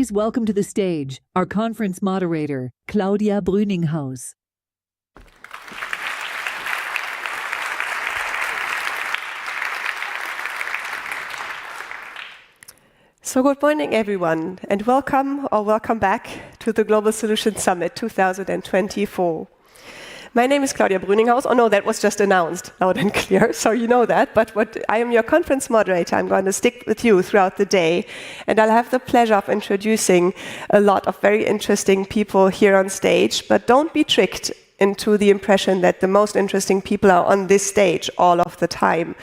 Please welcome to the stage our conference moderator, Claudia Brüninghaus. So good morning, everyone, and welcome back to the Global Solutions Summit 2024. My name is Claudia Brüninghaus. Oh no, that was just announced loud and clear, so you know that. But I am your conference moderator. I'm going to stick with you throughout the day, and I'll have the pleasure of introducing a lot of very interesting people here on stage. But don't be tricked into the impression that the most interesting people are on this stage all of the time.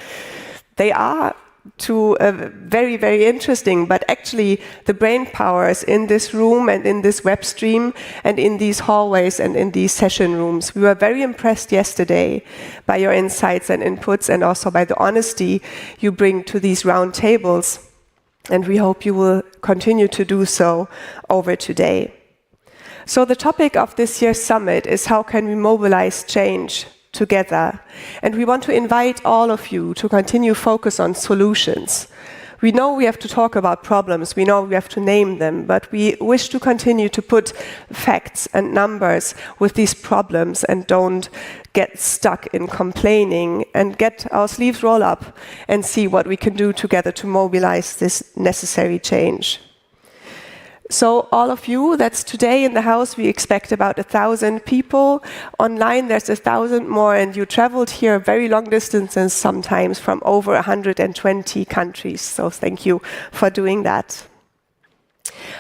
They are very, very interesting, but actually the brain powers in this room and in this web stream and in these hallways and in these session rooms. We were very impressed yesterday by your insights and inputs and also by the honesty you bring to these round tables, and we hope you will continue to do so over today. So the topic of this year's summit is how can we mobilize change together, and we want to invite all of you to continue focus on solutions. We know we have to talk about problems, we know we have to name them, but we wish to continue to put facts and numbers with these problems and don't get stuck in complaining and get our sleeves rolled up and see what we can do together to mobilize this necessary change. So all of you, that's today in the house, we expect about 1,000 people. Online there's 1,000 more, and you traveled here very long distances sometimes from over 120 countries. So thank you for doing that.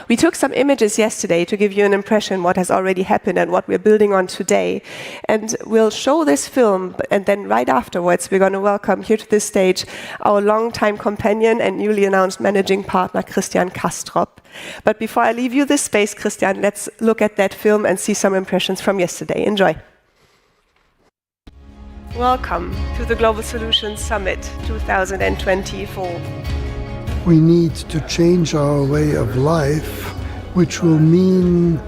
We took some images yesterday to give you an impression what has already happened and what we're building on today. And we'll show this film, and then right afterwards we're going to welcome here to this stage our longtime companion and newly announced managing partner, Christian Kastrop. But before I leave you this space, Christian, let's look at that film and see some impressions from yesterday. Enjoy. Welcome to the Global Solutions Summit 2024. We need to change our way of life, which will mean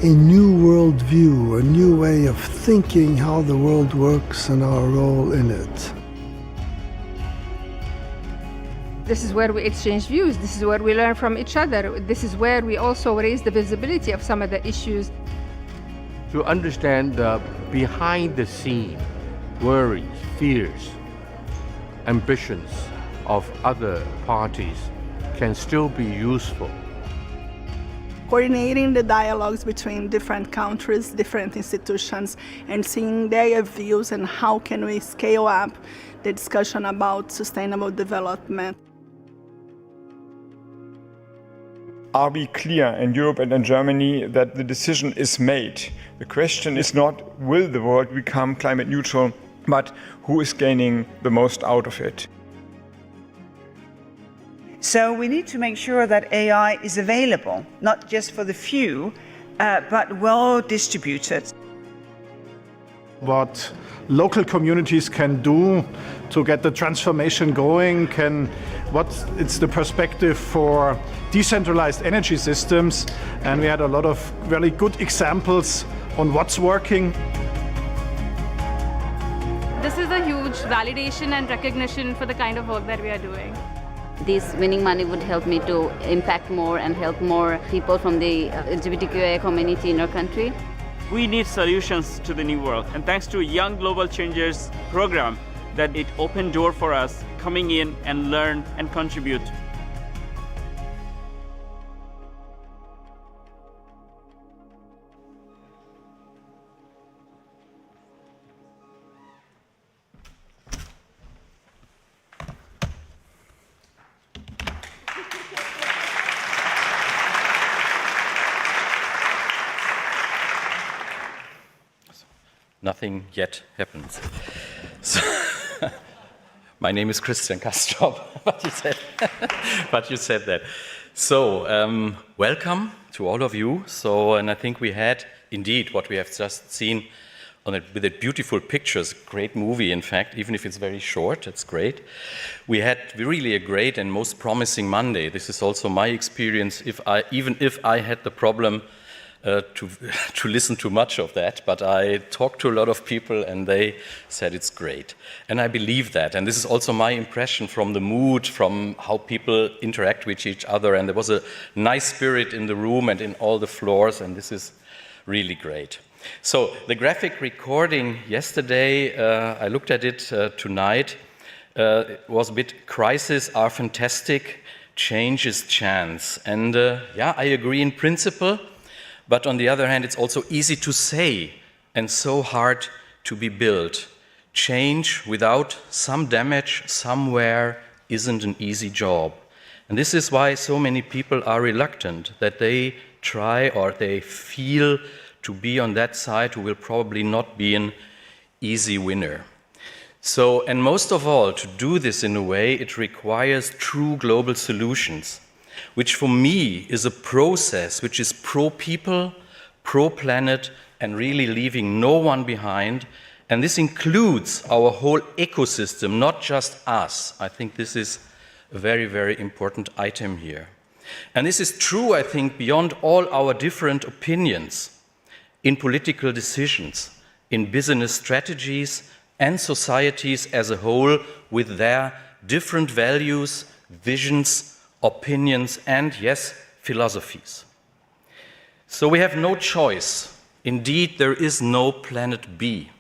a new worldview, a new way of thinking how the world works and our role in it. This is where we exchange views, this is where we learn from each other, this is where we also raise the visibility of some of the issues. To understand the behind-the-scene worries, fears, ambitions of other parties can still be useful. Coordinating the dialogues between different countries, different institutions, and seeing their views and how can we scale up the discussion about sustainable development. Are we clear in Europe and in Germany that the decision is made? The question is not will the world become climate neutral, but who is gaining the most out of it? So we need to make sure that AI is available, not just for the few, but well distributed. What local communities can do to get the transformation going, it's the perspective for decentralized energy systems, and we had a lot of very good examples on what's working. This is a huge validation and recognition for the kind of work that we are doing. This winning money would help me to impact more and help more people from the LGBTQIA community in our country. We need solutions to the new world, and thanks to Young Global Changers program, that it opened door for us coming in and learn and contribute. Nothing yet happens. So, my name is Christian Kastrop, but you said that. So, welcome to all of you. So, and I think we had indeed what we have just seen on it with the beautiful pictures, great movie, in fact, even if it's very short, it's great. We had really a great and most promising Monday. This is also my experience. Even if I had the problem to listen to much of that, but I talked to a lot of people and they said it's great. And I believe that. And this is also my impression from the mood, from how people interact with each other. And there was a nice spirit in the room and in all the floors, and this is really great. So the graphic recording yesterday, I looked at it tonight. It was a bit, crises are fantastic, change is chance. And yeah, I agree in principle, but on the other hand, it's also easy to say and so hard to be built. Change without some damage somewhere isn't an easy job. And this is why so many people are reluctant, that they try or they feel to be on that side who will probably not be an easy winner. So, and most of all, to do this in a way, it requires true global solutions, which for me is a process which is pro-people, pro-planet, and really leaving no one behind. And this includes our whole ecosystem, not just us. I think this is a very, very important item here. And this is true, I think, beyond all our different opinions in political decisions, in business strategies, and societies as a whole with their different values, visions, opinions, and yes, philosophies. So we have no choice. Indeed, there is no planet B.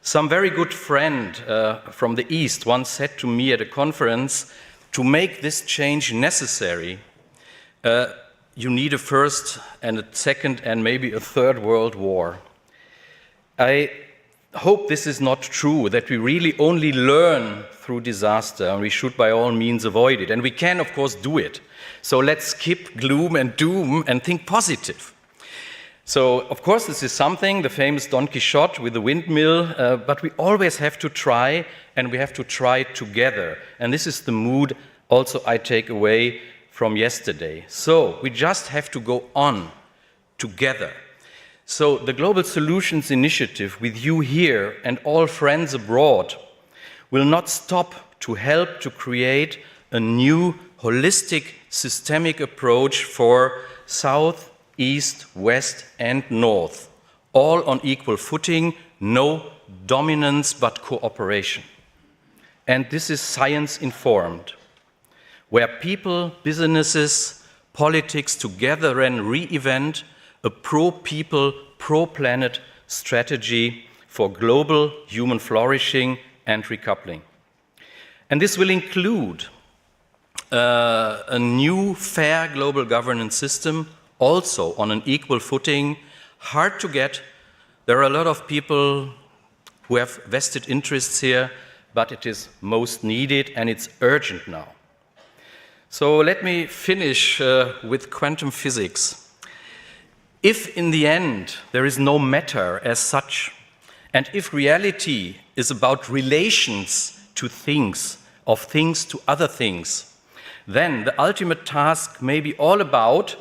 Some very good friend from the East once said to me at a conference, to make this change necessary, you need a first and a second and maybe a third world war. I hope this is not true, that we really only learn through disaster, and we should by all means avoid it. And we can, of course, do it. So let's skip gloom and doom and think positive. So, of course, this is something, the famous Don Quixote with the windmill, but we always have to try, and we have to try together. And this is the mood also I take away from yesterday. So we just have to go on together. So the Global Solutions Initiative with you here and all friends abroad will not stop to help to create a new holistic systemic approach for South, East, West and North, all on equal footing, no dominance but cooperation. And this is science informed, where people, businesses, politics together and re-event a pro-people, pro-planet strategy for global human flourishing and recoupling. And this will include a new fair global governance system, also on an equal footing, hard to get. There are a lot of people who have vested interests here, but it is most needed and it's urgent now. So let me finish with quantum physics. If in the end there is no matter as such, and if reality is about relations to things, of things to other things, then the ultimate task may be all about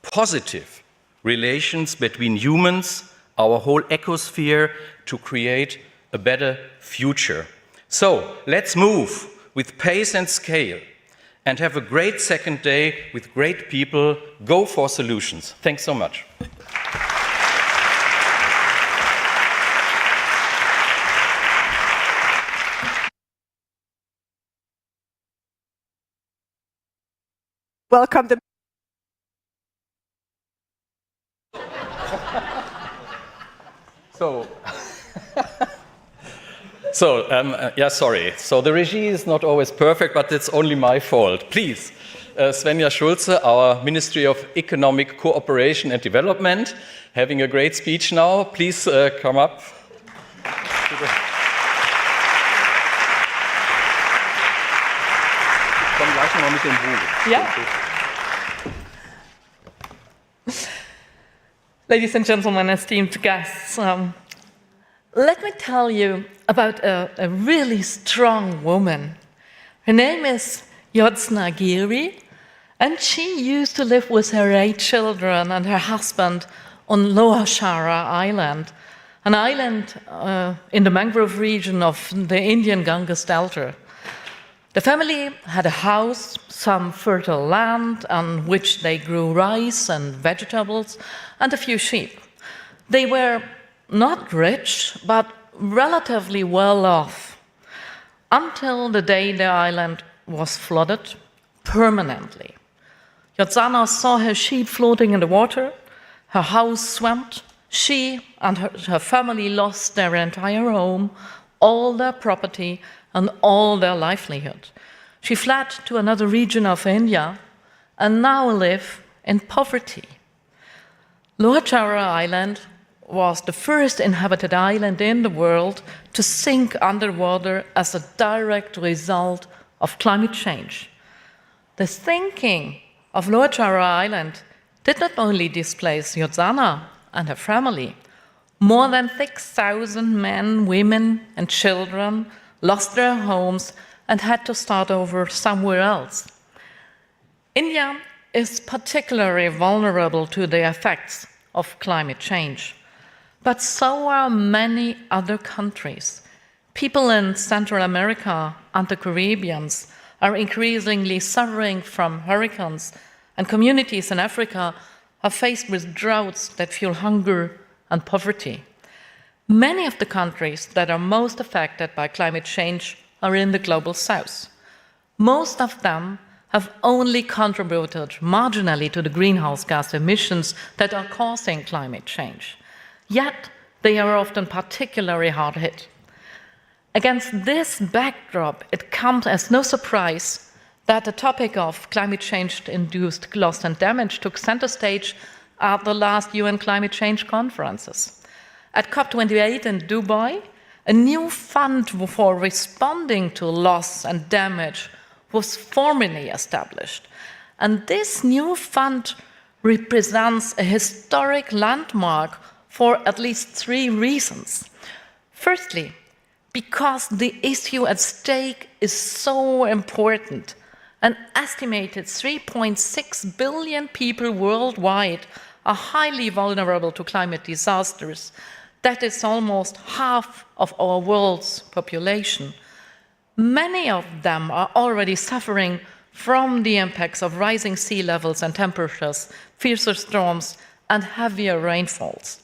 positive relations between humans, our whole ecosphere, to create a better future. So let's move with pace and scale and have a great second day with great people. Go for solutions. Thanks so much. Welcome the sorry. So the regie is not always perfect, but it's only my fault. Please, Svenja Schulze, our Ministry of Economic Cooperation and Development, having a great speech now. Please come up. Yeah. Ladies and gentlemen, esteemed guests, let me tell you about a really strong woman. Her name is Yodsna Giri, and she used to live with her 8 children and her husband on Lower Shara Island, an island in the mangrove region of the Indian Ganges Delta. The family had a house, some fertile land on which they grew rice and vegetables, and a few sheep. They were not rich, but relatively well off, until the day the island was flooded permanently. Yotsana saw her sheep floating in the water, her house swamped, she and her family lost their entire home, all their property, and all their livelihood. She fled to another region of India and now live in poverty. Lower Java Island was the first inhabited island in the world to sink underwater as a direct result of climate change. The sinking of Lower Java Island did not only displace Yotsana and her family. More than 6,000 men, women, and children lost their homes and had to start over somewhere else. India is particularly vulnerable to the effects of climate change, but so are many other countries. People in Central America and the Caribbean are increasingly suffering from hurricanes, and communities in Africa are faced with droughts that fuel hunger and poverty. Many of the countries that are most affected by climate change are in the global south. Most of them have only contributed marginally to the greenhouse gas emissions that are causing climate change. Yet, they are often particularly hard hit. Against this backdrop, it comes as no surprise that the topic of climate change-induced loss and damage took center stage at the last UN climate change conferences. At COP28 in Dubai, a new fund for responding to loss and damage was formally established. And this new fund represents a historic landmark for at least 3 reasons. Firstly, because the issue at stake is so important. An estimated 3.6 billion people worldwide are highly vulnerable to climate disasters. That is almost half of our world's population. Many of them are already suffering from the impacts of rising sea levels and temperatures, fiercer storms, and heavier rainfalls.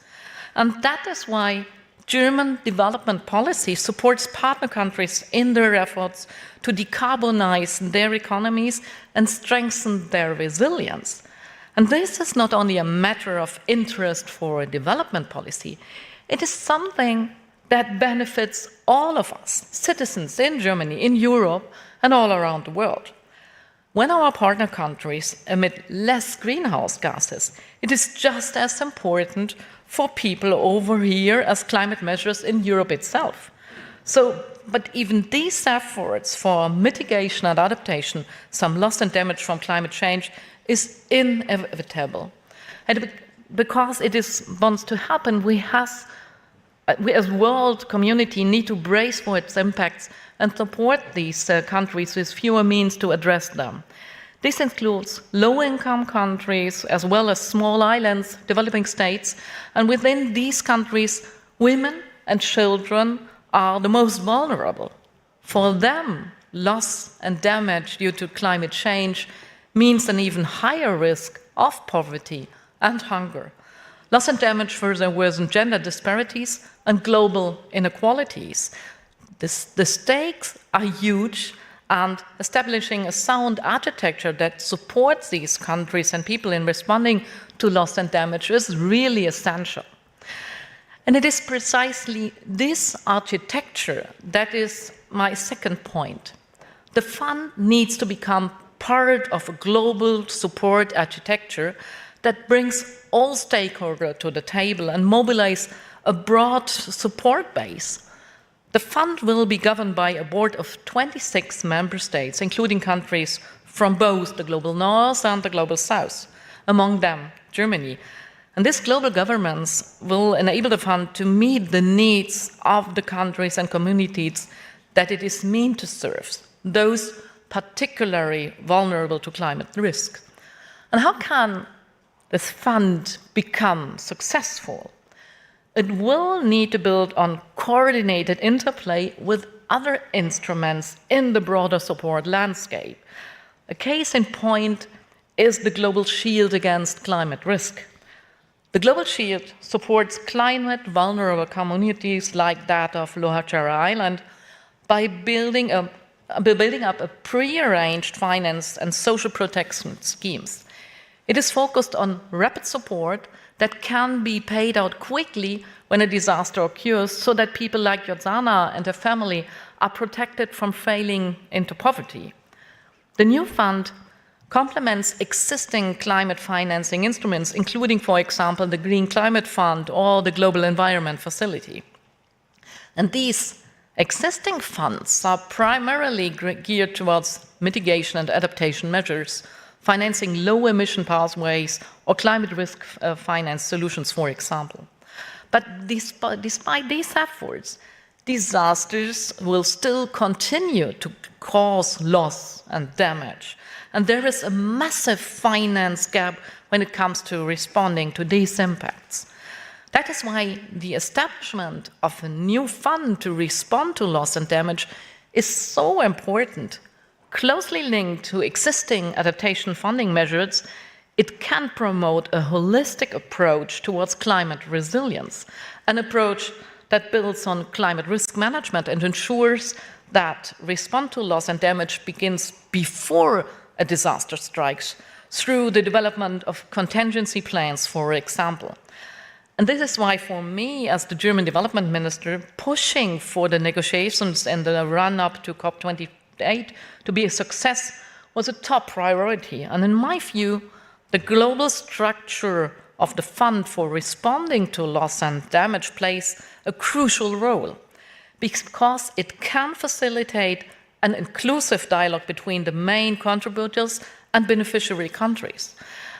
And that is why German development policy supports partner countries in their efforts to decarbonize their economies and strengthen their resilience. And this is not only a matter of interest for development policy, it is something that benefits all of us, citizens in Germany, in Europe, and all around the world. When our partner countries emit less greenhouse gases, it is just as important for people over here as climate measures in Europe itself. But even these efforts for mitigation and adaptation, some loss and damage from climate change, is inevitable. And because it wants to happen, we as world community need to brace for its impacts and support these countries with fewer means to address them. This includes low-income countries as well as small islands, developing states, and within these countries, women and children are the most vulnerable. For them, loss and damage due to climate change means an even higher risk of poverty and hunger. Loss and damage further worsen gender disparities and global inequalities. The stakes are huge, and establishing a sound architecture that supports these countries and people in responding to loss and damage is really essential. And it is precisely this architecture that is my second point. The fund needs to become part of a global support architecture that brings all stakeholders to the table and mobilize a broad support base. The fund will be governed by a board of 26 member states, including countries from both the global north and the global south, among them Germany. And this global governance will enable the fund to meet the needs of the countries and communities that it is meant to serve, those particularly vulnerable to climate risk. And how can this fund become successful? It will need to build on coordinated interplay with other instruments in the broader support landscape. A case in point is the Global Shield against climate risk. The Global Shield supports climate-vulnerable communities like that of Lower Chara Island by building up a pre-arranged finance and social protection schemes. It is focused on rapid support that can be paid out quickly when a disaster occurs so that people like Yotsana and her family are protected from falling into poverty. The new fund complements existing climate financing instruments, including, for example, the Green Climate Fund or the Global Environment Facility. And these existing funds are primarily geared towards mitigation and adaptation measures, financing low-emission pathways or climate risk finance solutions, for example. But despite these efforts, disasters will still continue to cause loss and damage. And there is a massive finance gap when it comes to responding to these impacts. That is why the establishment of a new fund to respond to loss and damage is so important. Closely linked to existing adaptation funding measures, it can promote a holistic approach towards climate resilience, an approach that builds on climate risk management and ensures that response to loss and damage begins before a disaster strikes, through the development of contingency plans, for example. And this is why, for me, as the German development minister, pushing for the negotiations and the run-up to COP28 to be a success was a top priority. And in my view, the global structure of the fund for responding to loss and damage plays a crucial role because it can facilitate an inclusive dialogue between the main contributors and beneficiary countries.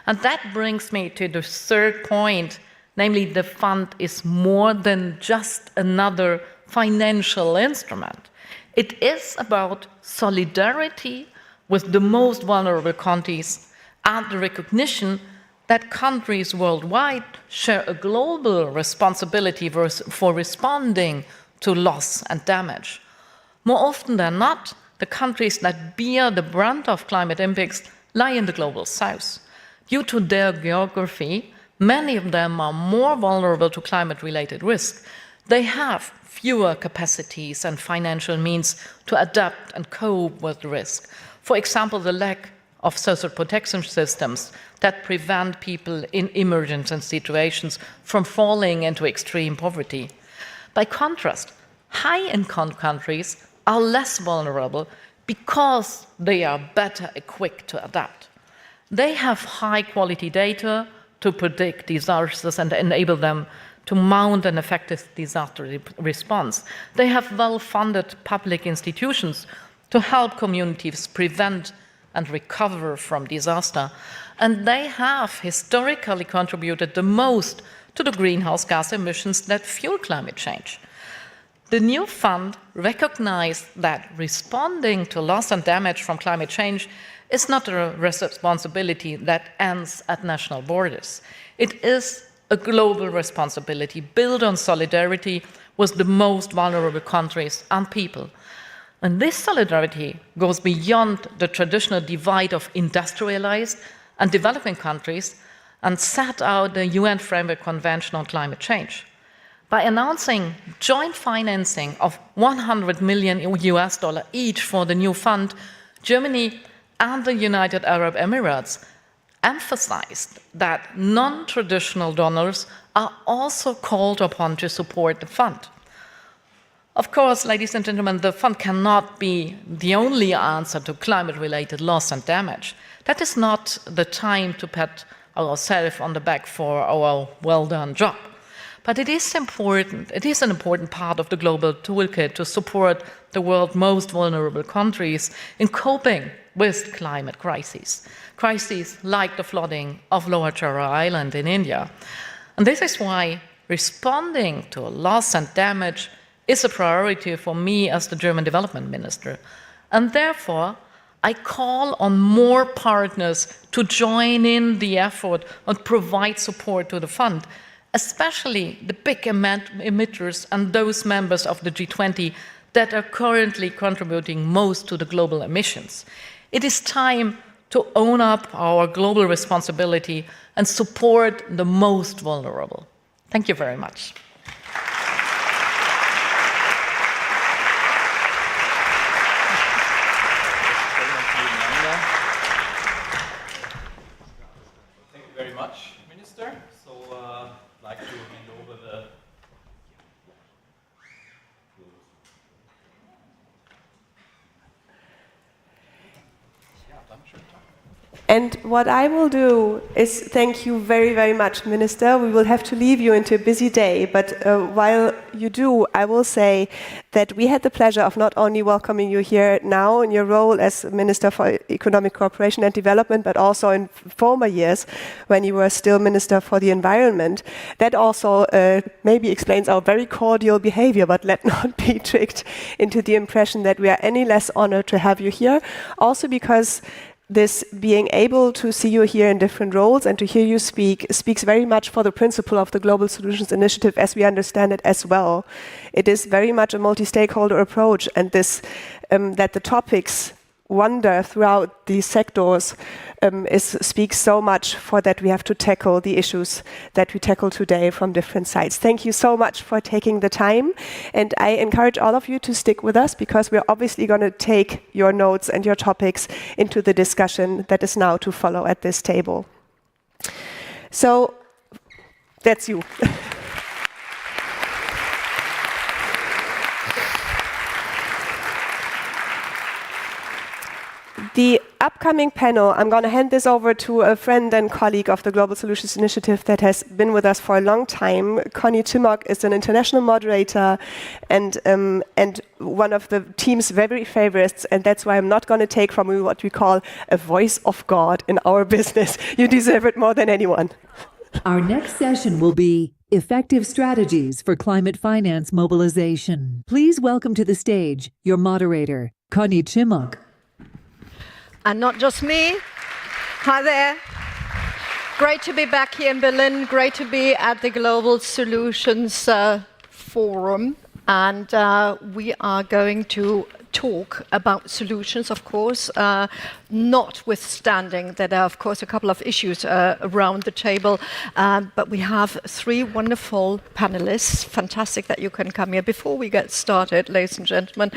And that brings me to the third point, namely the fund is more than just another financial instrument. It is about solidarity with the most vulnerable countries and the recognition that countries worldwide share a global responsibility for responding to loss and damage. More often than not, the countries that bear the brunt of climate impacts lie in the global south. Due to their geography, many of them are more vulnerable to climate-related risk. They have fewer capacities and financial means to adapt and cope with risk. For example, the lack of social protection systems that prevent people in emergency situations from falling into extreme poverty. By contrast, high-income countries are less vulnerable because they are better equipped to adapt. They have high-quality data to predict disasters and enable them to mount an effective disaster response. They have well-funded public institutions to help communities prevent and recover from disaster. And they have historically contributed the most to the greenhouse gas emissions that fuel climate change. The new fund recognized that responding to loss and damage from climate change is not a responsibility that ends at national borders. It is a global responsibility built on solidarity with the most vulnerable countries and people. And this solidarity goes beyond the traditional divide of industrialized and developing countries and set out the UN Framework Convention on Climate Change. By announcing joint financing of $100 million each for the new fund, Germany and the United Arab Emirates emphasized that non-traditional donors are also called upon to support the fund. Of course, ladies and gentlemen, the fund cannot be the only answer to climate-related loss and damage. That is not the time to pat ourselves on the back for our well-done job. But it is important, it is an important part of the global toolkit to support the world's most vulnerable countries in coping with climate crises. Crises like the flooding of Lower Chara Island in India. And this is why responding to loss and damage is a priority for me as the German development minister. And therefore, I call on more partners to join in the effort and provide support to the fund, especially the big emitters and those members of the G20 that are currently contributing most to the global emissions. It is time to own up our global responsibility and support the most vulnerable. Thank you very much. Thank you very much, Minister. So I'd like to hand over the And what I will do is thank you very, very much, Minister. We will have to leave you into a busy day, but while you do, I will say that we had the pleasure of not only welcoming you here now in your role as Minister for Economic Cooperation and Development, but also in former years when you were still Minister for the Environment. That also maybe explains our very cordial behavior, but let not be tricked into the impression that we are any less honored to have you here. Also because this being able to see you here in different roles and to hear you speak speaks very much for the principle of the Global Solutions Initiative as we understand it as well. It is very much a multi-stakeholder approach, and this that the topics wander throughout these sectors speaks so much for that we have to tackle the issues that we tackle today from different sides. Thank you so much for taking the time, and I encourage all of you to stick with us because we're obviously going to take your notes and your topics into the discussion that is now to follow at this table. So that's you. The upcoming panel, I'm going to hand this over to a friend and colleague of the Global Solutions Initiative that has been with us for a long time. Connie Timmock is an international moderator and one of the team's very favorites, and that's why I'm not going to take from you what we call a voice of God in our business. You deserve it more than anyone. Our next session will be Effective Strategies for Climate Finance Mobilization. Please welcome to the stage your moderator, Connie Timmock. And not just me. Hi there. Great to be back here in Berlin. Great to be at the Global Solutions Forum. And we are going to talk about solutions, of course, notwithstanding that there are, of course, a couple of issues around the table. But we have three wonderful panelists. Fantastic that you can come here. Before we get started, ladies and gentlemen,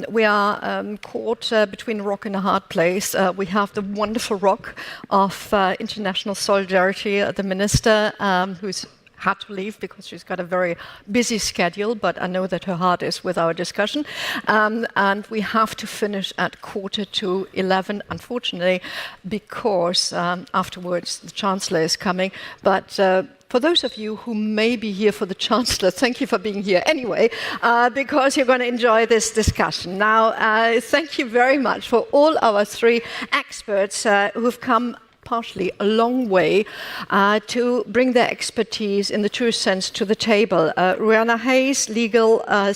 we are caught between a rock and a hard place. We have the wonderful rock of international solidarity, the minister, who's had to leave because she's got a very busy schedule, but I know that her heart is with our discussion. And we have to finish at 11:15, unfortunately, because afterwards the Chancellor is coming. But for those of you who may be here for the Chancellor, thank you for being here anyway, because you're going to enjoy this discussion. Now, thank you very much for all our three experts who've come partially a long way to bring their expertise in the true sense to the table. Rihanna Hayes,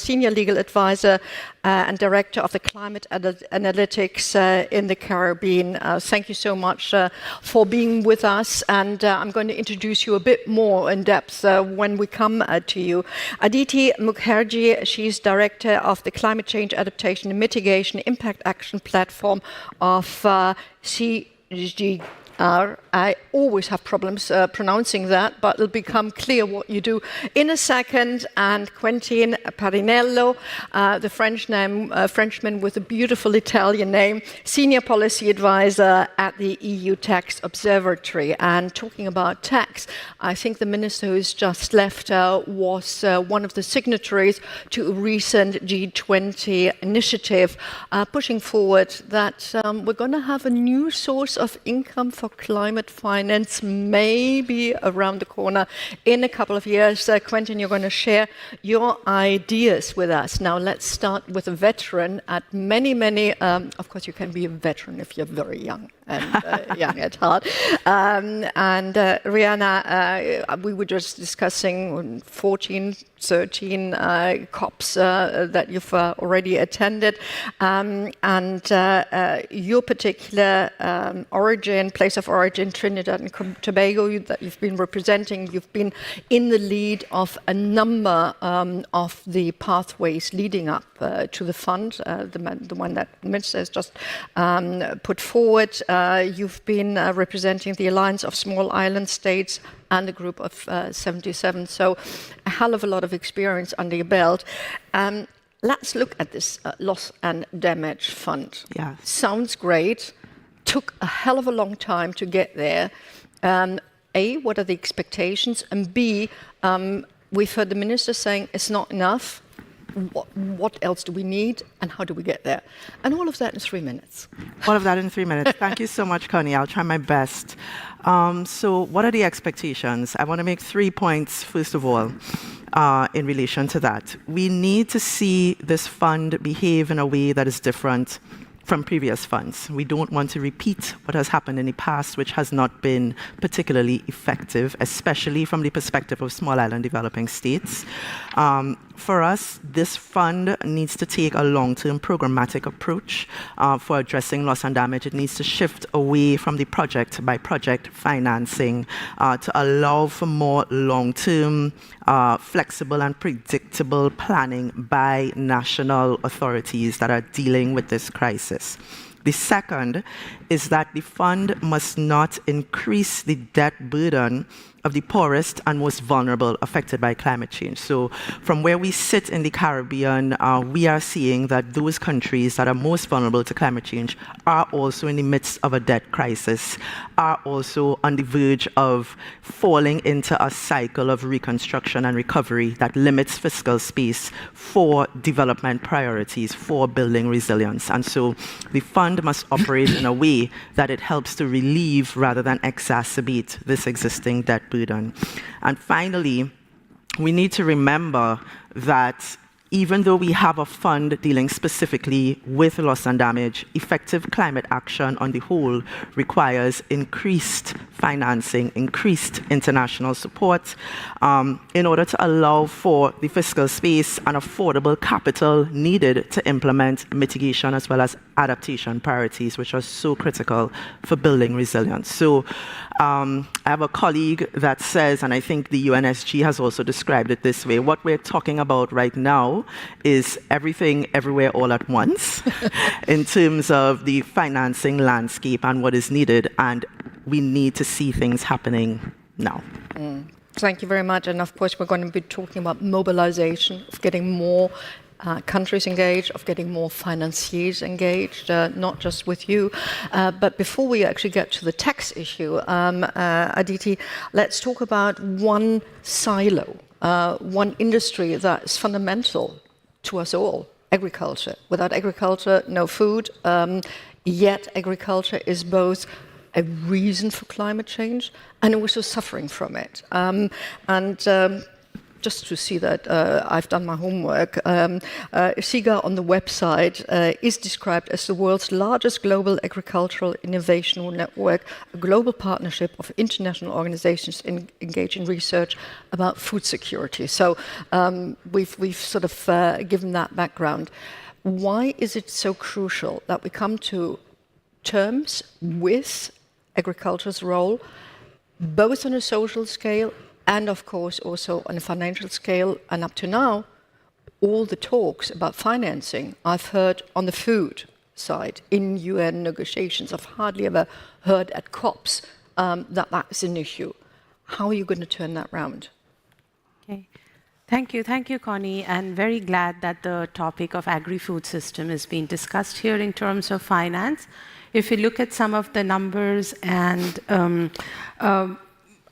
senior legal advisor and director of the Climate Analytics in the Caribbean. Thank you so much for being with us, and I'm going to introduce you a bit more in depth when we come to you. Aditi Mukherjee, she's director of the Climate Change Adaptation and Mitigation Impact Action Platform of CGG. I always have problems pronouncing that, but it'll become clear what you do in a second. And Quentin Parinello, the Frenchman with a beautiful Italian name, Senior Policy Advisor at the EU Tax Observatory. And talking about tax, I think the minister who's just left was one of the signatories to a recent G20 initiative pushing forward that we're going to have a new source of income for climate finance, maybe around the corner in a couple of years. Quentin, you're going to share your ideas with us. Now, let's start with a veteran at many, of course, you can be a veteran if you're very young and young at heart. And Rihanna, we were just discussing 13 COPs that you've already attended. And your particular origin, place place of origin, Trinidad and Tobago, that you've been representing. You've been in the lead of a number of the pathways leading up to the fund, the one that the Minister has just put forward. You've been representing the Alliance of Small Island States and the group of 77, so a hell of a lot of experience under your belt. Let's look at this loss and damage fund. Yeah. Sounds great. Took a hell of a long time to get there. A, what are the expectations? And B, we've heard the Minister saying it's not enough. What else do we need, and how do we get there? And all of that in 3 minutes. All of that in 3 minutes. Thank you so much, Connie. I'll try my best. So what are the expectations? I want to make 3 points, first of all, in relation to that. We need to see this fund behave in a way that is different from previous funds. We don't want to repeat what has happened in the past, which has not been particularly effective, especially from the perspective of small island developing states. For us, this fund needs to take a long-term programmatic approach for addressing loss and damage. It needs to shift away from the project-by-project financing to allow for more long-term, flexible and predictable planning by national authorities that are dealing with this crisis. The second is that the fund must not increase the debt burden of the poorest and most vulnerable affected by climate change. So from where we sit in the Caribbean, we are seeing that those countries that are most vulnerable to climate change are also in the midst of a debt crisis, are also on the verge of falling into a cycle of reconstruction and recovery that limits fiscal space for development priorities, for building resilience. And so the fund must operate in a way that it helps to relieve rather than exacerbate this existing debt burden. And finally, we need to remember that even though we have a fund dealing specifically with loss and damage, effective climate action on the whole requires increased financing, increased international support in order to allow for the fiscal space and affordable capital needed to implement mitigation as well as adaptation priorities, which are so critical for building resilience. So I have a colleague that says, and I think the UNSG has also described it this way, what we're talking about right now is everything, everywhere, all at once in terms of the financing landscape and what is needed, and we need to see things happening now. Thank you very much. And of course, we're going to be talking about mobilization, of getting more countries engaged, of getting more financiers engaged, not just with you. But before we actually get to the tax issue, Aditi, let's talk about one silo, one industry that is fundamental to us all, agriculture. Without agriculture, no food. Yet agriculture is both a reason for climate change and also suffering from it. Just to see that I've done my homework, SIGA on the website is described as the world's largest global agricultural innovation network, a global partnership of international organizations engaged in research about food security. So we've sort of given that background. Why is it so crucial that we come to terms with agriculture's role, both on a social scale and, of course, also on a financial scale? And up to now, all the talks about financing I've heard on the food side in UN negotiations. I've hardly ever heard at COPs that is an issue. How are you going to turn that round? Okay. Thank you, Connie, and very glad that the topic of agri-food system is being discussed here in terms of finance. If you look at some of the numbers and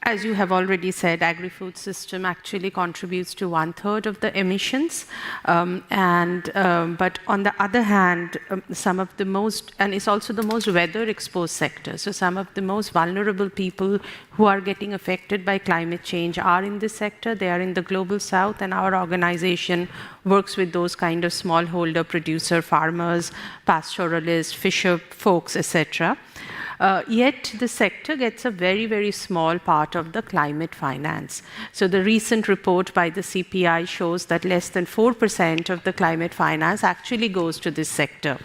as you have already said, agri-food system actually contributes to 1/3 of the emissions. But on the other hand, some of the most, and it's also the most weather-exposed sector. So some of the most vulnerable people who are getting affected by climate change are in this sector. They are in the global south, and our organization works with those kind of smallholder producer farmers, pastoralists, fisher folks, etc. Yet the sector gets a very, very small part of the climate finance. So the recent report by the CPI shows that less than 4% of the climate finance actually goes to this sector.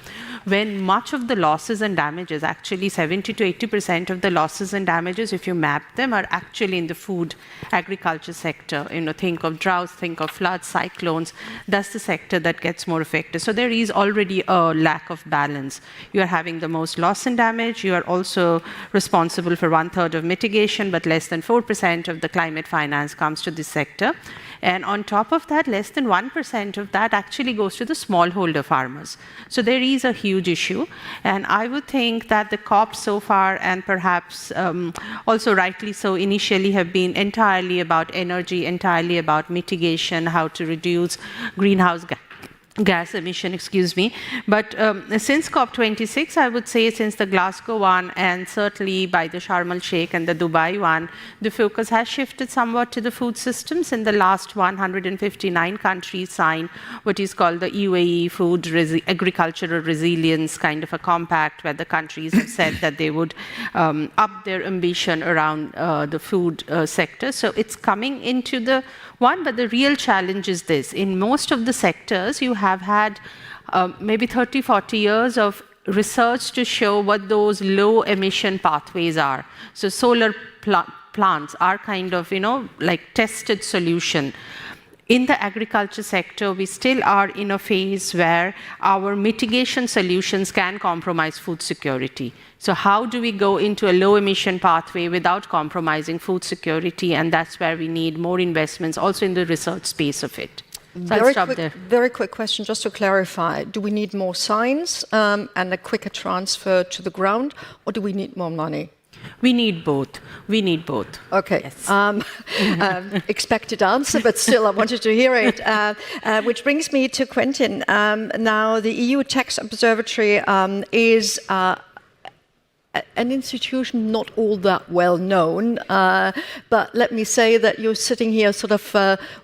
when much of the losses and damages, actually 70 to 80% of the losses and damages, if you map them, are actually in the food agriculture sector. Think of droughts, think of floods, cyclones. That's the sector that gets more affected. So there is already a lack of balance. You are having the most loss and damage. You are also responsible for 1/3 of mitigation, but less than 4% of the climate finance comes to this sector. And on top of that, less than 1% of that actually goes to the smallholder farmers. So there is a huge issue. And I would think that the COP so far, and perhaps also rightly so initially, have been entirely about energy, entirely about mitigation, how to reduce greenhouse gas emission, But since COP26, I would say since the Glasgow one, and certainly by the Sharm el-Sheikh and the Dubai one, the focus has shifted somewhat to the food systems. In the last 159 countries signed what is called the UAE Food Agricultural Resilience kind of a compact, where the countries have said that they would up their ambition around the food sector. So it's coming into the one, but the real challenge is this. In most of the sectors, you have had maybe 30, 40 years of research to show what those low emission pathways are. So solar plants are kind of, like tested solution. In the agriculture sector, we still are in a phase where our mitigation solutions can compromise food security. So how do we go into a low emission pathway without compromising food security? And that's where we need more investments also in the research space of it. So I'll stop there. Very quick question, just to clarify. Do we need more science and a quicker transfer to the ground, or do we need more money? We need both. We need both. Okay. Yes. Expected answer, but still I wanted to hear it. Which brings me to Quentin. Now, the EU Tax Observatory is an institution not all that well known, but let me say that you're sitting here sort of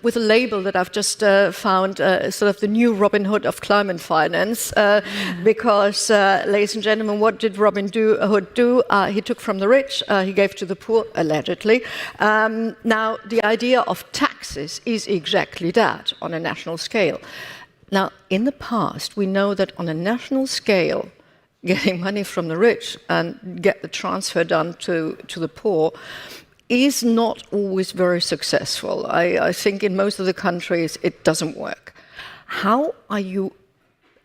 with a label that I've just found, sort of the new Robin Hood of climate finance, because, ladies and gentlemen, what did Robin Hood do? He took from the rich, he gave to the poor, allegedly. Now, the idea of taxes is exactly that on a national scale. Now, in the past, we know that on a national scale, getting money from the rich and get the transfer done to the poor is not always very successful. I think in most of the countries it doesn't work. How are you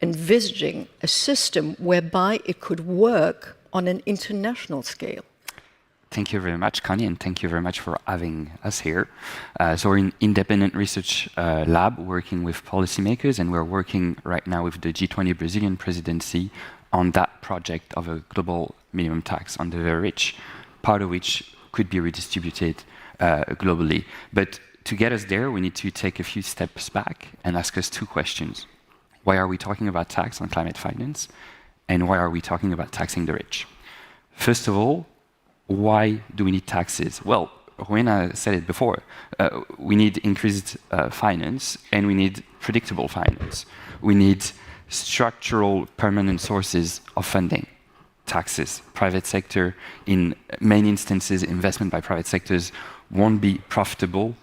envisaging a system whereby it could work on an international scale? Thank you very much, Connie, and thank you very much for having us here. So we're an independent research lab working with policymakers, and we're working right now with the G20 Brazilian presidency on that project of a global minimum tax on the very rich, part of which could be redistributed globally. But to get us there, we need to take a few steps back and ask us two questions. Why are we talking about tax on climate finance? And why are we talking about taxing the rich? First of all, why do we need taxes? Well, Rowena said it before. We need increased finance, and we need predictable finance. We need structural, permanent sources of funding. Taxes, private sector, in many instances, investment by private sectors won't be profitable,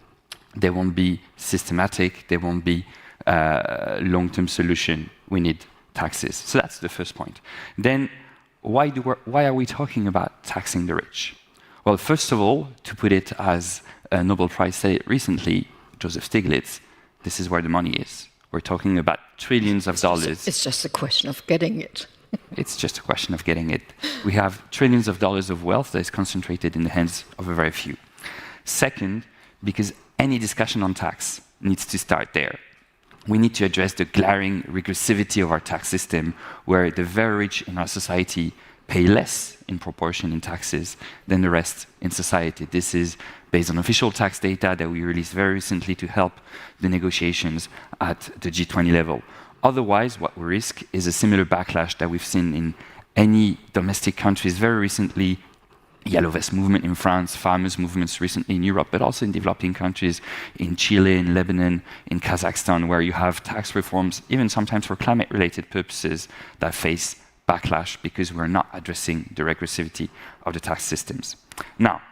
they won't be systematic, they won't be long-term solution. We need taxes. So that's the first point. Then, why are we talking about taxing the rich? Well, first of all, to put it as a Nobel Prize said it recently, Joseph Stiglitz, this is where the money is. We're talking about trillions of dollars. It's just a question of getting it. It's just a question of getting it. We have trillions of dollars of wealth that is concentrated in the hands of a very few. Second, because any discussion on tax needs to start there. We need to address the glaring regressivity of our tax system, where the very rich in our society pay less in proportion in taxes than the rest in society. This is based on official tax data that we released very recently to help the negotiations at the G20 level. Otherwise, what we risk is a similar backlash that we've seen in any domestic countries very recently, Yellow Vest movement in France, farmers' movements recently in Europe, but also in developing countries, in Chile, in Lebanon, in Kazakhstan, where you have tax reforms, even sometimes for climate-related purposes, that face backlash because we're not addressing the regressivity of the tax systems. Now,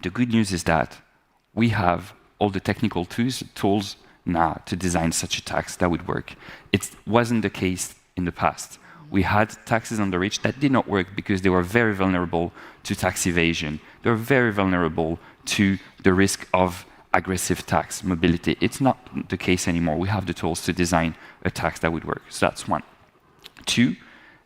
the good news is that we have all the technical tools now to design such a tax that would work. It wasn't the case in the past. We had taxes on the rich that did not work because they were very vulnerable to tax evasion. They were very vulnerable to the risk of aggressive tax mobility. It's not the case anymore. We have the tools to design a tax that would work. So that's one. Two,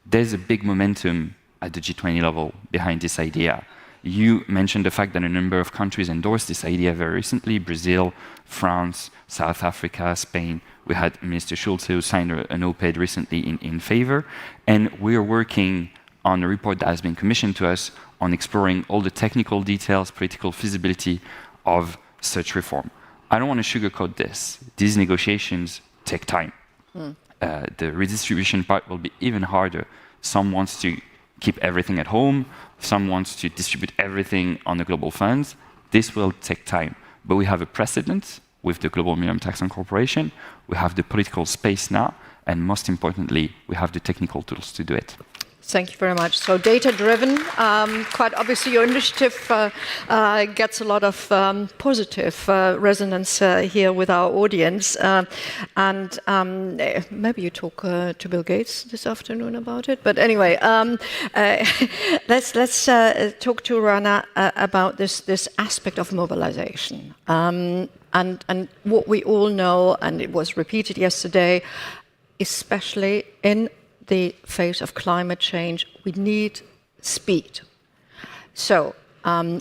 there's a big momentum at the G20 level behind this idea. You mentioned the fact that a number of countries endorsed this idea very recently: Brazil, France, South Africa, Spain. We had Minister Schulze who signed an op-ed recently in favor. And we're working on a report that has been commissioned to us on exploring all the technical details, political feasibility of such reform. I don't want to sugarcoat this. These negotiations take time. The redistribution part will be even harder. Some wants to keep everything at home. Some wants to distribute everything on the global funds. This will take time. But we have a precedent with the Global Minimum Tax on Corporation. We have the political space now. And most importantly, we have the technical tools to do it. Thank you very much. So data-driven, quite obviously your initiative gets a lot of positive resonance here with our audience. And maybe you talk to Bill Gates this afternoon about it. But anyway, let's talk to Rana about this aspect of mobilization. And what we all know, and it was repeated yesterday, especially in the face of climate change, we need speed. So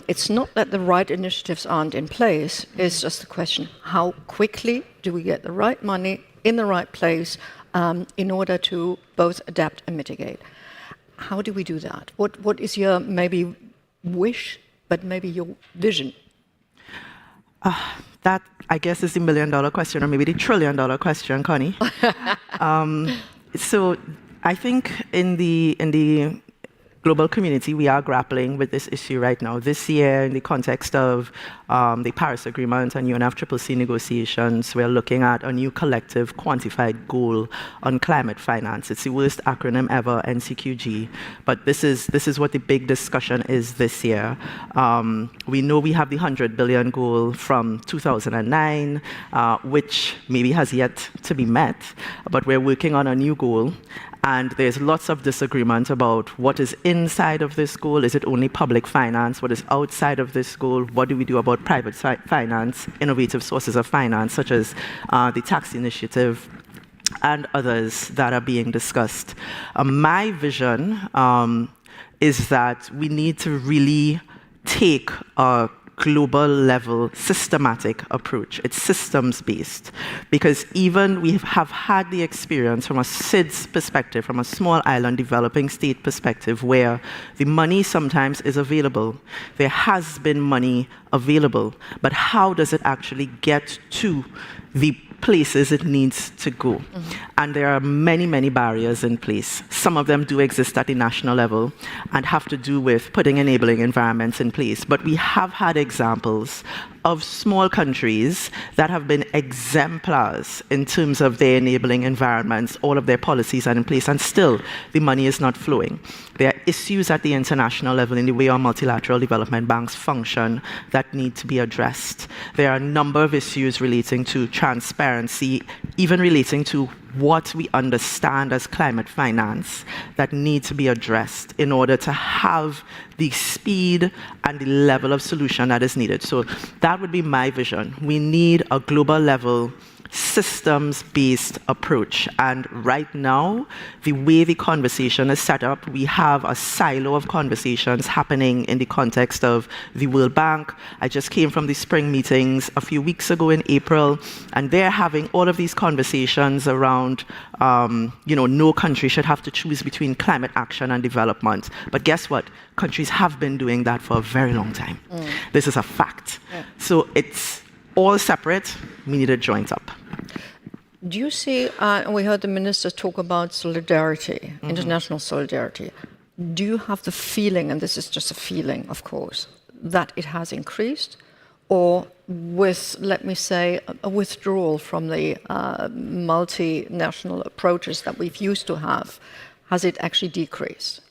it's not that the right initiatives aren't in place, it's just a question, how quickly do we get the right money in the right place in order to both adapt and mitigate? How do we do that? What is your maybe wish, but maybe your vision? That, I guess, is the $1 million question, or maybe the $1 trillion question, Connie. So I think in the global community, we are grappling with this issue right now. This year, in the context of the Paris Agreement and UNFCCC negotiations, we're looking at a new collective quantified goal on climate finance. It's the worst acronym ever, NCQG, but this is what the big discussion is this year. We know we have the 100 billion goal from 2009, which maybe has yet to be met, but we're working on a new goal. And there's lots of disagreement about what is inside of this goal. Is it only public finance? What is outside of this goal? What do we do about private finance, innovative sources of finance, such as the tax initiative and others that are being discussed? My vision is that we need to really take a global level systematic approach. It's systems based, because even we have had the experience from a SIDS perspective, from a small island developing state perspective, where the money sometimes is available. There has been money available, but how does it actually get to the places it needs to go? And there are many, many barriers in place. Some of them do exist at the national level and have to do with putting enabling environments in place. But we have had examples of small countries that have been exemplars in terms of their enabling environments. All of their policies are in place, and still the money is not flowing. There are issues at the international level in the way our multilateral development banks function that need to be addressed. There are a number of issues relating to transparency, even relating to what we understand as climate finance, that need to be addressed in order to have the speed and the level of solution that is needed. So that would be my vision. We need a global level systems-based approach. And right now, the way the conversation is set up, we have a silo of conversations happening in the context of the World Bank. I just came from the spring meetings a few weeks ago in April, and they're having all of these conversations around, no country should have to choose between climate action and development. But guess what? Countries have been doing that for a very long time. This is a fact. So it's all separate. We need a joint up. Do you see, we heard the minister talk about solidarity, international solidarity. Do you have the feeling, and this is just a feeling, of course, that it has increased, or with, let me say, a withdrawal from the multinational approaches that we've used to have, has it actually decreased?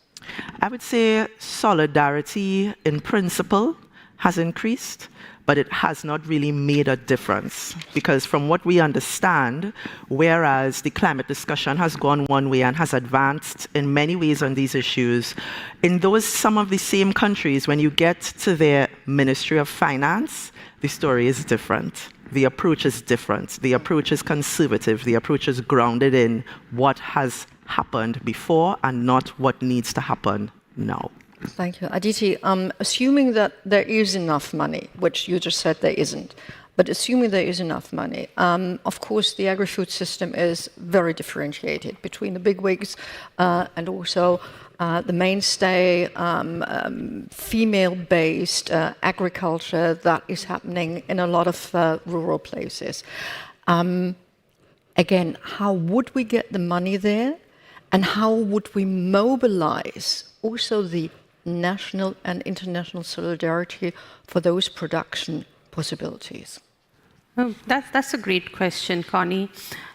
I would say solidarity in principle has increased, but it has not really made a difference. Because from what we understand, whereas the climate discussion has gone one way and has advanced in many ways on these issues, in some of the same countries, when you get to their Ministry of Finance, the story is different. The approach is different. The approach is conservative. The approach is grounded in what has happened before and not what needs to happen now. Thank you. Aditi, assuming that there is enough money, which you just said there isn't, but assuming there is enough money, of course the agri-food system is very differentiated between the bigwigs and also the mainstay female-based agriculture that is happening in a lot of rural places. Again, how would we get the money there, and how would we mobilize also the national and international solidarity for those production possibilities? Oh, that's a great question, Connie.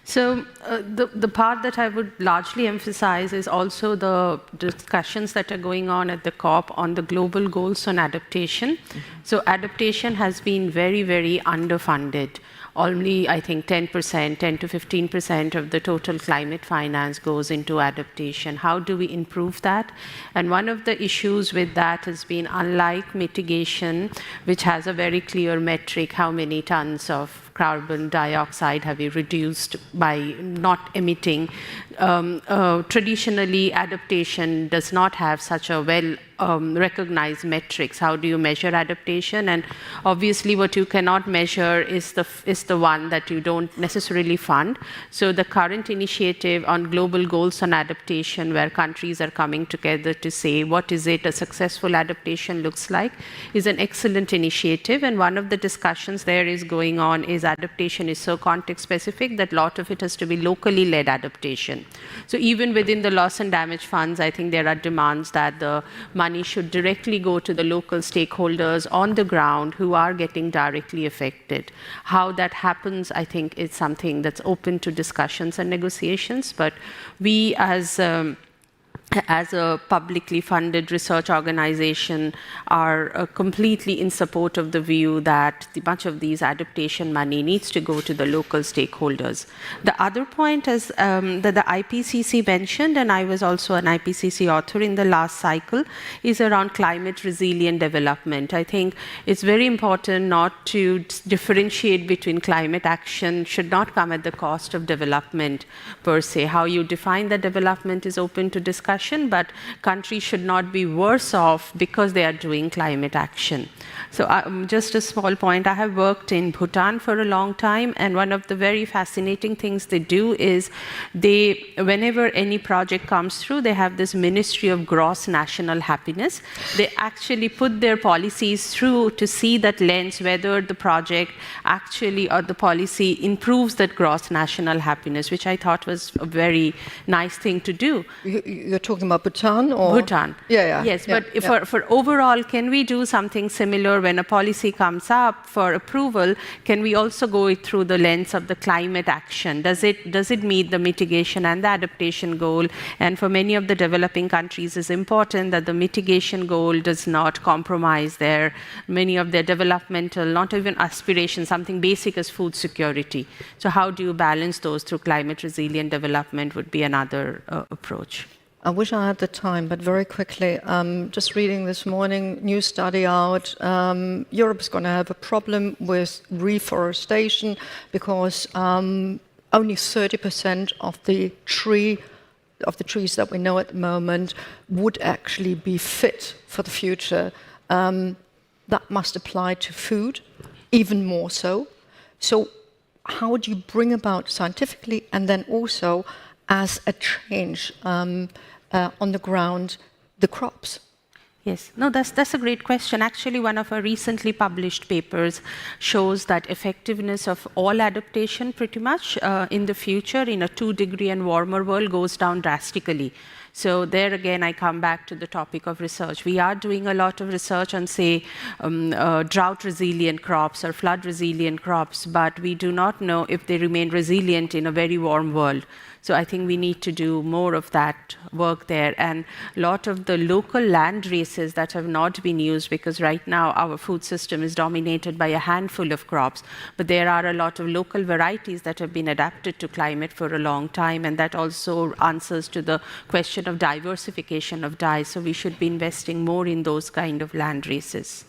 So the part that I would largely emphasize is also the discussions that are going on at the COP on the global goals on adaptation. So adaptation has been very, very underfunded. Only, I think, 10% to 15% of the total climate finance goes into adaptation. How do we improve that? And one of the issues with that has been, unlike mitigation, which has a very clear metric, how many tons of carbon dioxide have you reduced by not emitting, traditionally adaptation does not have such a well recognized metrics. How do you measure adaptation? And obviously what you cannot measure is the one that you don't necessarily fund. So the current initiative on global goals on adaptation, where countries are coming together to say what is it a successful adaptation looks like, is an excellent initiative. And one of the discussions there is going on is adaptation is so context specific that a lot of it has to be locally led adaptation. So even within the loss and damage funds, I think there are demands that the money should directly go to the local stakeholders on the ground who are getting directly affected. How that happens, I think, is something that's open to discussions and negotiations. But we, as a publicly funded research organization, are completely in support of the view that much of these adaptation money needs to go to the local stakeholders. The other point is that the IPCC mentioned, and I was also an IPCC author in the last cycle, is around climate resilient development. I think it's very important not to differentiate between climate action, should not come at the cost of development per se. How you define the development is open to discussion, but countries should not be worse off because they are doing climate action. So just a small point, I have worked in Bhutan for a long time, and one of the very fascinating things they do is whenever any project comes through, they have this Ministry of Gross National Happiness. They actually put their policies through to see that lens, whether the project actually or the policy improves that gross national happiness, which I thought was a very nice thing to do. You're talking about Bhutan? Or? Bhutan. Yeah. Yes, yeah, but for overall, can we do something similar when a policy comes up for approval? Can we also go through the lens of the climate action? Does it meet the mitigation and the adaptation goal? And for many of the developing countries, it's important that the mitigation goal does not compromise many of their developmental, not even aspirations, something basic as food security. So how do you balance those through climate resilient development would be another approach. I wish I had the time, but very quickly, just reading this morning, new study out, Europe is going to have a problem with reforestation because only 30% of the trees that we know at the moment would actually be fit for the future. That must apply to food, even more so. So how do you bring about scientifically and then also as a change on the ground, the crops? Yes, no, that's a great question. Actually, one of our recently published papers shows that effectiveness of all adaptation pretty much in the future in a 2-degree and warmer world goes down drastically. So there again, I come back to the topic of research. We are doing a lot of research on, say, drought-resilient crops or flood-resilient crops, but we do not know if they remain resilient in a very warm world. So I think we need to do more of that work there. And a lot of the local land places that have not been used, because right now our food system is dominated by a handful of crops, but there are a lot of local varieties that have been adapted to climate for a long time, and that also answers to the question of diversification of diets. So we should be investing more in those kind of land races.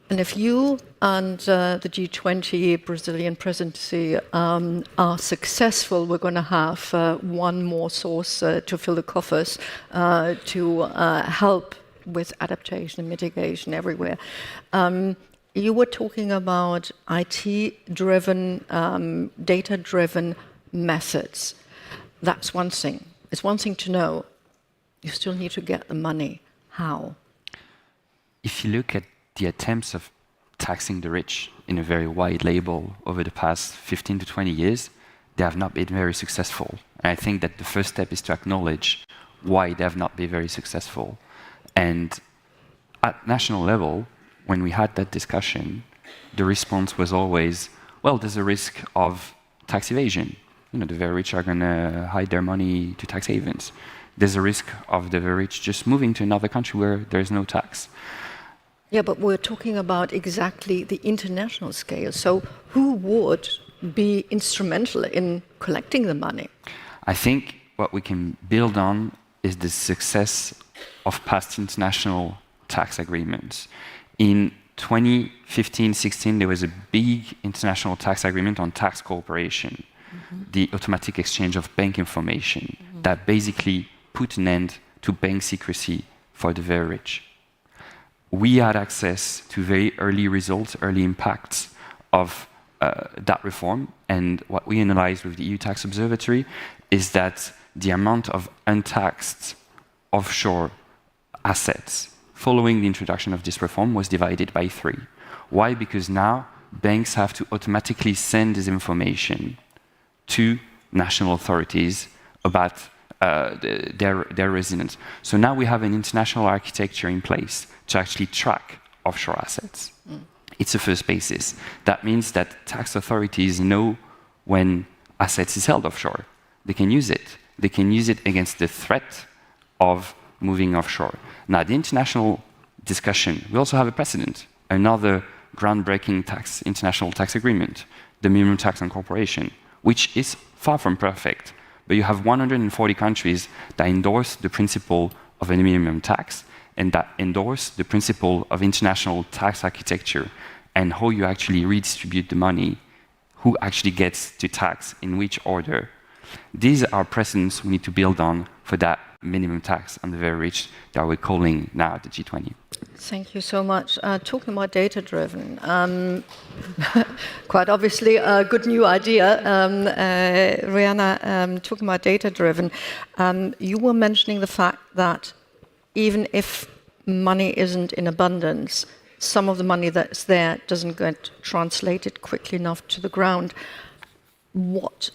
And if you and the G20 Brazilian presidency are successful, we're going to have one more source to fill the coffers to help with adaptation and mitigation everywhere. You were talking about IT-driven, data-driven methods. That's one thing. It's one thing to know. You still need to get the money. How? If you look at the attempts of taxing the rich in a very wide label over the past 15 to 20 years, they have not been very successful. And I think that the first step is to acknowledge why they have not been very successful. And at national level, when we had that discussion, the response was always, well, there's a risk of tax evasion. You know, the very rich are going to hide their money to tax havens. There's a risk of the very rich just moving to another country where there's no tax. Yeah, but we're talking about exactly the international scale. So who would be instrumental in collecting the money? I think what we can build on is the success of past international tax agreements. In 2015-16, there was a big international tax agreement on tax cooperation, the automatic exchange of bank information, that basically put an end to bank secrecy for the very rich. We had access to very early results, early impacts of that reform. And what we analyzed with the EU Tax Observatory is that the amount of untaxed offshore assets following the introduction of this reform was divided by 3. Why? Because now banks have to automatically send this information to national authorities about their residents. So now we have an international architecture in place to actually track offshore assets. It's a first basis. That means that tax authorities know when assets is held offshore. They can use it. They can use it against the threat of moving offshore. Now, the international discussion, we also have a precedent, another groundbreaking international tax agreement, the minimum tax on corporation, which is far from perfect. But you have 140 countries that endorse the principle of a minimum tax and that endorse the principle of international tax architecture and how you actually redistribute the money, who actually gets to tax in which order. These are precedents we need to build on for that minimum tax on the very rich that we're calling now the G20. Thank you so much. Talking about data-driven, quite obviously a good new idea. Rihanna, talking about data-driven, you were mentioning the fact that even if money isn't in abundance, some of the money that's there doesn't get translated quickly enough to the ground. What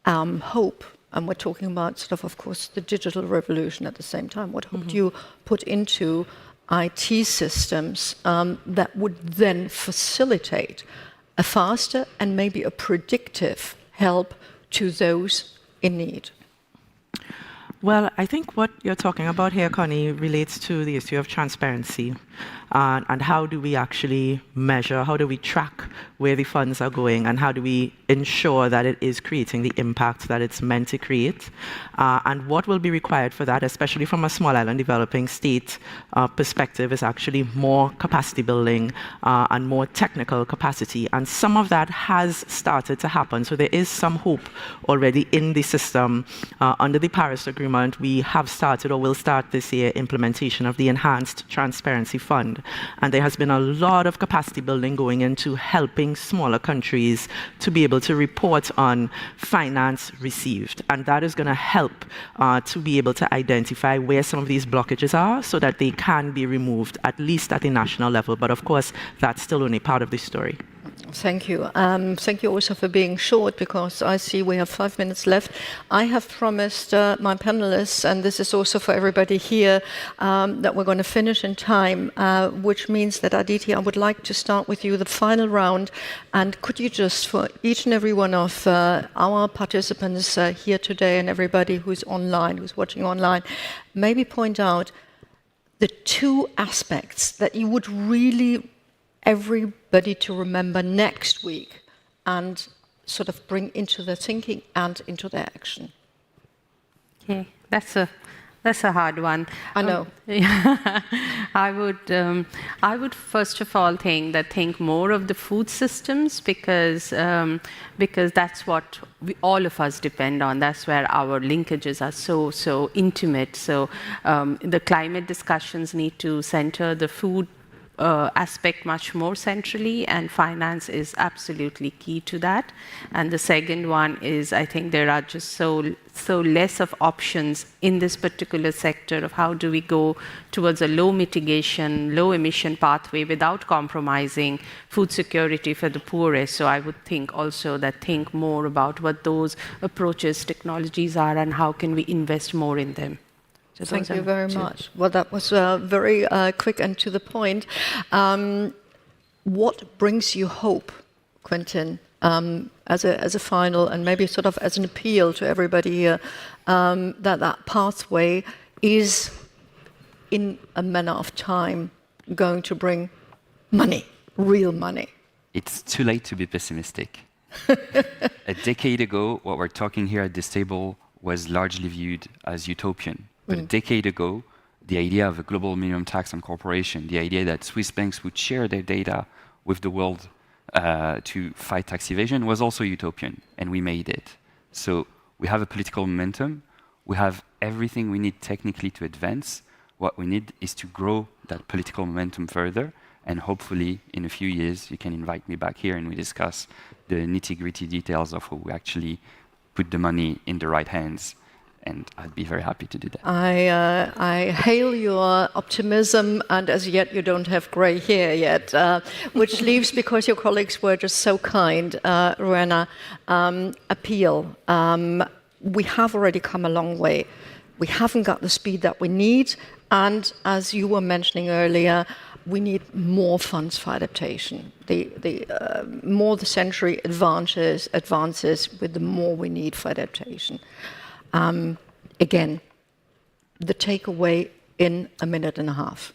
hope, and we're talking about sort of course, the digital revolution at the same time, what hope do you put into IT systems that would then facilitate a faster and maybe a predictive help to those in need? Well, I think what you're talking about here, Connie, relates to the issue of transparency and how do we actually measure, how do we track where the funds are going, and how do we ensure that it is creating the impact that it's meant to create, and what will be required for that, especially from a small island developing state perspective, is actually more capacity building and more technical capacity. And some of that has started to happen. So there is some hope already in the system. Under the Paris Agreement, we have started or will start this year implementation of the Enhanced Transparency Fund. And there has been a lot of capacity building going into helping smaller countries to be able to report on finance received. And that is going to help to be able to identify where some of these blockages are so that they can be removed, at least at the national level. But of course, that's still only part of the story. Thank you. Thank you also for being short, because I see we have 5 minutes left. I have promised my panelists, and this is also for everybody here, that we're going to finish in time, which means that, Aditi, I would like to start with you, the final round. And could you just, for each and every one of our participants here today and everybody who's online, who's watching online, maybe point out the two aspects that you would really everybody to remember next week and sort of bring into their thinking and into their action? Okay, that's a hard one. I know. I would first of all think more of the food systems because that's what all of us depend on. That's where our linkages are so intimate. So the climate discussions need to center the food aspect much more centrally, and finance is absolutely key to that. And the second one is, I think there are just so less of options in this particular sector of how do we go towards a low mitigation, low emission pathway without compromising food security for the poorest. So I would think also think more about what those approaches, technologies are, and how can we invest more in them. So thank you very much. Well, that was very quick and to the point. What brings you hope, Quentin, as a final and maybe sort of as an appeal to everybody here, that pathway is in a manner of time going to bring money, real money? It's too late to be pessimistic. A decade ago, what we're talking here at this table was largely viewed as utopian. But a decade ago, the idea of a global minimum tax on corporation, the idea that Swiss banks would share their data with the world to fight tax evasion was also utopian, and we made it. So we have a political momentum. We have everything we need technically to advance. What we need is to grow that political momentum further, and hopefully in a few years you can invite me back here and we discuss the nitty-gritty details of how we actually put the money in the right hands. And I'd be very happy to do that. I hail your optimism, and as yet you don't have grey hair yet, which leaves, because your colleagues were just so kind, Rowena, appeal. We have already come a long way. We haven't got the speed that we need, and as you were mentioning earlier, we need more funds for adaptation. The more the century advances with the more we need for adaptation. Again, the takeaway in a minute and a half.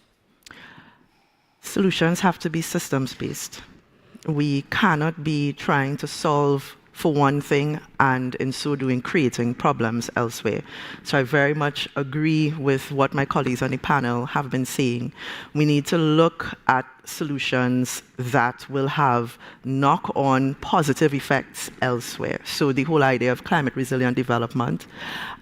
Solutions have to be systems-based. We cannot be trying to solve for one thing and in so doing creating problems elsewhere. So I very much agree with what my colleagues on the panel have been saying. We need to look at solutions that will have knock-on positive effects elsewhere. So the whole idea of climate resilient development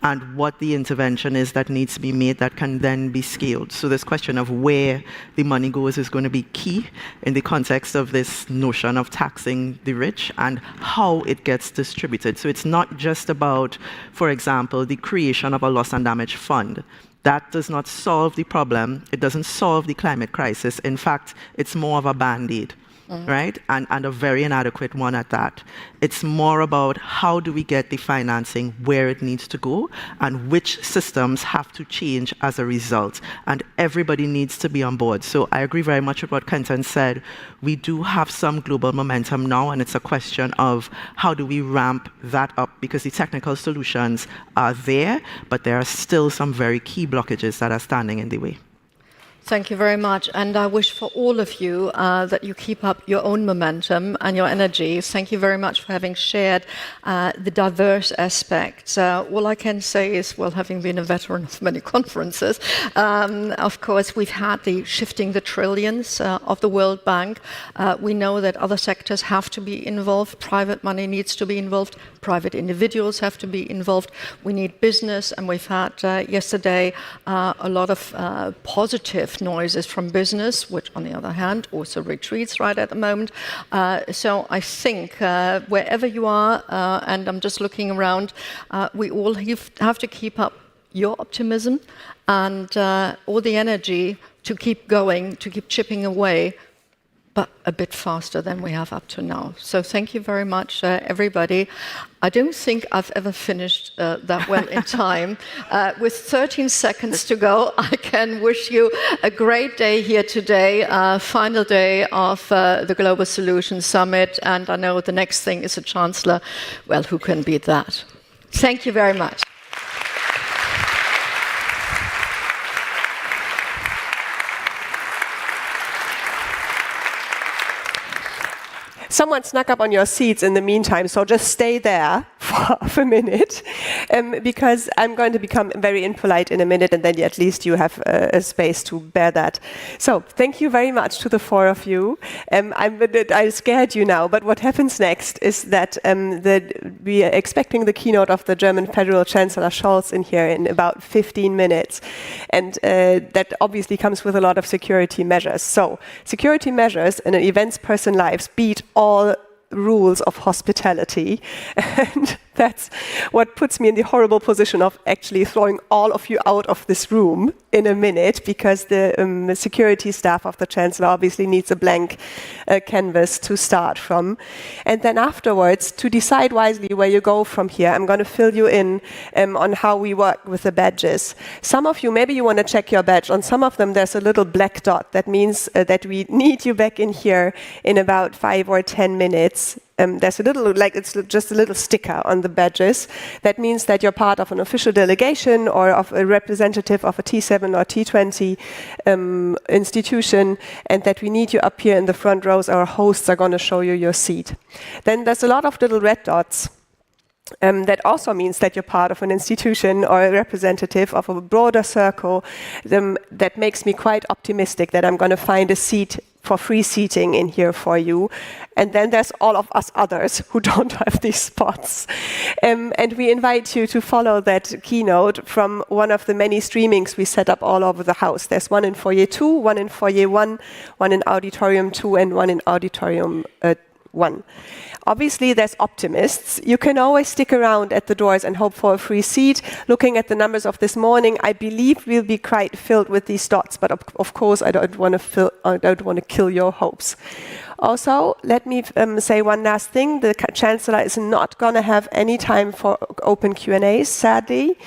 and what the intervention is that needs to be made that can then be scaled. So this question of where the money goes is going to be key in the context of this notion of taxing the rich and how it gets distributed. So it's not just about, for example, the creation of a loss and damage fund. That does not solve the problem. It doesn't solve the climate crisis. In fact, it's more of a band-aid, right? And a very inadequate one at that. It's more about how do we get the financing where it needs to go and which systems have to change as a result. And everybody needs to be on board. So I agree very much with what Quentin said. We do have some global momentum now, and it's a question of how do we ramp that up, because the technical solutions are there, but there are still some very key blockages that are standing in the way. Thank you very much, and I wish for all of you that you keep up your own momentum and your energy. Thank you very much for having shared the diverse aspects. All I can say is, well, having been a veteran of many conferences, of course, we've had the shifting the trillions of the World Bank. We know that other sectors have to be involved. Private money needs to be involved. Private individuals have to be involved. We need business, and we've had yesterday a lot of positive noises from business, which on the other hand also retreats right at the moment. So I think wherever you are, and I'm just looking around, we all have to keep up your optimism and all the energy to keep going, to keep chipping away, but a bit faster than we have up to now. So thank you very much, everybody. I don't think I've ever finished that well in time. With 13 seconds to go, I can wish you a great day here today, final day of the Global Solutions Summit, and I know the next thing is a Chancellor. Well, who can beat that? Thank you very much. Someone snuck up on your seats in the meantime, so just stay there for half a minute, because I'm going to become very impolite in a minute, and then at least you have a space to bear that. So thank you very much to the four of you. I scared you now, but what happens next is that we are expecting the keynote of the German Federal Chancellor Scholz in here in about 15 minutes. And that obviously comes with a lot of security measures. So security measures in an events person lives beat all rules of hospitality, and that's what puts me in the horrible position of actually throwing all of you out of this room in a minute, because the security staff of the Chancellor obviously needs a blank canvas to start from. And then afterwards, to decide wisely where you go from here, I'm going to fill you in on how we work with the badges. Some of you, maybe you want to check your badge. On some of them, there's a little black dot. That means that we need you back in here in about 5 or 10 minutes. There's a little, it's just a little sticker on the badges. That means that you're part of an official delegation or of a representative of a T7 or T20 institution, and that we need you up here in the front rows. Our hosts are going to show you your seat. Then there's a lot of little red dots. That also means that you're part of an institution or a representative of a broader circle. That makes me quite optimistic that I'm going to find a seat for free seating in here for you. And then there's all of us others who don't have these spots. And we invite you to follow that keynote from one of the many streamings we set up all over the house. There's one in foyer 2, one in foyer 1, one in auditorium 2, and one in auditorium 1. Obviously, there's optimists. You can always stick around at the doors and hope for a free seat. Looking at the numbers of this morning, I believe we'll be quite filled with these dots, but of course, I don't want to kill your hopes. Also, let me say one last thing. The Chancellor is not going to have any time for open Q&As, sadly.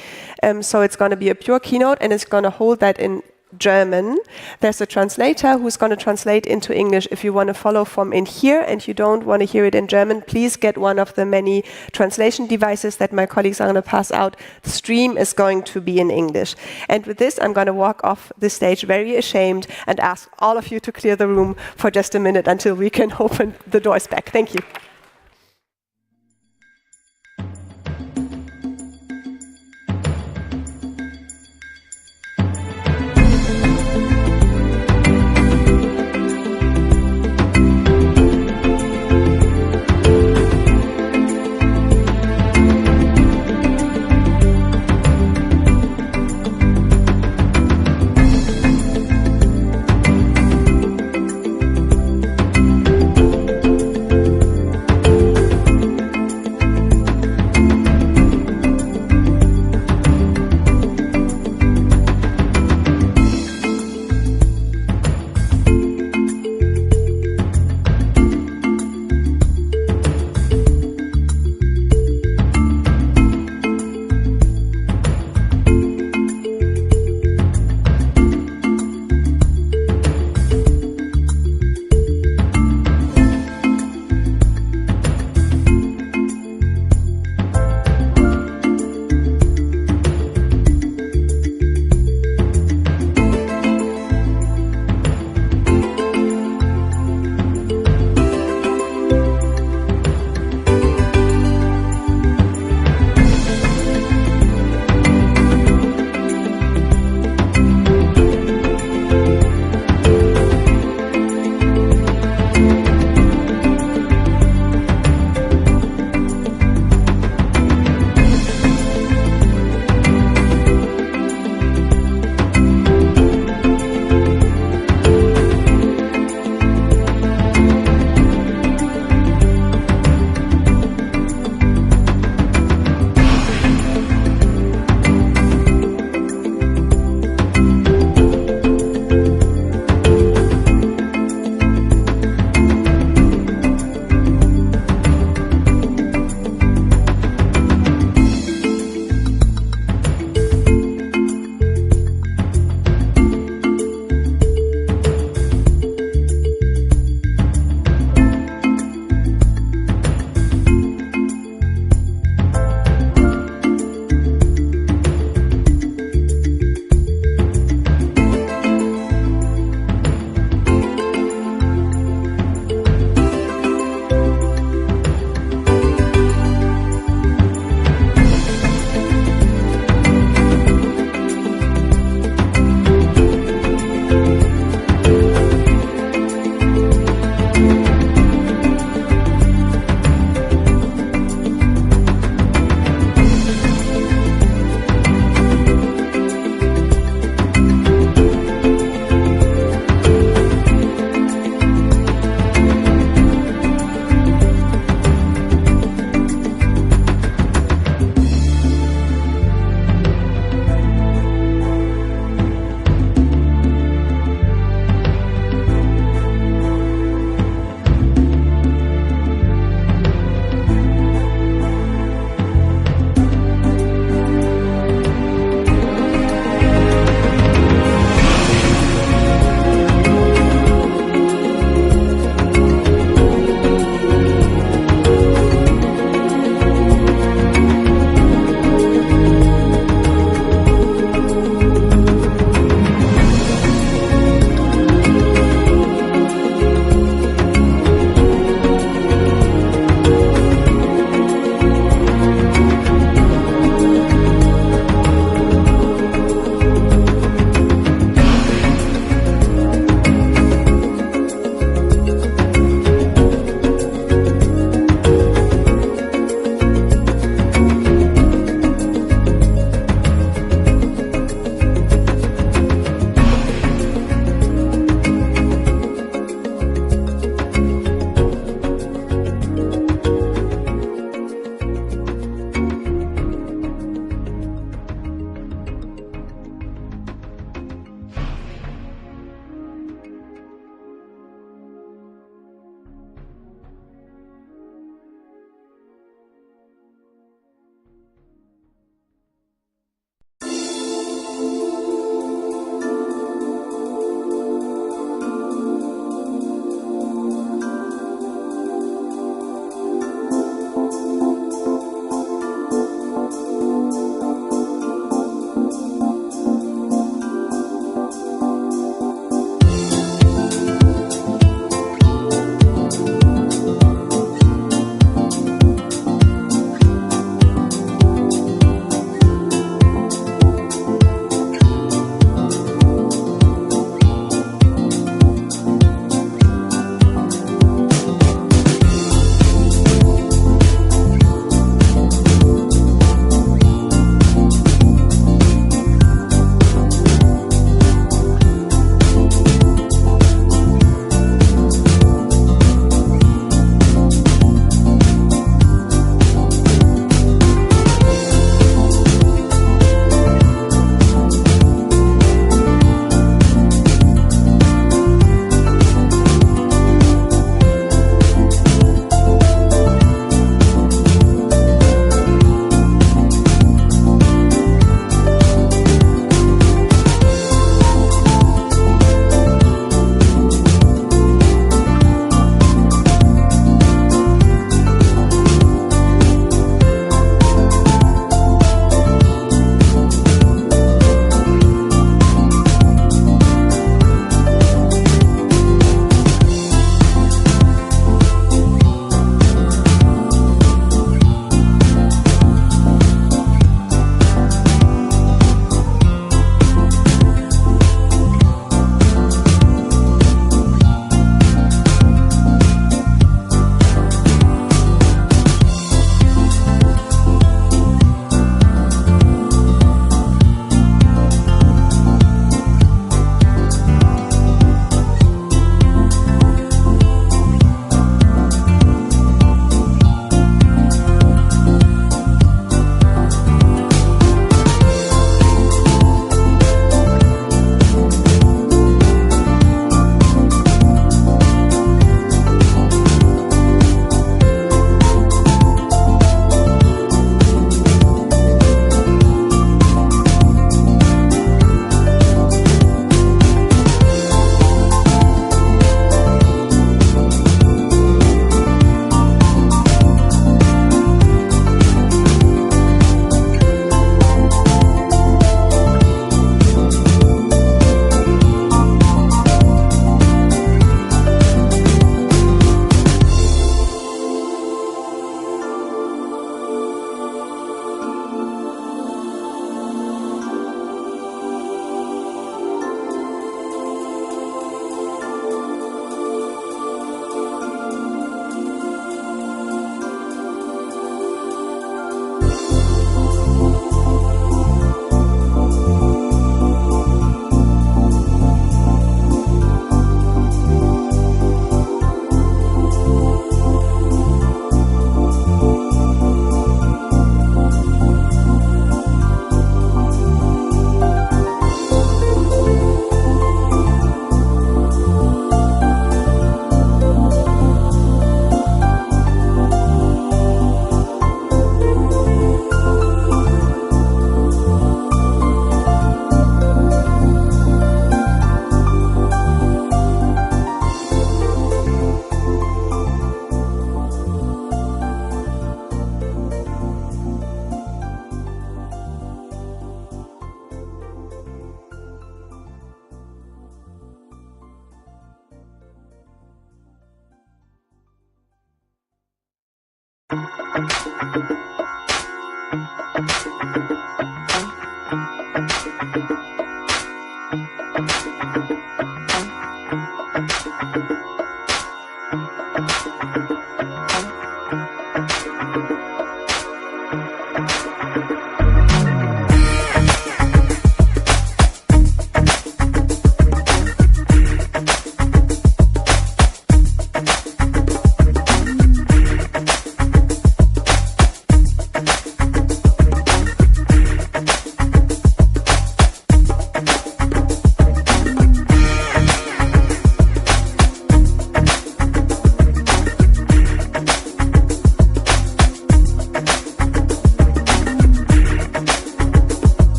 So it's going to be a pure keynote, and it's going to hold that in German. There's a translator who's going to translate into English. If you want to follow from in here and you don't want to hear it in German, please get one of the many translation devices that my colleagues are going to pass out. The stream is going to be in English. And with this, I'm going to walk off the stage very ashamed and ask all of you to clear the room for just a minute until we can open the doors back. Thank you.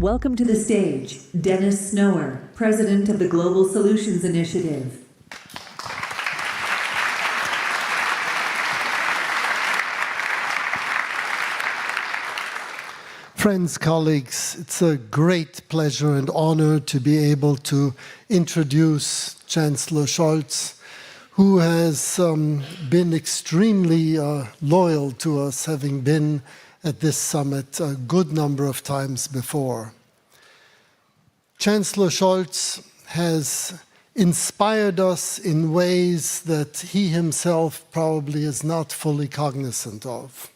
welcome to the stage Dennis Snower, President of the Global Solutions Initiative. Friends, colleagues, it's a great pleasure and honor to be able to introduce Chancellor Scholz, who has been extremely loyal to us, having been at this summit a good number of times before. Chancellor Scholz has inspired us in ways that he himself probably is not fully cognizant of.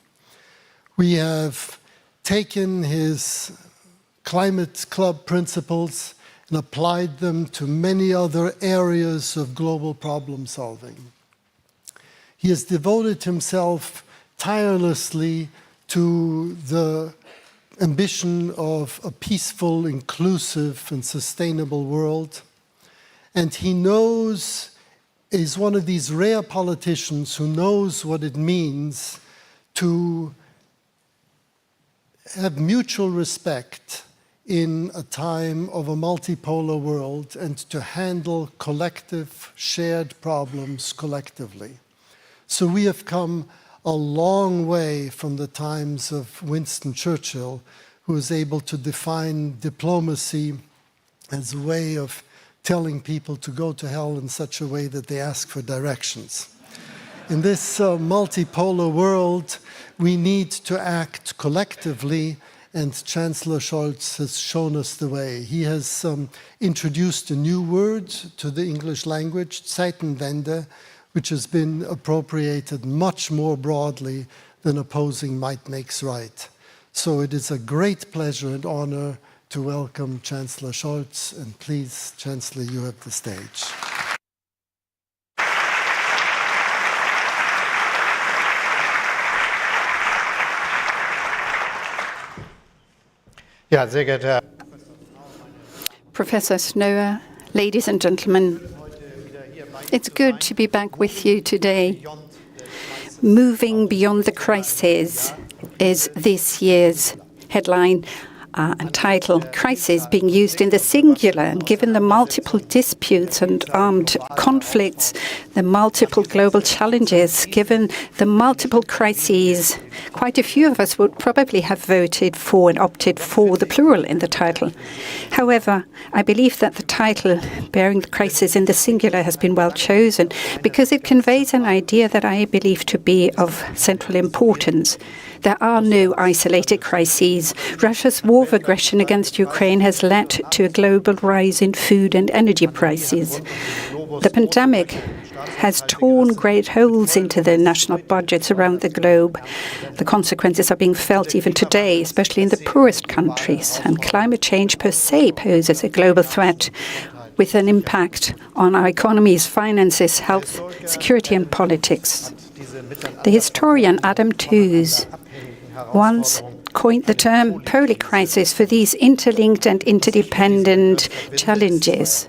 We have taken his climate club principles and applied them to many other areas of global problem solving. He has devoted himself tirelessly to the ambition of a peaceful, inclusive, and sustainable world. And he knows, is one of these rare politicians who knows what it means to have mutual respect in a time of a multipolar world and to handle collective, shared problems collectively. So we have come a long way from the times of Winston Churchill, who was able to define diplomacy as a way of telling people to go to hell in such a way that they ask for directions. In this multipolar world, we need to act collectively, and Chancellor Scholz has shown us the way. He has introduced a new word to the English language, Zeitenwende, which has been appropriated much more broadly than opposing might makes right. So it is a great pleasure and honor to welcome Chancellor Scholz, and please, Chancellor, you have the stage. Ja, sehr geehrter Professor Snower, ladies and gentlemen, it's good to be back with you today. Moving beyond the crisis is this year's headline and title. Crisis being used in the singular, and given the multiple disputes and armed conflicts, the multiple global challenges, given the multiple crises, quite a few of us would probably have voted for and opted for the plural in the title. However, I believe that the title, bearing the crisis in the singular, has been well chosen because it conveys an idea that I believe to be of central importance. There are no isolated crises. Russia's war of aggression against Ukraine has led to a global rise in food and energy prices. The pandemic has torn great holes into the national budgets around the globe. The consequences are being felt even today, especially in the poorest countries. And climate change per se poses a global threat with an impact on our economies, finances, health, security, and politics. The historian Adam Tooze once coined the term polycrisis for these interlinked and interdependent challenges.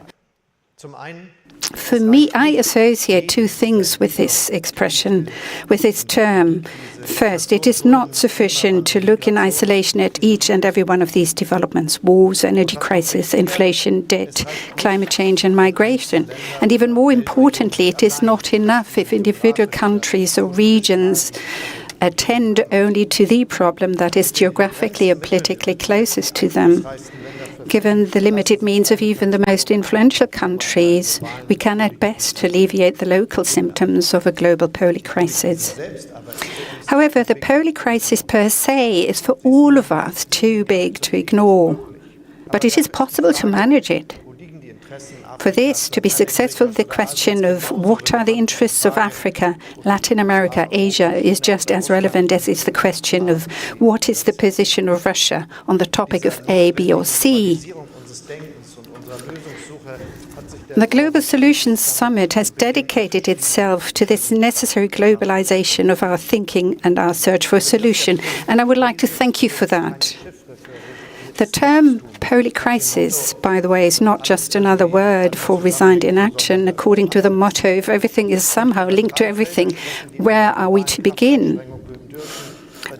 For me, I associate two things with this expression, with this term. First, it is not sufficient to look in isolation at each and every one of these developments: wars, energy crisis, inflation, debt, climate change, and migration. And even more importantly, it is not enough if individual countries or regions attend only to the problem that is geographically or politically closest to them. Given the limited means of even the most influential countries, we can at best alleviate the local symptoms of a global polycrisis. However, the polycrisis per se is for all of us too big to ignore, but it is possible to manage it. For this to be successful, the question of what are the interests of Africa, Latin America, Asia is just as relevant as is the question of what is the position of Russia on the topic of A, B, or C. The Global Solutions Summit has dedicated itself to this necessary globalization of our thinking and our search for a solution, and I would like to thank you for that. The term polycrisis, by the way, is not just another word for resigned inaction. According to the motto, if everything is somehow linked to everything, where are we to begin?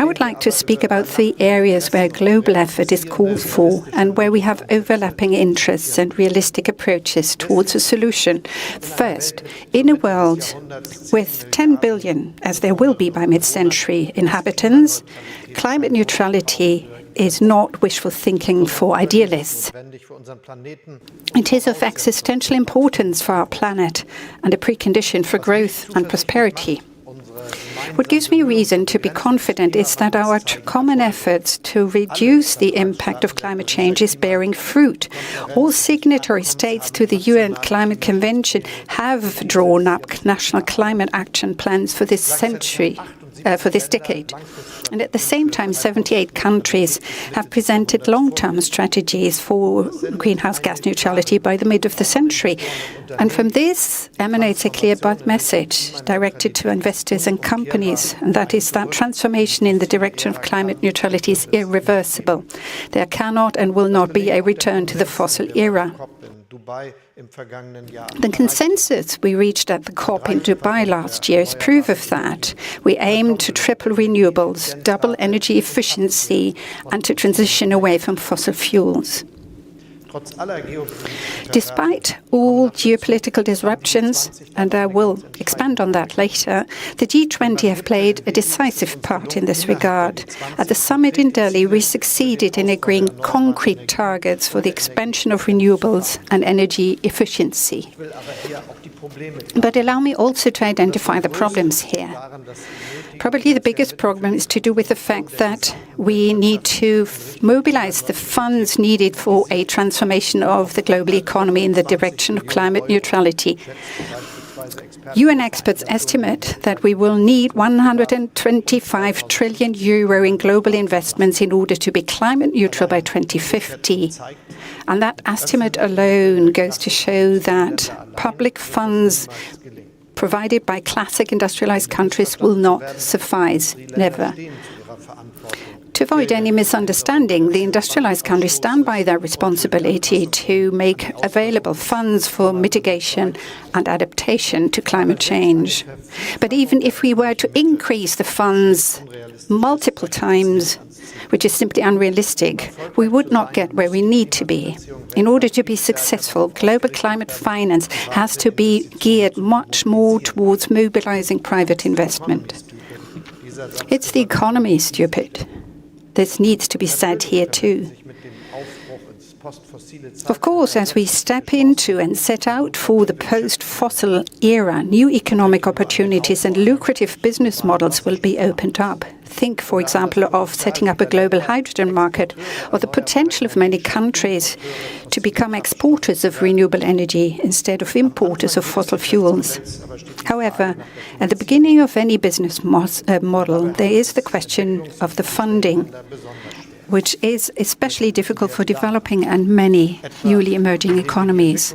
I would like to speak about 3 areas where global effort is called for and where we have overlapping interests and realistic approaches towards a solution. First, in a world with 10 billion, as there will be by mid-century, inhabitants, climate neutrality is not wishful thinking for idealists. It is of existential importance for our planet and a precondition for growth and prosperity. What gives me reason to be confident is that our common efforts to reduce the impact of climate change is bearing fruit. All signatory states to the UN Climate Convention have drawn up national climate action plans for this century. For this decade. And at the same time, 78 countries have presented long-term strategies for greenhouse gas neutrality by the mid of the century. And from this emanates a clear message directed to investors and companies, and that is that transformation in the direction of climate neutrality is irreversible. There cannot and will not be a return to the fossil era. The consensus we reached at the COP in Dubai last year is proof of that. We aim to triple renewables, double energy efficiency, and to transition away from fossil fuels. Despite all geopolitical disruptions, and I will expand on that later, the G20 have played a decisive part in this regard. At the summit in Delhi, we succeeded in agreeing concrete targets for the expansion of renewables and energy efficiency. But allow me also to identify the problems here. Probably the biggest problem is to do with the fact that we need to mobilize the funds needed for a transformation of the global economy in the direction of climate neutrality. UN experts estimate that we will need 125 trillion euro in global investments in order to be climate neutral by 2050. And that estimate alone goes to show that public funds provided by classic industrialized countries will not suffice, never. To avoid any misunderstanding, the industrialized countries stand by their responsibility to make available funds for mitigation and adaptation to climate change. But even if we were to increase the funds multiple times, which is simply unrealistic, we would not get where we need to be. In order to be successful, global climate finance has to be geared much more towards mobilizing private investment. It's the economy, stupid. This needs to be said here too. Of course, as we step into and set out for the post-fossil era, new economic opportunities and lucrative business models will be opened up. Think, for example, of setting up a global hydrogen market or the potential of many countries to become exporters of renewable energy instead of importers of fossil fuels. However, at the beginning of any business model, there is the question of the funding, which is especially difficult for developing and many newly emerging economies.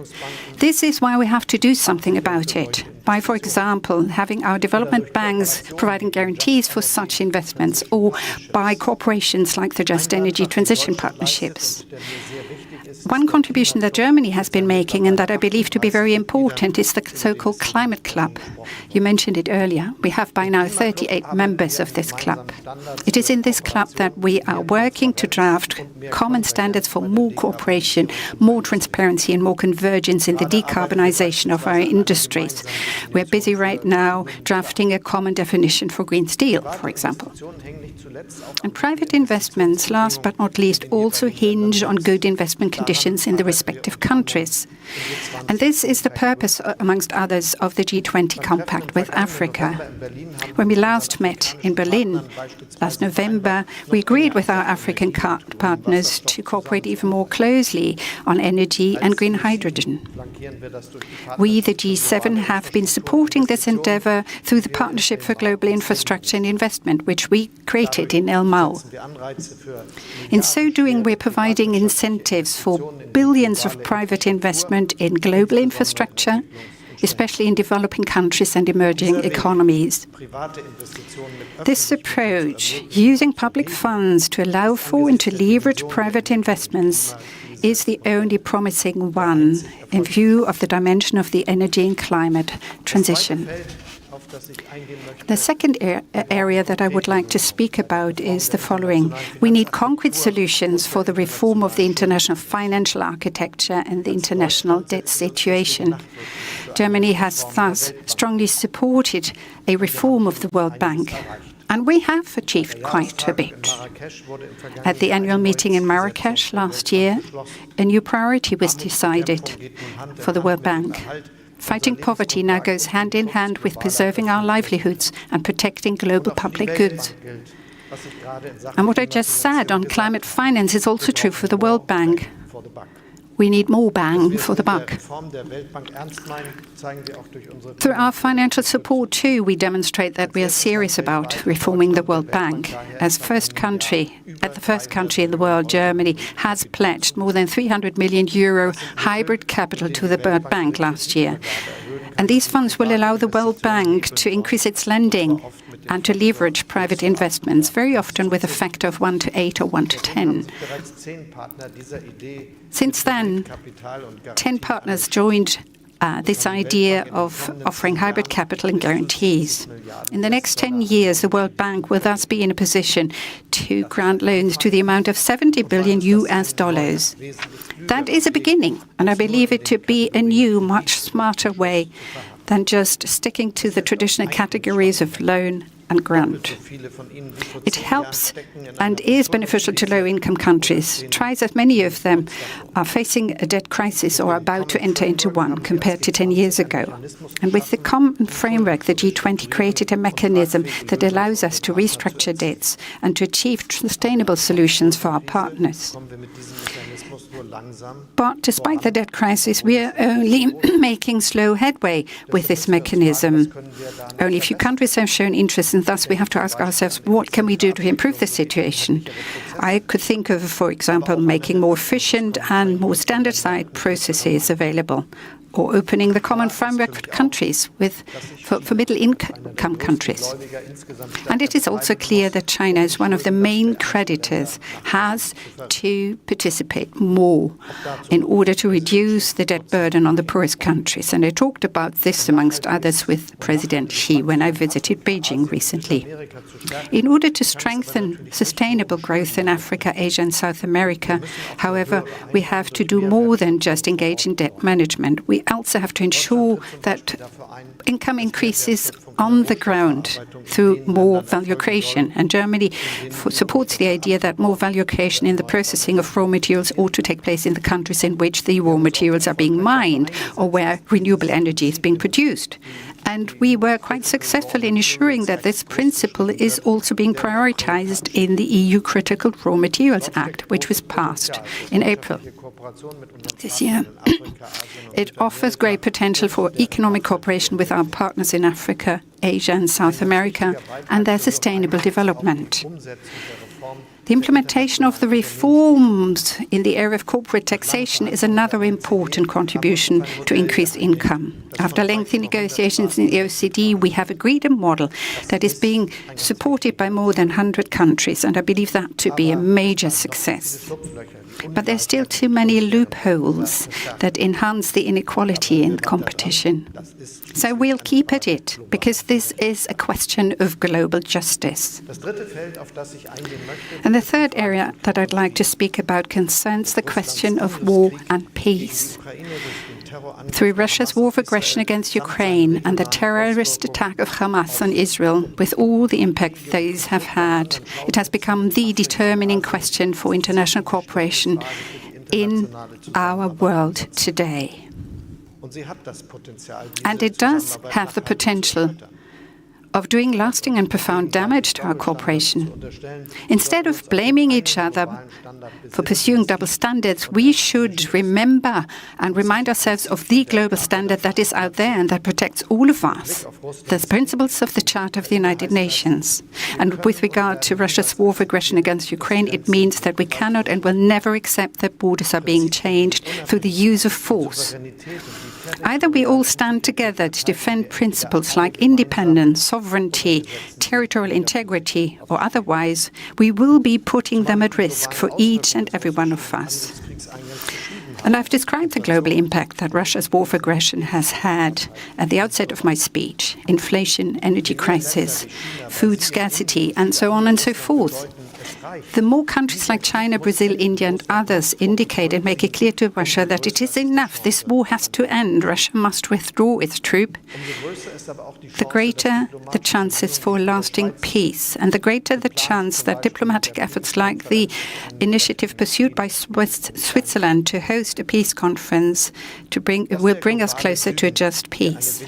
This is why we have to do something about it, by, for example, having our development banks providing guarantees for such investments, or by corporations like the Just Energy Transition Partnerships. One contribution that Germany has been making, and that I believe to be very important, is the so-called Climate Club. You mentioned it earlier. We have by now 38 members of this club. It is in this club that we are working to draft common standards for more cooperation, more transparency, and more convergence in the decarbonization of our industries. We're busy right now drafting a common definition for green steel, for example. And private investments, last but not least, also hinge on good investment conditions in the respective countries. And this is the purpose, amongst others, of the G20 Compact with Africa. When we last met in Berlin last November, we agreed with our African partners to cooperate even more closely on energy and green hydrogen. We, the G7, have been supporting this endeavor through the Partnership for Global Infrastructure and Investment, which we created in El Mau. In so doing, we're providing incentives for billions of private investment in global infrastructure, especially in developing countries and emerging economies. This approach, using public funds to allow for and to leverage private investments, is the only promising one in view of the dimension of the energy and climate transition. The second area that I would like to speak about is the following. We need concrete solutions for the reform of the international financial architecture and the international debt situation. Germany has thus strongly supported a reform of the World Bank. And we have achieved quite a bit. At the annual meeting in Marrakesh last year, a new priority was decided for the World Bank. Fighting poverty now goes hand in hand with preserving our livelihoods and protecting global public goods. And what I just said on climate finance is also true for the World Bank. We need more bang for the buck. Through our financial support too, we demonstrate that we are serious about reforming the World Bank. As the first country in the world, Germany has pledged more than 300 million euro hybrid capital to the World Bank last year. And these funds will allow the World Bank to increase its lending and to leverage private investments, very often with a factor of 1 to 8 or 1 to 10. Since then, 10 partners joined this idea of offering hybrid capital and guarantees. In the next 10 years, the World Bank will thus be in a position to grant loans to the amount of $70 billion. That is a beginning, and I believe it to be a new, much smarter way than just sticking to the traditional categories of loan and grant. It helps and is beneficial to low-income countries. Twice as many of them are facing a debt crisis or are about to enter into one compared to 10 years ago. And with the common framework, the G20 created a mechanism that allows us to restructure debts and to achieve sustainable solutions for our partners. But despite the debt crisis, we are only making slow headway with this mechanism. Only a few countries have shown interest, and thus we have to ask ourselves, what can we do to improve the situation? I could think of, for example, making more efficient and more standardized processes available, or opening the common framework for countries for middle-income countries. And it is also clear that China, as one of the main creditors, has to participate more in order to reduce the debt burden on the poorest countries. And I talked about this, amongst others, with President Xi when I visited Beijing recently. In order to strengthen sustainable growth in Africa, Asia and South America, however, we have to do more than just engage in debt management. We also have to ensure that income increases on the ground through more value creation. And Germany supports the idea that more value creation in the processing of raw materials ought to take place in the countries in which the raw materials are being mined or where renewable energy is being produced. And we were quite successful in ensuring that this principle is also being prioritized in the EU Critical Raw Materials Act, which was passed in April this year. It offers great potential for economic cooperation with our partners in Africa, Asia and South America and their sustainable development. The implementation of the reforms in the area of corporate taxation is another important contribution to increased income. After lengthy negotiations in the OECD, we have agreed a model that is being supported by more than 100 countries, and I believe that to be a major success. But there are still too many loopholes that enhance the inequality in competition. So we'll keep at it, because this is a question of global justice. And the third area that I'd like to speak about concerns the question of war and peace. Through Russia's war of aggression against Ukraine and the terrorist attack of Hamas on Israel, with all the impact these have had, it has become the determining question for international cooperation in our world today. And it does have the potential of doing lasting and profound damage to our cooperation. Instead of blaming each other for pursuing double standards, we should remember and remind ourselves of the global standard that is out there and that protects all of us, the principles of the Charter of the United Nations. And with regard to Russia's war of aggression against Ukraine, it means that we cannot and will never accept that borders are being changed through the use of force. Either we all stand together to defend principles like independence, sovereignty, territorial integrity, or otherwise, we will be putting them at risk for each and every one of us. And I've described the global impact that Russia's war of aggression has had at the outset of my speech: inflation, energy crisis, food scarcity, and so on and so forth. The more countries like China, Brazil, India, and others indicate and make it clear to Russia that it is enough, this war has to end, Russia must withdraw its troops, the greater the chances for lasting peace, and the greater the chance that diplomatic efforts like the initiative pursued by Switzerland to host a peace conference will bring us closer to a just peace.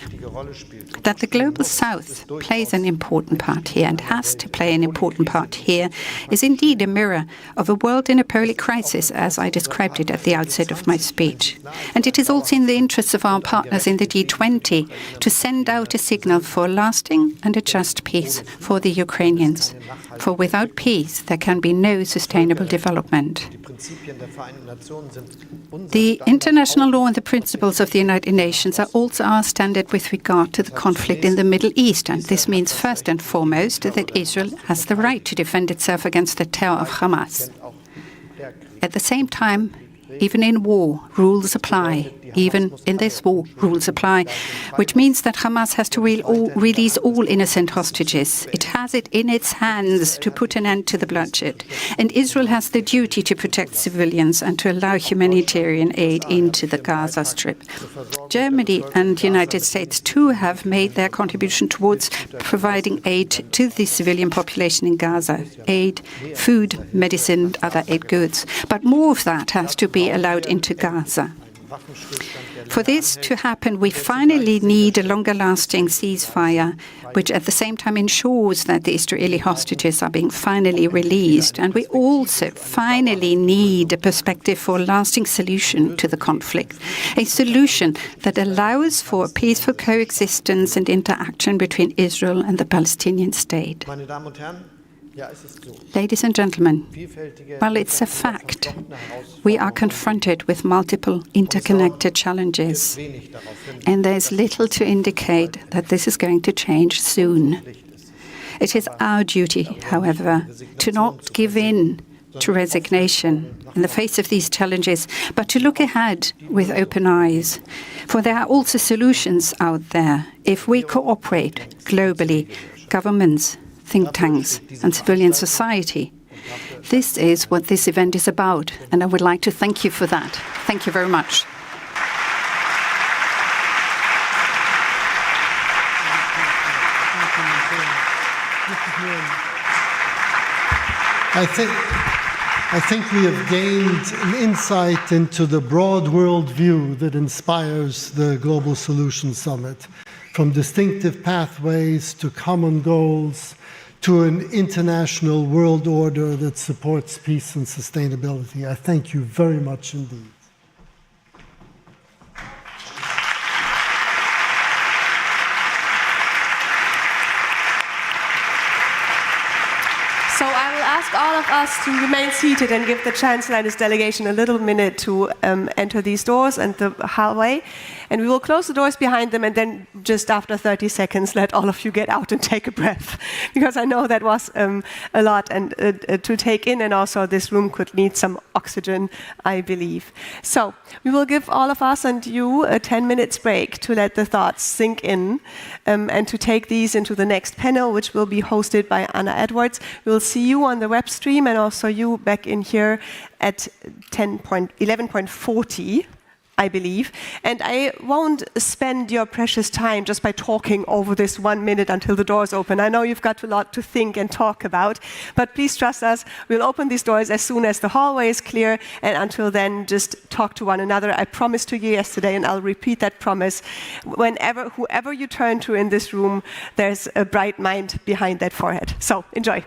That the Global South plays an important part here and has to play an important part here is indeed a mirror of a world in a polar crisis, as I described it at the outset of my speech. And it is also in the interests of our partners in the G20 to send out a signal for lasting and a just peace for the Ukrainians. For without peace, there can be no sustainable development. The international law and the principles of the United Nations are also our standard with regard to the conflict in the Middle East, and this means first and foremost that Israel has the right to defend itself against the terror of Hamas. At the same time, even in war, rules apply. Even in this war, rules apply, which means that Hamas has to release all innocent hostages. It has it in its hands to put an end to the bloodshed. And Israel has the duty to protect civilians and to allow humanitarian aid into the Gaza Strip. Germany and the United States too have made their contribution towards providing aid to the civilian population in Gaza. Aid, food, medicine, and other aid goods. But more of that has to be allowed into Gaza. For this to happen, we finally need a longer-lasting ceasefire, which at the same time ensures that the Israeli hostages are being finally released. And we also finally need a perspective for a lasting solution to the conflict, a solution that allows for peaceful coexistence and interaction between Israel and the Palestinian state. Ladies and gentlemen, well, it's a fact. We are confronted with multiple interconnected challenges, and there's little to indicate that this is going to change soon. It is our duty, however, to not give in to resignation in the face of these challenges, but to look ahead with open eyes. For there are also solutions out there if we cooperate globally, governments, think tanks, and civilian society. This is what this event is about, and I would like to thank you for that. Thank you very much. I think we have gained an insight into the broad worldview that inspires the Global Solutions Summit, from distinctive pathways to common goals, to an international world order that supports peace and sustainability. I thank you very much indeed. So I will ask all of us to remain seated and give the Chancellor and his delegation a little minute to enter these doors and the hallway. And we will close the doors behind them, and then just after 30 seconds, let all of you get out and take a breath. Because I know that was a lot and to take in, and also this room could need some oxygen, I believe. So we will give all of us and you a 10 minutes break to let the thoughts sink in and to take these into the next panel, which will be hosted by Anna Edwards. We'll see you on the web stream and also you back in here at 11:40. I believe. And I won't spend your precious time just by talking over this 1 minute until the doors open. I know you've got a lot to think and talk about, but please trust us. We'll open these doors as soon as the hallway is clear, and until then, just talk to one another. I promised to you yesterday, and I'll repeat that promise. Whoever you turn to in this room, there's a bright mind behind that forehead. So enjoy.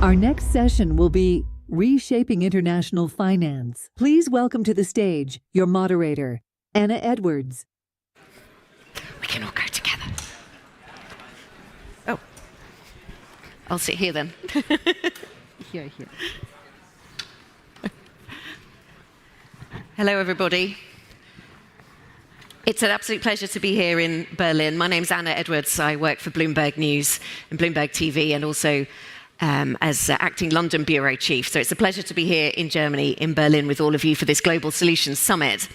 Our next session will be Reshaping International Finance. Please welcome to the stage your moderator, Anna Edwards. We can all go together. Oh, I'll sit here then. Here. Hello, everybody. It's an absolute pleasure to be here in Berlin. My name's Anna Edwards. I work for Bloomberg News and Bloomberg TV, and also as acting London bureau chief. So it's a pleasure to be here in Germany, in Berlin, with all of you for this Global Solutions Summit.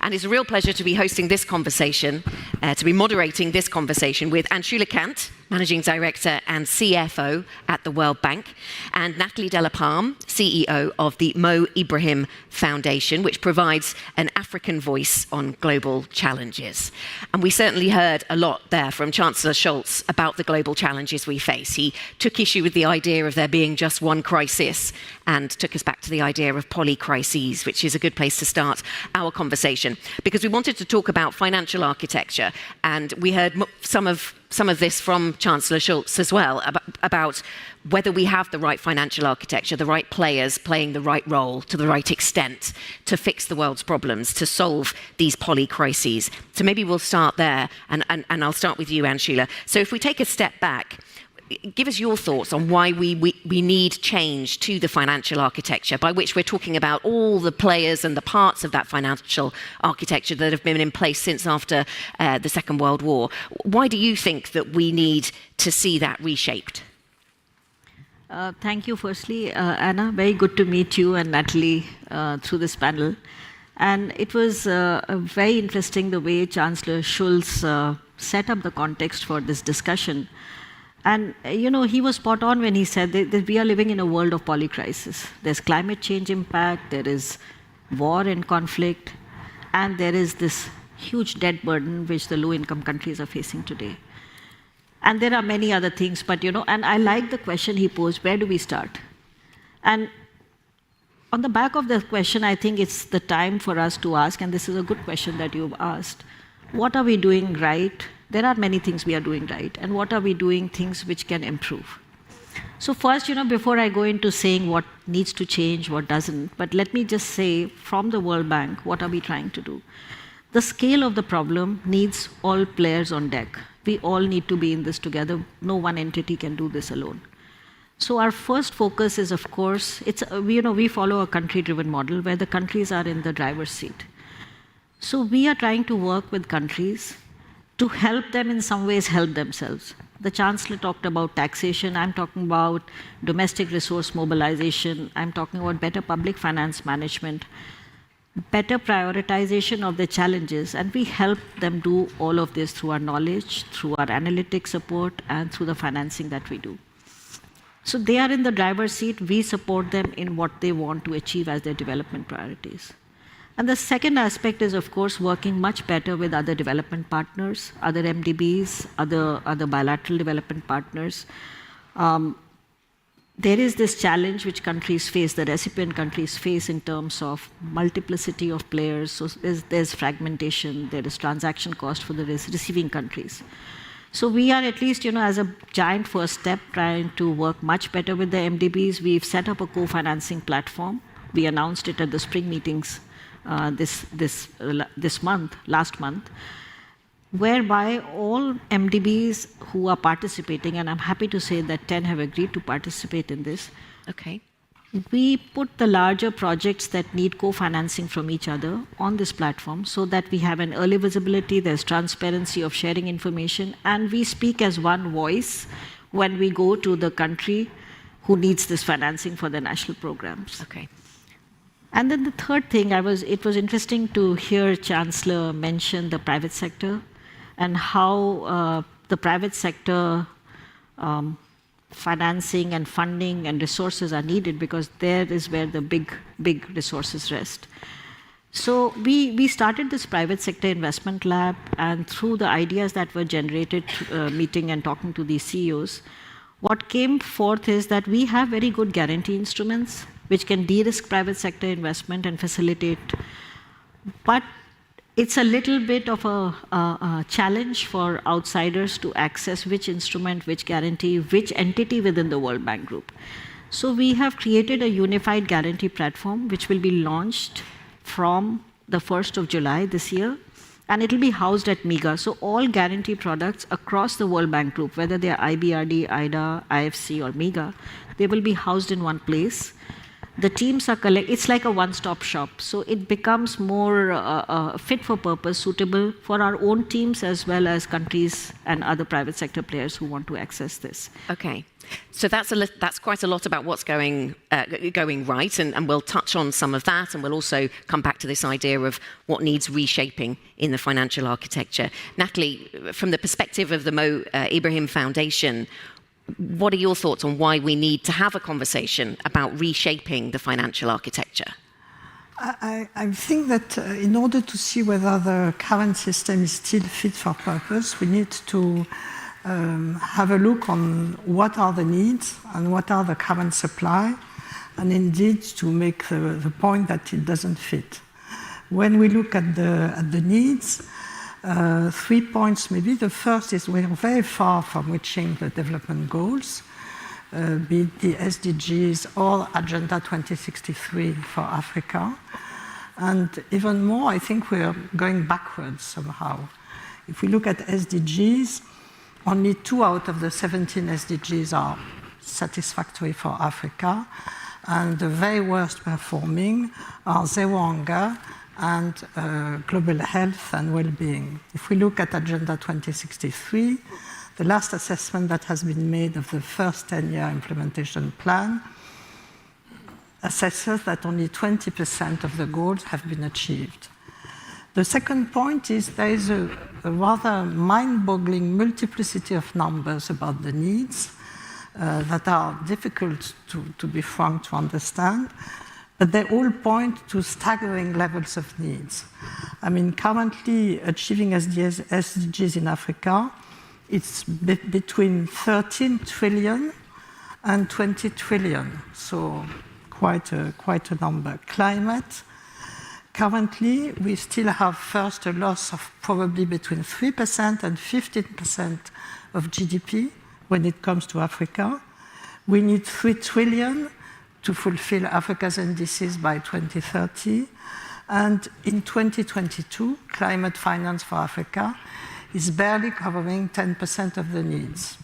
And it's a real pleasure to be hosting this conversation, to be moderating this conversation with Anshula Kant, Managing Director and CFO at the World Bank, and Nathalie Delapalme, CEO of the Mo Ibrahim Foundation, which provides an African voice on global challenges. And we certainly heard a lot there from Chancellor Scholz about the global challenges we face. He took issue with the idea of there being just one crisis and took us back to the idea of polycrises, which is a good place to start our conversation, because we wanted to talk about financial architecture, and we heard some of this from Chancellor Scholz as well, about whether we have the right financial architecture, the right players playing the right role to the right extent to fix the world's problems, to solve these polycrises. So maybe we'll start there, and I'll start with you, Anshula. So if we take a step back, give us your thoughts on why we need change to the financial architecture, by which we're talking about all the players and the parts of that financial architecture that have been in place since after the Second World War. Why do you think that we need to see that reshaped? Thank you, firstly, Anna. Very good to meet you and Natalie through this panel. And it was very interesting the way Chancellor Scholz set up the context for this discussion. And, he was spot on when he said that we are living in a world of polycrisis. There's climate change impact, there is war and conflict, and there is this huge debt burden which the low-income countries are facing today. And there are many other things, but, and I like the question he posed, where do we start? And on the back of the question, I think it's the time for us to ask, and this is a good question that you've asked, what are we doing right? There are many things we are doing right, and what are we doing things which can improve? So first, before I go into saying what needs to change, what doesn't, but let me just say from the World Bank, what are we trying to do? The scale of the problem needs all players on deck. We all need to be in this together. No one entity can do this alone. So our first focus is, of course, we follow a country-driven model where the countries are in the driver's seat. So we are trying to work with countries to help them in some ways help themselves. The Chancellor talked about taxation. I'm talking about domestic resource mobilization. I'm talking about better public finance management, better prioritization of the challenges, and we help them do all of this through our knowledge, through our analytic support, and through the financing that we do. So they are in the driver's seat. We support them in what they want to achieve as their development priorities. And the second aspect is, of course, working much better with other development partners, other MDBs, other bilateral development partners. There is this challenge which countries face, the recipient countries face, in terms of multiplicity of players. So there's fragmentation, there is transaction cost for the receiving countries. So we are, at least, as a giant first step, trying to work much better with the MDBs. We've set up a co-financing platform. We announced it at the spring meetings last month, whereby all MDBs who are participating, and I'm happy to say that 10 have agreed to participate in this. Okay. We put the larger projects that need co-financing from each other on this platform so that we have an early visibility, there's transparency of sharing information, and we speak as one voice when we go to the country who needs this financing for their national programs. Okay. And then the third thing, it was interesting to hear Chancellor mention the private sector and how the private sector financing and funding and resources are needed, because there is where the big resources rest. So we started this private sector investment lab, and through the ideas that were generated, meeting and talking to these CEOs, what came forth is that we have very good guarantee instruments which can de-risk private sector investment and facilitate. But it's a little bit of a challenge for outsiders to access which instrument, which guarantee, which entity within the World Bank Group. So we have created a unified guarantee platform which will be launched from the 1st of July this year, and it will be housed at MIGA. So all guarantee products across the World Bank Group, whether they are IBRD, IDA, IFC or MIGA, they will be housed in one place. The teams are it's like a one-stop shop. So it becomes more fit for purpose, suitable for our own teams as well as countries and other private sector players who want to access this. Okay. So that's quite a lot about what's going right, and we'll touch on some of that, and we'll also come back to this idea of what needs reshaping in the financial architecture. Natalie, from the perspective of the Mo Ibrahim Foundation, what are your thoughts on why we need to have a conversation about reshaping the financial architecture? I think that in order to see whether the current system is still fit for purpose, we need to have a look on what are the needs and what are the current supply, and indeed to make the point that it doesn't fit. When we look at the needs, 3 points maybe. The first is we're very far from reaching the development goals, be it the SDGs or Agenda 2063 for Africa. And even more, I think we're going backwards somehow. If we look at SDGs, only 2 out of the 17 SDGs are satisfactory for Africa, and the very worst performing are zero hunger and global health and well-being. If we look at Agenda 2063, the last assessment that has been made of the first 10-year implementation plan assesses that only 20% of the goals have been achieved. The second point is there is a rather mind-boggling multiplicity of numbers about the needs that are difficult to be frank to understand, but they all point to staggering levels of needs. I mean, currently achieving SDGs in Africa, it's between 13 trillion and 20 trillion, so quite a number. Climate, currently we still have first a loss of probably between 3% and 15% of GDP when it comes to Africa. We need 3 trillion to fulfill Africa's NDCs by 2030. And in 2022, climate finance for Africa is barely covering 10% of the needs.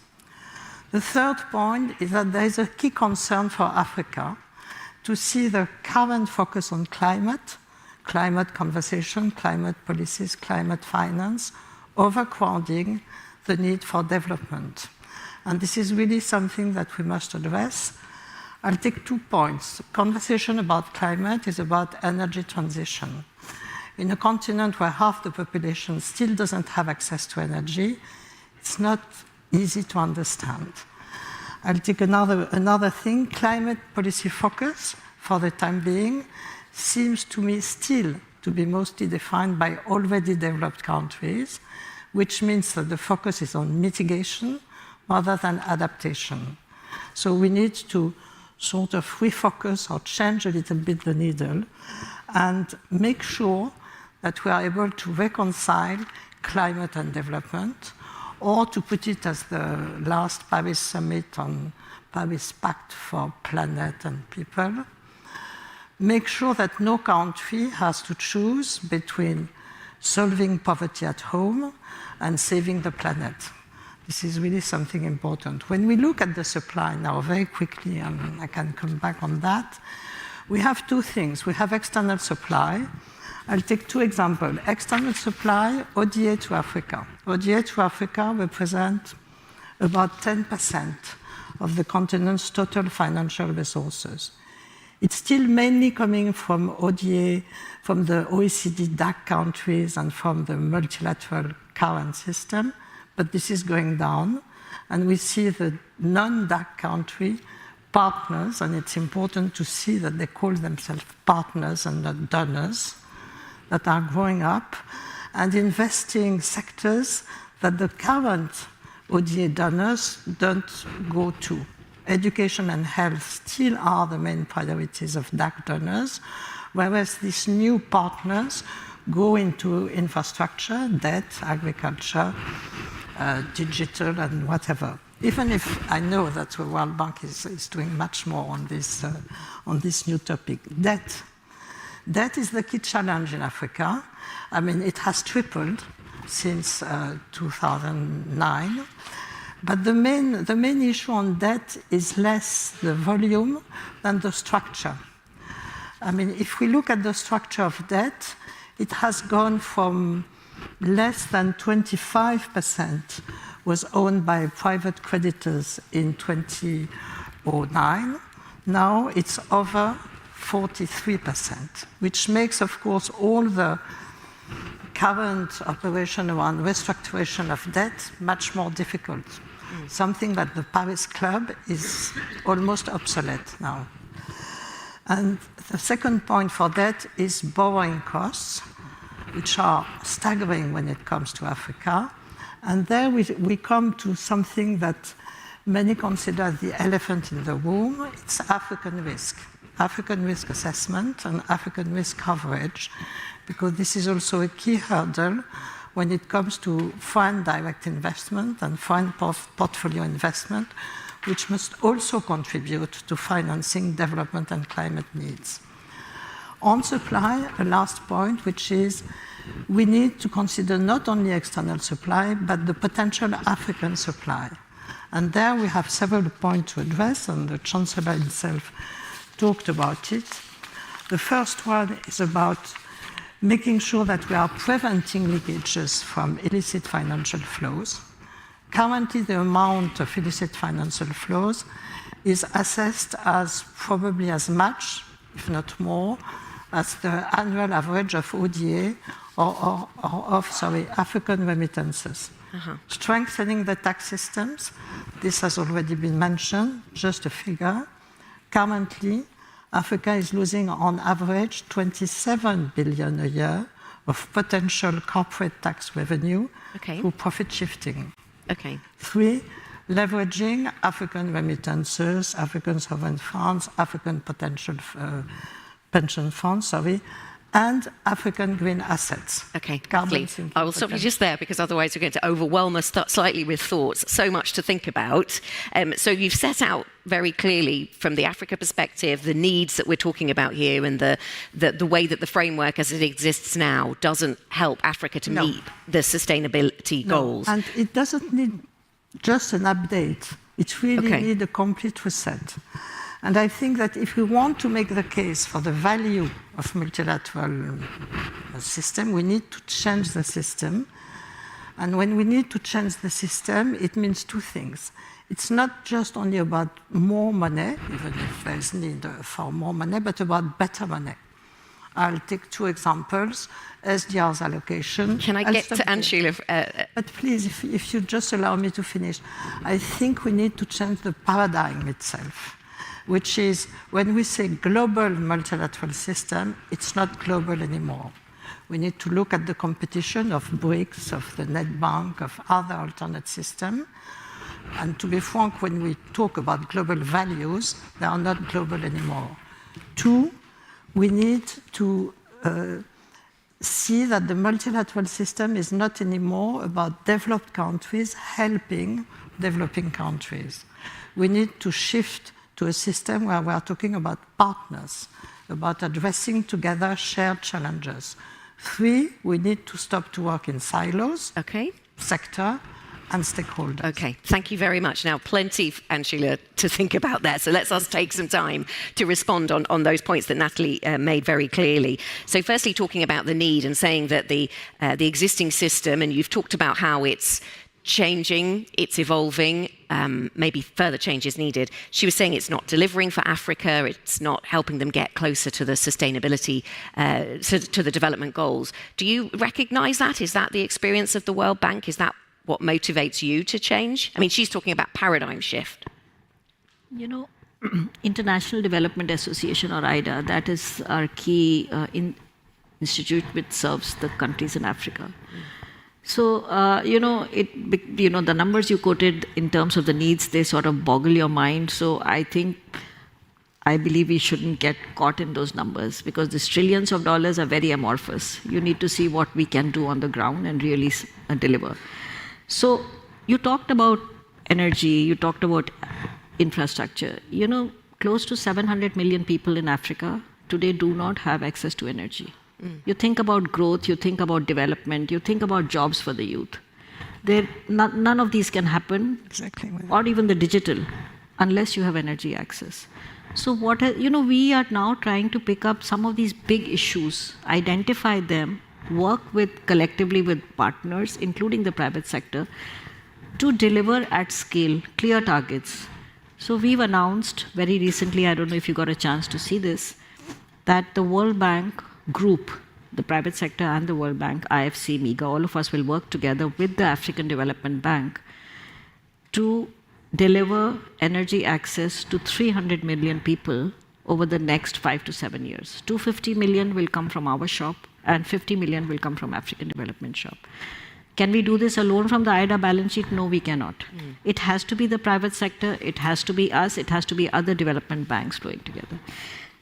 The third point is that there is a key concern for Africa to see the current focus on climate conversation, climate policies, climate finance, overcrowding the need for development. And this is really something that we must address. I'll take 2 points. Conversation about climate is about energy transition. In a continent where half the population still doesn't have access to energy, it's not easy to understand. I'll take another thing. Climate policy focus, for the time being, seems to me still to be mostly defined by already developed countries, which means that the focus is on mitigation rather than adaptation. So we need to sort of refocus or change a little bit the needle and make sure that we are able to reconcile climate and development, or to put it as the last Paris summit on Paris Pact for Planet and People, make sure that no country has to choose between solving poverty at home and saving the planet. This is really something important. When we look at the supply now, very quickly, and I can come back on that, we have 2 things. We have external supply. I'll take 2 examples. External supply, ODA to Africa. ODA to Africa represents about 10% of the continent's total financial resources. It's still mainly coming from ODA, from the OECD DAC countries and from the multilateral current system, but this is going down, and we see the non-DAC country partners, and it's important to see that they call themselves partners and not donors, that are growing up and investing sectors that the current ODA donors don't go to. Education and health still are the main priorities of DAC donors, whereas these new partners go into infrastructure, debt, agriculture, digital, and whatever. even if I know that the World Bank is doing much more on this new topic. Debt is the key challenge in Africa. I mean, it has tripled since 2009. But the main issue on debt is less the volume than the structure. I mean, if we look at the structure of debt, it has gone from less than 25% was owned by private creditors in 2009. Now it's over 43%, which makes, of course, all the current operation around restructuration of debt much more difficult. Something that the Paris Club is almost obsolete now. And the second point for that is borrowing costs, which are staggering when it comes to Africa. And there we come to something that many consider the elephant in the room. It's African risk assessment and African risk coverage, because this is also a key hurdle when it comes to foreign direct investment and foreign portfolio investment, which must also contribute to financing development and climate needs. On supply, a last point, which is we need to consider not only external supply, but the potential African supply. And there we have several points to address, and the Chancellor himself talked about it. The first one is about making sure that we are preventing leakages from illicit financial flows. Currently, the amount of illicit financial flows is assessed as probably as much, if not more, as the annual average of ODA or African remittances. Strengthening the tax systems, this has already been mentioned, just a figure. Currently, Africa is losing on average 27 billion a year of potential corporate tax revenue through profit shifting. 3, leveraging African remittances, African sovereign funds, African potential pension funds, and African green assets. I will stop you just there, because otherwise we're going to overwhelm us slightly with thoughts. So much to think about. So you've set out very clearly from the Africa perspective the needs that we're talking about here, and the way that the framework as it exists now doesn't help Africa to meet the sustainability goals. And it doesn't need just an update. It really needs a complete reset. And I think that if we want to make the case for the value of multilateral system, we need to change the system. And when we need to change the system, it means 2 things. It's not just only about more money, even if there's need for more money, but about better money. I'll take 2 examples. SDR's allocation. Can I get to Anshula? But please, if you just allow me to finish. I think we need to change the paradigm itself, which is when we say global multilateral system, it's not global anymore. We need to look at the competition of BRICS, of the Net Bank, of other alternate systems. And to be frank, when we talk about global values, they are not global anymore. 2, we need to see that the multilateral system is not anymore about developed countries helping developing countries. We need to shift to a system where we are talking about partners, about addressing together shared challenges. 3, we need to stop to work in silos, sector, and stakeholders. Thank you very much. Now, plenty, Anshula, to think about there. So let's us take some time to respond on those points that Natalie made very clearly. So firstly, talking about the need and saying that the existing system, and you've talked about how it's changing, it's evolving, maybe further change is needed. She was saying it's not delivering for Africa, it's not helping them get closer to the sustainability, to the development goals. Do you recognize that? Is that the experience of the World Bank? Is that what motivates you to change? I mean, she's talking about paradigm shift. You know, International Development Association, or IDA, that is our key institute which serves the countries in Africa. So, the numbers you quoted in terms of the needs, they sort of boggle your mind. So I believe we shouldn't get caught in those numbers, because these trillions of dollars are very amorphous. You need to see what we can do on the ground and really deliver. So you talked about energy, you talked about infrastructure. You know, close to 700 million people in Africa today do not have access to energy. You think about growth, you think about development, you think about jobs for the youth. None of these can happen, or even the digital, unless you have energy access. So we are now trying to pick up some of these big issues, identify them, work collectively with partners, including the private sector, to deliver at scale clear targets. So we've announced very recently, I don't know if you got a chance to see this, that the World Bank group, the private sector and the World Bank, IFC, MIGA, all of us will work together with the African Development Bank to deliver energy access to 300 million people over the next 5 to 7 years. 250 million will come from our shop, and 50 million will come from African Development Shop. Can we do this alone from the IDA balance sheet? No, we cannot. It has to be the private sector, it has to be us, it has to be other development banks flowing together.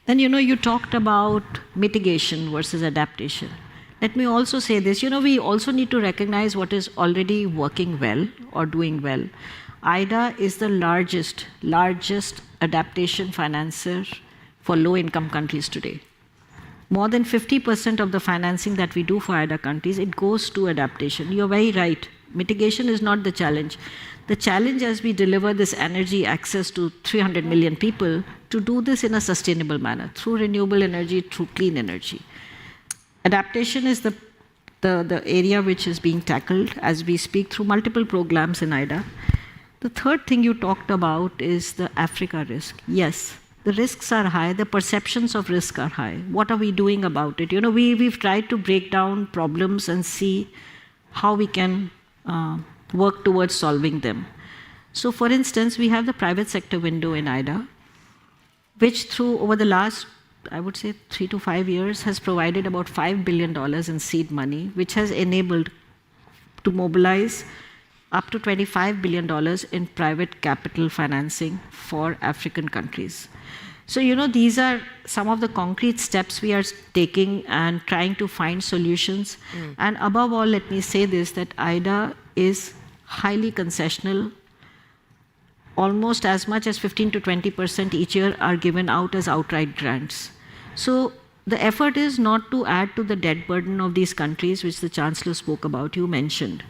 Then, you talked about mitigation versus adaptation. Let me also say this, we also need to recognize what is already working well or doing well. IDA is the largest adaptation financer for low-income countries today. More than 50% of the financing that we do for IDA countries, it goes to adaptation. You're very right. Mitigation is not the challenge. The challenge as we deliver this energy access to 300 million people, to do this in a sustainable manner, through renewable energy, through clean energy. Adaptation is the area which is being tackled as we speak through multiple programs in IDA. The third thing you talked about is the Africa risk. Yes, the risks are high, the perceptions of risk are high. What are we doing about it? We've tried to break down problems and see how we can work towards solving them. So for instance, we have the private sector window in IDA, which over the last, I would say 3 to 5 years, has provided about $5 billion in seed money, which has enabled to mobilize up to $25 billion in private capital financing for African countries. So, these are some of the concrete steps we are taking and trying to find solutions. And above all, let me say this, that IDA is highly concessional. Almost as much as 15 to 20% each year are given out as outright grants. So the effort is not to add to the debt burden of these countries, which the Chancellor spoke about, you mentioned.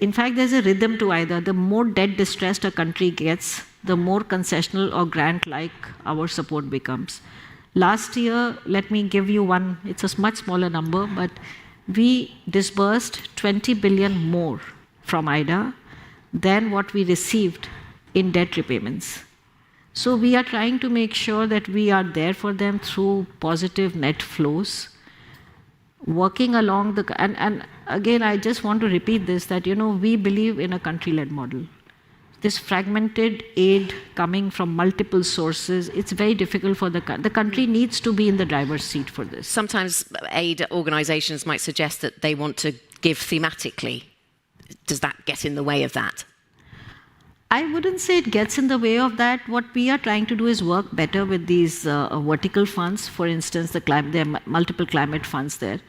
In fact, there's a rhythm to IDA. The more debt distressed a country gets, the more concessional or grant-like our support becomes. Last year, let me give you one, it's a much smaller number, but we disbursed 20 billion more from IDA than what we received in debt repayments. So we are trying to make sure that we are there for them through positive net flows, working along and again, I just want to repeat this, that, we believe in a country-led model. This fragmented aid coming from multiple sources, it's very difficult for the country needs to be in the driver's seat for this. Sometimes aid organizations might suggest that they want to give thematically. Does that get in the way of that? I wouldn't say it gets in the way of that. What we are trying to do is work better with these vertical funds. For instance, there are multiple climate funds there.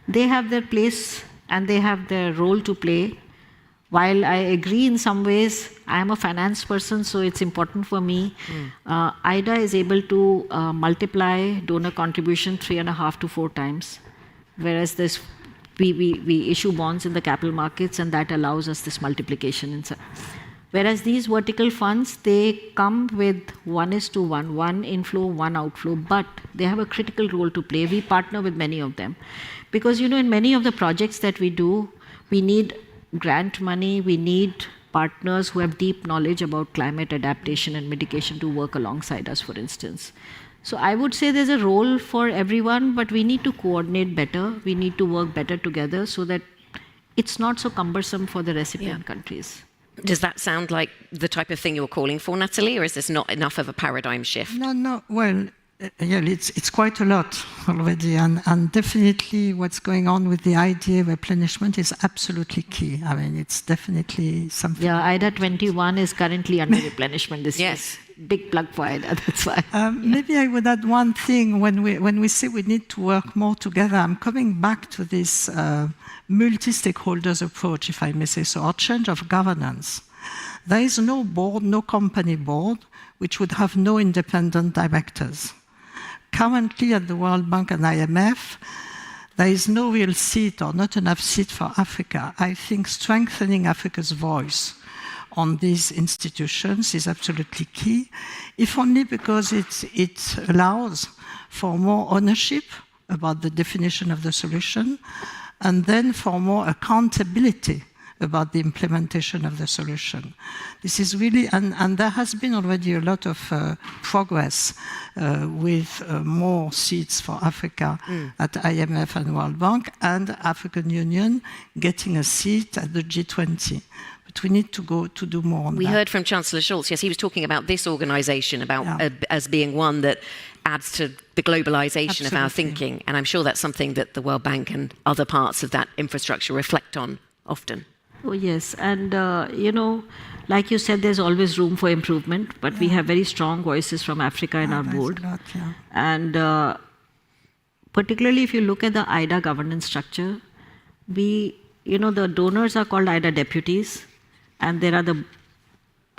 They have their place and they have their role to play. While I agree in some ways, I am a finance person, so it's important for me. IDA is able to multiply donor contribution 3.5 to 4 times, whereas we issue bonds in the capital markets, and that allows us this multiplication. Whereas these vertical funds, they come with 1:1, 1 inflow, 1 outflow, but they have a critical role to play. We partner with many of them. Because, in many of the projects that we do, we need grant money, we need partners who have deep knowledge about climate adaptation and mitigation to work alongside us, for instance. So I would say there's a role for everyone, but we need to coordinate better. We need to work better together so that it's not so cumbersome for the recipient countries. Does that sound like the type of thing you're calling for, Natalie, or is this not enough of a paradigm shift? No. Well, yeah, it's quite a lot already, and definitely what's going on with the IDA replenishment is absolutely key. I mean, it's definitely something. Yeah, IDA 21 is currently under replenishment this year. Yes. Big plug for IDA, that's why. Maybe I would add one thing. When we say we need to work more together, I'm coming back to this multi-stakeholders approach, if I may say so, or change of governance. There is no board, no company board, which would have no independent directors. Currently at the World Bank and IMF, there is no real seat or not enough seat for Africa. I think strengthening Africa's voice on these institutions is absolutely key, if only because it allows for more ownership about the definition of the solution, and then for more accountability about the implementation of the solution. This is really, and there has been already a lot of progress with more seats for Africa at IMF and World Bank, and African Union getting a seat at the G20. But we need to go to do more on that. We heard from Chancellor Schulz, yes, he was talking about this organisation as being one that adds to the globalisation of our thinking, and I'm sure that's something that the World Bank and other parts of that infrastructure reflect on often. Oh, yes. And, like you said, there's always room for improvement, but we have very strong voices from Africa in our board. And particularly if you look at the IDA governance structure, the donors are called IDA deputies, and there are the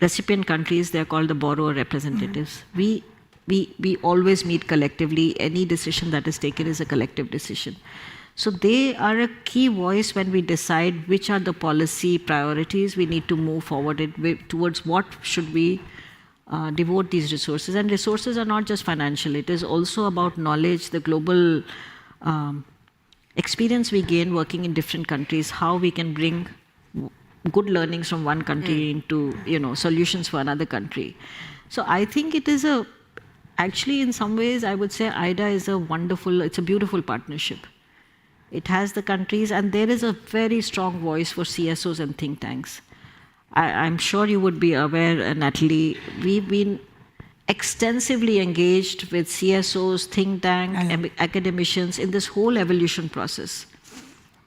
recipient countries, they're called the borrower representatives. We always meet collectively. Any decision that is taken is a collective decision. So they are a key voice when we decide which are the policy priorities we need to move forward towards what should we devote these resources. And resources are not just financial. It is also about knowledge, the global experience we gain working in different countries, how we can bring good learnings from one country into solutions for another country. So I think it is actually in some ways I would say IDA is it's a beautiful partnership. It has the countries, and there is a very strong voice for CSOs and think tanks. I'm sure you would be aware, Natalie, we've been extensively engaged with CSOs, think tanks, academicians in this whole evolution process.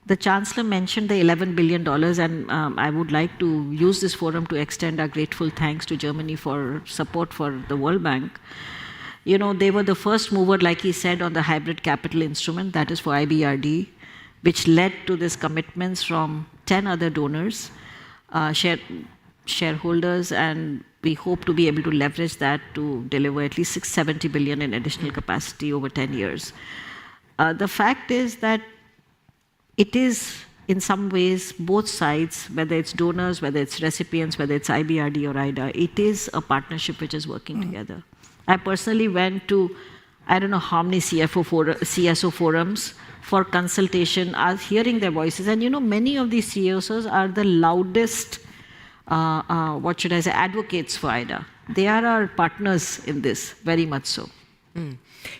The Chancellor mentioned the $11 billion, and I would like to use this forum to extend our grateful thanks to Germany for support for the World Bank. They were the first mover, like he said, on the hybrid capital instrument, that is for IBRD, which led to these commitments from 10 other donors, shareholders, and we hope to be able to leverage that to deliver at least $670 billion in additional capacity over 10 years. The fact is that it is, in some ways, both sides, whether it's donors, whether it's recipients, whether it's IBRD or IDA, it is a partnership which is working together. I personally went to, I don't know how many CSO forums for consultation, hearing their voices. And many of these CSOs are the loudest, advocates for IDA. They are our partners in this, very much so.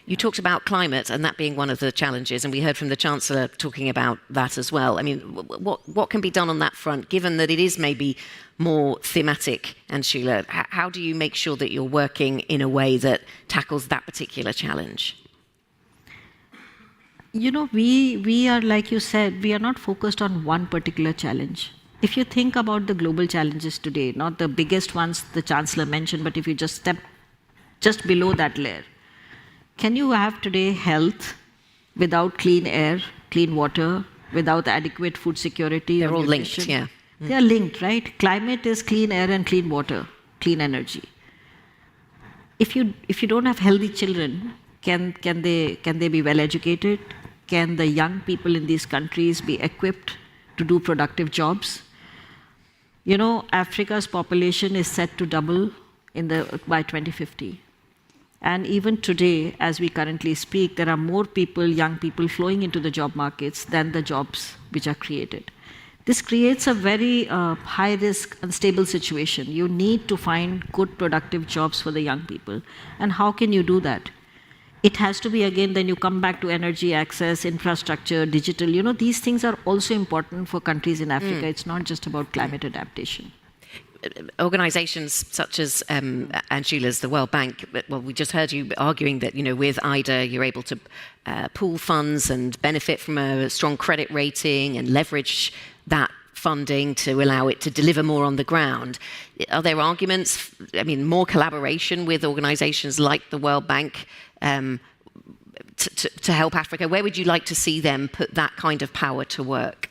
You talked about climate and that being one of the challenges, and we heard from the Chancellor talking about that as well. I mean, what can be done on that front, given that it is maybe more thematic? And Sheila, how do you make sure that you're working in a way that tackles that particular challenge? We are, like you said, we are not focused on one particular challenge. If you think about the global challenges today, not the biggest ones the Chancellor mentioned, but if you just step just below that layer, can you have today health without clean air, clean water, without adequate food security? They're all linked, yeah. They are linked, right? Climate is clean air and clean water, clean energy. If you don't have healthy children, can they be well educated? Can the young people in these countries be equipped to do productive jobs? Africa's population is set to double by 2050. And even today, as we currently speak, there are more people, young people, flowing into the job markets than the jobs which are created. This creates a very high-risk, unstable situation. You need to find good, productive jobs for the young people. And how can you do that? It has to be, again, then you come back to energy access, infrastructure, digital. These things are also important for countries in Africa. It's not just about climate adaptation. Organisations such as Sheila's, the World Bank, well, we just heard you arguing that, with IDA, you're able to pool funds and benefit from a strong credit rating and leverage that funding to allow it to deliver more on the ground. Are there arguments, more collaboration with organisations like the World Bank to help Africa? Where would you like to see them put that kind of power to work?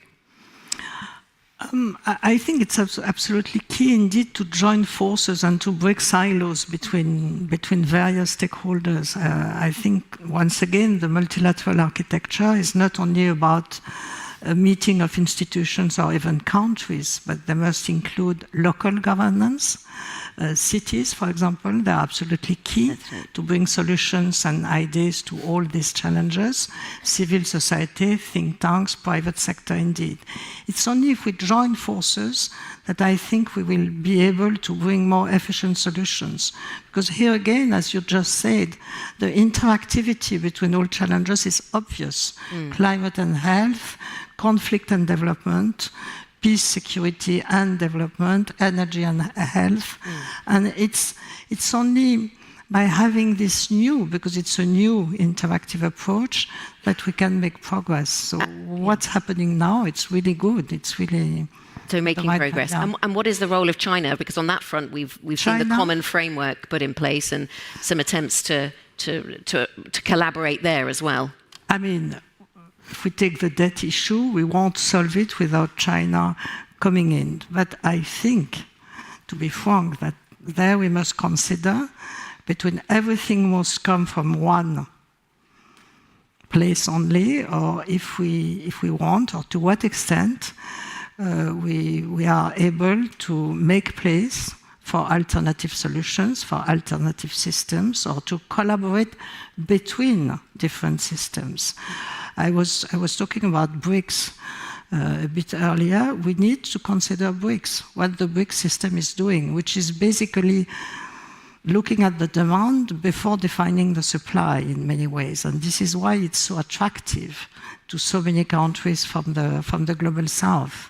I think it's absolutely key indeed to join forces and to break silos between various stakeholders. I think, once again, the multilateral architecture is not only about a meeting of institutions or even countries, but they must include local governance. Cities, for example, they're absolutely key to bring solutions and ideas to all these challenges. Civil society, think tanks, private sector, indeed. It's only if we join forces that I think we will be able to bring more efficient solutions. Because here again, as you just said, the interactivity between all challenges is obvious. Climate and health, conflict and development, peace, security and development, energy and health. And it's only by having this new, because it's a new interactive approach, that we can make progress. So what's happening now, it's really good. It's really... So making progress. Yeah. And what is the role of China? Because on that front, we've seen the common framework put in place and some attempts to collaborate there as well. I mean, if we take the debt issue, we won't solve it without China coming in. But I think, to be frank, that there we must consider between everything must come from one place only, or if we want, or to what extent we are able to make place for alternative solutions, for alternative systems, or to collaborate between different systems. I was talking about BRICS a bit earlier. We need to consider BRICS, what the BRICS system is doing, which is basically looking at the demand before defining the supply in many ways. And this is why it's so attractive to so many countries from the global south.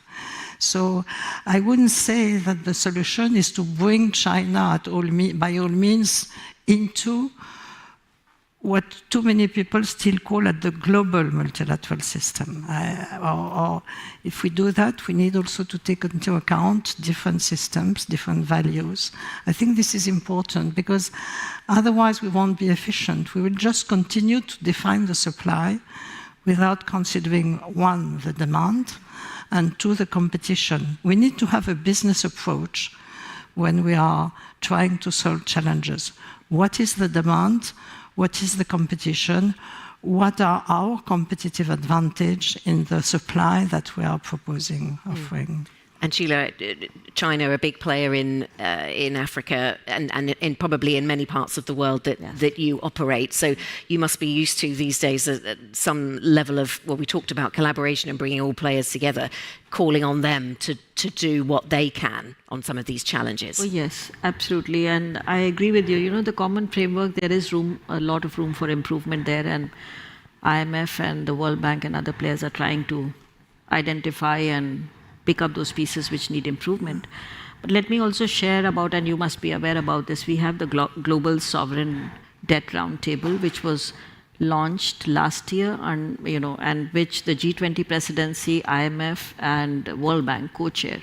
So I wouldn't say that the solution is to bring China by all means into what too many people still call at the global multilateral system. Or if we do that, we need also to take into account different systems, different values. I think this is important because otherwise we won't be efficient. We will just continue to define the supply without considering, one, the demand, and two, the competition. We need to have a business approach when we are trying to solve challenges. What is the demand? What is the competition? What are our competitive advantage in the supply that we are proposing, offering? And Sheila, China, a big player in Africa and in probably in many parts of the world that you operate. So you must be used to these days some level of, well, we talked about collaboration and bringing all players together, calling on them to do what they can on some of these challenges. Oh, yes, absolutely. And I agree with you. You know, the common framework, there is a lot of room for improvement there. And IMF and the World Bank and other players are trying to identify and pick up those pieces which need improvement. But let me also share about, and you must be aware about this, we have the Global Sovereign Debt Roundtable, which was launched last year, and which the G20 presidency, IMF, and World Bank co-chair,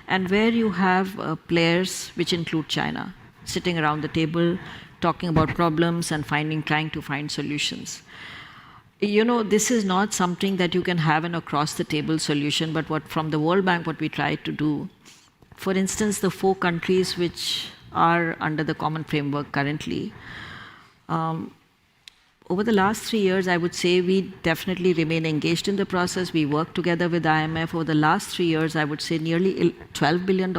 and where you have players which include China sitting around the table, talking about problems and trying to find solutions. You know, this is not something that you can have an across-the-table solution, but from the World Bank, what we try to do, for instance, the 4 countries which are under the common framework currently, over the last 3 years, I would say we definitely remain engaged in the process. We work together with IMF. Over the last 3 years, I would say nearly $12 billion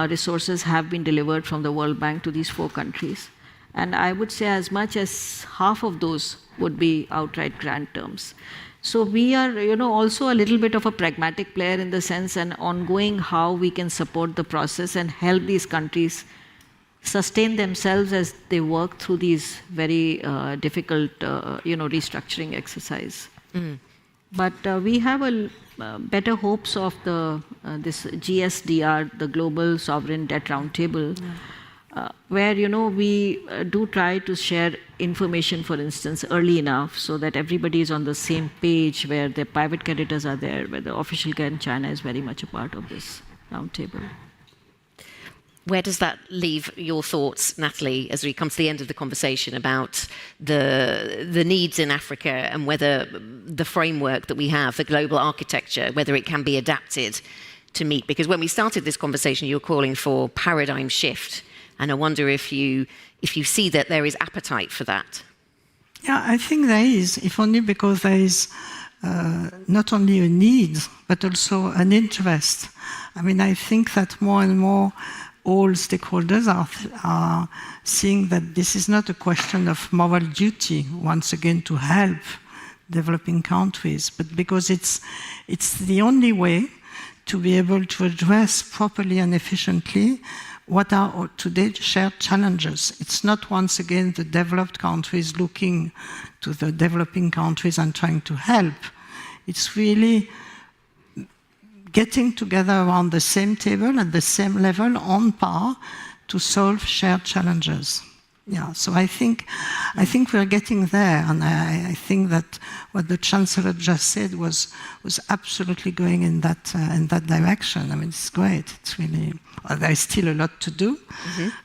resources have been delivered from the World Bank to these 4 countries. And I would say as much as half of those would be outright grant terms. So we are, also a little bit of a pragmatic player in the sense and ongoing how we can support the process and help these countries sustain themselves as they work through these very difficult, restructuring exercise. But we have better hopes of this GSDR, the Global Sovereign Debt Roundtable, where we do try to share information, for instance, early enough so that everybody is on the same page, where the private creditors are there, where the official guy in China is very much a part of this roundtable. Where does that leave your thoughts, Natalie, as we come to the end of the conversation about the needs in Africa and whether the framework that we have, the global architecture, whether it can be adapted to meet? Because when we started this conversation, you were calling for paradigm shift, and I wonder if you see that there is appetite for that. Yeah, I think there is, if only because there is not only a need, but also an interest. I mean, I think that more and more all stakeholders are seeing that this is not a question of moral duty, once again, to help developing countries, but because it's the only way to be able to address properly and efficiently what are today shared challenges. It's not, once again, the developed countries looking to the developing countries and trying to help. It's really getting together around the same table at the same level, on par, to solve shared challenges. Yeah, so I think we're getting there, and I think that what the Chancellor just said was absolutely going in that direction. I mean, it's great. It's really, well, there's still a lot to do,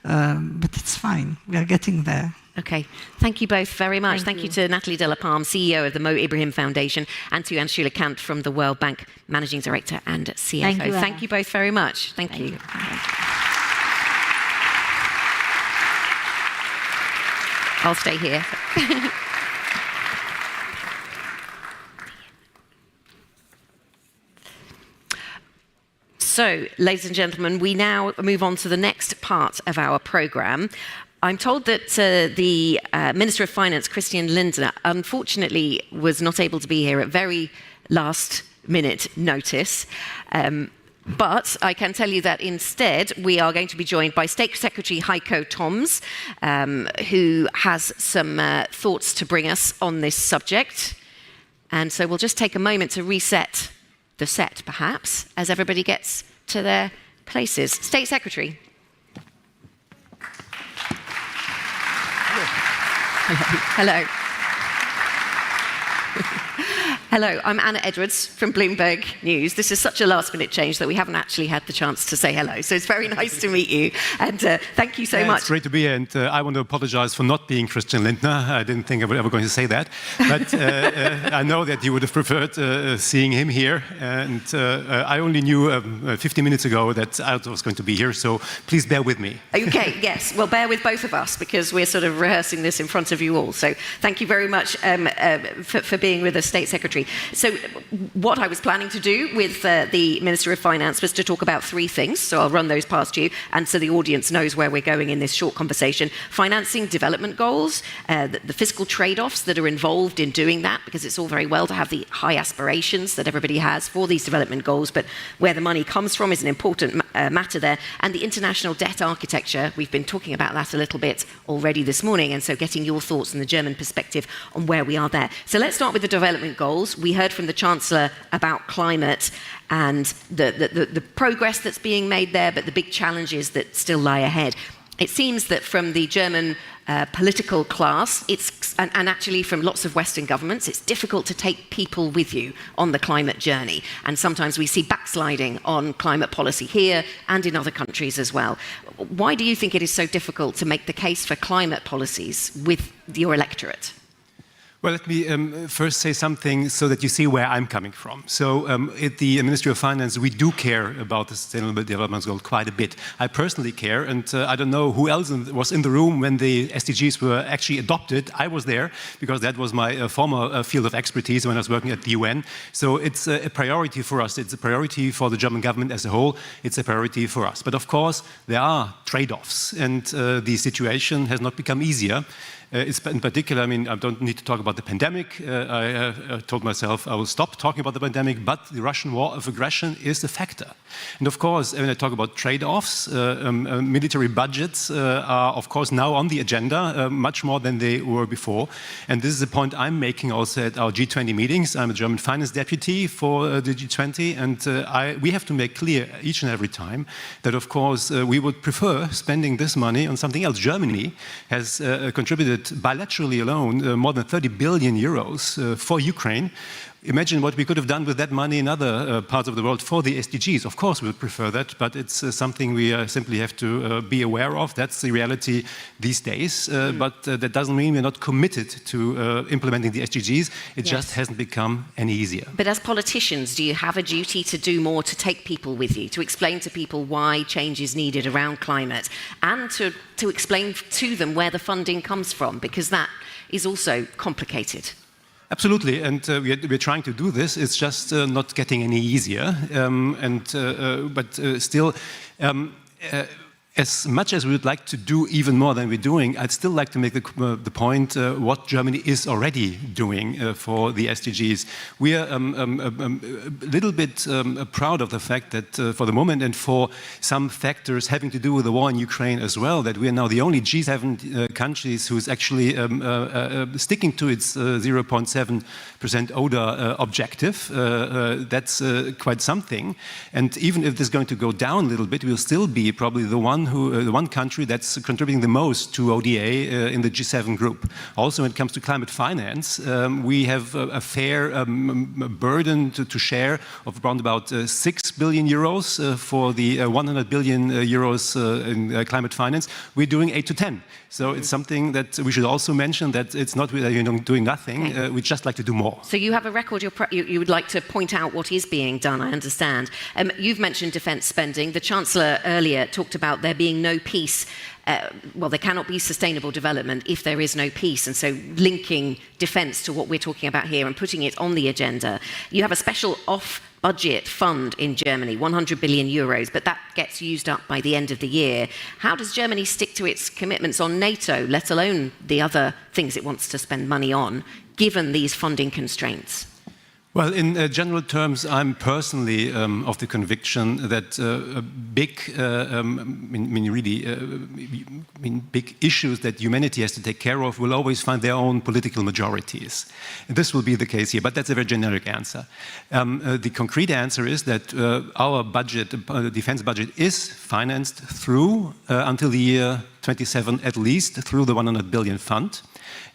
but it's fine. We are getting there. Okay, thank you both very much. Thank you to Natalie Delapalme, CEO of the Mo Ibrahim Foundation, and to Anshula Kant from the World Bank, Managing Director and CFO. Thank you both very much. Thank you. I'll stay here. So, ladies and gentlemen, we now move on to the next part of our programme. I'm told that the Minister of Finance, Christian Lindner, unfortunately was not able to be here at very last minute notice. But I can tell you that instead we are going to be joined by State Secretary Heiko Toms, who has some thoughts to bring us on this subject. And so we'll just take a moment to reset the set, perhaps, as everybody gets to their places. State Secretary. Hello. Hello, I'm Anna Edwards from Bloomberg News. This is such a last-minute change that we haven't actually had the chance to say hello. So it's very nice to meet you, and thank you so much. It's great to be here, and I want to apologize for not being Christian Lindner. I didn't think I was ever going to say that, but I know that you would have preferred seeing him here, and I only knew 15 minutes ago that I was going to be here, so please bear with me. Okay, yes, well, bear with both of us, because we're sort of rehearsing this in front of you all. So thank you very much for being with us, State Secretary. So what I was planning to do with the Minister of Finance was to talk about three things, so I'll run those past you, and so the audience knows where we're going in this short conversation. Financing development goals, the fiscal trade-offs that are involved in doing that, because it's all very well to have the high aspirations that everybody has for these development goals, but where the money comes from is an important matter there. And the international debt architecture, we've been talking about that a little bit already this morning, and so getting your thoughts from the German perspective on where we are there. So let's start with the development goals. We heard from the Chancellor about climate and the progress that's being made there, but the big challenges that still lie ahead. It seems that from the German political class, and actually from lots of Western governments, it's difficult to take people with you on the climate journey. And sometimes we see backsliding on climate policy here and in other countries as well. Why do you think it is so difficult to make the case for climate policies with your electorate? Well, let me first say something so that you see where I'm coming from. So at the Ministry of Finance, we do care about the Sustainable Development Goals quite a bit. I personally care, and I don't know who else was in the room when the SDGs were actually adopted. I was there because that was my former field of expertise when I was working at the UN. So it's a priority for us. It's a priority for the German government as a whole. It's a priority for us. But of course, there are trade-offs, and the situation has not become easier. In particular, I mean, I don't need to talk about the pandemic. I told myself I will stop talking about the pandemic, but the Russian war of aggression is a factor. And of course, when I talk about trade-offs, military budgets are, of course, now on the agenda, much more than they were before. And this is a point I'm making also at our G20 meetings. I'm a German finance deputy for the G20, and we have to make clear each and every time that, of course, we would prefer spending this money on something else. Germany has contributed bilaterally alone more than 30 billion euros for Ukraine, imagine what we could have done with that money in other parts of the world for the SDGs. Of course, we would prefer that, but it's something we simply have to be aware of. That's the reality these days. But that doesn't mean we're not committed to implementing the SDGs. It just hasn't become any easier. But as politicians, do you have a duty to do more to take people with you, to explain to people why change is needed around climate, and to explain to them where the funding comes from? Because that is also complicated. Absolutely, and we're trying to do this. It's just not getting any easier. But still, as much as we would like to do even more than we're doing, I'd still like to make the point what Germany is already doing for the SDGs. We are a little bit proud of the fact that for the moment, and for some factors having to do with the war in Ukraine as well, that we are now the only G7 countries who's actually sticking to its 0.7% ODA objective. That's quite something. And even if this is going to go down a little bit, we'll still be probably the one country that's contributing the most to ODA in the G7 group. Also, when it comes to climate finance, we have a fair burden to share of around about 6 billion euros for the 100 billion euros in climate finance. We're doing 8 to 10. So it's something that we should also mention, that it's not that you're doing nothing. We'd just like to do more. So you have a record, you would like to point out what is being done, I understand. You've mentioned defence spending. The Chancellor earlier talked about there being no peace. Well, there cannot be sustainable development if there is no peace, and so linking defence to what we're talking about here and putting it on the agenda. You have a special off-budget fund in Germany, 100 billion euros, but that gets used up by the end of the year. How does Germany stick to its commitments on NATO, let alone the other things it wants to spend money on, given these funding constraints? Well, in general terms, I'm personally of the conviction that big issues that humanity has to take care of will always find their own political majorities. This will be the case here, but that's a very generic answer. The concrete answer is that our budget, the defense budget, is financed through, until the year 27 at least, through the 100 billion fund.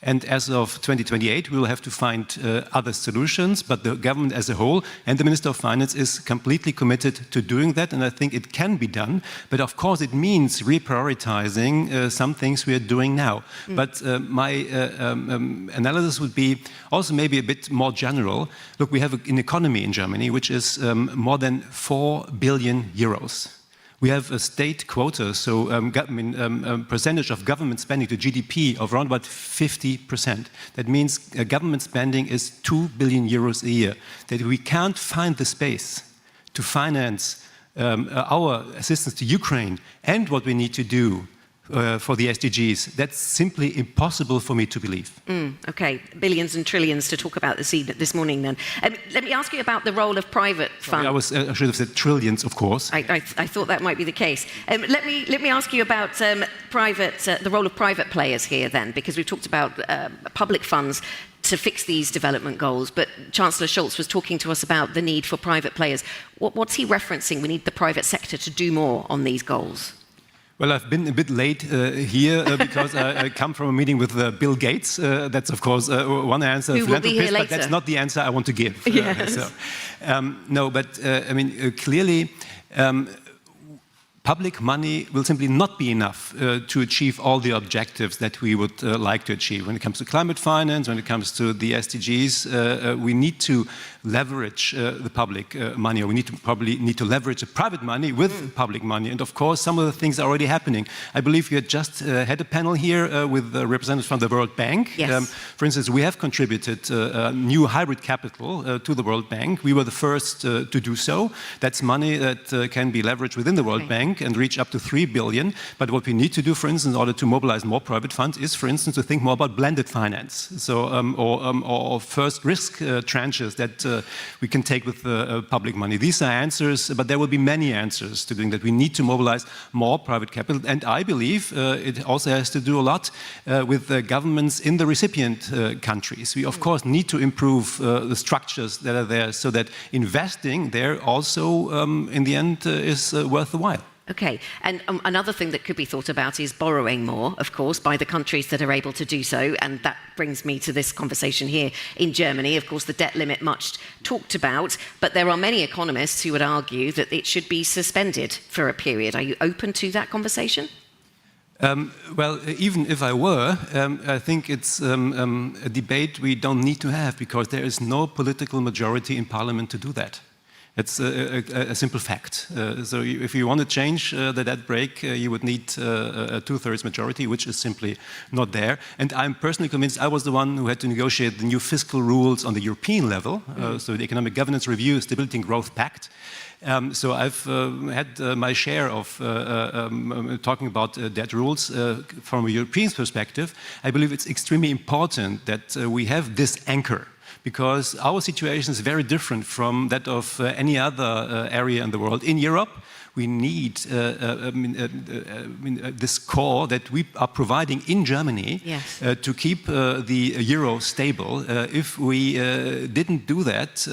And as of 2028, we will have to find other solutions, but the government as a whole and the Minister of Finance is completely committed to doing that, and I think it can be done. But of course, it means reprioritizing some things we are doing now. But my analysis would be also maybe a bit more general. Look, we have an economy in Germany which is more than 4 billion euros. We have a state quota, so percentage of government spending to GDP of around about 50%. That means government spending is 2 billion euros a year. That we can't find the space to finance our assistance to Ukraine and what we need to do for the SDGs. That's simply impossible for me to believe. Okay, billions and trillions to talk about this morning then. Let me ask you about the role of private funds. I should have said trillions, of course. I thought that might be the case. Let me ask you about the role of private players here then, because we've talked about public funds to fix these development goals, but Chancellor Scholz was talking to us about the need for private players. What's he referencing? We need the private sector to do more on these goals. Well, I've been a bit late here because I come from a meeting with Bill Gates. That's, of course, one answer. Who will be here later. But that's not the answer I want to give. Yes. No, but I mean, clearly, public money will simply not be enough to achieve all the objectives that we would like to achieve. When it comes to climate finance, when it comes to the SDGs, we need to leverage the public money, or we probably need to leverage the private money with public money. And of course, some of the things are already happening. I believe you had just had a panel here with representatives from the World Bank. Yes. For instance, we have contributed new hybrid capital to the World Bank. We were the first to do so. That's money that can be leveraged within the World Bank and reach up to 3 billion. But what we need to do, for instance, in order to mobilize more private funds is, for instance, to think more about blended finance. So, or first risk tranches that we can take with public money. These are answers, but there will be many answers to doing that. We need to mobilize more private capital, and I believe it also has to do a lot with governments in the recipient countries. We, of course, need to improve the structures that are there so that investing there also, in the end, is worth the while. Okay, and another thing that could be thought about is borrowing more, of course, by the countries that are able to do so, and that brings me to this conversation here in Germany. Of course, the debt limit much talked about, but there are many economists who would argue that it should be suspended for a period. Are you open to that conversation? Well, even if I were, I think it's a debate we don't need to have, because there is no political majority in Parliament to do that. It's a simple fact. So if you want to change the debt break, you would need a two-thirds majority, which is simply not there. And I'm personally convinced, I was the one who had to negotiate the new fiscal rules on the European level, so the Economic Governance Review, Stability and Growth Pact. So I've had my share of talking about debt rules from a European perspective. I believe it's extremely important that we have this anchor, because our situation is very different from that of any other area in the world. In Europe, we need this core that we are providing in Germany, yes, to keep the euro stable. If we didn't do that,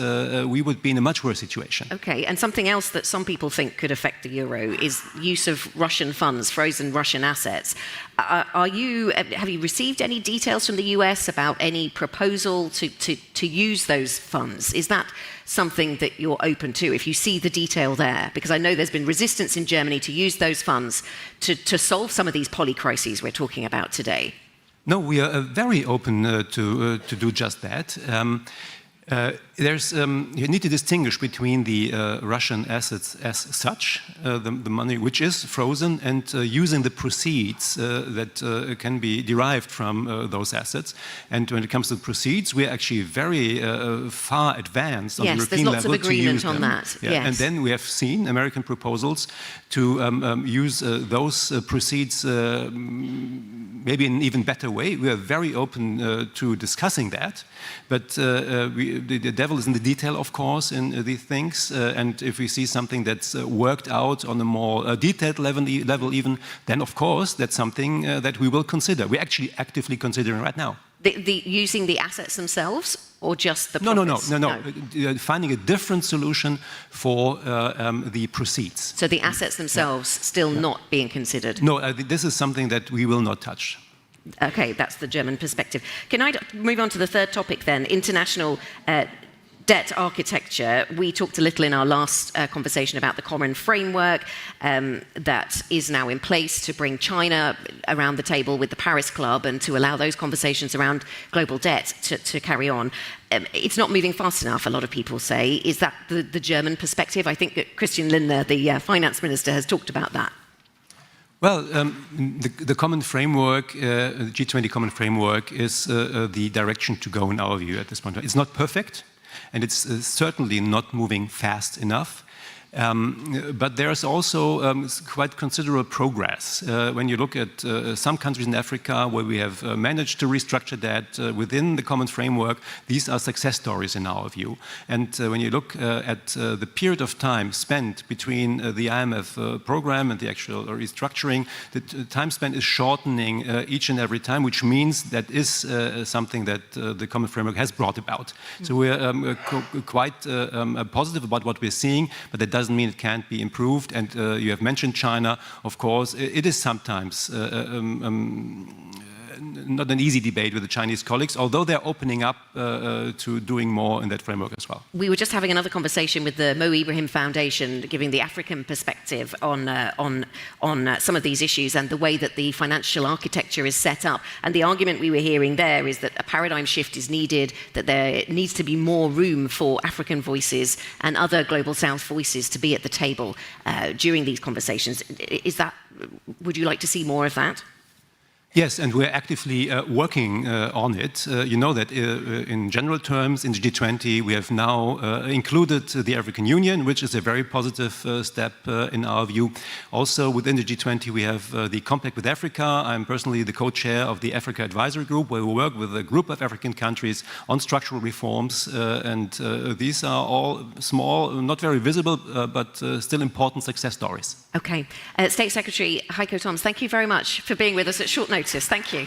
we would be in a much worse situation. Okay, and something else that some people think could affect the euro is use of Russian funds, frozen Russian assets. Have you received any details from the US about any proposal to use those funds? Is that something that you're open to, if you see the detail there? Because I know there's been resistance in Germany to use those funds to solve some of these polycrises we're talking about today. No, we are very open to do just that. You need to distinguish between the Russian assets as such, the money which is frozen, and using the proceeds that can be derived from those assets. And when it comes to the proceeds, we're actually very far advanced on the European level. Yes, there's lots of agreement on that. Yeah. Yes. And then we have seen American proposals to use those proceeds maybe in an even better way. We are very open to discussing that, but the devil is in the detail, of course, in these things. And if we see something that's worked out on a more detailed level even, then of course that's something that we will consider. We're actually actively considering right now. Using the assets themselves, or just the profits? No. Finding a different solution for the proceeds. So the assets themselves still not being considered? No, this is something that we will not touch. Okay, that's the German perspective. Can I move on to the third topic then, international debt architecture? We talked a little in our last conversation about the common framework that is now in place to bring China around the table with the Paris Club and to allow those conversations around global debt to carry on. It's not moving fast enough, a lot of people say. Is that the German perspective? I think that Christian Lindner, the finance minister, has talked about that. Well, the common framework, the G20 common framework, is the direction to go in our view at this point. It's not perfect, and it's certainly not moving fast enough. But there's also quite considerable progress. When you look at some countries in Africa where we have managed to restructure that within the common framework, these are success stories in our view. And when you look at the period of time spent between the IMF program and the actual restructuring, the time spent is shortening each and every time, which means that is something that the common framework has brought about. So we're quite positive about what we're seeing, but that doesn't mean it can't be improved. And you have mentioned China, of course. It is sometimes not an easy debate with the Chinese colleagues, although they're opening up to doing more in that framework as well. We were just having another conversation with the Mo Ibrahim Foundation, giving the African perspective on some of these issues and the way that the financial architecture is set up. And the argument we were hearing there is that a paradigm shift is needed, that there needs to be more room for African voices and other global south voices to be at the table during these conversations. Would you like to see more of that? Yes, and we're actively working on it. You know that in general terms, in the G20, we have now included the African Union, which is a very positive step in our view. Also, within the G20, we have the Compact with Africa. I'm personally the co-chair of the Africa Advisory Group, where we work with a group of African countries on structural reforms. And these are all small, not very visible, but still important success stories. Okay. State Secretary Heiko Thoms, thank you very much for being with us at short notice. Thank you.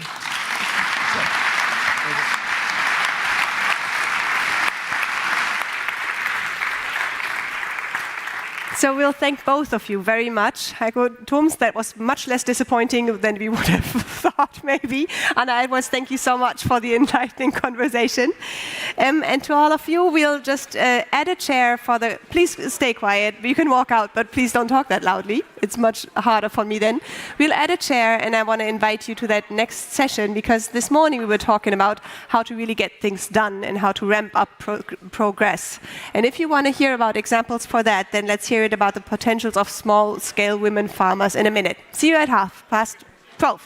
So we'll thank both of you very much. Heiko Thums, that was much less disappointing than we would have thought, maybe. Anna Edwards, thank you so much for the enlightening conversation. And to all of you, we'll just add a chair for the... Please stay quiet. You can walk out, but please don't talk that loudly. It's much harder for me then. We'll add a chair, and I want to invite you to that next session, because this morning we were talking about how to really get things done and how to ramp up progress. And if you want to hear about examples for that, then let's hear it about the potentials of small-scale women farmers in a minute. See you at 12:30.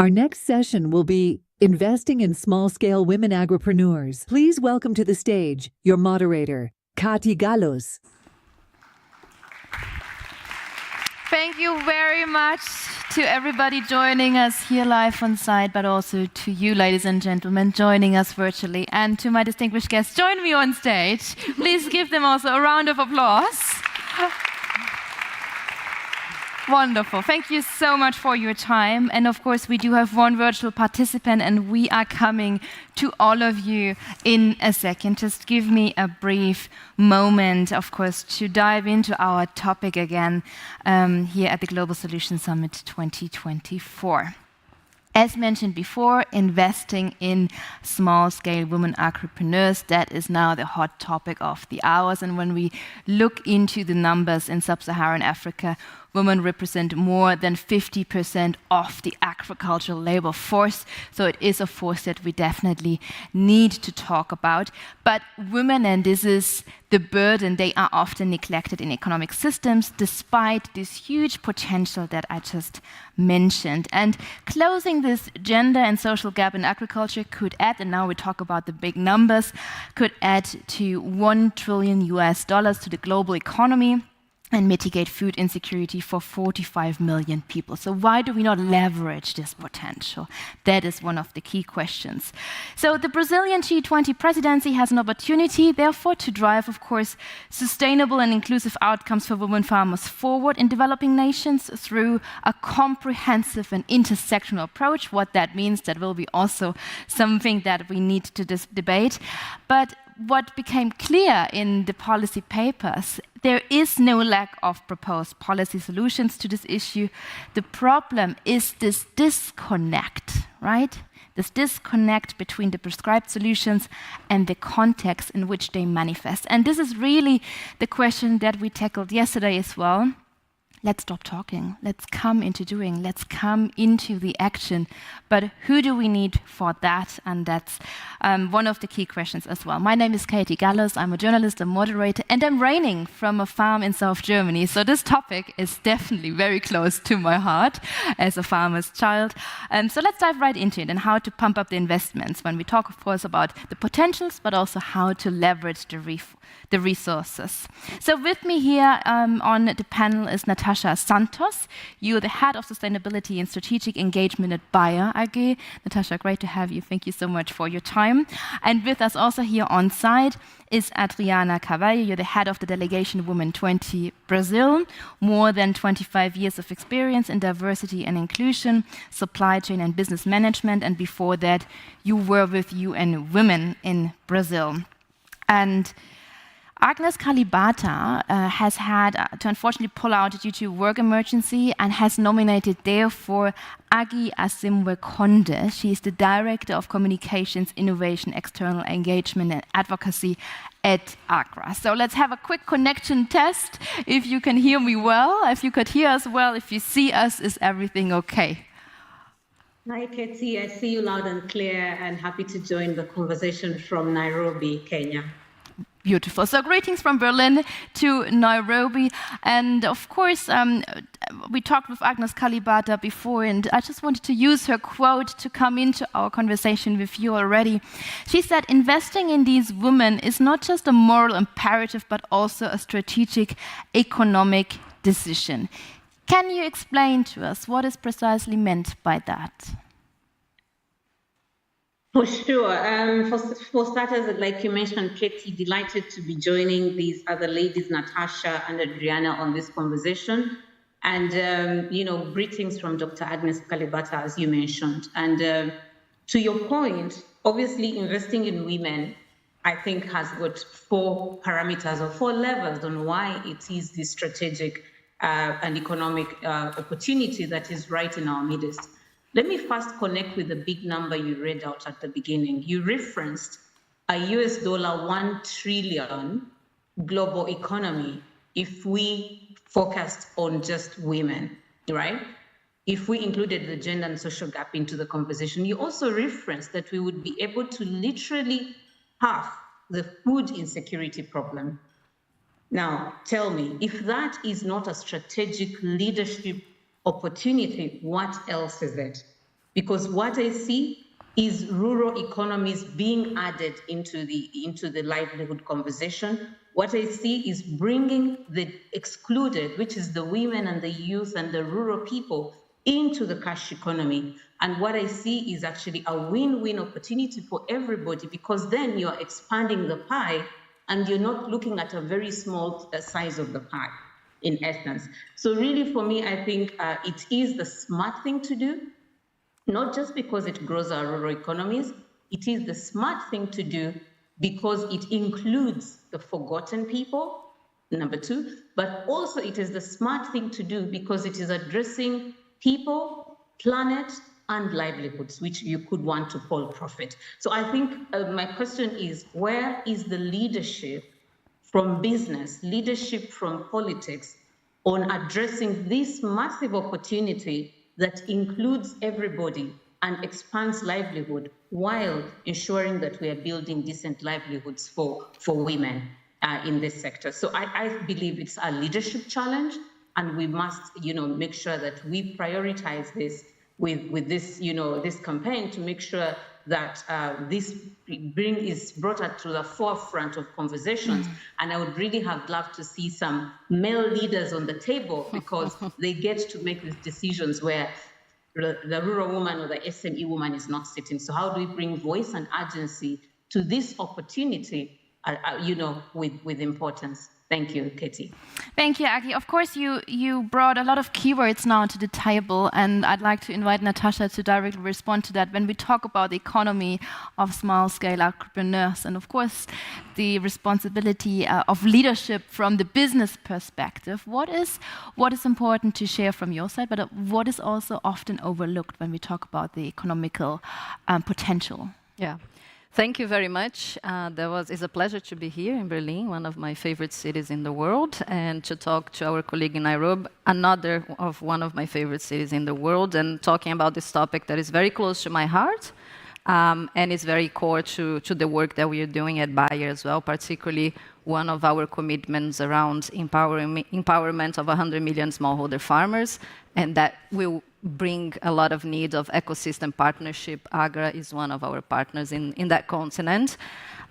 Our next session will be Investing in Small-Scale Women Agripreneurs. Please welcome to the stage your moderator, Kati Gallos. Thank you very much to everybody joining us here live on site, but also to you, ladies and gentlemen, joining us virtually. And to my distinguished guests, join me on stage. Please give them also a round of applause. Wonderful. Thank you so much for your time. And of course, we do have one virtual participant, and we are coming to all of you in a second. Just give me a brief moment, of course, to dive into our topic again here at the Global Solutions Summit 2024. As mentioned before, investing in small-scale women entrepreneurs, that is now the hot topic of the hours. And when we look into the numbers in sub-Saharan Africa, women represent more than 50% of the agricultural labor force. So it is a force that we definitely need to talk about. But women, and this is the burden, they are often neglected in economic systems despite this huge potential that I just mentioned. And closing this gender and social gap in agriculture could add, and now we talk about the big numbers, could add to $1 trillion to the global economy and mitigate food insecurity for 45 million people. So why do we not leverage this potential? That is one of the key questions. So the Brazilian G20 presidency has an opportunity, therefore, to drive, of course, sustainable and inclusive outcomes for women farmers forward in developing nations through a comprehensive and intersectional approach. What that means, that will be also something that we need to debate. But what became clear in the policy papers, there is no lack of proposed policy solutions to this issue. The problem is this disconnect, right? This disconnect between the prescribed solutions and the context in which they manifest. And this is really the question that we tackled yesterday as well. Let's stop talking. Let's come into doing. Let's come into the action. But who do we need for that? And that's one of the key questions as well. My name is Kati Gallos. I'm a journalist, a moderator, and I'm reigning from a farm in South Germany. So this topic is definitely very close to my heart as a farmer's child. So let's dive right into it and how to pump up the investments when we talk, of course, about the potentials, but also how to leverage the resources. So with me here on the panel is Natasha Santos. You're the head of sustainability and strategic engagement at Bayer AG. Natasha, great to have you. Thank you so much for your time. And with us also here on site is Adriana Carvalho. You're the head of the delegation Women 20 Brazil. More than 25 years of experience in diversity and inclusion, supply chain and business management. And before that, you were with UN Women in Brazil. And Agnes Kalibata has had to unfortunately pull out due to work emergency and has nominated therefore Agi Asimwe Konde. She is the Director of Communications, Innovation, External Engagement and Advocacy at AGRA. So let's have a quick connection test. If you can hear me well, if you could hear us well, if you see us, is everything okay? Hi, Katie. I see you loud and clear and happy to join the conversation from Nairobi, Kenya. Beautiful. So greetings from Berlin to Nairobi. And of course, we talked with Agnes Kalibata before, and I just wanted to use her quote to come into our conversation with you already. She said, investing in these women is not just a moral imperative, but also a strategic economic decision. Can you explain to us what is precisely meant by that? For sure. For starters, like you mentioned, Katie, delighted to be joining these other ladies, Natasha and Adriana, on this conversation. And, greetings from Dr. Agnes Kalibata, as you mentioned. And to your point, obviously investing in women, I think, has got 4 parameters or 4 levels on why it is the strategic and economic opportunity that is right in our midst. Let me first connect with the big number you read out at the beginning. You referenced a $1 trillion global economy if we focused on just women, right? If we included the gender and social gap into the conversation. You also referenced that we would be able to literally halve the food insecurity problem. Now, tell me, if that is not a strategic leadership opportunity, what else is it? Because what I see is rural economies being added into the livelihood conversation. What I see is bringing the excluded, which is the women and the youth and the rural people, into the cash economy. And what I see is actually a win-win opportunity for everybody, because then you're expanding the pie and you're not looking at a very small size of the pie, in essence. So really, for me, I think it is the smart thing to do, not just because it grows our rural economies. It is the smart thing to do because it includes the forgotten people, number two, but also it is the smart thing to do because it is addressing people, planet, and livelihoods, which you could want to call profit. So I think my question is, where is the leadership from business, leadership from politics on addressing this massive opportunity that includes everybody and expands livelihood while ensuring that we are building decent livelihoods for women in this sector? So I believe it's a leadership challenge, and we must, make sure that we prioritize this with this, this campaign to make sure that this is brought up to the forefront of conversations. And I would really have loved to see some male leaders on the table, because they get to make these decisions where the rural woman or the SME woman is not sitting. So how do we bring voice and urgency to this opportunity, with importance? Thank you, Katie. Thank you, Aggie. Of course, you brought a lot of keywords now to the table, and I'd like to invite Natasha to directly respond to that when we talk about the economy of small-scale entrepreneurs, and of course, the responsibility of leadership from the business perspective. What is important to share from your side, but what is also often overlooked when we talk about the economical potential? Yeah. Thank you very much. It's a pleasure to be here in Berlin, one of my favorite cities in the world, and to talk to our colleague in Nairobi, another of one of my favorite cities in the world, and talking about this topic that is very close to my heart, and is very core to the work that we are doing at Bayer as well, particularly one of our commitments around empowerment of 100 million smallholder farmers, and that will bring a lot of need of ecosystem partnership. AGRA is one of our partners in that continent.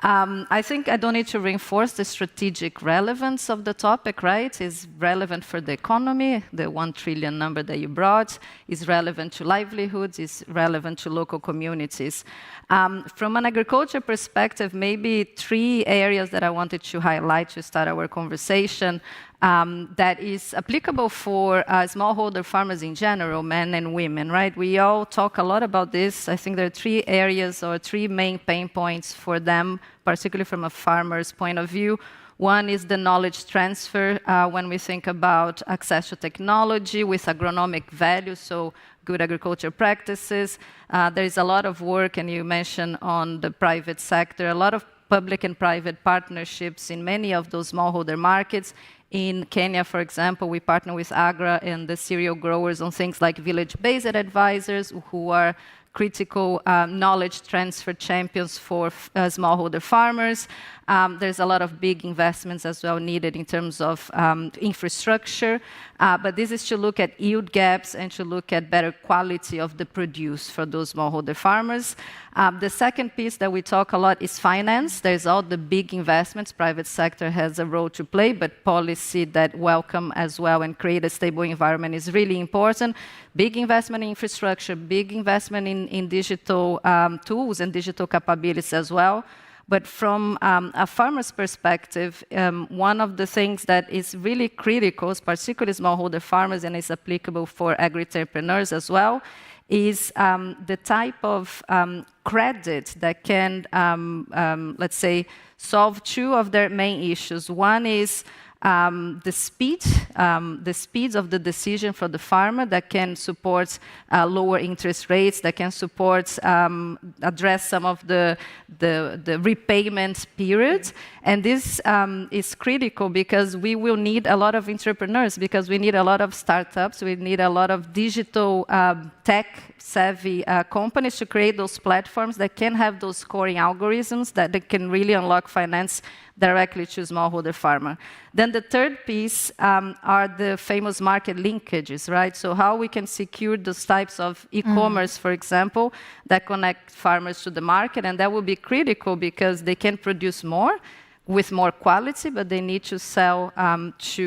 I think I don't need to reinforce the strategic relevance of the topic, right? It's relevant for the economy, the 1 trillion number that you brought, is relevant to livelihoods, is relevant to local communities. From an agriculture perspective, maybe 3 areas that I wanted to highlight to start our conversation that is applicable for smallholder farmers in general, men and women, right? We all talk a lot about this. I think there are 3 areas or 3 main pain points for them, particularly from a farmer's point of view. One is the knowledge transfer when we think about access to technology with agronomic value, so good agriculture practices. There is a lot of work, and you mentioned on the private sector, a lot of public and private partnerships in many of those smallholder markets. In Kenya, for example, we partner with AGRA and the cereal growers on things like village-based advisors, who are critical knowledge transfer champions for smallholder farmers. There's a lot of big investments as well needed in terms of infrastructure, but this is to look at yield gaps and to look at better quality of the produce for those smallholder farmers. The second piece that we talk a lot is finance. There's all the big investments. Private sector has a role to play, but policy that welcome as well and create a stable environment is really important. Big investment in infrastructure, big investment in digital tools and digital capabilities as well. But from a farmer's perspective, one of the things that is really critical, particularly smallholder farmers, and is applicable for agri-entrepreneurs as well, is the type of credit that can, let's say, solve 2 of their main issues. One is the speed of the decision for the farmer that can support lower interest rates, that can support address some of the repayment periods. And this is critical because we will need a lot of entrepreneurs, because we need a lot of startups, we need a lot of digital tech-savvy companies to create those platforms that can have those scoring algorithms that can really unlock finance directly to smallholder farmer. Then the third piece are the famous market linkages, right? So how we can secure those types of e-commerce, for example, that connect farmers to the market, and that will be critical because they can produce more with more quality, but they need to sell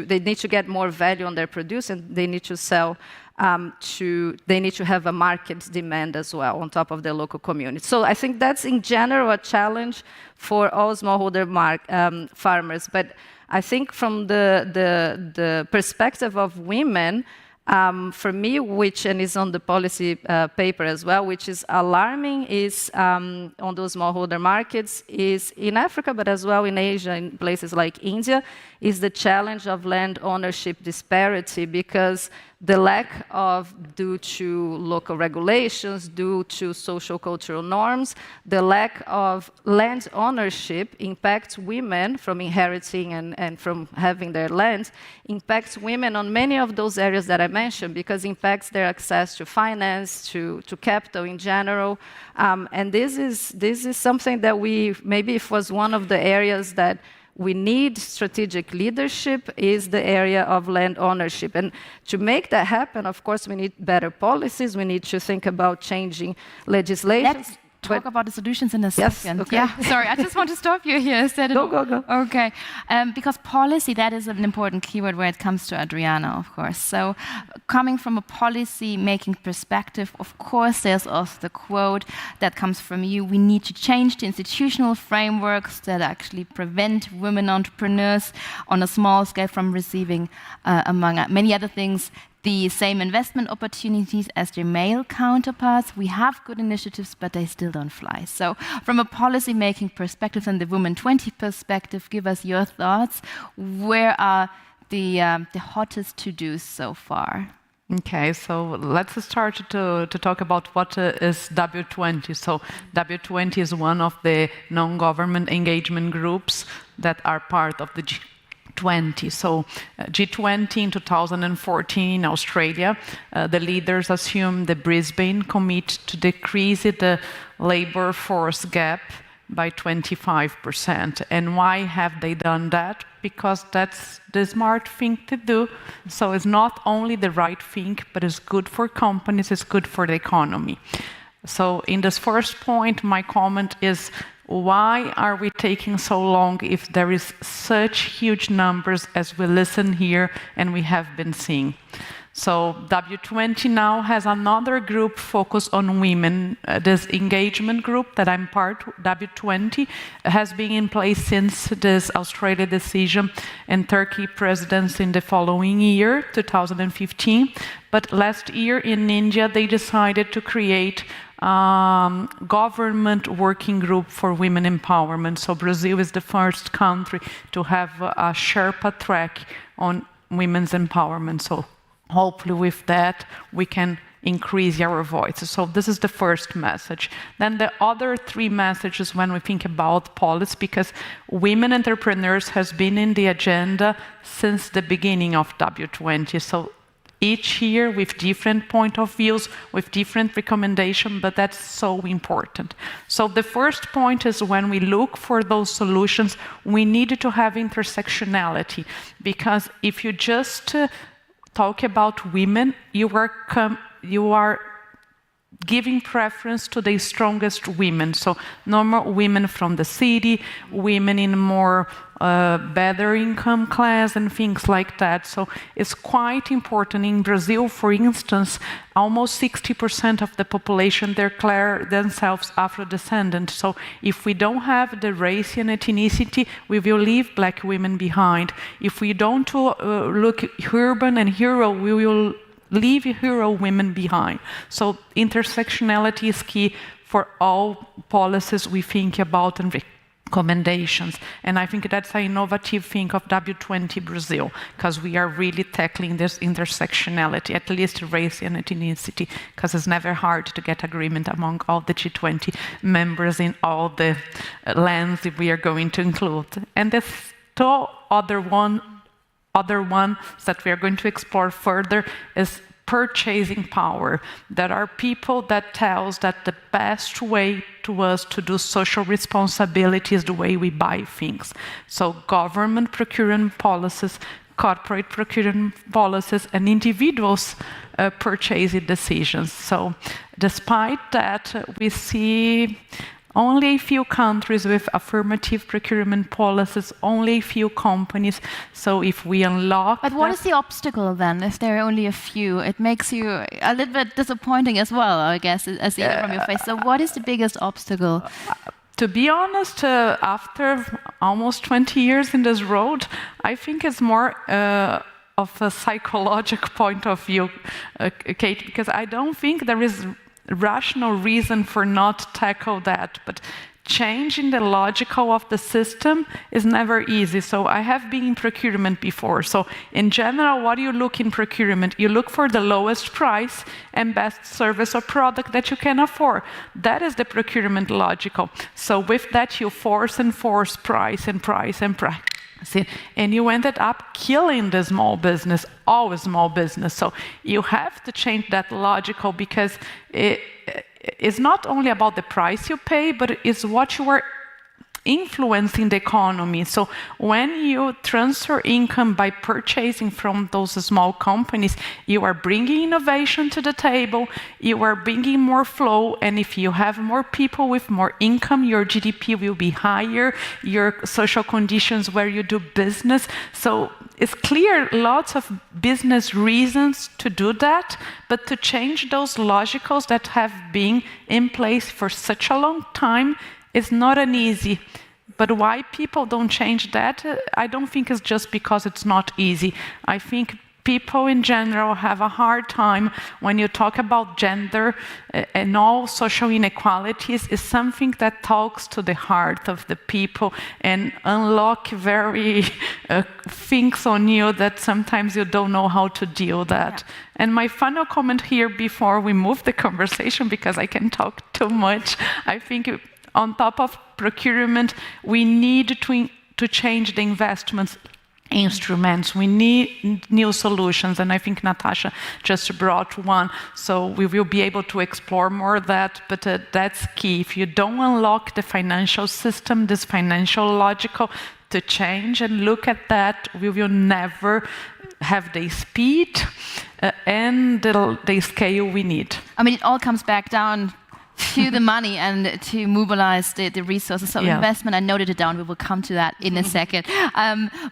they need to get more value on their produce, and they need to sell they need to have a market demand as well on top of their local community. So I think that's in general a challenge for all smallholder farmers. But I think from the perspective of women, for me, and is on the policy paper as well, which is alarming, is on those smallholder markets, is in Africa, but as well in Asia, in places like India, is the challenge of land ownership disparity, because the lack of, due to local regulations, due to social cultural norms, the lack of land ownership impacts women from inheriting and from having their land, impacts women on many of those areas that I mentioned, because impacts their access to finance, to capital in general. And this is something that maybe if was one of the areas that we need strategic leadership, is the area of land ownership. And to make that happen, of course, we need better policies. We need to think about changing legislation. Let's talk about the solutions in a second. Okay. Yeah, sorry, I just want to stop you here. Go. Okay, because policy, that is an important keyword where it comes to Adriana, of course. So coming from a policy-making perspective, of course, there's also the quote that comes from you: we need to change the institutional frameworks that actually prevent women entrepreneurs on a small scale from receiving, among many other things, the same investment opportunities as their male counterparts. We have good initiatives, but they still don't fly. So from a policy-making perspective and the Women 20 perspective, give us your thoughts. Where are the hottest to-dos so far? Okay, so let's start to talk about what is W20. So W20 is one of the non-government engagement groups that are part of the G20. So G20 in 2014 in Australia, the leaders assumed the Brisbane commit to decrease the labor force gap by 25%. And why have they done that? Because that's the smart thing to do. So it's not only the right thing, but it's good for companies, it's good for the economy. So in this first point, my comment is, why are we taking so long if there is such huge numbers as we listen here and we have been seeing? So W20 now has another group focused on women. This engagement group that I'm part, W20, has been in place since this Australia decision and Turkey presidency in the following year, 2015. But last year in India, they decided to create government working group for women empowerment. So Brazil is the first country to have a Sherpa track on women's empowerment. So hopefully with that we can increase our voices. So this is the first message. Then the other three messages when we think about policy, because women entrepreneurs has been in the agenda since the beginning of W20. So each year with different point of views, with different recommendations, but that's so important. So the first point is when we look for those solutions, we need to have intersectionality, because if you just talk about women, you are giving preference to the strongest women. So normal women from the city, women in more better income class and things like that. So it's quite important. In Brazil, for instance, almost 60% of the population declare themselves Afro-descendant. So if we don't have the race and ethnicity, we will leave Black women behind. If we don't look urban and rural, we will leave hero women behind. So intersectionality is key for all policies we think about and recommendations. And I think that's an innovative thing of W20 Brazil, because we are really tackling this intersectionality, at least race and ethnicity, because it's never hard to get agreement among all the G20 members in all the lands that we are going to include. And the other one that we are going to explore further is purchasing power. There are people that tells that the best way to us to do social responsibility is the way we buy things. So government procurement policies, corporate procurement policies, and individuals purchasing decisions. So despite that, we see only a few countries with affirmative procurement policies, only a few companies. So if we unlock... But what is the obstacle then, if there are only a few? It makes you a little bit disappointing as well, I guess, as you from your face. So what is the biggest obstacle? To be honest, after almost 20 years in this road, I think it's more of a psychological point of view, Kate, because I don't think there is rational reason for not tackle that, but changing the logical of the system is never easy. So I have been in procurement before. So in general, what do you look in procurement? You look for the lowest price and best service or product that you can afford. That is the procurement logical. So with that, you force and force price and price and price. See, and you ended up killing the small business, all small business. So you have to change that logical, because it's not only about the price you pay, but it's what you are influencing the economy. So when you transfer income by purchasing from those small companies, you are bringing innovation to the table, you are bringing more flow, and if you have more people with more income, your GDP will be higher, your social conditions where you do business. So it's clear lots of business reasons to do that, but to change those logicals that have been in place for such a long time is not an easy. But why people don't change that, I don't think it's just because it's not easy. I think people in general have a hard time when you talk about gender and all social inequalities. Is something that talks to the heart of the people and unlock very things on you that sometimes you don't know how to deal with that. Yeah. And my final comment here before we move the conversation, because I can talk too much, I think on top of procurement, we need to change the investments instruments. We need new solutions, and I think Natasha just brought one, so we will be able to explore more of that, but that's key. If you don't unlock the financial system, this financial logical to change and look at that, we will never have the speed and the scale we need. I mean, it all comes back down to the money and to mobilize the resources. So investment, I noted it down. We will come to that in a second.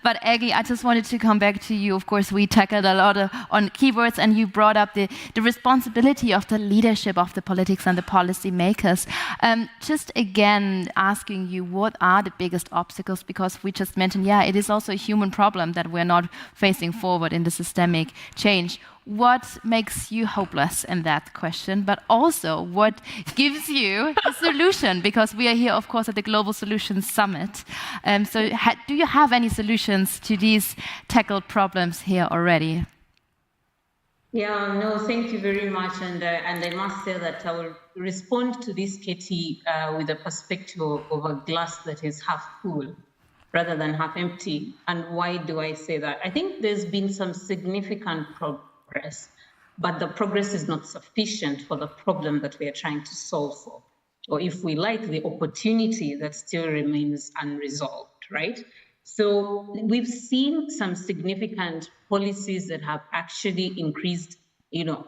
But Aggie, I just wanted to come back to you. Of course, we tackled a lot on keywords, and you brought up the responsibility of the leadership of the politics and the policy makers. Just again, asking you, what are the biggest obstacles? Because we just mentioned, it is also a human problem that we're not facing forward in the systemic change. What makes you hopeless in that question, but also what gives you a solution? Because we are here, of course, at the Global Solutions Summit. So do you have any solutions to these tackled problems here already? Yeah, no, thank you very much. And I must say that I will respond to this, Katie, with a perspective of a glass that is half full rather than half empty. And why do I say that? I think there's been some significant progress, but the progress is not sufficient for the problem that we are trying to solve for, or if we like, the opportunity that still remains unresolved, right? So we've seen some significant policies that have actually increased,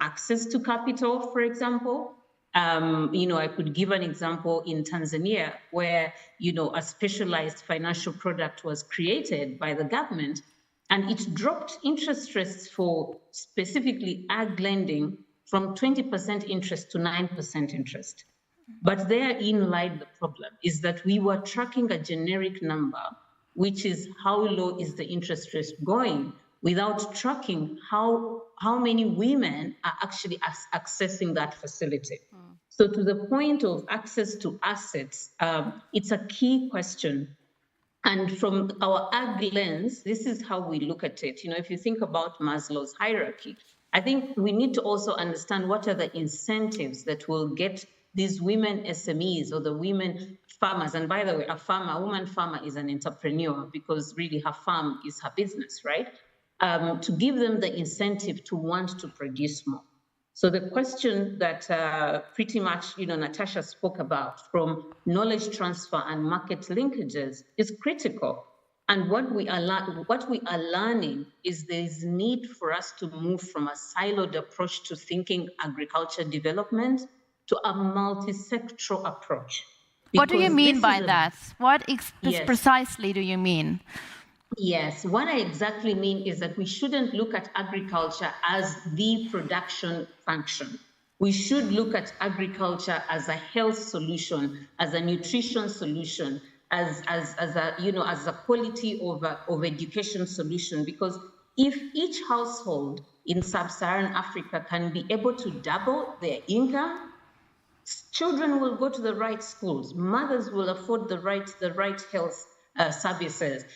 access to capital, for example. I could give an example in Tanzania where, a specialized financial product was created by the government, and it dropped interest rates for specifically ag lending from 20% interest to 9% interest. But therein lied the problem, is that we were tracking a generic number, which is how low is the interest rate going, without tracking how many women are actually accessing that facility. So to the point of access to assets, it's a key question. And from our ag lens, this is how we look at it. If you think about Maslow's hierarchy, I think we need to also understand what are the incentives that will get these women SMEs or the women farmers. And by the way, a woman farmer is an entrepreneur, because really her farm is her business, right? to give them the incentive to want to produce more. So the question that pretty much, Natasha spoke about, from knowledge transfer and market linkages, is critical. And what we are learning is there is need for us to move from a siloed approach to thinking agriculture development to a multi-sectoral approach. What do you mean by that? What Yes. precisely do you mean? Yes, what I exactly mean is that we shouldn't look at agriculture as the production function. We should look at agriculture as a health solution, as a nutrition solution, as a quality of education solution. Because if each household in sub-Saharan Africa can be able to double their income, children will go to the right schools, mothers will afford the right health services,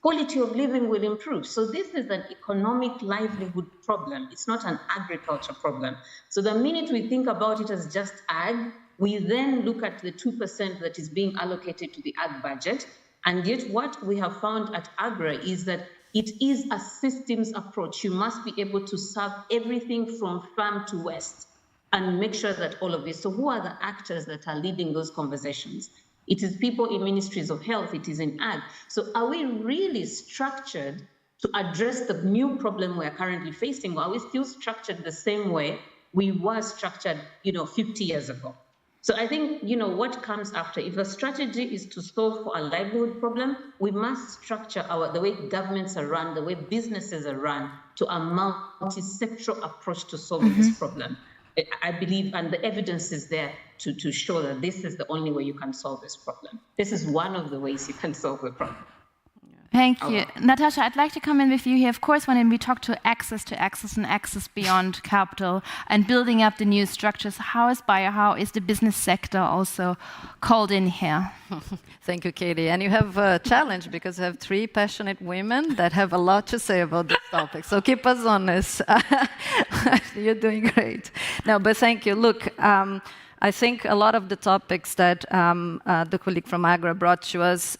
quality of living will improve. So this is an economic livelihood problem. It's not an agriculture problem. So the minute we think about it as just ag, we then look at the 2% that is being allocated to the ag budget. And yet what we have found at AGRA is that it is a systems approach. You must be able to serve everything from farm to west and make sure that all of this. So who are the actors that are leading those conversations? It is people in ministries of health, it is in ag. So are we really structured to address the new problem we're currently facing? Or are we still structured the same way we were structured, 50 years ago? So I think, what comes after, if the strategy is to solve for a livelihood problem, we must structure the way governments are run, the way businesses are run, to a multi-sectoral approach to solving this problem. I believe, and the evidence is there to show that this is the only way you can solve this problem. This is one of the ways you can solve the problem. Thank you. Natasha, I'd like to come in with you here. Of course, when we talk to access and access beyond capital and building up the new structures, how is the business sector also called in here? Thank you, Katie. And you have a challenge because you have 3 passionate women that have a lot to say about this topic. So keep us honest. You're doing great. No, but thank you. Look, I think a lot of the topics that the colleague from AGRA brought to us,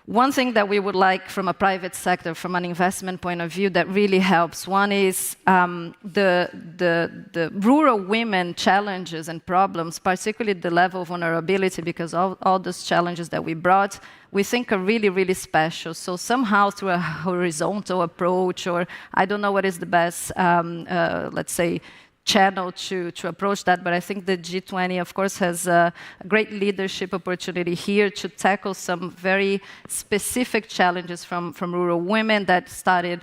one thing that we would like from a private sector, from an investment point of view, that really helps. One is the rural women challenges and problems, particularly the level of vulnerability, because all those challenges that we brought, we think are really, really special. So somehow through a horizontal approach, or I don't know what is the best, let's say, channel to approach that, but I think the G20, of course, has a great leadership opportunity here to tackle some very specific challenges from rural women that started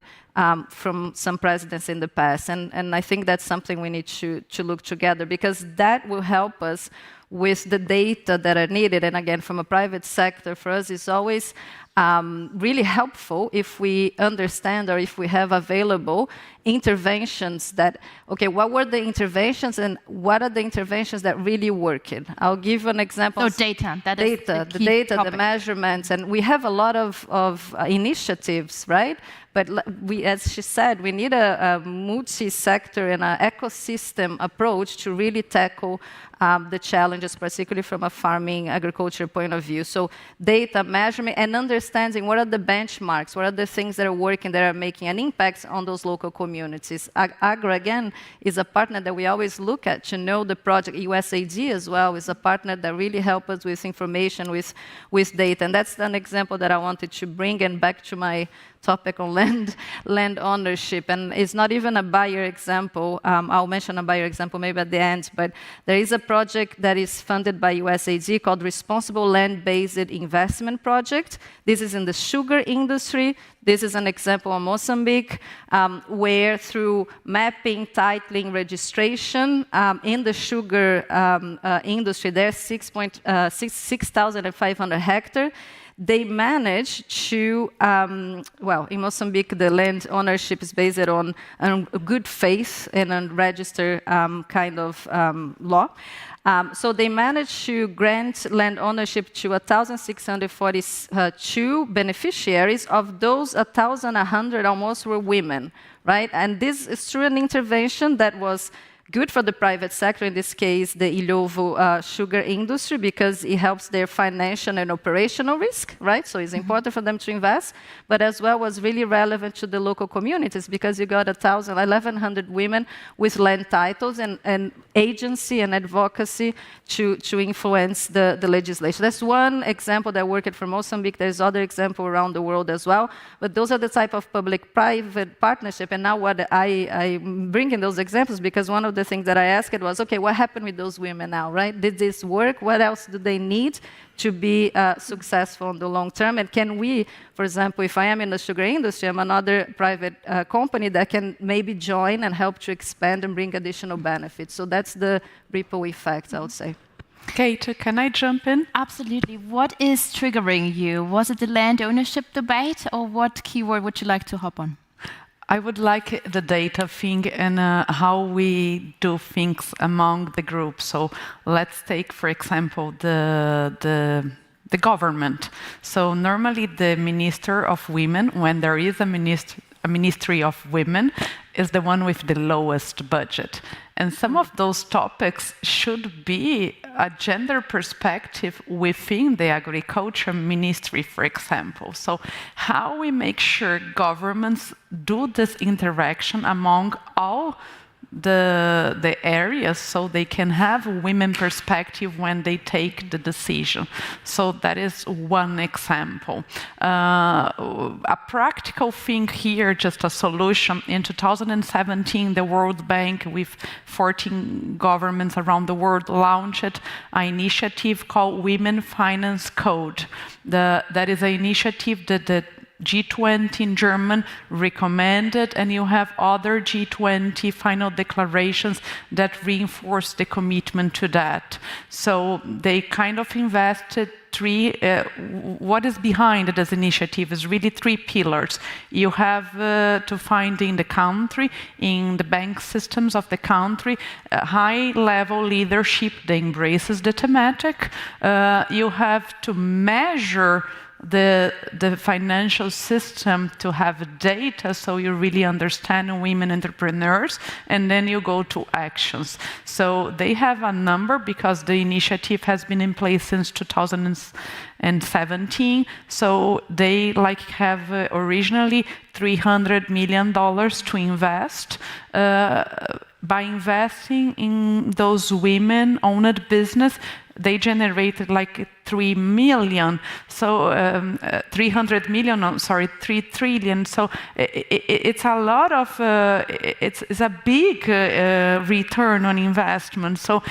from some presidents in the past. And I think that's something we need to look together, because that will help us with the data that are needed. And again, from a private sector, for us, it's always really helpful if we understand or if we have available interventions that, okay, what were the interventions and what are the interventions that really worked? I'll give an example. So data, the measurements, and we have a lot of initiatives, right? But as she said, we need a multi-sector and an ecosystem approach to really tackle the challenges, particularly from a farming agriculture point of view. So data, measurement, and understanding what are the benchmarks, what are the things that are working, that are making an impact on those local communities. AGRA, again, is a partner that we always look at to know the project. USAID as well is a partner that really helps us with information, with data. And that's an example that I wanted to bring, and back to my topic on land ownership. And it's not even a buyer example. I'll mention a buyer example maybe at the end, but there is a project that is funded by USAID called Responsible Land-Based Investment Project. This is in the sugar industry. This is an example of Mozambique, where through mapping, titling, registration in the sugar industry, there's 6,500 hectares. They managed to, in Mozambique, the land ownership is based on good faith and on registered kind of law. So they managed to grant land ownership to 1,642 beneficiaries. Of those, 1,100 almost were women, right? And this is through an intervention that was good for the private sector, in this case, the Illovo sugar industry, because it helps their financial and operational risk, right? So it's important for them to invest, but as well was really relevant to the local communities, because you got 1,100 women with land titles and agency and advocacy to influence the legislation. That's one example that worked for Mozambique. There's other examples around the world as well, but those are the type of public-private partnership. And now what I bring in those examples, because one of the things that I asked was, okay, what happened with those women now, right? Did this work? What else do they need to be successful in the long term? And can we, for example, if I am in the sugar industry, I'm another private company that can maybe join and help to expand and bring additional benefits. So that's the ripple effect, I would say. Kate, can I jump in? Absolutely. What is triggering you? Was it the land ownership debate, or what keyword would you like to hop on? I would like the data thing and how we do things among the group. So let's take, for example, the government. So normally the Minister of Women, when there is a Ministry of Women, is the one with the lowest budget. And some of those topics should be a gender perspective within the agriculture ministry, for example. So how we make sure governments do this interaction among all the areas, so they can have women perspective when they take the decision. So that is one example. A practical thing here, just a solution. In 2017, the World Bank, with 14 governments around the world, launched an initiative called Women Finance Code. That is an initiative that the G20 in German recommended, and you have other G20 final declarations that reinforce the commitment to that. So they kind of invested what is behind this initiative is really 3 pillars. You have to find in the country, in the bank systems of the country, high-level leadership that embraces the thematic. You have to measure the financial system to have data, so you really understand women entrepreneurs, and then you go to actions. So they have a number, because the initiative has been in place since 2017. So they have originally $300 million to invest. By investing in those women-owned business, they generated 3 million, so 300 million, 3 trillion. So it's a lot of, it's a big return on investment. So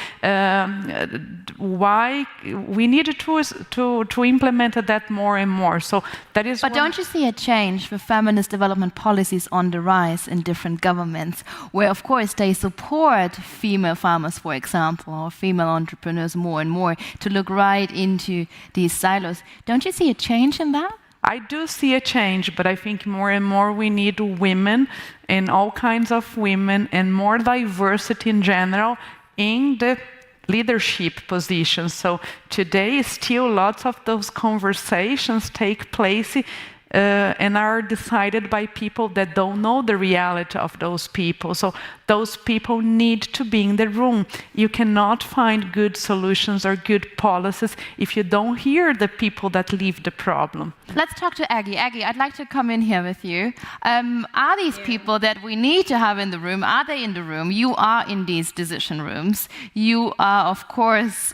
why we need to implement that more and more. So that is. But don't you see a change with feminist development policies on the rise in different governments, where of course they support female farmers, for example, or female entrepreneurs more and more to look right into these silos? Don't you see a change in that? I do see a change, but I think more and more we need women, and all kinds of women, and more diversity in general in the leadership positions. So today still lots of those conversations take place and are decided by people that don't know the reality of those people. So those people need to be in the room. You cannot find good solutions or good policies if you don't hear the people that live the problem. Let's talk to Aggie. Aggie, I'd like to come in here with you. Are these people that we need to have in the room, are they in the room? You are in these decision rooms. You are, of course,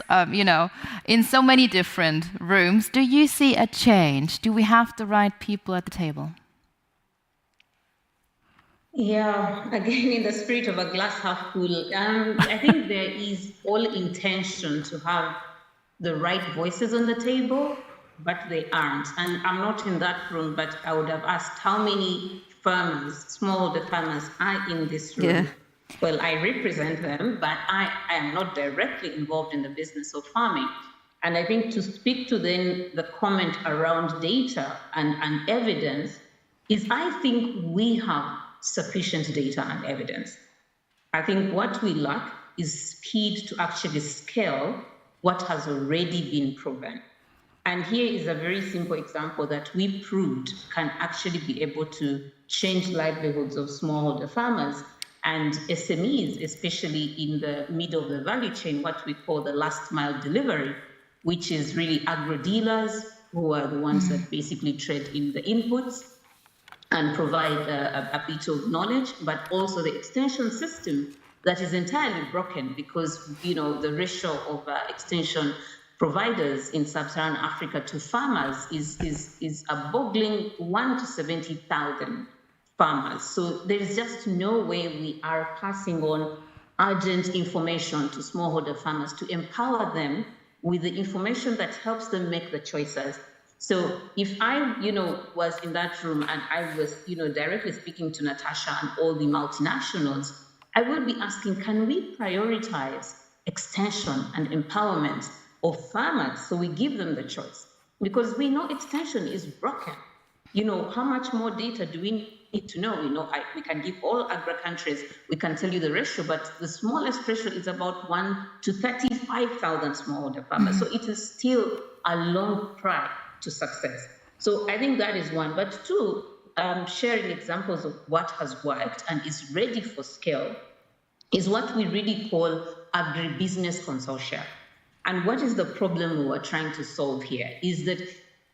in so many different rooms. Do you see a change? Do we have the right people at the table? Yeah, again, in the spirit of a glass half full, I think there is all intention to have the right voices on the table, but they aren't. And I'm not in that room, but I would have asked how many farmers, smallholder farmers, are in this room. Yeah. Well, I represent them, but I am not directly involved in the business of farming. And I think to speak to then the comment around data and evidence is, I think we have sufficient data and evidence. I think what we lack is speed to actually scale what has already been proven. And here is a very simple example that we proved can actually be able to change livelihoods of smallholder farmers. And SMEs, especially in the middle of the value chain, what we call the last mile delivery, which is really agro-dealers, who are the ones that basically trade in the inputs and provide a bit of knowledge, but also the extension system that is entirely broken because, you know, the ratio of extension providers in sub-Saharan Africa to farmers is a boggling 1 to 70,000 farmers. So there is just no way we are passing on urgent information to smallholder farmers to empower them with the information that helps them make the choices. So if I, you know, was in that room and I was, you know, directly speaking to Natasha and all the multinationals, I would be asking, can we prioritize extension and empowerment of farmers so we give them the choice? Because we know extension is broken. You know, how much more data do we need to know? You know, we can give all agri countries, we can tell you the ratio, but the smallest ratio is about 1 to 35,000 smallholder farmers. So it is still a long cry to success. So I think that is one. But two, sharing examples of what has worked and is ready for scale is what we really call agribusiness consortia. And what is the problem we are trying to solve here is that,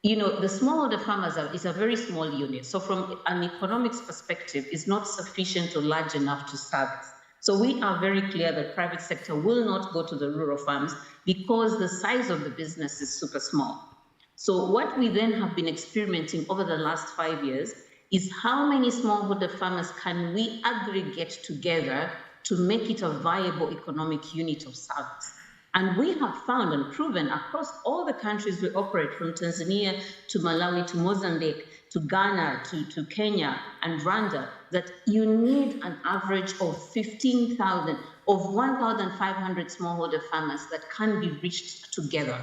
you know, the smallholder farmers is a very small unit. So from an economics perspective, it's not sufficient or large enough to service. So we are very clear that private sector will not go to the rural farms because the size of the business is super small. So what we then have been experimenting over the last 5 years is how many smallholder farmers can we aggregate together to make it a viable economic unit of service. And we have found and proven across all the countries we operate, from Tanzania to Malawi to Mozambique to Ghana to Kenya and Rwanda, that you need an average of 15,000 of 1,500 smallholder farmers that can be reached together.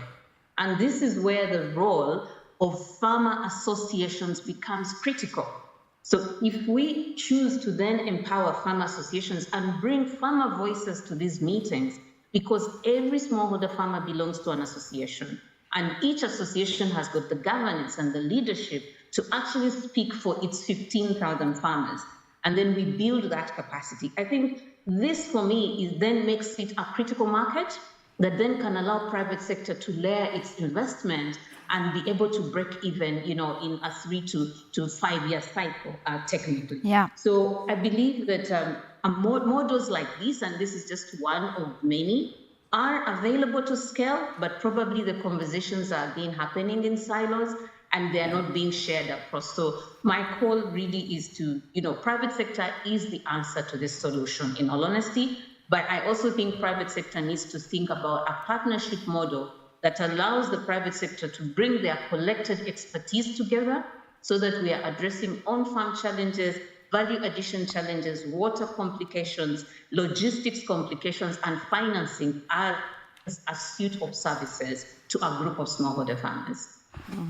And this is where the role of farmer associations becomes critical. So if we choose to then empower farmer associations and bring farmer voices to these meetings, because every smallholder farmer belongs to an association, and each association has got the governance and the leadership to actually speak for its 15,000 farmers, and then we build that capacity. I think this, for me, then makes it a critical market that then can allow private sector to layer its investment and be able to break even, you know, in a 3 to 5 year cycle, technically. Yeah. So I believe that models like this, and this is just one of many, are available to scale, but probably the conversations are again happening in silos and they're not being shared across. So my call really is to, you know, private sector is the answer to this solution, in all honesty. But I also think private sector needs to think about a partnership model that allows the private sector to bring their collected expertise together so that we are addressing on-farm challenges, value addition challenges, water complications, logistics complications, and financing as a suite of services to a group of smallholder farmers.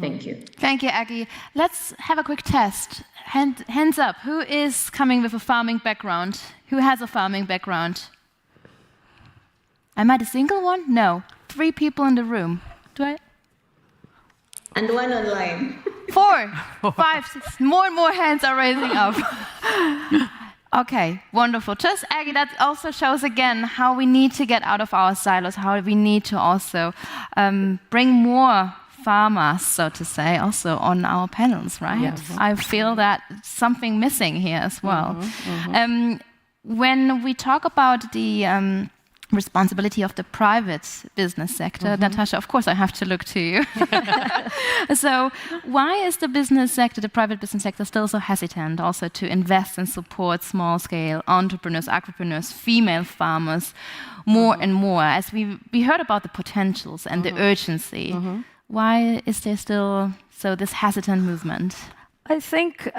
Thank you. Thank you, Aggie. Let's have a quick test. Hands up. Who is coming with a farming background? Who has a farming background? Am I the single one? No. 3 people in the room. Do I? And 1 online. 4, 5, 6. More and more hands are raising up. Okay, wonderful. Just, Aggie, that also shows again how we need to get out of our silos, how we need to also bring more farmers, so to say, also on our panels, right? Yes. I feel that something missing here as well. When we talk about the responsibility of the private business sector, Natasha, of course I have to look to you. So why is the business sector, the private business sector, still so hesitant also to invest and support small-scale entrepreneurs, agripreneurs, female farmers more and more? As we heard about the potentials and the urgency, why is there still so this hesitant movement? I think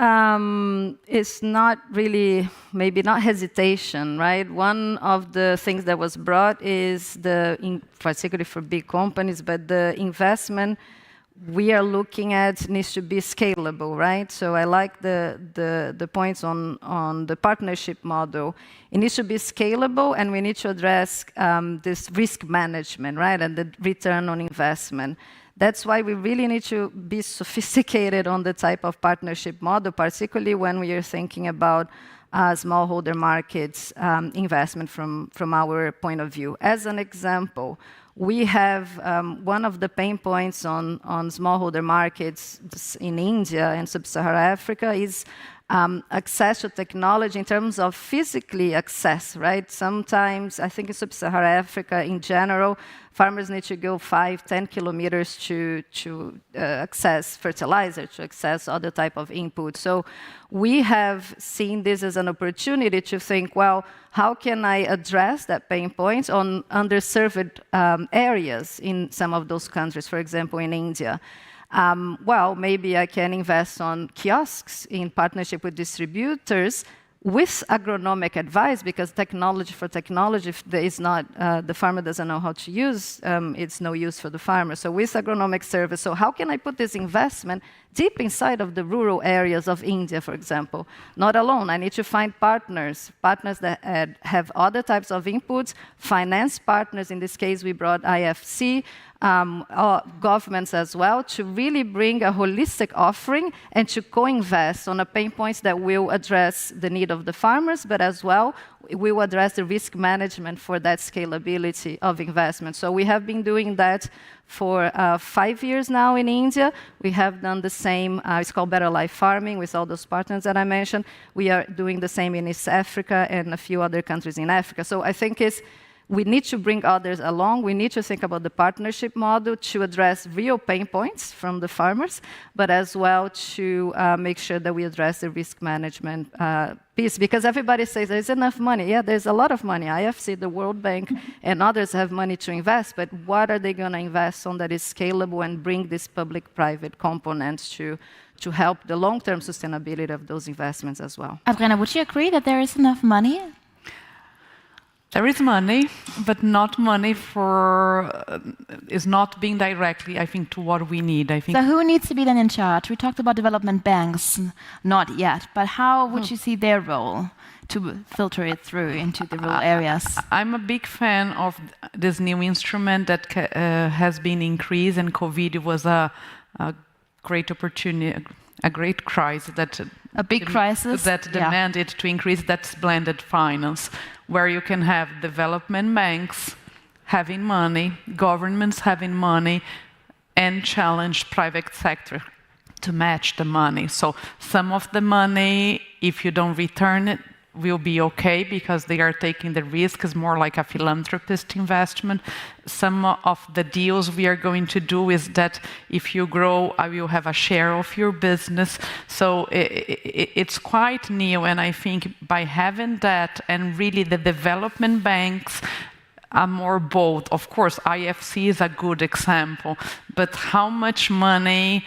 it's not really, maybe not hesitation, right? One of the things that was brought is particularly for big companies, but the investment we are looking at needs to be scalable, right? So I like the points on the partnership model. It needs to be scalable, and we need to address this risk management, right? And the return on investment. That's why we really need to be sophisticated on the type of partnership model, particularly when we are thinking about smallholder markets investment from our point of view. As an example, we have one of the pain points on smallholder markets in India and Sub-Saharan Africa is access to technology in terms of physically access, right? Sometimes, I think in Sub-Saharan Africa in general, farmers need to go 5-10 kilometers to access fertilizer, to access other type of input. So we have seen this as an opportunity to think, well, how can I address that pain point on underserved areas in some of those countries, for example, in India? Well, maybe I can invest on kiosks in partnership with distributors with agronomic advice, because technology for technology, if there is not, the farmer doesn't know how to use, it's no use for the farmer. So with agronomic service, so how can I put this investment deep inside of the rural areas of India, for example? Not alone, I need to find partners that have other types of inputs, finance partners, in this case we brought IFC, governments as well, to really bring a holistic offering and to co-invest on the pain points that will address the need of the farmers, but as well, we will address the risk management for that scalability of investment. So we have been doing that for 5 years now in India. We have done the same, it's called Better Life Farming, with all those partners that I mentioned. We are doing the same in East Africa and a few other countries in Africa. So I think we need to bring others along. We need to think about the partnership model to address real pain points from the farmers, but as well to make sure that we address the risk management piece. Because everybody says there's enough money. Yeah, there's a lot of money. IFC, the World Bank, and others have money to invest, but what are they going to invest on that is scalable and bring these public-private components to help the long-term sustainability of those investments as well? Adriana, would you agree that there is enough money? There is money, but not money is not being directly, I think, to what we need. I think. So who needs to be then in charge? We talked about development banks, not yet, but how would you see their role to filter it through into the rural areas? I'm a big fan of this new instrument that has been increased, and COVID was a great opportunity, a great crisis that demanded to increase. That's blended finance, where you can have development banks having money, governments having money, and challenge private sector to match the money. So some of the money, if you don't return it, will be okay because they are taking the risk. It's more like a philanthropist investment. Some of the deals we are going to do is that if you grow, I will have a share of your business. So it's quite new, and I think by having that and really the development banks are more bold. Of course, IFC is a good example, but how much money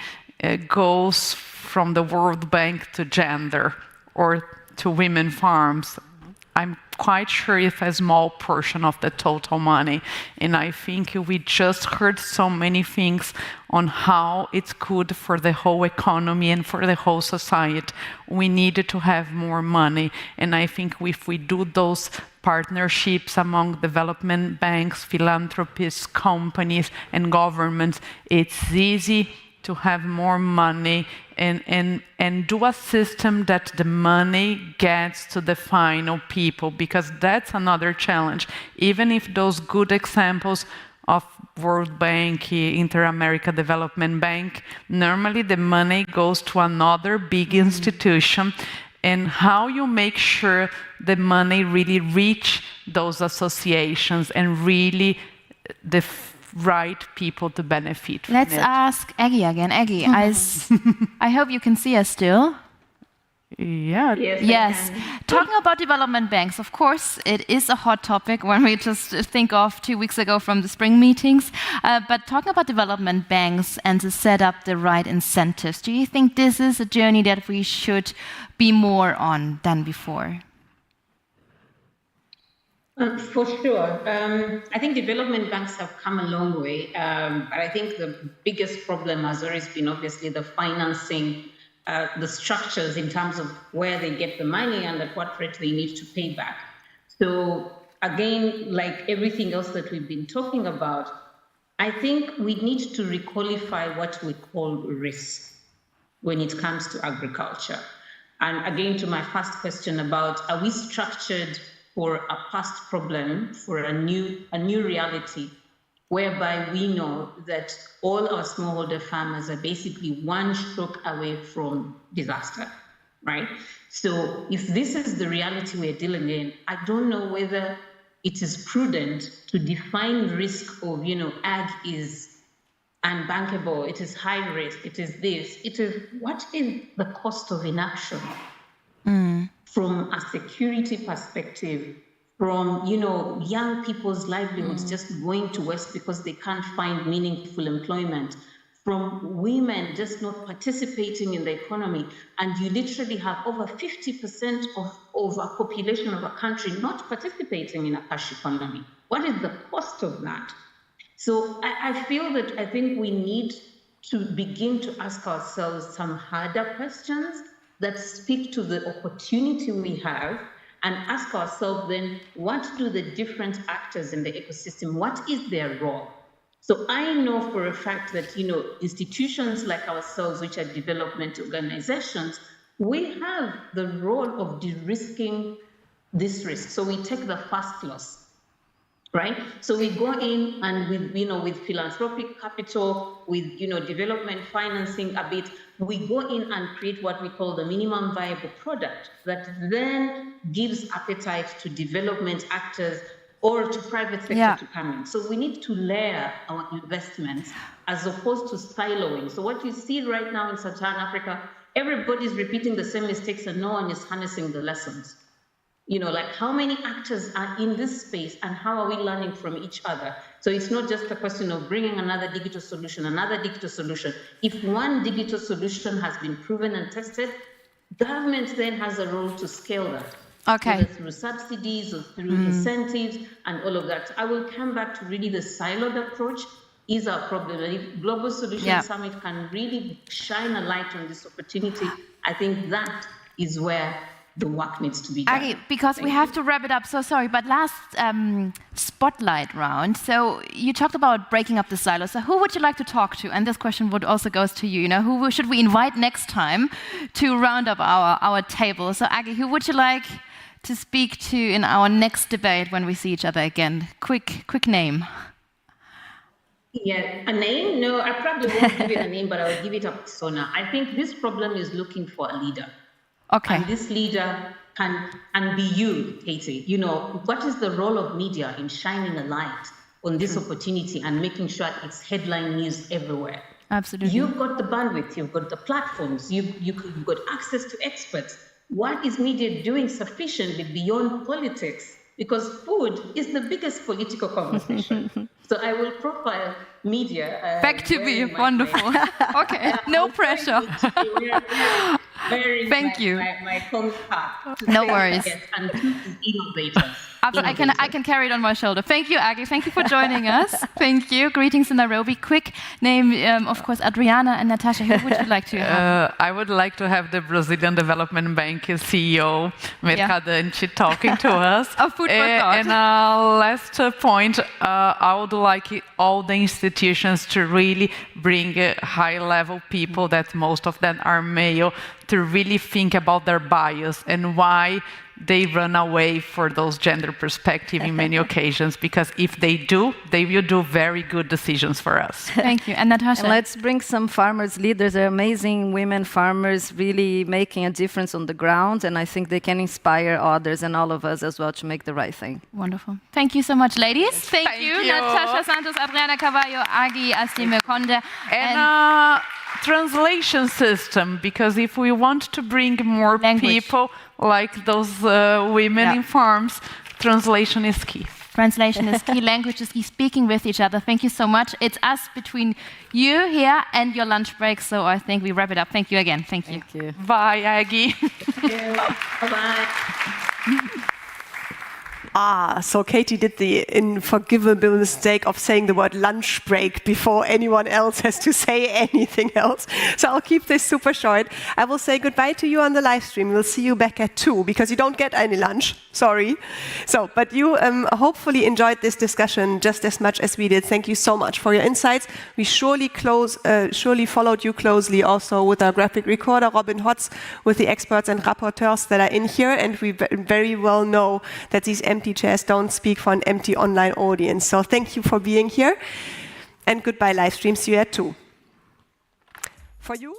goes from the World Bank to gender or to women farms? I'm quite sure it's a small portion of the total money. And I think we just heard so many things on how it's good for the whole economy and for the whole society. We needed to have more money. And I think if we do those partnerships among development banks, philanthropists, companies, and governments, it's easy to have more money and do a system that the money gets to the final people, because that's another challenge. Even if those good examples of World Bank, Inter-America Development Bank, normally the money goes to another big institution, and how you make sure the money really reach those associations and really the right people to benefit from Let's it. ask Aggie again. Aggie, I hope you can see us still. Yeah. Yes. Talking about development banks, of course, it is a hot topic when we just think of 2 weeks ago from the spring meetings. But talking about development banks and to set up the right incentives, do you think this is a journey that we should be more on than before? For sure. I think development banks have come a long way, but I think the biggest problem has always been obviously the financing, the structures in terms of where they get the money and at what rate they need to pay back. So again, like everything else that we've been talking about, I think we need to requalify what we call risk when it comes to agriculture. And again, to my first question about, are we structured for a past problem, for a new reality, whereby we know that all our smallholder farmers are basically one stroke away from disaster, right? So if this is the reality we're dealing in, I don't know whether it is prudent to define risk of, ag is unbankable, it is high risk, it is this, it is, what is the cost of inaction? From a security perspective, from young people's livelihoods just going to waste because they can't find meaningful employment, from women just not participating in the economy, and you literally have over 50% of a population of a country not participating in a cash economy. What is the cost of that? So I feel that I think we need to begin to ask ourselves some harder questions that speak to the opportunity we have, and ask ourselves then, what do the different actors in the ecosystem, what is their role? So I know for a fact that, institutions like ourselves, which are development organizations, we have the role of de-risking this risk. So we take the first loss, right? So we go in and with philanthropic capital, with, development financing a bit, we go in and create what we call the minimum viable product that then gives appetite to development actors or to private sector to come in. So we need to layer our investments as opposed to siloing. So what you see right now in Sub-Saharan Africa, everybody's repeating the same mistakes and no one is harnessing the lessons. Like how many actors are in this space and how are we learning from each other? So it's not just a question of bringing another digital solution. If one digital solution has been proven and tested, government then has a role to scale that. Okay. Either through subsidies or through incentives and all of that. I will come back to really the siloed approach is our problem. And if Global Solution Summit can really shine a light on this opportunity, I think that is where the work needs to be done. Agi, because we have to wrap it up, so sorry, but last spotlight round. So you talked about breaking up the silos. So who would you like to talk to? And this question would also goes to you. Who should we invite next time to round up our table? So Agi, who would you like to speak to in our next debate when we see each other again? Quick name. Yeah, a name? No, I probably won't give it a name, but I will give it a persona. I think this problem is looking for a leader. Okay. And this leader can be you, Katie. What is the role of media in shining a light on this opportunity and making sure it's headline news everywhere? Absolutely. You've got the bandwidth, you've got the platforms, you've got access to experts. What is media doing sufficiently beyond politics? Because food is the biggest political conversation. So I will profile media. Back to me, wonderful. Okay, no pressure. Thank you. My compact. No worries. And two innovators. I can carry it on my shoulder. Thank you, Agi. Thank you for joining us. Thank you. Greetings in Nairobi. Quick name, of course, Adriana and Natasha. Who would you like to have? I would like to have the Brazilian Development Bank CEO, Mercadante, talking to us. A food for thought. And last point, I would like all the institutions to really bring high-level people, that most of them are male, to really think about their bias and why they run away for those gender perspective in many occasions, because if they do, they will do very good decisions for us. Thank you. And Natasha? And let's bring some farmers leaders. They're amazing women farmers really making a difference on the ground, and I think they can inspire others and all of us as well to make the right thing. Wonderful. Thank you so much, ladies. Thank you. Natasha Santos, Adriana Carvalho, Agi Asimekonde. And translation system, because if we want to bring more people like those women in farms, translation is key. Translation is key, language is key, speaking with each other. Thank you so much. It's us between you here and your lunch break, so I think we wrap it up. Thank you again. Thank you. Thank you. Bye, Aggie. Bye-bye. So Katie did the unforgivable mistake of saying the word lunch break before anyone else has to say anything else. So I'll keep this super short. I will say goodbye to you on the live stream. We'll see you back at 2 because you don't get any lunch. Sorry. So, but you hopefully enjoyed this discussion just as much as we did. Thank you so much for your insights. We surely followed you closely also with our graphic recorder, Robin Hotz, with the experts and rapporteurs that are in here. And we very well know that these empty chairs don't speak for an empty online audience. So thank you for being here. And goodbye, live stream. See you at 2. For you?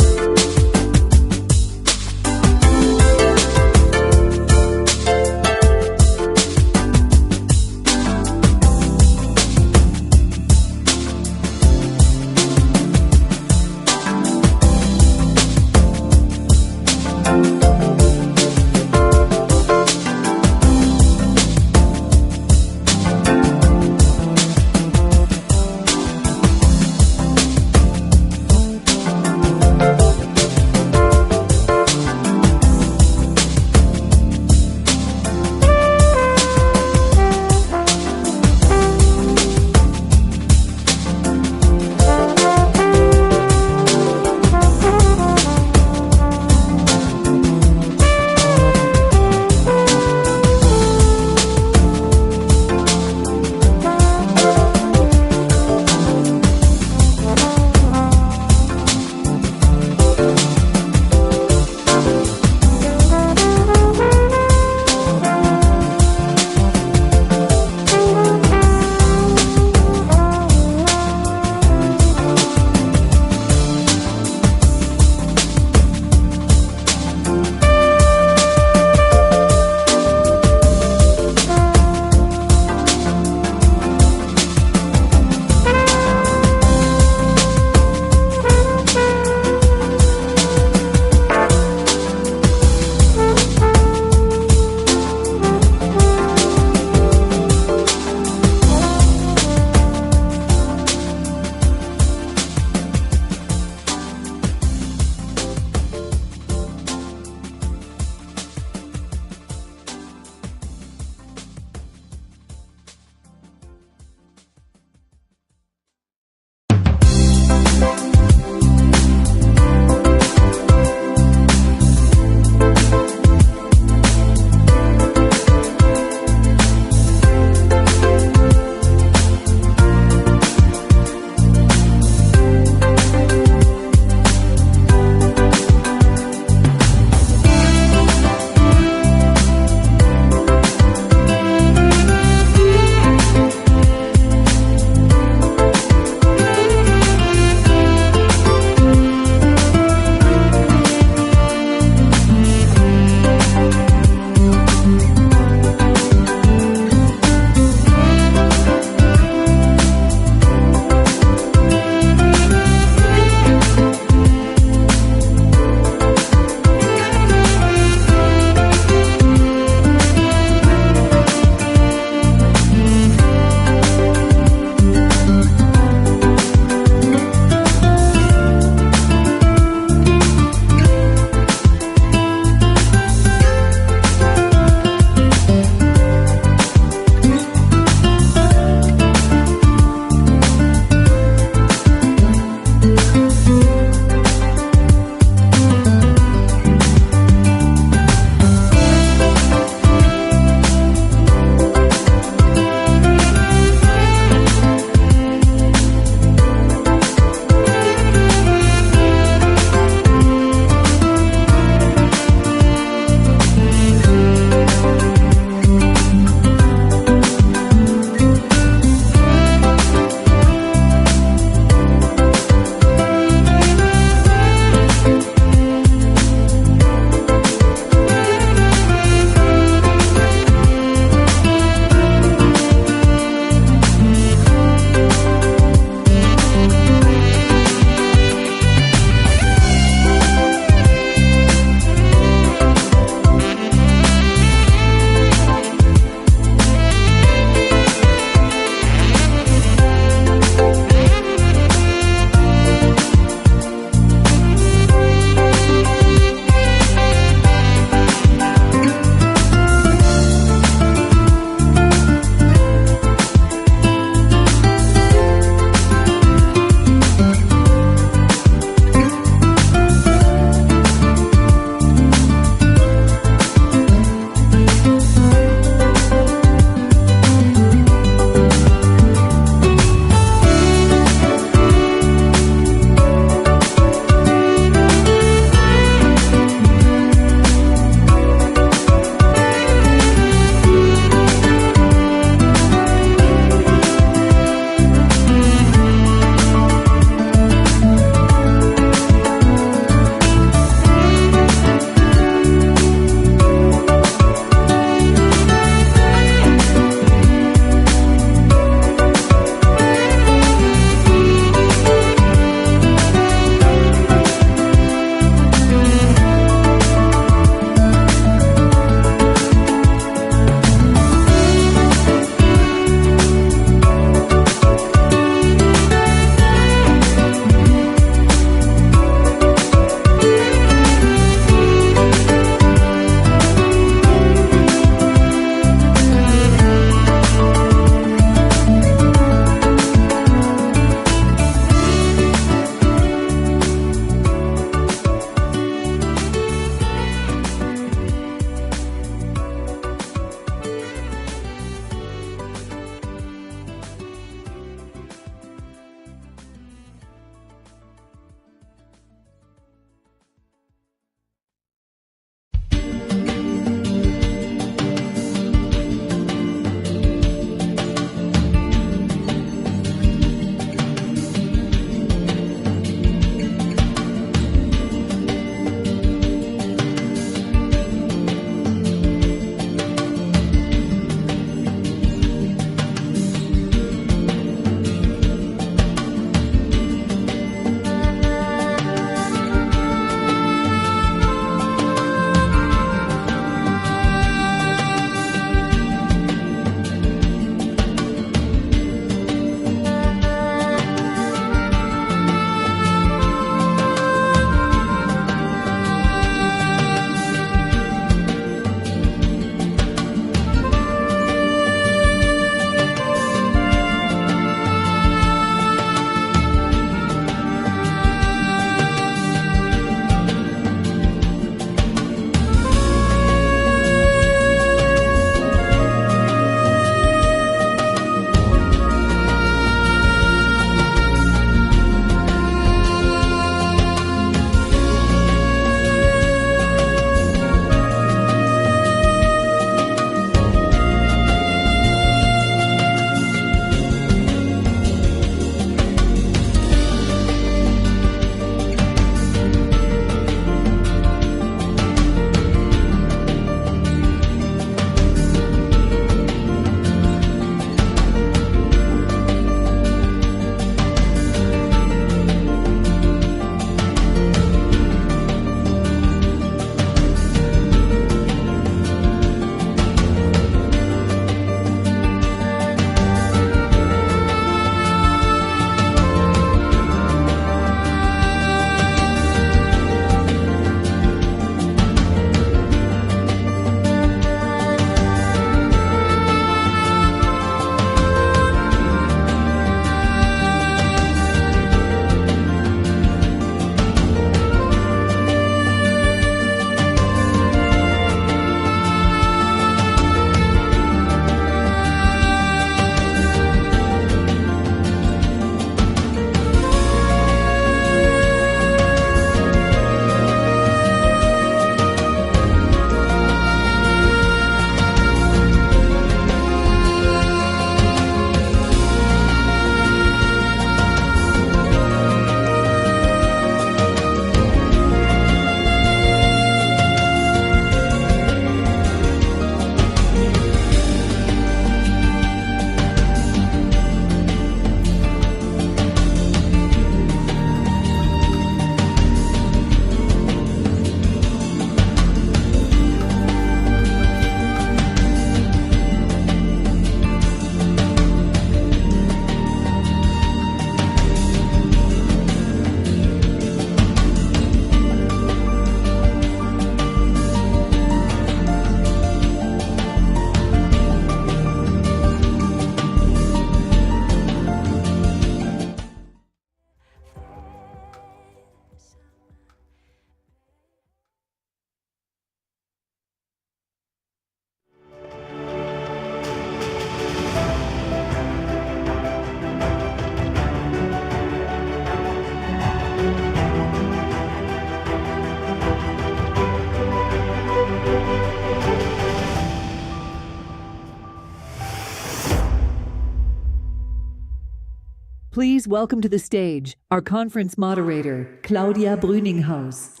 Please welcome to the stage our conference moderator, Claudia Brüninghaus.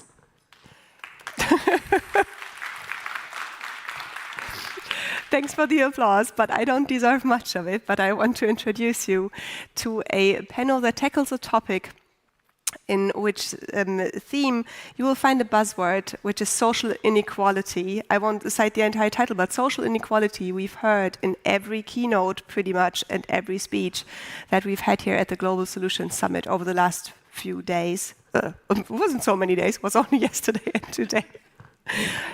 Thanks for the applause, but I don't deserve much of it. But I want to introduce you to a panel that tackles a topic in which theme you will find a buzzword, which is social inequality. I won't cite the entire title, but social inequality we've heard in every keynote pretty much and every speech that we've had here at the Global Solutions Summit over the last few days. It wasn't so many days, it was only yesterday and today.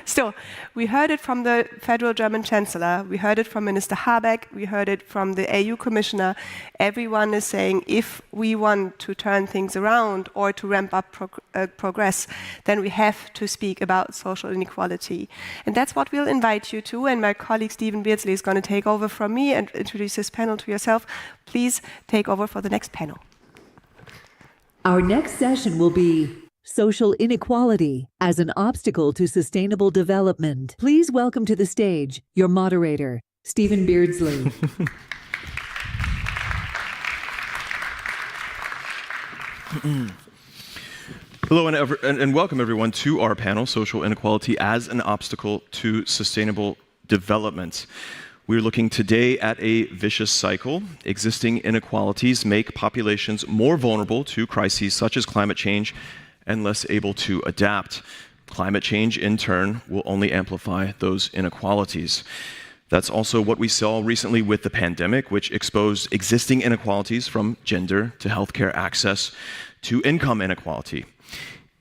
Still, we heard it from the federal German Chancellor, we heard it from Minister Habeck, we heard it from the EU Commissioner. Everyone is saying if we want to turn things around or to ramp up progress, then we have to speak about social inequality. And that's what we'll invite you to, and my colleague Stephen Beardsley is going to take over from me and introduce this panel to yourself. Please take over for the next panel. Our next session will be Social Inequality as an Obstacle to Sustainable Development. Please welcome to the stage your moderator, Stephen Beardsley. Hello and welcome everyone to our panel, Social Inequality as an Obstacle to Sustainable Development. We're looking today at a vicious cycle. Existing inequalities make populations more vulnerable to crises such as climate change and less able to adapt. Climate change, in turn, will only amplify those inequalities. That's also what we saw recently with the pandemic, which exposed existing inequalities from gender to healthcare access to income inequality.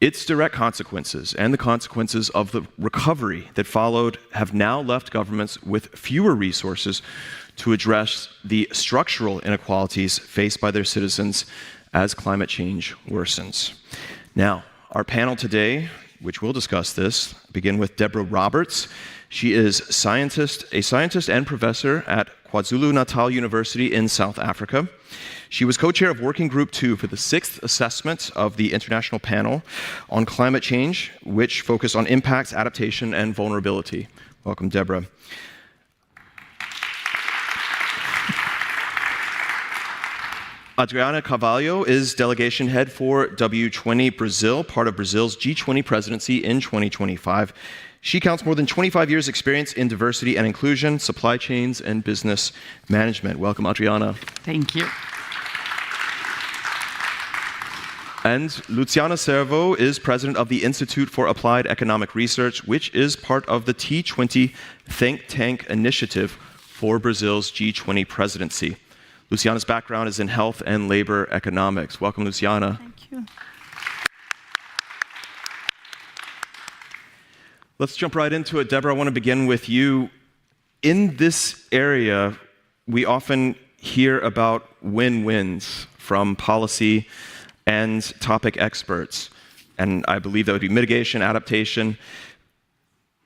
Its direct consequences and the consequences of the recovery that followed have now left governments with fewer resources to address the structural inequalities faced by their citizens as climate change worsens. Now, our panel today, which will discuss this, begin with Deborah Roberts. She is a scientist and professor at KwaZulu-Natal University in South Africa. She was co-chair of Working Group 2 for the 6th assessment of the International Panel on Climate Change, which focused on impacts, adaptation, and vulnerability. Welcome, Deborah. Adriana Carvalho is delegation head for W20 Brazil, part of Brazil's G20 presidency in 2025. She counts more than 25 years' experience in diversity and inclusion, supply chains, and business management. Welcome, Adriana. Thank you. And Luciana Servo is president of the Institute for Applied Economic Research, which is part of the T20 think tank initiative for Brazil's G20 presidency. Luciana's background is in health and labor economics. Welcome, Luciana. Thank you. Let's jump right into it. Deborah, I want to begin with you. In this area, we often hear about win-wins from policy and topic experts. And I believe that would be mitigation, adaptation.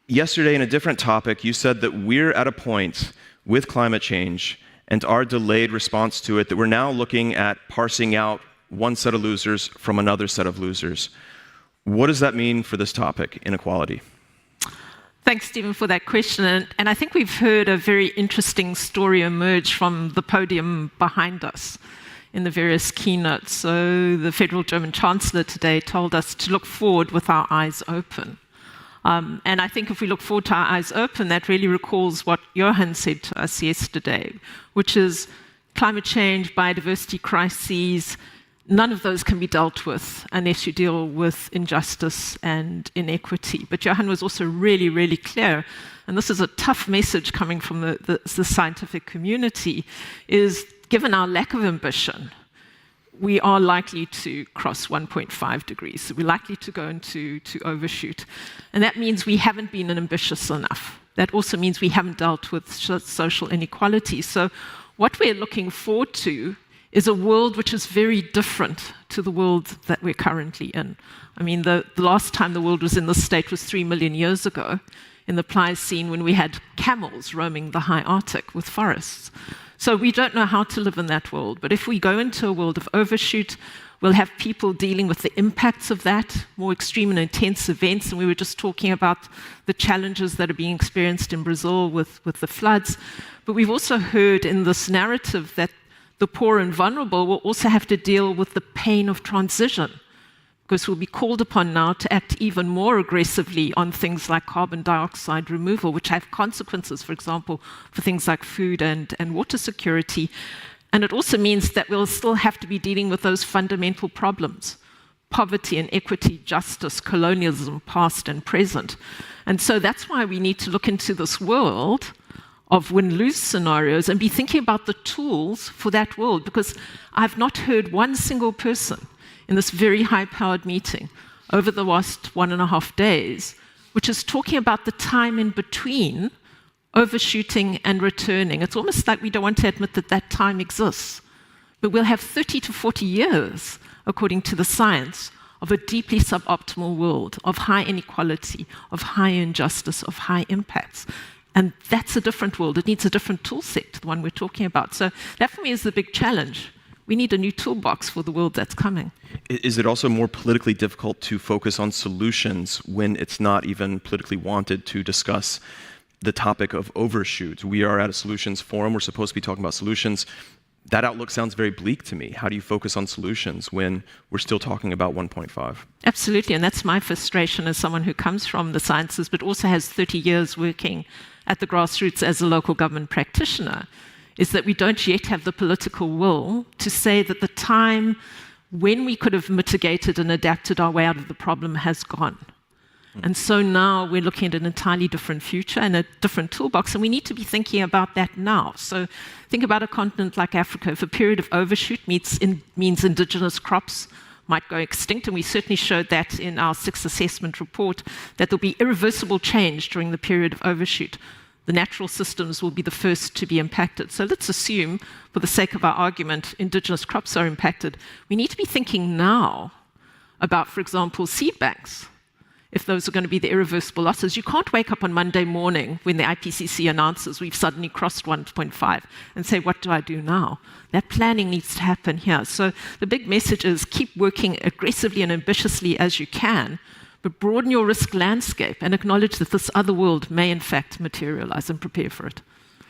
Yesterday, in a different topic, you said that we're at a point with climate change and our delayed response to it that we're now looking at parsing out one set of losers from another set of losers. What does that mean for this topic, inequality? Thanks, Stephen, for that question. And I think we've heard a very interesting story emerge from the podium behind us in the various keynotes. So the federal German Chancellor today told us to look forward with our eyes open. And I think if we look forward to our eyes open, that really recalls what Johan said to us yesterday, which is climate change, biodiversity crises, none of those can be dealt with unless you deal with injustice and inequity. But Johan was also really, really clear, and this is a tough message coming from the scientific community, is given our lack of ambition, we are likely to cross 1.5 degrees. So we're likely to go into overshoot. And that means we haven't been ambitious enough. That also means we haven't dealt with social inequality. So what we're looking forward to is a world which is very different to the world that we're currently in. I mean, the last time the world was in this state was 3 million years ago in the Pliocene when we had camels roaming the high Arctic with forests. So we don't know how to live in that world. But if we go into a world of overshoot, we'll have people dealing with the impacts of that, more extreme and intense events. And we were just talking about the challenges that are being experienced in Brazil with the floods. But we've also heard in this narrative that the poor and vulnerable will also have to deal with the pain of transition, because we'll be called upon now to act even more aggressively on things like carbon dioxide removal, which have consequences, for example, for things like food and water security. And it also means that we'll still have to be dealing with those fundamental problems: poverty, inequity, justice, colonialism, past and present. And so that's why we need to look into this world of win-lose scenarios and be thinking about the tools for that world, because I've not heard one single person in this very high-powered meeting over the last 1.5 days, which is talking about the time in between overshooting and returning. It's almost like we don't want to admit that that time exists. But we'll have 30 to 40 years, according to the science, of a deeply suboptimal world, of high inequality, of high injustice, of high impacts. And that's a different world. It needs a different tool set to the one we're talking about. So that, for me, is the big challenge. We need a new toolbox for the world that's coming. Is it also more politically difficult to focus on solutions when it's not even politically wanted to discuss the topic of overshoot? We are at a solutions forum. We're supposed to be talking about solutions. That outlook sounds very bleak to me. How do you focus on solutions when we're still talking about 1.5? Absolutely, and that's my frustration as someone who comes from the sciences but also has 30 years working at the grassroots as a local government practitioner, is that we don't yet have the political will to say that the time when we could have mitigated and adapted our way out of the problem has gone. And so now we're looking at an entirely different future and a different toolbox, and we need to be thinking about that now. So think about a continent like Africa. If a period of overshoot means indigenous crops might go extinct, and we certainly showed that in our 6th assessment report, that there'll be irreversible change during the period of overshoot. The natural systems will be the first to be impacted. So let's assume, for the sake of our argument, indigenous crops are impacted. We need to be thinking now about, for example, seed banks, if those are going to be the irreversible losses. You can't wake up on Monday morning when the IPCC announces we've suddenly crossed 1.5 and say, what do I do now? That planning needs to happen here. So the big message is keep working aggressively and ambitiously as you can, but broaden your risk landscape and acknowledge that this other world may in fact materialize, and prepare for it.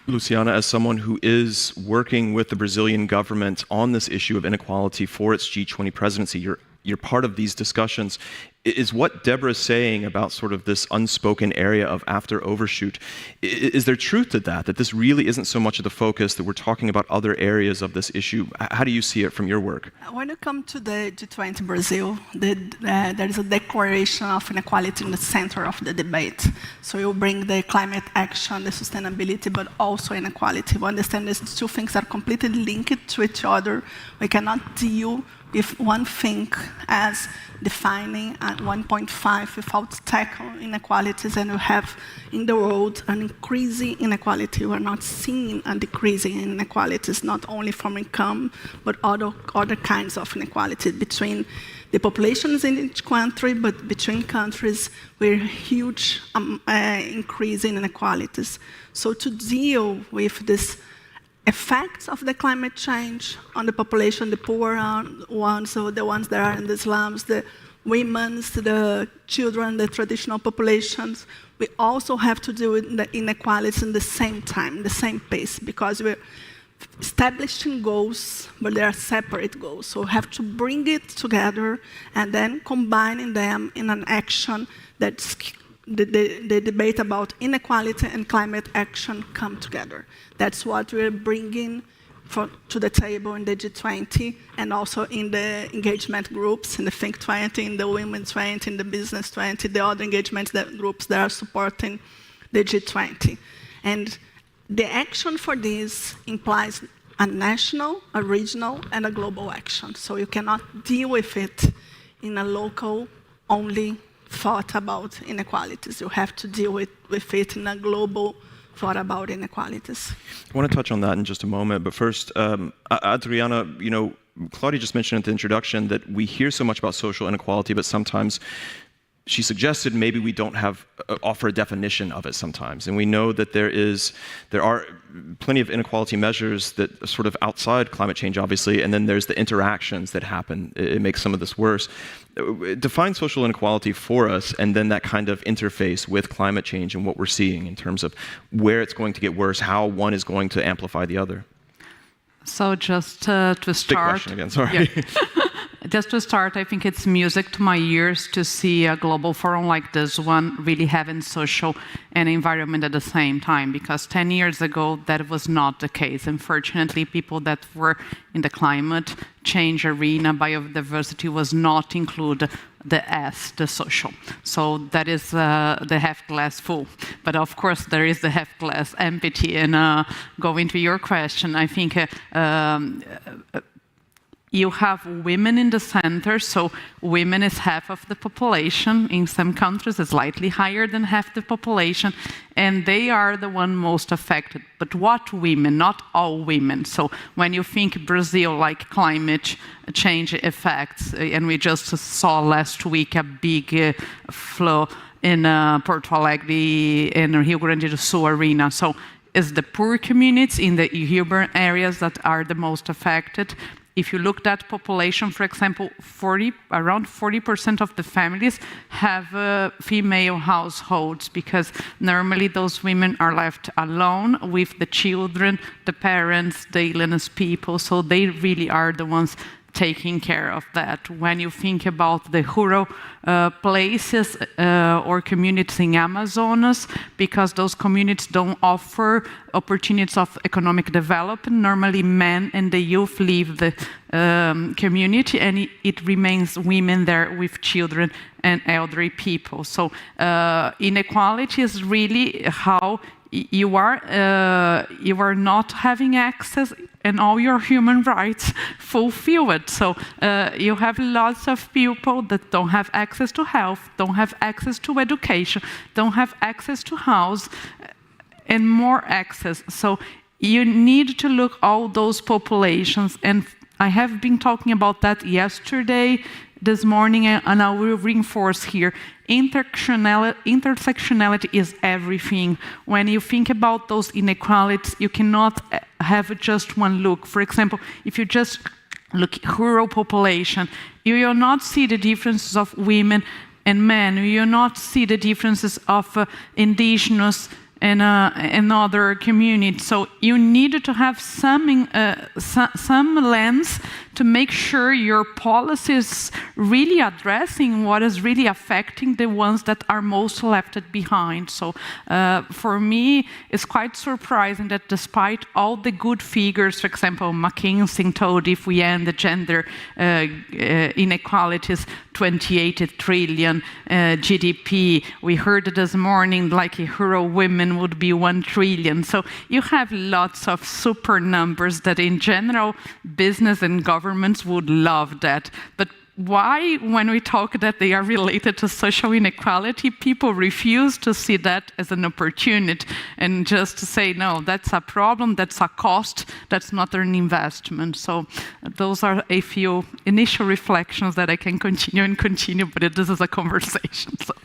Luciana, as someone who is working with the Brazilian government on this issue of inequality for its G20 presidency, you're part of these discussions. Is what Deborah's saying about sort of this unspoken area of after overshoot, is there truth to that this really isn't so much of the focus, that we're talking about other areas of this issue? How do you see it from your work? When you come to the G20 Brazil, there is a declaration of inequality in the center of the debate. So you bring the climate action, the sustainability, but also inequality. We understand these two things are completely linked to each other. We cannot deal with one thing as defining at 1.5 without tackling inequalities, and you have in the world an increasing inequality. We're not seeing a decreasing inequalities, not only from income, but other kinds of inequality between the populations in each country, but between countries, we're huge increase in inequalities. So to deal with this effects of the climate change on the population, the poor ones, so the ones that are in the slums, the women, the children, the traditional populations, we also have to deal with the inequalities in the same time, the same pace, because we're establishing goals, but they are separate goals. So we have to bring it together and then combining them in an action that's the debate about inequality and climate action come together. That's what we're bringing to the table in the G20 and also in the engagement groups, in the Think 20, in the Women 20, in the Business 20, the other engagement groups that are supporting the G20. And the action for this implies a national, a regional, and a global action. So you cannot deal with it in a local only thought about inequalities. You have to deal with it in a global thought about inequalities. I want to touch on that in just a moment, but first, Adriana, Claudia just mentioned at the introduction that we hear so much about social inequality, but sometimes she suggested maybe we don't offer a definition of it sometimes. And we know that there are plenty of inequality measures that are sort of outside climate change, obviously, and then there's the interactions that happen. It makes some of this worse. Define social inequality for us, and then that kind of interface with climate change and what we're seeing in terms of where it's going to get worse, how one is going to amplify the other. So just to start... Big question again, sorry. Yeah. Just to start, I think it's music to my ears to see a global forum like this one really having social and environment at the same time, because 10 years ago, that was not the case. Unfortunately, people that were in the climate change arena, biodiversity was not included the S, the social. So that is the half glass full. But of course, there is the half glass empty. And going to your question, I think you have women in the center, so women is half of the population. In some countries, it's slightly higher than half the population, and they are the one most affected. But what women? Not all women. So when you think Brazil, like climate change effects, and we just saw last week a big flow in Porto Alegre in Rio Grande do Sul arena. So it's the poor communities in the urban areas that are the most affected. If you look at population, for example, around 40% of the families have female households, because normally those women are left alone with the children, the parents, the illness people, so they really are the ones taking care of that. When you think about the rural places or communities in Amazonas, because those communities don't offer opportunities of economic development, normally men and the youth leave the community, and it remains women there with children and elderly people. So inequality is really how you are not having access and all your human rights fulfilled. So you have lots of people that don't have access to health, don't have access to education, don't have access to house, and more access. So you need to look at all those populations, and I have been talking about that yesterday, this morning, and I will reinforce here. Intersectionality is everything. When you think about those inequalities, you cannot have just one look. For example, if you just look at rural population, you will not see the differences of women and men. You will not see the differences of indigenous and other communities. So you need to have some lens to make sure your policy is really addressing what is really affecting the ones that are most left behind. So for me, it's quite surprising that despite all the good figures, for example, McKinsey told if we end the gender inequalities, 28 trillion GDP. We heard this morning like rural women would be 1 trillion. So you have lots of super numbers that in general business and governments would love that. But why, when we talk that they are related to social inequality, people refuse to see that as an opportunity and just to say, no, that's a problem, that's a cost, that's not an investment. So those are a few initial reflections that I can continue, but this is a conversation. So.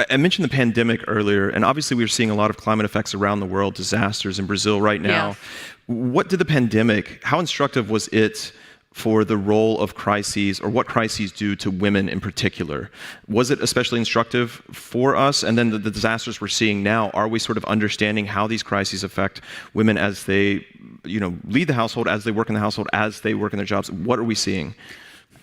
I mentioned the pandemic earlier, and obviously we're seeing a lot of climate effects around the world, disasters in Brazil right now. Yes. What did the pandemic, how instructive was it for the role of crises, or what crises do to women in particular? Was it especially instructive for us? And then the disasters we're seeing now, are we sort of understanding how these crises affect women as they, lead the household, as they work in the household, as they work in their jobs? What are we seeing?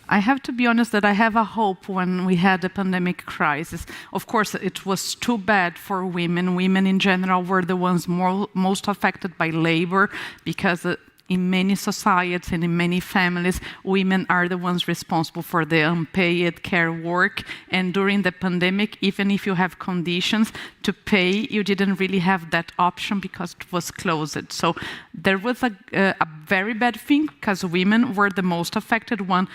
I have to be honest that I have a hope when we had the pandemic crisis. Of course, it was too bad for women. Women in general were the ones most affected by labor, because in many societies and in many families, women are the ones responsible for the unpaid care work. And during the pandemic, even if you have conditions to pay, you didn't really have that option because it was closed. So there was a very bad thing, because women were the most affected one.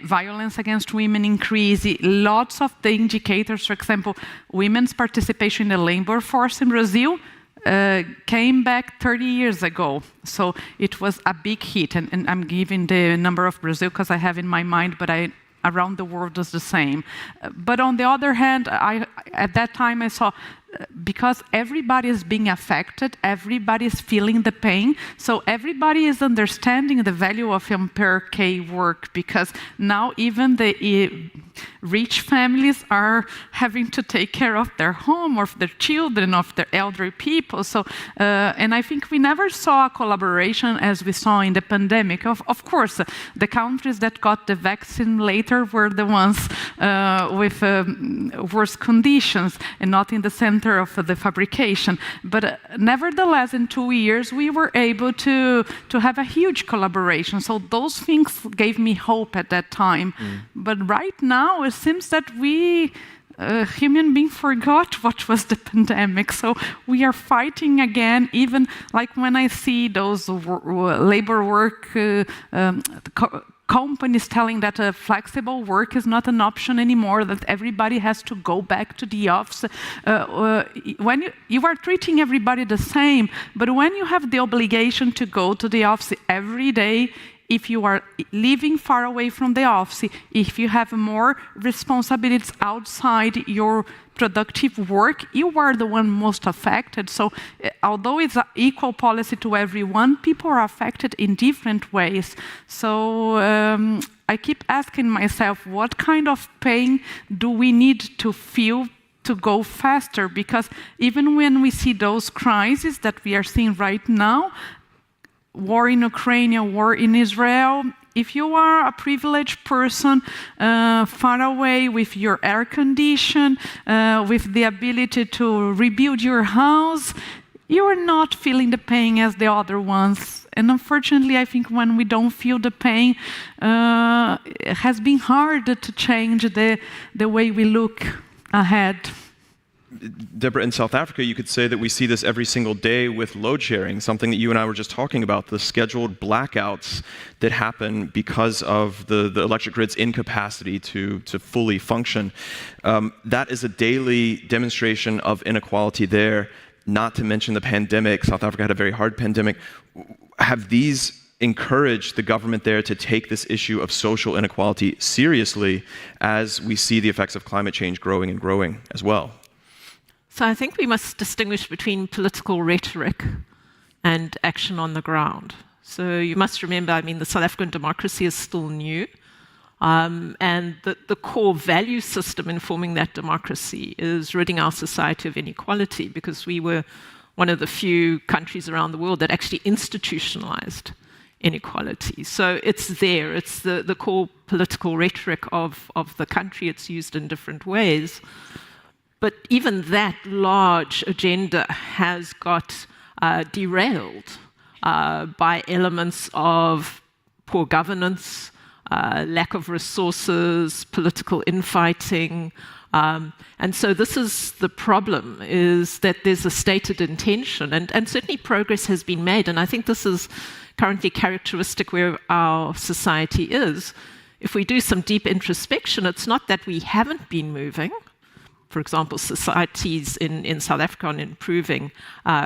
Violence against women increased. Lots of the indicators, for example, women's participation in the labor force in Brazil came back 30 years ago. So it was a big hit. And I'm giving the number of Brazil because I have in my mind, but around the world is the same. But on the other hand, at that time I saw because everybody is being affected, everybody is feeling the pain, so everybody is understanding the value of unpaid K work, because now even the rich families are having to take care of their home, of their children, of their elderly people. So, and I think we never saw a collaboration as we saw in the pandemic. Of course, the countries that got the vaccine later were the ones with worse conditions and not in the center of the fabrication. But nevertheless, in 2 years, we were able to have a huge collaboration. So those things gave me hope at that time. But right now, it seems that we human beings forgot what was the pandemic. So we are fighting again, even like when I see those labor work companies telling that flexible work is not an option anymore, that everybody has to go back to the office. When you are treating everybody the same, but when you have the obligation to go to the office every day, if you are living far away from the office, if you have more responsibilities outside your productive work, you are the one most affected. So although it's an equal policy to everyone, people are affected in different ways. So I keep asking myself, what kind of pain do we need to feel to go faster? Because even when we see those crises that we are seeing right now, war in Ukraine, war in Israel, if you are a privileged person far away with your air condition, with the ability to rebuild your house, you are not feeling the pain as the other ones. And unfortunately, I think when we don't feel the pain, it has been hard to change the way we look ahead. Deborah, in South Africa, you could say that we see this every single day with load sharing, something that you and I were just talking about, the scheduled blackouts that happen because of the electric grid's incapacity to fully function. That is a daily demonstration of inequality there, not to mention the pandemic. South Africa had a very hard pandemic. Have these encouraged the government there to take this issue of social inequality seriously as we see the effects of climate change growing and growing as well? So I think we must distinguish between political rhetoric and action on the ground. So you must remember, I mean, the South African democracy is still new, and the core value system informing that democracy is ridding our society of inequality, because we were one of the few countries around the world that actually institutionalized inequality. So it's there, it's the core political rhetoric of the country. It's used in different ways. But even that large agenda has got derailed by elements of poor governance, lack of resources, political infighting. And so this is the problem, is that there's a stated intention, and certainly progress has been made, and I think this is currently characteristic where our society is. If we do some deep introspection, it's not that we haven't been moving. For example, societies in South Africa on improving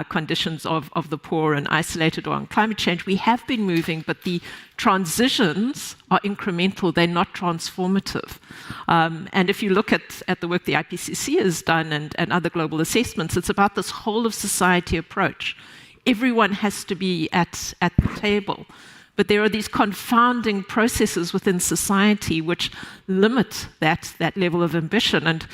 conditions of the poor and isolated, or on climate change. We have been moving, but the transitions are incremental, they're not transformative. And if you look at the work the IPCC has done and other global assessments, it's about this whole of society approach. Everyone has to be at the table. But there are these confounding processes within society which limit that level of ambition. And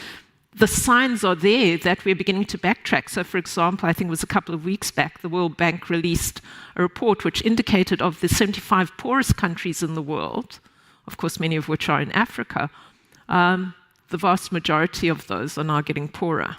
the signs are there that we're beginning to backtrack. So, for example, I think it was a couple of weeks back, the World Bank released a report which indicated of the 75 poorest countries in the world, of course, many of which are in Africa, the vast majority of those are now getting poorer.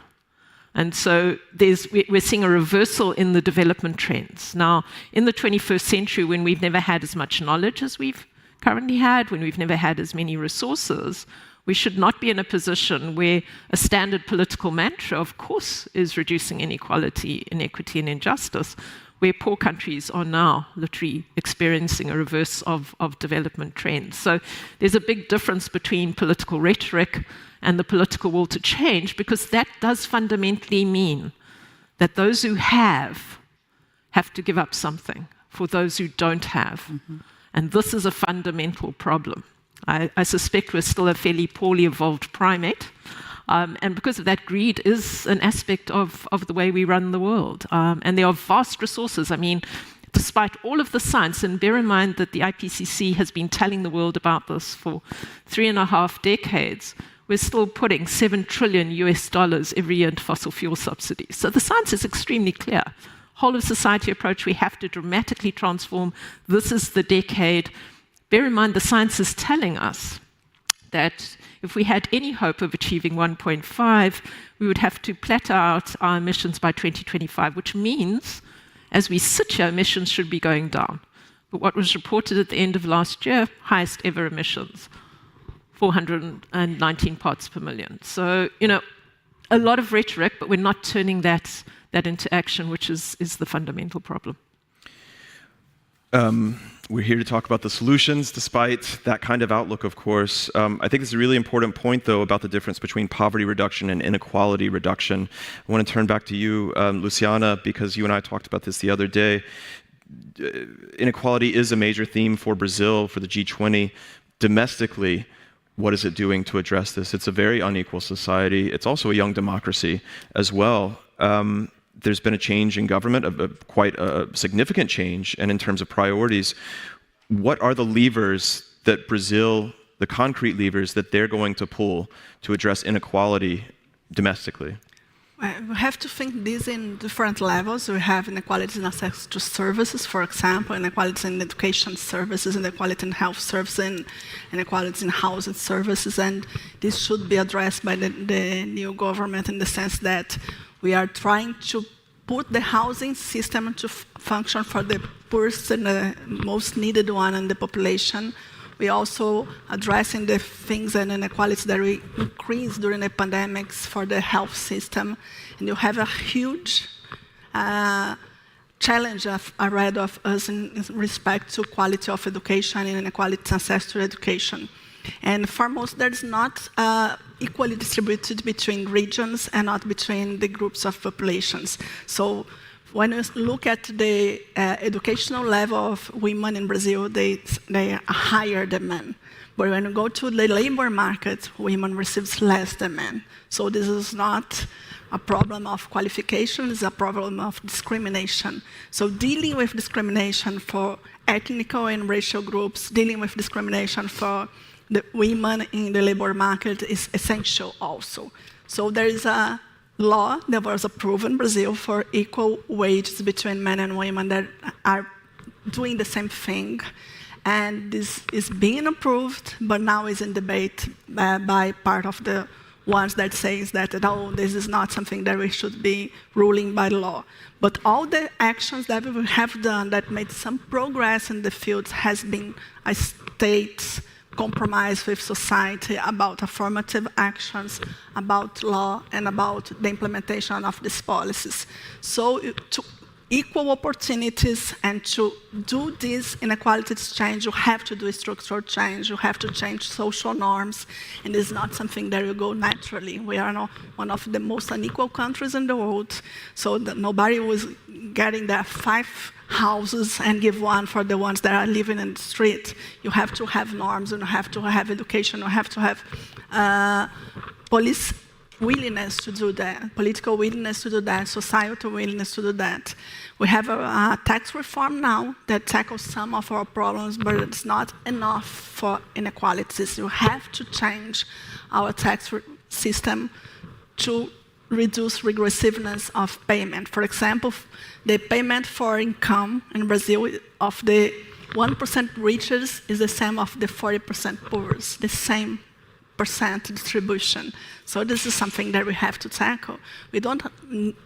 And so we're seeing a reversal in the development trends. Now, in the 21st century, when we've never had as much knowledge as we've currently had, when we've never had as many resources, we should not be in a position where a standard political mantra, of course, is reducing inequality, inequity, and injustice, where poor countries are now literally experiencing a reverse of development trends. So there's a big difference between political rhetoric and the political will to change, because that does fundamentally mean that those who have to give up something for those who don't have. Mm-hmm. And this is a fundamental problem. I suspect we're still a fairly poorly evolved primate, And because of that, greed is an aspect of the way we run the world. And there are vast resources. I mean, despite all of the science, and bear in mind that the IPCC has been telling the world about this for 3.5 decades, we're still putting $7 trillion every year into fossil fuel subsidies. So the science is extremely clear. Whole of society approach, we have to dramatically transform. This is the decade. Bear in mind, the science is telling us that if we had any hope of achieving 1.5, we would have to plateau out our emissions by 2025, which means, as we sit here, emissions should be going down. But what was reported at the end of last year, highest ever emissions, 419 parts per million. So, you know, a lot of rhetoric, but we're not turning that into action, which is the fundamental problem. We're here to talk about the solutions, despite that kind of outlook, of course. I think it's a really important point, though, about the difference between poverty reduction and inequality reduction. I want to turn back to you, Luciana, because you and I talked about this the other day. Inequality is a major theme for Brazil, for the G20. Domestically, what is it doing to address this? It's a very unequal society. It's also a young democracy as well. There's been a change in government, quite a significant change, and in terms of priorities, what are the levers that Brazil, the concrete levers that they're going to pull to address inequality domestically? We have to think this in different levels. We have inequalities in access to services, for example, inequalities in education services, inequality in health services, and inequalities in housing services, and this should be addressed by the new government in the sense that we are trying to put the housing system to function for the poorest and the most needed one in the population. We also addressing the things and inequalities that we increased during the pandemics for the health system. And you have a huge challenge ahead of us in respect to quality of education and inequality in access to education. And for most, there's not equally distributed between regions and not between the groups of populations. So when you look at the educational level of women in Brazil, they are higher than men. But when you go to the labor market, women receive less than men. So this is not a problem of qualification, it's a problem of discrimination. So dealing with discrimination for ethnic and racial groups, dealing with discrimination for the women in the labor market is essential also. So there is a law that was approved in Brazil for equal wages between men and women that are doing the same thing. And this is being approved, but now is in debate by part of the ones that says that, oh, this is not something that we should be ruling by law. But all the actions that we have done that made some progress in the fields has been a state's compromise with society about affirmative actions, about law, and about the implementation of these policies. So to equal opportunities and to do this inequalities change, you have to do structural change, you have to change social norms, and it's not something that will go naturally. We are now one of the most unequal countries in the world, so that nobody was getting their 5 houses and give one for the ones that are living in the street. You have to have norms, and you have to have education, you have to have police willingness to do that, political willingness to do that, societal willingness to do that. We have a tax reform now that tackles some of our problems, but it's not enough for inequalities. You have to change our tax system to reduce regressiveness of payment. For example, the payment for income in Brazil of the 1% richest is the same of the 40% poorest, the same percent distribution. So this is something that we have to tackle. We don't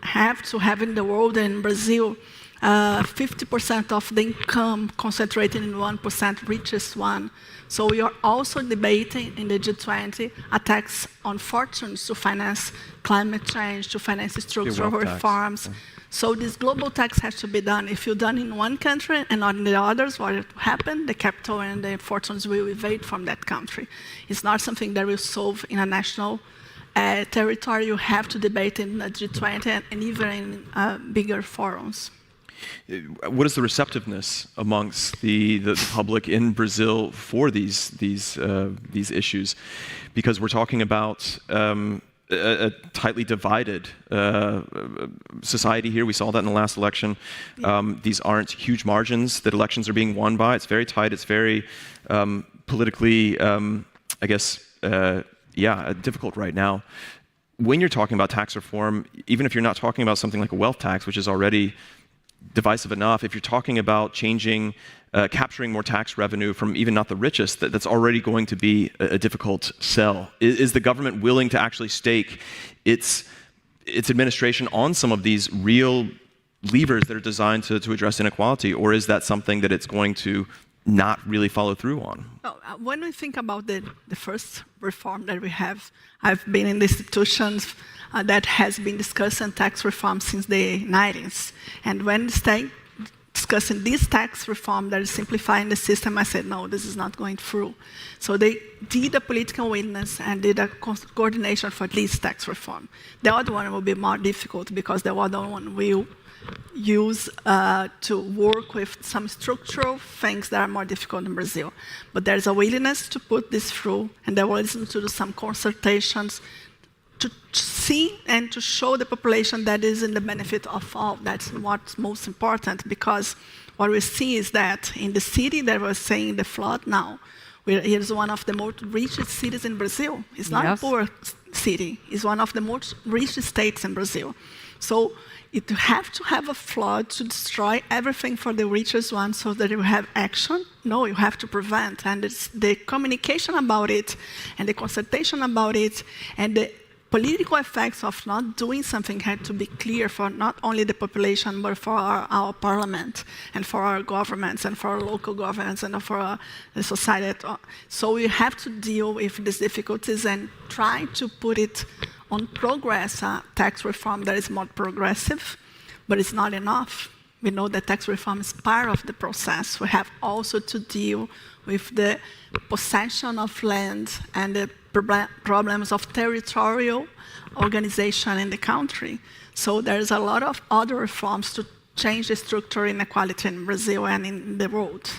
have to have in the world and in Brazil 50% of the income concentrated in 1% richest one. So we are also debating in the G20 a tax on fortunes to finance climate change, to finance structural reforms. So this global tax has to be done. If you're done in one country and not in the others, what will happen? The capital and the fortunes will evade from that country. It's not something that will solve in a national territory. You have to debate in the G20 and even in bigger forums. What is the receptiveness amongst the public in Brazil for these issues? Because we're talking about a tightly divided society here. We saw that in the last election. These aren't huge margins that elections are being won by. It's very tight. It's very politically, I guess, difficult right now. When you're talking about tax reform, even if you're not talking about something like a wealth tax, which is already divisive enough, if you're talking about changing, capturing more tax revenue from even not the richest, that's already going to be a difficult sell. Is the government willing to actually stake its administration on some of these real levers that are designed to address inequality, or is that something that it's going to not really follow through on? When we think about the first reform that we have, I've been in the institutions that has been discussing tax reform since the 90s. And when discussing this tax reform that is simplifying the system, I said, no, this is not going through. So they did a political witness and did a coordination for this tax reform. The other one will be more difficult because the other one will use to work with some structural things that are more difficult in Brazil. But there's a willingness to put this through, and there was to do some consultations to see and to show the population that is in the benefit of all. That's what's most important, because what we see is that in the city that was saying the flood now, it is one of the most richest cities in Brazil. It's not a poor city. It's one of the most richest states in Brazil. So you have to have a flood to destroy everything for the richest one so that you have action. No, you have to prevent. And it's the communication about it and the consultation about it and the political effects of not doing something had to be clear for not only the population, but for our parliament and for our governments and for our local governments and for the society. So we have to deal with these difficulties and try to put it on progress, tax reform that is more progressive, but it's not enough. We know that tax reform is part of the process. We have also to deal with the possession of land and the problems of territorial organization in the country. So there's a lot of other reforms to change the structural inequality in Brazil and in the world.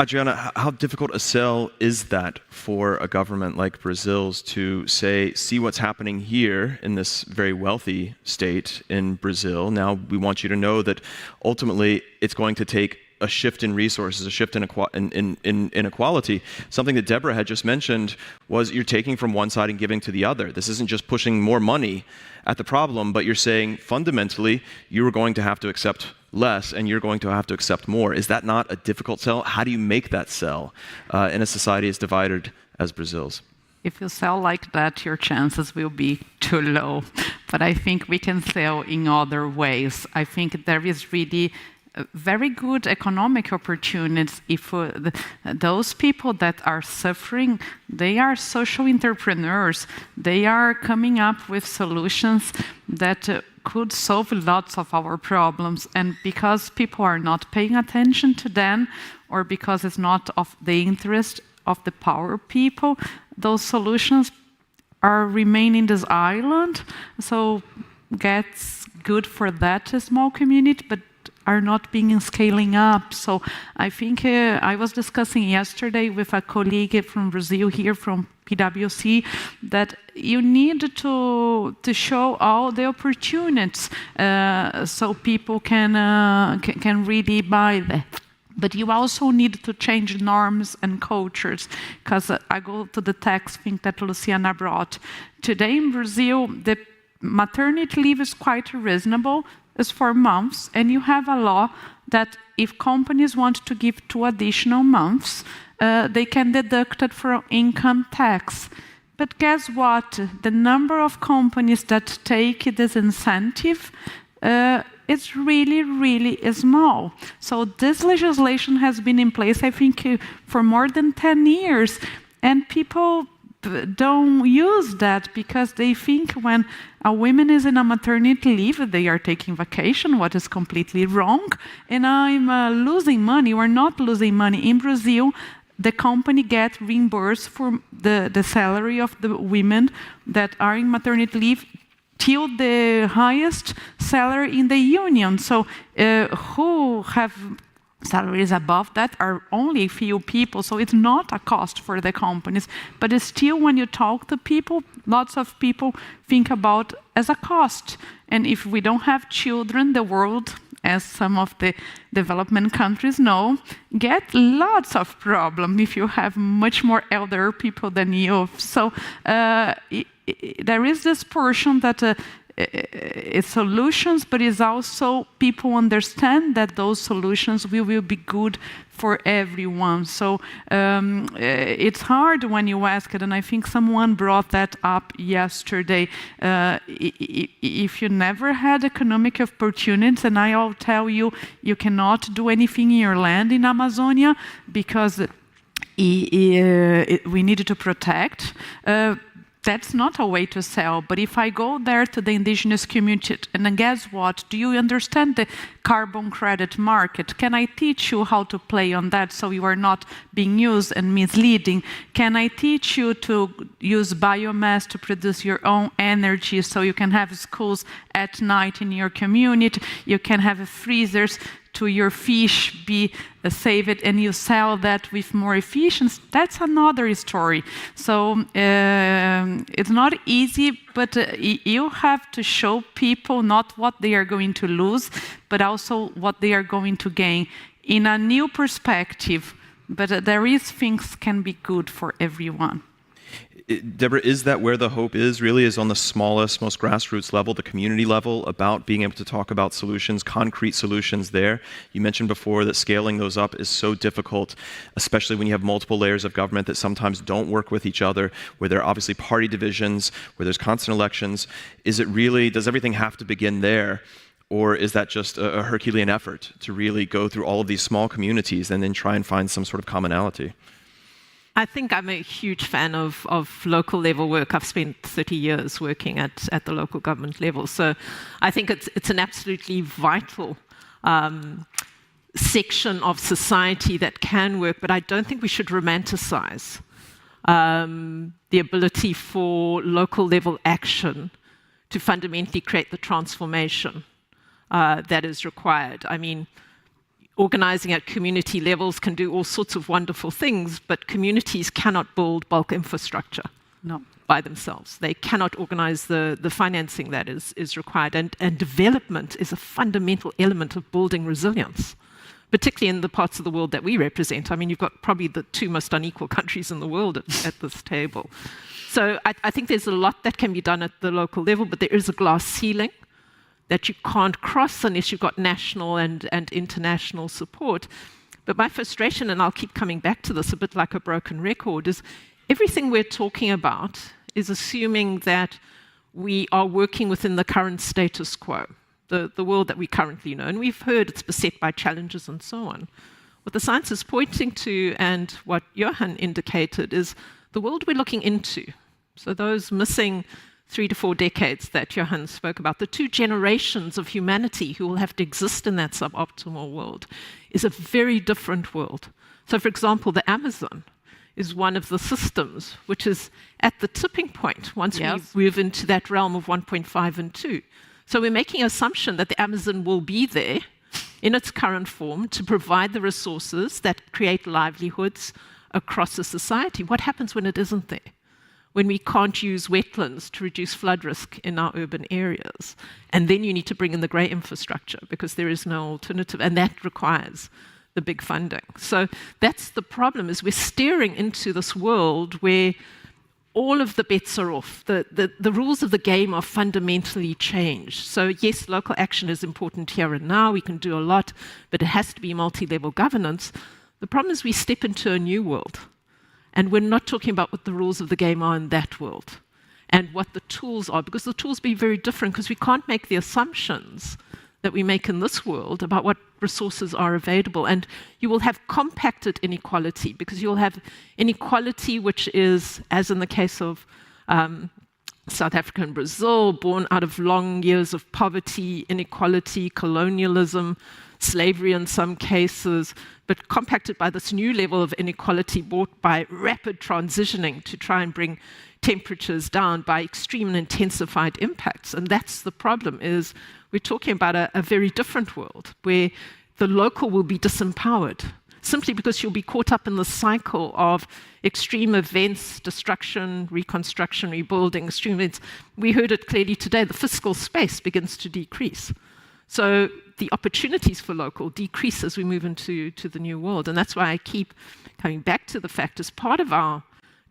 Adriana, how difficult a sell is that for a government like Brazil's to say, see what's happening here in this very wealthy state in Brazil. Now, we want you to know that ultimately it's going to take a shift in resources, a shift in inequality. Something that Deborah had just mentioned was you're taking from one side and giving to the other. This isn't just pushing more money at the problem, but you're saying fundamentally you are going to have to accept less and you're going to have to accept more. Is that not a difficult sell? How do you make that sell in a society as divided as Brazil's? If you sell like that, your chances will be too low. But I think we can sell in other ways. I think there is really very good economic opportunities if those people that are suffering, they are social entrepreneurs. They are coming up with solutions that could solve lots of our problems. And because people are not paying attention to them, or because it's not of the interest of the power people, those solutions are remaining this island. So gets good for that small community, but are not being scaling up. So I think I was discussing yesterday with a colleague from Brazil here from PwC that you need to show all the opportunities so people can really buy that. But you also need to change norms and cultures, because I go to the tax thing that Luciana brought. Today in Brazil, the maternity leave is quite reasonable. It's 4 months, and you have a law that if companies want to give 2 additional months, they can deduct it from income tax. But guess what? The number of companies that take this incentive it's really, really small. So this legislation has been in place, I think, for more than 10 years, and people don't use that because they think when a woman is in a maternity leave, they are taking vacation, what is completely wrong, and I'm losing money. We're not losing money. In Brazil, the company gets reimbursed for the salary of the women that are in maternity leave till the highest salary in the union. So who have salaries above that are only a few people, so it's not a cost for the companies. But it's still, when you talk to people, lots of people think about as a cost. And if we don't have children, the world, as some of the development countries know, get lots of problems if you have much more elder people than you. So there is this portion that it's solutions, but it's also people understand that those solutions will be good for everyone. So it's hard when you ask it, and I think someone brought that up yesterday. If you never had economic opportunities, and I'll tell you, you cannot do anything in your land in Amazonia because we needed to protect. That's not a way to sell. But if I go there to the indigenous community, and then guess what? Do you understand the carbon credit market? Can I teach you how to play on that so you are not being used and misleading? Can I teach you to use biomass to produce your own energy so you can have schools at night in your community? You can have freezers to your fish be saved and you sell that with more efficiency. That's another story. So it's not easy, but you have to show people not what they are going to lose, but also what they are going to gain in a new perspective. But there is things can be good for everyone. Deborah, is that where the hope is, really, is on the smallest, most grassroots level, the community level, about being able to talk about solutions, concrete solutions there? You mentioned before that scaling those up is so difficult, especially when you have multiple layers of government that sometimes don't work with each other, where there are obviously party divisions, where there's constant elections. Is it really, does everything have to begin there? Or is that just a Herculean effort to really go through all of these small communities and then try and find some sort of commonality? I think I'm a huge fan of local level work. I've spent 30 years working at the local government level. So I think it's an absolutely vital section of society that can work, but I don't think we should romanticize the ability for local level action to fundamentally create the transformation that is required. I mean, organizing at community levels can do all sorts of wonderful things, but communities cannot build bulk infrastructure by themselves. They cannot organize the financing that is required. And development is a fundamental element of building resilience, particularly in the parts of the world that we represent. I mean, you've got probably the two most unequal countries in the world at this table. So I think there's a lot that can be done at the local level, but there is a glass ceiling that you can't cross unless you've got national and international support. But my frustration, and I'll keep coming back to this a bit like a broken record, is everything we're talking about is assuming that we are working within the current status quo, the world that we currently know. And we've heard it's beset by challenges and so on. What the science is pointing to, and what Johan indicated, is the world we're looking into. So those missing 3 to 4 decades that Johan spoke about, the 2 generations of humanity who will have to exist in that suboptimal world, is a very different world. So, for example, the Amazon is one of the systems which is at the tipping point once we move into that realm of 1.5 and 2. So we're making an assumption that the Amazon will be there in its current form to provide the resources that create livelihoods across a society. What happens when it isn't there? When we can't use wetlands to reduce flood risk in our urban areas? And then you need to bring in the grey infrastructure because there is no alternative, and that requires the big funding. So that's the problem, is we're steering into this world where all of the bets are off. The rules of the game are fundamentally changed. So yes, local action is important here and now. We can do a lot, but it has to be multi-level governance. The problem is we step into a new world. And we're not talking about what the rules of the game are in that world and what the tools are, because the tools be very different, because we can't make the assumptions that we make in this world about what resources are available. And you will have compacted inequality, because you'll have inequality which is, as in the case of South Africa and Brazil, born out of long years of poverty, inequality, colonialism, slavery in some cases, but compacted by this new level of inequality brought by rapid transitioning to try and bring temperatures down by extreme and intensified impacts. And that's the problem, is we're talking about a very different world where the local will be disempowered, simply because you'll be caught up in the cycle of extreme events, destruction, reconstruction, rebuilding, extreme events. We heard it clearly today, the fiscal space begins to decrease. So the opportunities for local decrease as we move into the new world. And that's why I keep coming back to the fact, as part of our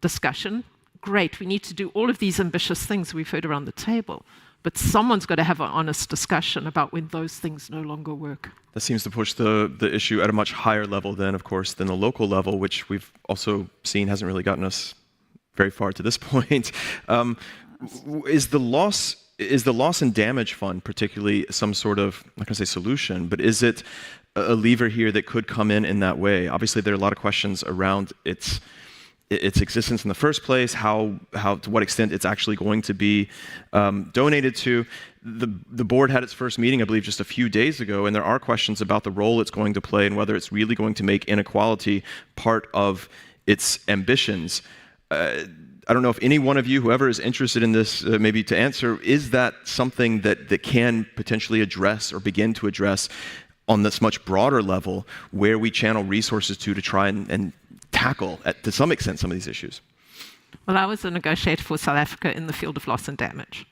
discussion, great, we need to do all of these ambitious things we've heard around the table, but someone's got to have an honest discussion about when those things no longer work. That seems to push the issue at a much higher level then, of course, than the local level, which we've also seen hasn't really gotten us very far to this point. Is the loss and damage fund particularly some sort of, I'm not going to say solution, but is it a lever here that could come in that way? Obviously, there are a lot of questions around its existence in the first place, how to what extent it's actually going to be donated to. The board had its first meeting, I believe, just a few days ago, and there are questions about the role it's going to play and whether it's really going to make inequality part of its ambitions. I don't know if any one of you, whoever is interested in this, maybe to answer, is that something that can potentially address or begin to address on this much broader level where we channel resources to try and tackle, to some extent, some of these issues? Well, I was a negotiator for South Africa in the field of loss and damage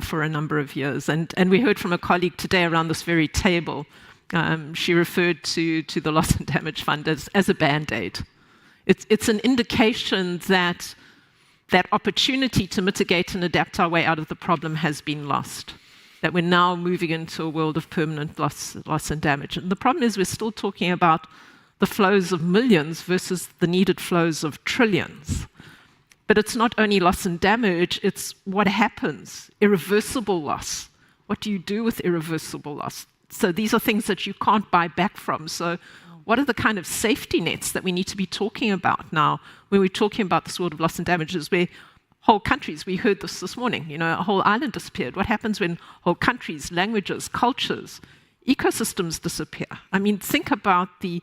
for a number of years. And we heard from a colleague today around this very table. She referred to the loss and damage fund as a Band-Aid. It's an indication that opportunity to mitigate and adapt our way out of the problem has been lost, that we're now moving into a world of permanent loss and damage. And the problem is we're still talking about the flows of millions versus the needed flows of trillions. But it's not only loss and damage, it's what happens, irreversible loss. What do you do with irreversible loss? So these are things that you can't buy back from. So what are the kind of safety nets that we need to be talking about now when we're talking about this world of loss and damages, where whole countries, we heard this morning, a whole island disappeared. What happens when whole countries, languages, cultures, ecosystems disappear? I mean, think about the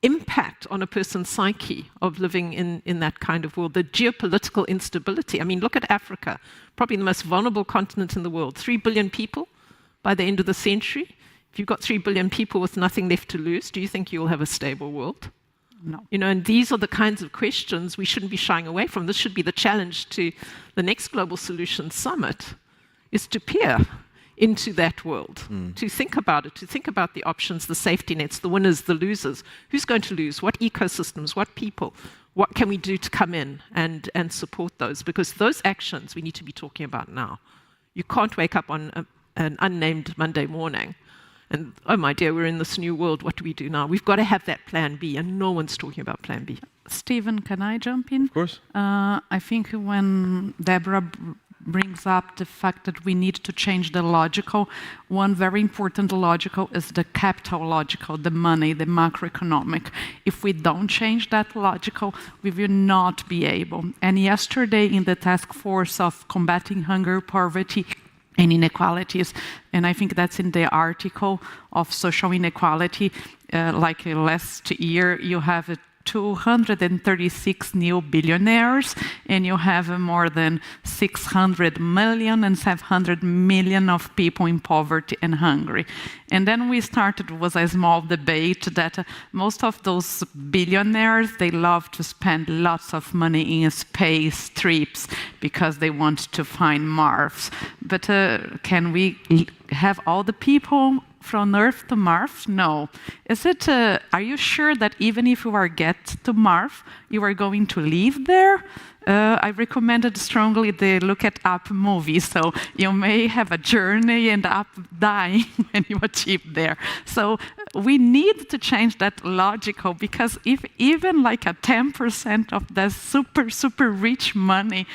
impact on a person's psyche of living in that kind of world, the geopolitical instability. I mean, look at Africa, probably the most vulnerable continent in the world. 3 billion people by the end of the century. If you've got 3 billion people with nothing left to lose, do you think you'll have a stable world? No. And these are the kinds of questions we shouldn't be shying away from. This should be the challenge to the next Global Solutions Summit, is to peer into that world, to think about it, to think about the options, the safety nets, the winners, the losers. Who's going to lose? What ecosystems? What people? What can we do to come in and support those? Because those actions we need to be talking about now. You can't wake up on an unnamed Monday morning and, oh my dear, we're in this new world, what do we do now? We've got to have that plan B, and no one's talking about plan B. Stephen, can I jump in? Of course. I think when Deborah brings up the fact that we need to change the logical, one very important logical is the capital logical, the money, the macroeconomic. If we don't change that logical, we will not be able. And yesterday in the task force of combating hunger, poverty, and inequalities, and I think that's in the article of social inequality, like last year you have 236 new billionaires, and you have more than 600 million and 700 million of people in poverty and hungry. And then we started, was a small debate that most of those billionaires, they love to spend lots of money in space trips because they want to find Mars. But can we have all the people from Earth to Mars? No. Is it? Are you sure that even if you are get to Mars, you are going to live there? I recommended strongly the Look It Up movie, so you may have a journey and up dying when you achieve there. So we need to change that logical, because if even like a 10% of the super rich money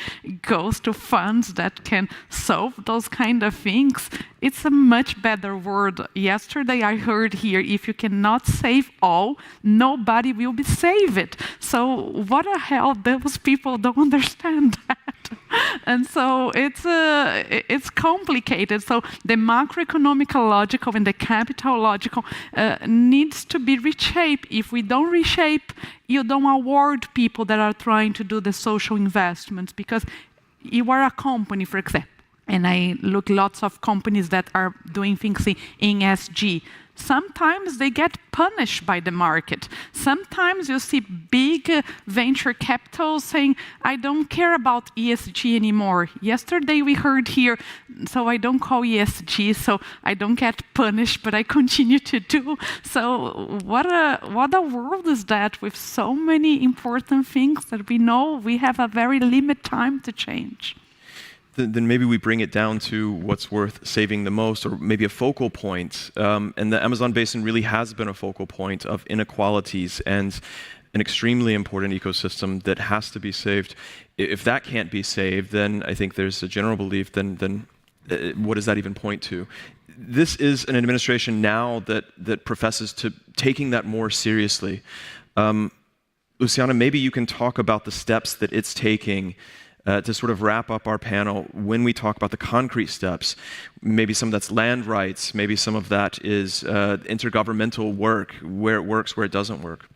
goes to funds that can solve those kind of things, it's a much better world. Yesterday I heard here, if you cannot save all, nobody will be saved. So what the hell, those people don't understand that. And so it's complicated. So the macroeconomic logical and the capital logical needs to be reshaped. If we don't reshape, you don't award people that are trying to do the social investments, because you are a company, for example, and I look lots of companies that are doing things in ESG. Sometimes they get punished by the market. Sometimes you see big venture capital saying, I don't care about ESG anymore. Yesterday we heard here, so I don't call ESG, so I don't get punished, but I continue to do. So what a world is that, with so many important things that we know we have a very limited time to change. Then maybe we bring it down to what's worth saving the most, or maybe a focal point. And the Amazon basin really has been a focal point of inequalities and an extremely important ecosystem that has to be saved. If that can't be saved, then I think there's a general belief, then what does that even point to? This is an administration now that professes to taking that more seriously. Luciana, maybe you can talk about the steps that it's taking to sort of wrap up our panel when we talk about the concrete steps. Maybe some of that's land rights, maybe some of that is intergovernmental work, where it works, where it doesn't work.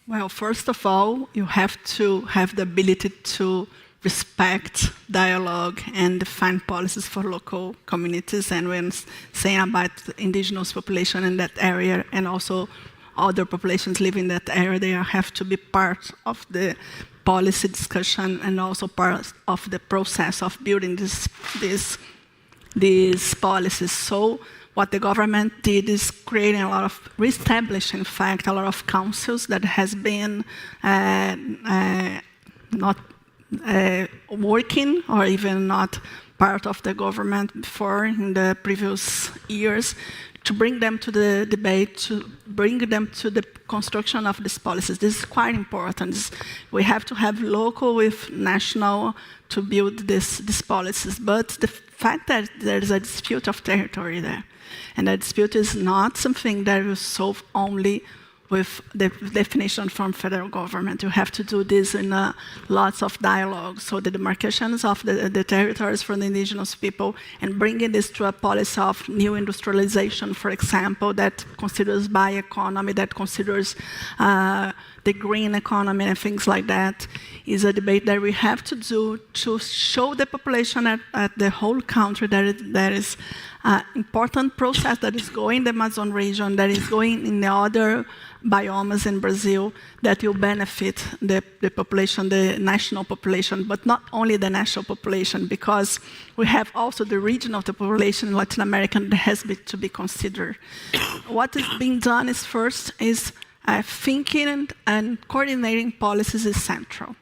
Well, first of all, you have to have the ability to respect dialogue and define policies for local communities. And when saying about the indigenous population in that area and also other populations living in that area, they have to be part of the policy discussion and also part of the process of building these policies. So what the government did is creating a lot of, reestablishing in fact, a lot of councils that has been not working or even not part of the government before in the previous years, to bring them to the debate, to bring them to the construction of these policies. This is quite important. We have to have local with national to build these policies. But the fact that there is a dispute of territory there, and that dispute is not something that will solve only with the definition from federal government. You have to do this in lots of dialogue. So the demarcations of the territories for the indigenous people and bringing this to a policy of new industrialization, for example, that considers bioeconomy, that considers the green economy and things like that, is a debate that we have to do to show the population at the whole country that there is an important process that is going in the Amazon region, that is going in the other biomes in Brazil, that will benefit the population, the national population, but not only the national population, because we have also the regional population in Latin America that has to be considered. What is being done is first is thinking and coordinating policies is central.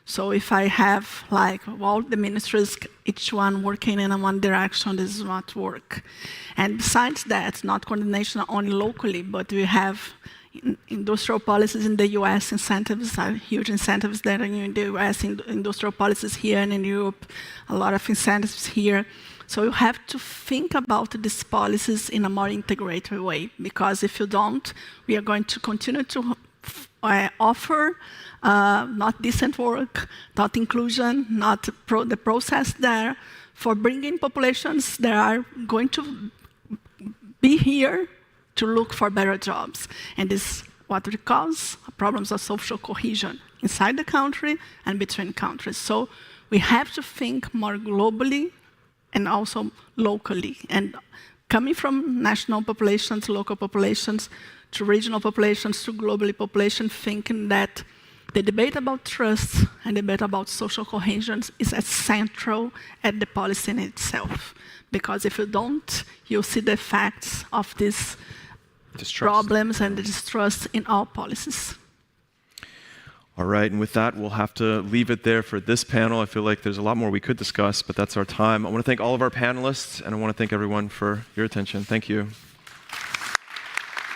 So if I have like all the ministries, each one working in one direction, this is not work. And besides that, not coordination only locally, but we have industrial policies in the US, incentives, huge incentives there in the US, industrial policies here and in Europe, a lot of incentives here. So you have to think about these policies in a more integrated way, because if you don't, we are going to continue to offer not decent work, not inclusion, not the process there for bringing populations that are going to be here to look for better jobs. And this is what we cause problems of social cohesion inside the country and between countries. So we have to think more globally and also locally. And coming from national populations, local populations, to regional populations, to global population, thinking that the debate about trust and the debate about social cohesion is as central as the policy in itself. Because if you don't, you'll see the effects of these problems and the distrust in all policies. All right, and with that, we'll have to leave it there for this panel. I feel like there's a lot more we could discuss, but that's our time. I want to thank all of our panelists, and I want to thank everyone for your attention. Thank you.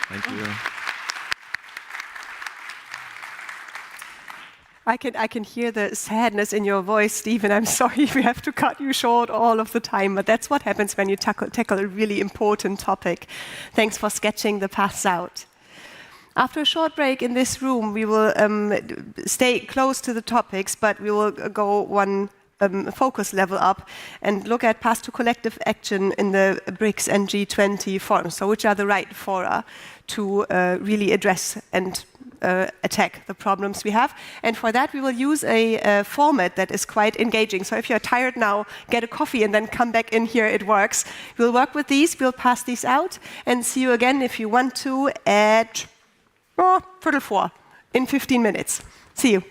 Thank you. I can hear the sadness in your voice, Stephen. I'm sorry we have to cut you short all of the time, but that's what happens when you tackle a really important topic. Thanks for sketching the paths out. After a short break in this room, we will stay close to the topics, but we will go one focus level up and look at paths to collective action in the BRICS and G20 forums. So which are the right fora to really address and attack the problems we have. And for that, we will use a format that is quite engaging. So if you're tired now, get a coffee and then come back in here. It works. We'll work with these. We'll pass these out and see you again if you want to at 3:45 in 15 minutes. See you.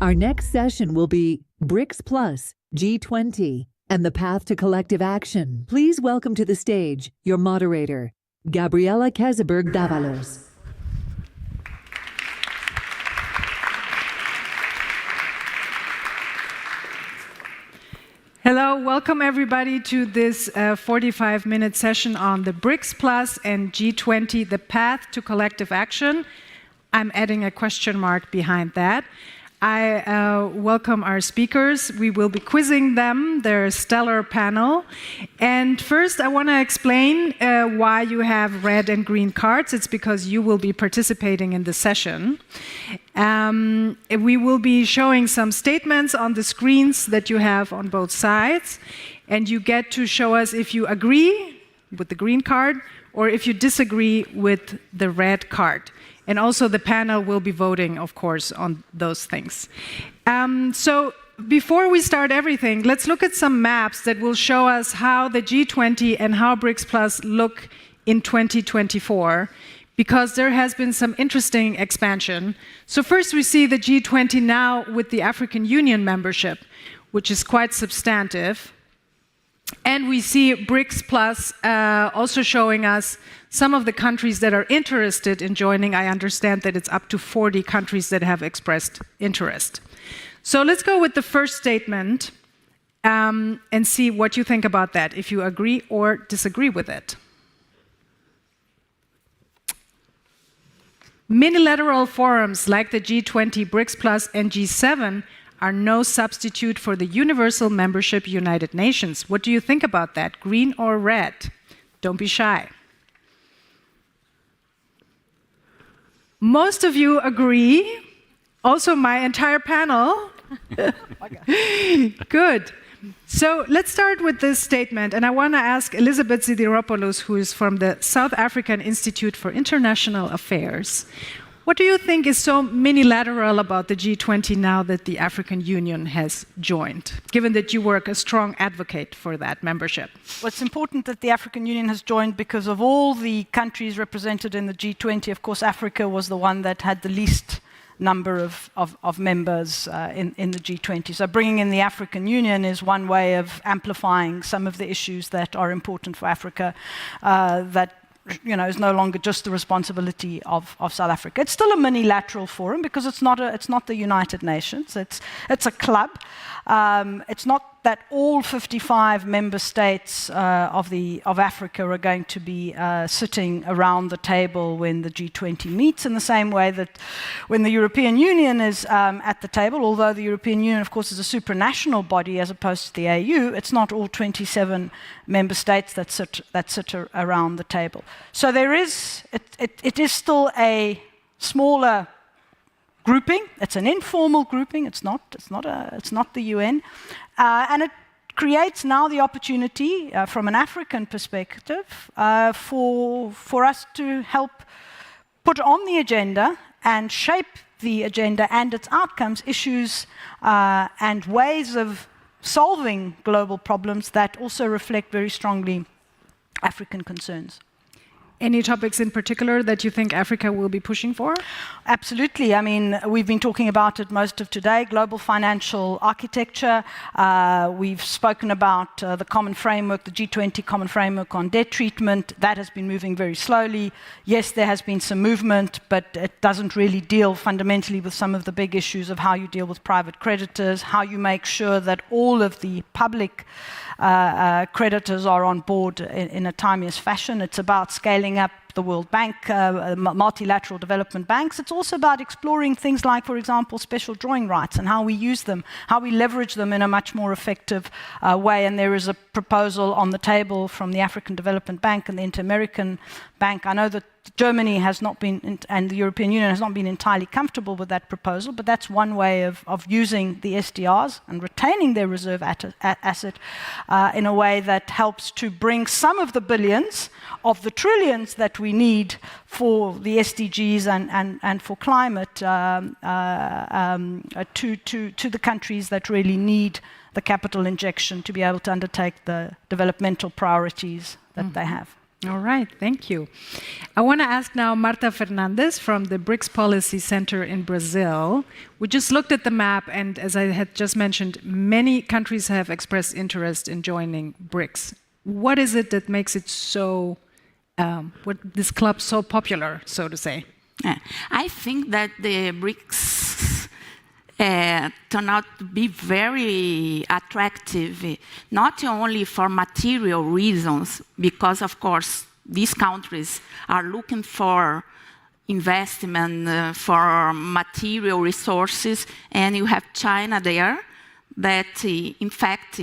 Our next session will be BRICS Plus, G20, and the Path to Collective Action. Please welcome to the stage your moderator, Gabriela Keseberg-Davalos. Hello, welcome everybody to this 45-minute session on the BRICS Plus and G20, the Path to Collective Action. I'm adding a question mark behind that. I welcome our speakers. We will be quizzing them, their stellar panel. And first, I want to explain why you have red and green cards. It's because you will be participating in the session. We will be showing some statements on the screens that you have on both sides. And you get to show us if you agree with the green card or if you disagree with the red card. And also the panel will be voting, of course, on those things. So before we start everything, let's look at some maps that will show us how the G20 and how BRICS Plus look in 2024, because there has been some interesting expansion. So first we see the G20 now with the African Union membership, which is quite substantive. And we see BRICS Plus also showing us some of the countries that are interested in joining. I understand that it's up to 40 countries that have expressed interest. So let's go with the first statement and see what you think about that, if you agree or disagree with it. Minilateral forums like the G20, BRICS Plus, and G7 are no substitute for the universal membership United Nations. What do you think about that, green or red? Don't be shy. Most of you agree, also my entire panel. Good. So let's start with this statement, and I want to ask Elizabeth Sidiropoulos, who is from the South African Institute for International Affairs. What do you think is so minilateral about the G20 now that the African Union has joined, given that you were a strong advocate for that membership? Well, it's important that the African Union has joined because of all the countries represented in the G20. Of course, Africa was the one that had the least number of members in the G20. So bringing in the African Union is one way of amplifying some of the issues that are important for Africa that is no longer just the responsibility of South Africa. It's still a minilateral forum because it's not the United Nations. It's a club. It's not that all 55 member states of Africa are going to be sitting around the table when the G20 meets, in the same way that when the European Union is at the table, although the European Union, of course, is a supranational body as opposed to the AU, it's not all 27 member states that sit around the table. So it is still a smaller grouping. It's an informal grouping. It's not the UN, and it creates now the opportunity, from an African perspective, for us to help put on the agenda and shape the agenda and its outcomes, issues and ways of solving global problems that also reflect very strongly African concerns. Any topics in particular that you think Africa will be pushing for? Absolutely. I mean, we've been talking about it most of today, global financial architecture. We've spoken about the common framework, the G20 common framework on debt treatment. That has been moving very slowly. Yes, there has been some movement, but it doesn't really deal fundamentally with some of the big issues of how you deal with private creditors, how you make sure that all of the public creditors are on board in a timeous fashion. It's about scaling up the World Bank, multilateral development banks. It's also about exploring things like, for example, special drawing rights and how we use them, how we leverage them in a much more effective way. And there is a proposal on the table from the African Development Bank and the Inter-American Bank. I know that Germany has not been, and the European Union has not been entirely comfortable with that proposal, but that's one way of using the SDRs and retaining their reserve asset in a way that helps to bring some of the billions of the trillions that we need for the SDGs and for climate to the countries that really need the capital injection to be able to undertake the developmental priorities that they have. All right, thank you. I want to ask now Marta Fernandes from the BRICS Policy Center in Brazil. We just looked at the map, and as I had just mentioned, many countries have expressed interest in joining BRICS. What is it that makes it so, this club so popular, so to say? I think that the BRICS turn out to be very attractive, not only for material reasons, because of course these countries are looking for investment for material resources, and you have China there that in fact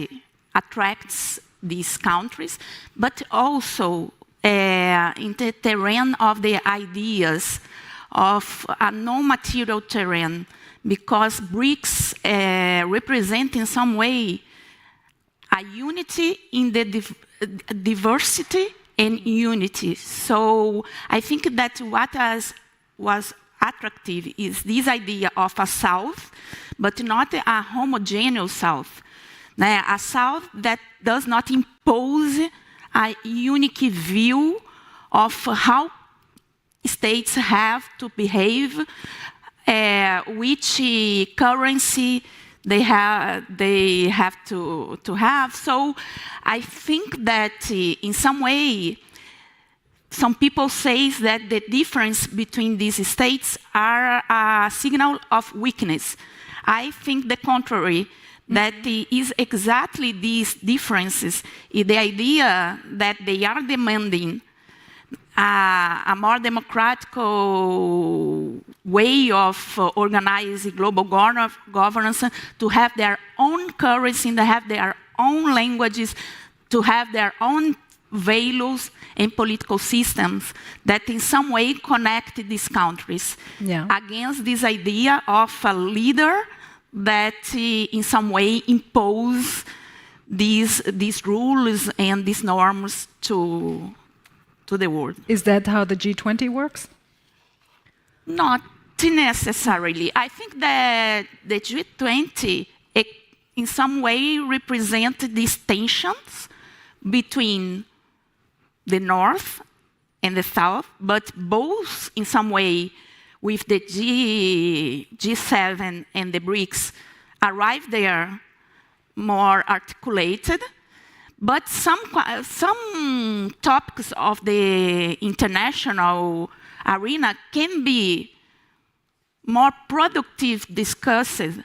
attracts these countries, but also in the terrain of the ideas of a non-material terrain, because BRICS represent in some way a unity in the diversity and unity. So I think that what was attractive is this idea of a South, but not a homogeneous South. A South that does not impose a unique view of how states have to behave, which currency they have to have. So I think that in some way, some people say that the difference between these states are a signal of weakness. I think the contrary, that is exactly these differences, the idea that they are demanding a more democratic way of organizing global governance, to have their own currency, to have their own languages, to have their own values and political systems that in some way connect these countries against this idea of a leader that in some way impose these rules and these norms to the world. Is that how the G20 works? Not necessarily. I think that the G20 in some way represent these tensions between the North and the South, but both in some way with the G7 and the BRICS arrive there more articulated. But some topics of the international arena can be more productive discussed in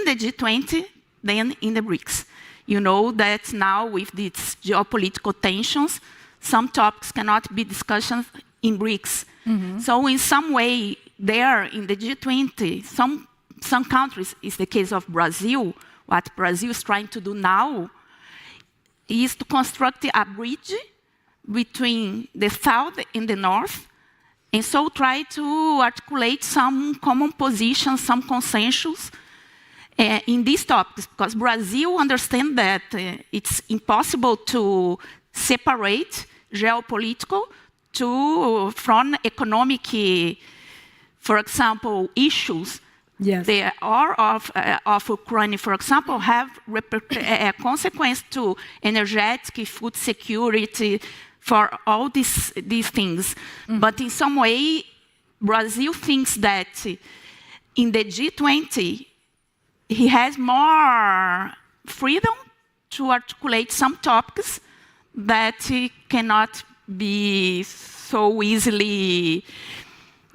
the G20 than in the BRICS. You know that now with these geopolitical tensions, some topics cannot be discussed in BRICS. So in some way, there in the G20, some countries, is the case of Brazil, what Brazil is trying to do now is to construct a bridge between the South and the North, and so try to articulate some common positions, some consensus in these topics, because Brazil understands that it's impossible to separate geopolitical from economic, for example, issues. Yes. The war of Ukraine, for example, have a consequence to energetic, food security, for all these things. But in some way, Brazil thinks that in the G20, he has more freedom to articulate some topics that cannot be so easily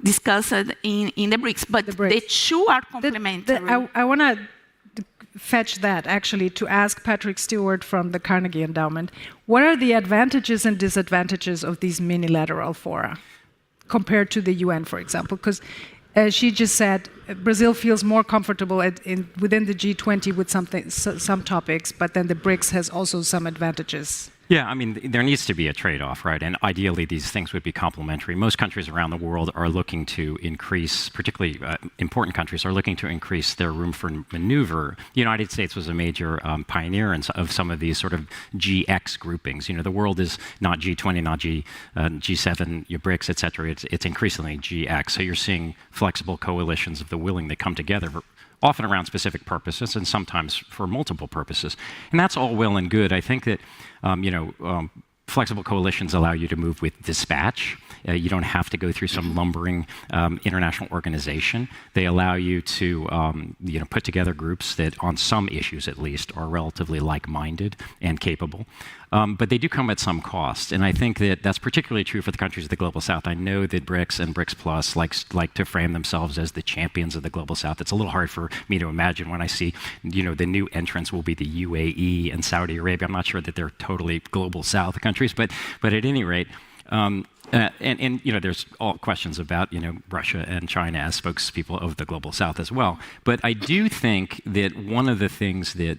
discussed in the BRICS, but the two are complementary. I want to fetch that, actually, to ask Patrick Stewart from the Carnegie Endowment. What are the advantages and disadvantages of these minilateral fora compared to the UN, for example? Because she just said Brazil feels more comfortable within the G20 with some topics, but then the BRICS has also some advantages. Yeah, I mean, there needs to be a trade-off, right? And ideally, these things would be complementary. Most countries around the world are looking to increase, particularly important countries, are looking to increase their room for maneuver. The United States was a major pioneer of some of these sort of GX groupings. You know, the world is not G20, not G7, your BRICS, et cetera. It's increasingly GX. So you're seeing flexible coalitions of the willing that come together, often around specific purposes and sometimes for multiple purposes. And that's all well and good. I think that, flexible coalitions allow you to move with dispatch. You don't have to go through some lumbering international organization. They allow you to put together groups that, on some issues at least, are relatively like-minded and capable. But they do come at some cost, and I think that that's particularly true for the countries of the Global South. I know that BRICS and BRICS Plus like to frame themselves as the champions of the Global South. It's a little hard for me to imagine when I see, the new entrants will be the UAE and Saudi Arabia. I'm not sure that they're totally Global South countries, but at any rate, there's all questions about Russia and China as spokespeople of the Global South as well. But I do think that one of the things that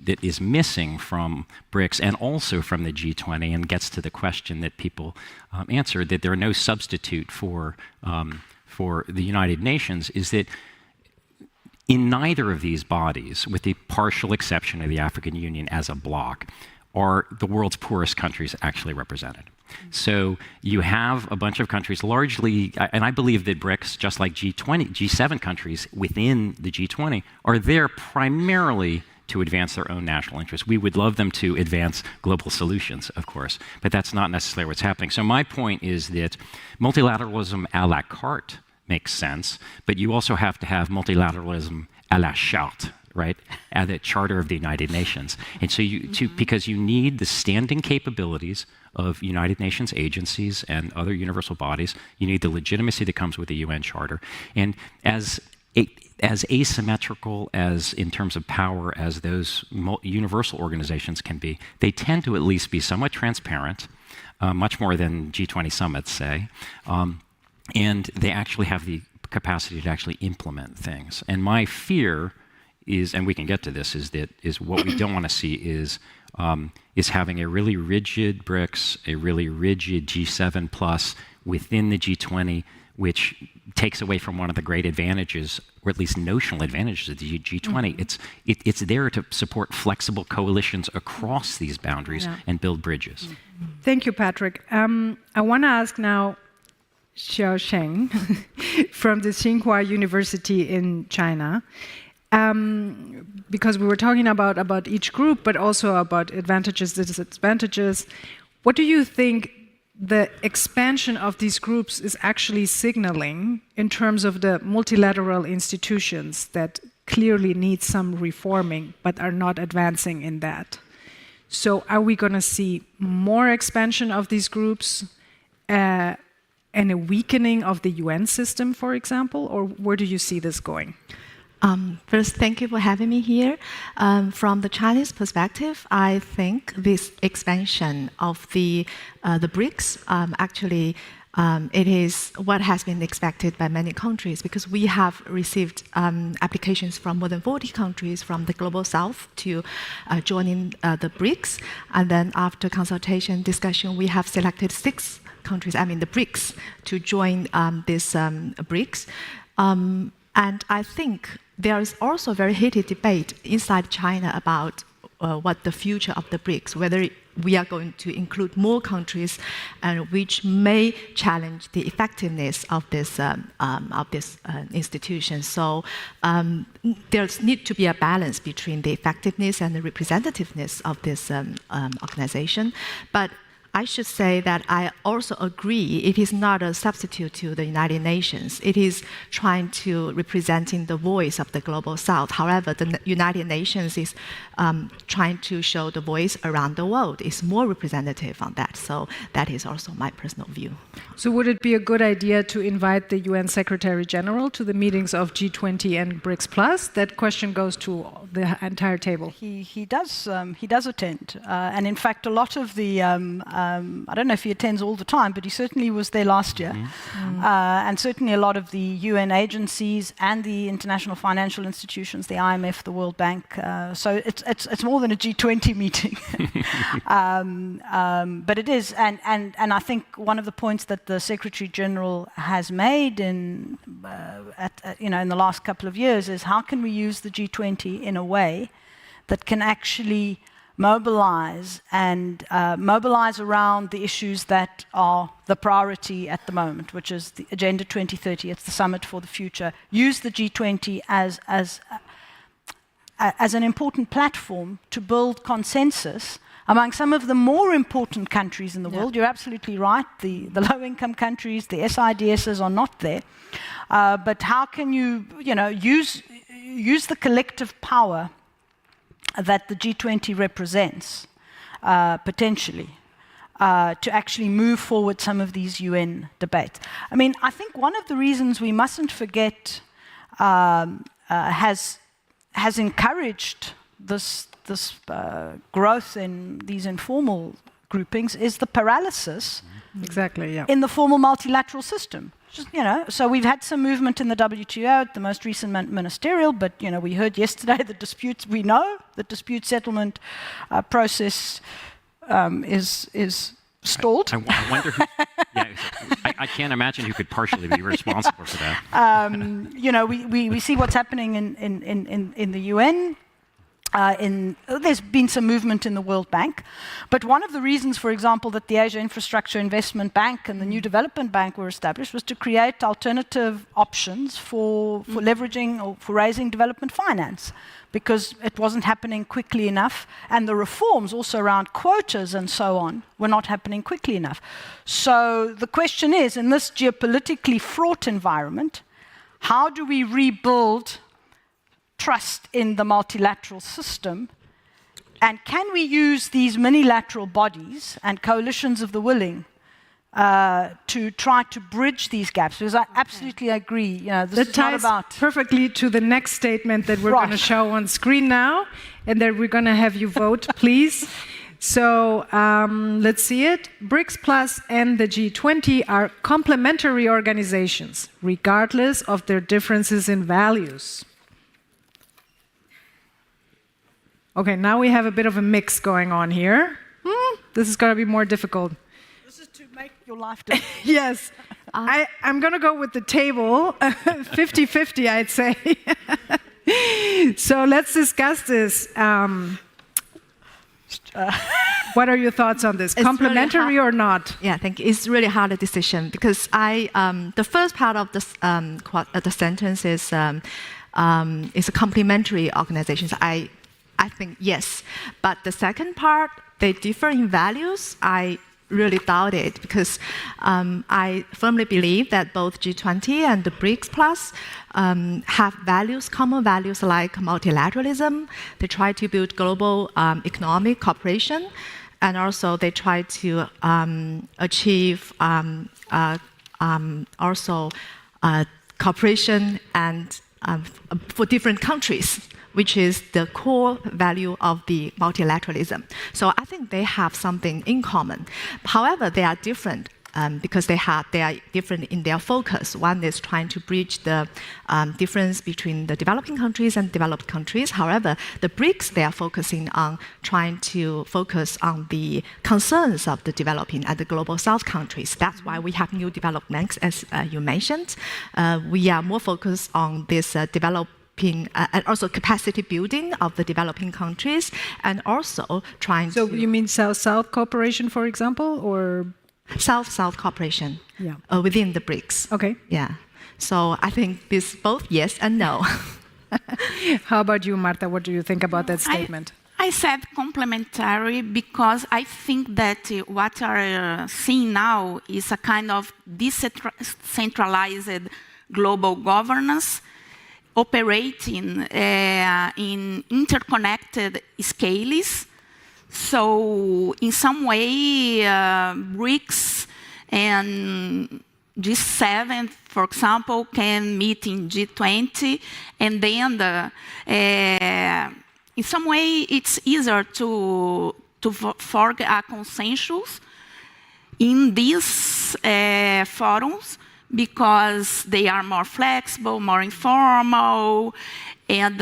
that is missing from BRICS and also from the G20, and gets to the question that people answer, that there are no substitute for the United Nations, is that in neither of these bodies, with the partial exception of the African Union as a bloc, are the world's poorest countries actually represented. So you have a bunch of countries largely, and I believe that BRICS, just like G20, G7 countries within the G20, are there primarily to advance their own national interests. We would love them to advance global solutions, of course, but that's not necessarily what's happening. So my point is that multilateralism à la carte makes sense, but you also have to have multilateralism à la charte, right? At the Charter of the United Nations. And so because you need the standing capabilities of United Nations agencies and other universal bodies, you need the legitimacy that comes with the UN Charter. And as asymmetrical as, in terms of power, as those universal organizations can be, they tend to at least be somewhat transparent, much more than G20 summits say, and they actually have the capacity to actually implement things. And my fear is, and we can get to this, is what we don't want to see is having a really rigid BRICS, a really rigid G7 plus within the G20, which takes away from one of the great advantages, or at least notional advantages of the G20. It's there to support flexible coalitions across these boundaries and build bridges. Thank you, Patrick. I want to ask now Xiao Sheng from the Tsinghua University in China, because we were talking about each group, but also about advantages, disadvantages. What do you think the expansion of these groups is actually signaling in terms of the multilateral institutions that clearly need some reforming but are not advancing in that? So are we going to see more expansion of these groups and a weakening of the UN system, for example, or where do you see this going? First, thank you for having me here. From the Chinese perspective, I think this expansion of the BRICS actually it is what has been expected by many countries, because we have received applications from more than 40 countries from the Global South to join in the BRICS. And then after consultation, discussion, we have selected 6 countries, the BRICS, to join this BRICS. And I think there is also a very heated debate inside China about what the future of the BRICS, whether we are going to include more countries, and which may challenge the effectiveness of this institution. So there needs to be a balance between the effectiveness and the representativeness of this organization. But I should say that I also agree it is not a substitute to the United Nations. It is trying to representing the voice of the Global South. However, the United Nations is trying to show the voice around the world. It's more representative on that. So that is also my personal view. So would it be a good idea to invite the UN Secretary General to the meetings of G20 and BRICS Plus? That question goes to the entire table. He does attend, and in fact, a lot of the I don't know if he attends all the time, but he certainly was there last year, and certainly a lot of the UN agencies and the international financial institutions, the IMF, the World Bank. So it's more than a G20 meeting, but it is, and I think one of the points that the Secretary General has made in the last couple of years is how can we use the G20 in a way that can actually mobilize around the issues that are the priority at the moment, which is the Agenda 2030. It's the summit for the future. Use the G20 as an important platform to build consensus Among some of the more important countries in the world, you're absolutely right, the low-income countries, the SIDSs are not there. But how can you, use the collective power that the G20 represents, potentially, to actually move forward some of these UN debates? I mean, I think one of the reasons we mustn't forget has encouraged this growth in these informal groupings is the paralysis in the formal multilateral system. So we've had some movement in the WTO at the most recent ministerial, but we heard yesterday the disputes. We know the dispute settlement process is stalled. I wonder who. I can't imagine who could partially be responsible for that. We see what's happening in the UN. There's been some movement in the World Bank, but one of the reasons, for example, that the Asia Infrastructure Investment Bank and the New Development Bank were established was to create alternative options for leveraging or for raising development finance, because it wasn't happening quickly enough, and the reforms also around quotas and so on were not happening quickly enough. So the question is, in this geopolitically fraught environment, how do we rebuild trust in the multilateral system, and can we use these minilateral bodies and coalitions of the willing to try to bridge these gaps? Because I absolutely agree. This is not about perfectly to the next statement that we're going to show on screen now, and then we're going to have you vote, please. So let's see it. BRICS Plus and the G20 are complementary organizations, regardless of their differences in values. Okay, now we have a bit of a mix going on here. This is going to be more difficult. This is to make your life difficult. Yes. I'm going to go with the table, 50-50, I'd say. So let's discuss this. What are your thoughts on this? Complementary really or not? Yeah, I think it's really hard a decision, because the first part of this, the sentence is a complementary organizations. I think yes, but the second part, they differ in values. I really doubt it, because I firmly believe that both G20 and the BRICS Plus have values, common values like multilateralism. They try to build global economic cooperation, and also they try to achieve also cooperation and for different countries, which is the core value of the multilateralism. So I think they have something in common. However, they are different because they are different in their focus. One is trying to bridge the difference between the developing countries and developed countries. However, the BRICS, they are focusing on trying to focus on the concerns of the developing and the global south countries. That's why we have new developments, as you mentioned. We are more focused on this and also capacity building of the developing countries, and also trying to... So you mean South-South cooperation, for example, or...? South-South cooperation within the BRICS. Okay. Yeah. So I think this both yes and no. How about you, Marta? What do you think about that statement? I said complementary because I think that what we are seeing now is a kind of decentralized global governance operating in interconnected scales. So in some way, BRICS and G7, for example, can meet in G20, and then in some way it's easier to forge a consensus in these forums, because they are more flexible, more informal, and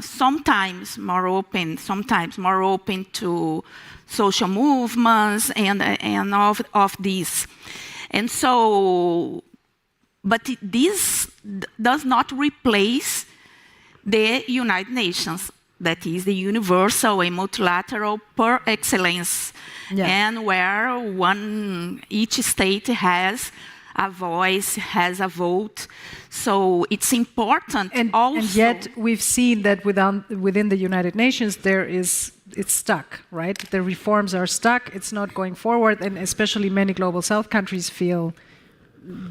sometimes more open to social movements and of these. And so, but this does not replace the United Nations, that is the universal and multilateral per excellence, and where each state has a voice, has a vote. So it's important and yet we've seen that within the United Nations there is it's stuck, right? The reforms are stuck, it's not going forward, and especially many global south countries feel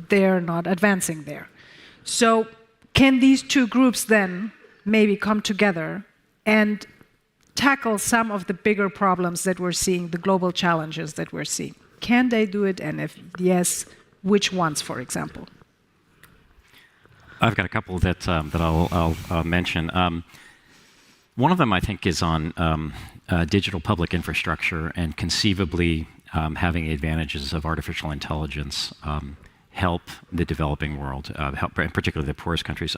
they're not advancing there. So can these two groups then maybe come together and tackle some of the bigger problems that we're seeing, the global challenges that we're seeing? Can they do it? And if yes, which ones, for example? I've got a couple that I'll mention. One of them, I think, is on digital public infrastructure and conceivably having advantages of artificial intelligence help the developing world, help particularly the poorest countries.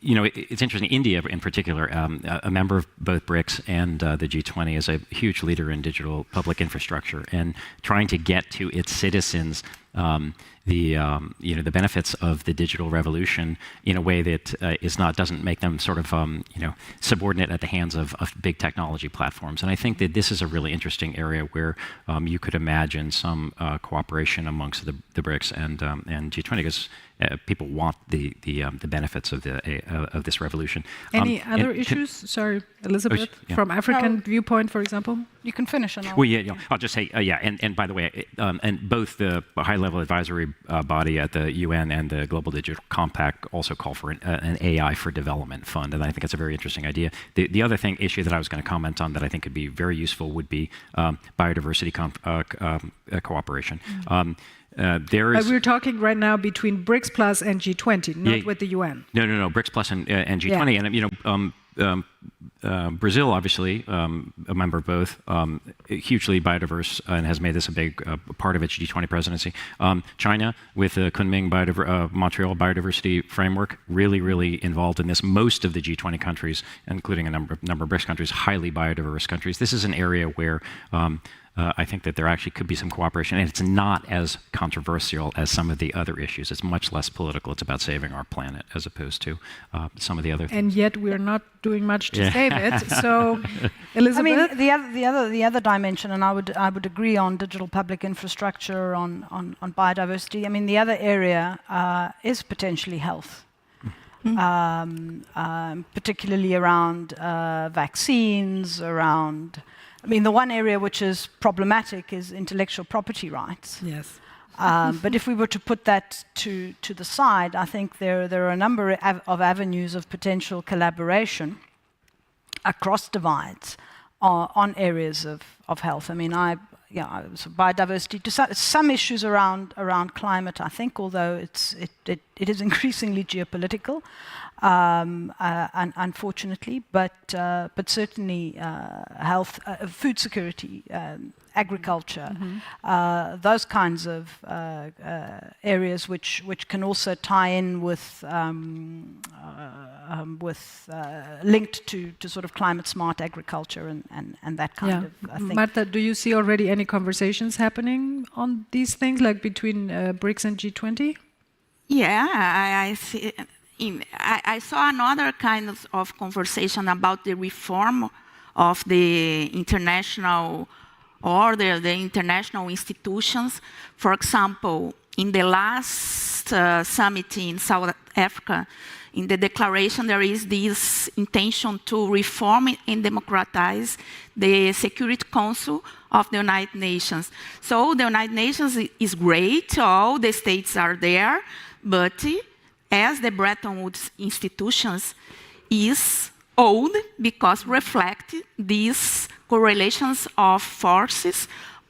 It's interesting. India, in particular, a member of both BRICS and the G20, is a huge leader in digital public infrastructure and trying to get to its citizens the benefits of the digital revolution in a way that doesn't make them sort of subordinate at the hands of big technology platforms. And I think that this is a really interesting area where you could imagine some cooperation amongst the BRICS and G20, because people want the benefits of this revolution. Any other issues? Sorry, Elizabeth, from African viewpoint, for example? You can finish. And I'll just say, and by the way, and both the high-level advisory body at the UN and the Global Digital Compact also call for an AI for Development fund, and I think it's a very interesting idea. The other issue that I was going to comment on that I think could be very useful would be biodiversity cooperation. We're talking right now between BRICS Plus and G20, not with the UN. No, BRICS Plus and G20, and Brazil, obviously, a member of both, hugely biodiverse and has made this a big part of its G20 presidency. China, with the Kunming Montreal Biodiversity Framework, really involved in this. Most of the G20 countries, including a number of BRICS countries, highly biodiverse countries. This is an area where I think that there actually could be some cooperation, and it's not as controversial as some of the other issues. It's much less political. It's about saving our planet as opposed to some of the other things. And yet we're not doing much to save it. So, Elizabeth? I mean, the other dimension, and I would agree on digital public infrastructure, on biodiversity. I mean, the other area is potentially health. Particularly around vaccines, around... I mean, the one area which is problematic is intellectual property rights. Yes. But if we were to put that to the side, I think there are a number of avenues of potential collaboration across divides on areas of health. I mean, biodiversity, to some issues around climate, I think, although it is increasingly geopolitical, unfortunately, but certainly health, food security, agriculture, those kinds of areas which can also tie in with linked to sort of climate smart agriculture and that kind of thing. Marta, do you see already any conversations happening on these things, like between BRICS and G20? Yeah, I see. I saw another kind of conversation about the reform of the international order, the international institutions. For example, in the last summit in South Africa, in the declaration, there is this intention to reform and democratize the Security Council of the United Nations. So the United Nations is great, all the states are there, but as the Bretton Woods institutions is old because reflect these correlations of forces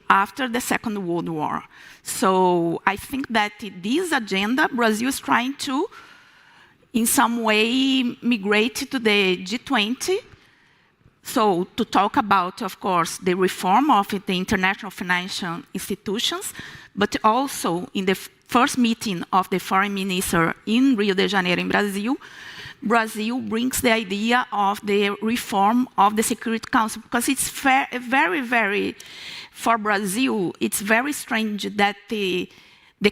after the Second World War. So I think that this agenda, Brazil is trying to, in some way, migrate to the G20. So to talk about, of course, the reform of the international financial institutions, but also in the first meeting of the foreign minister in Rio de Janeiro in Brazil, Brazil brings the idea of the reform of the Security Council, because it's very, very, for Brazil, it's very strange that the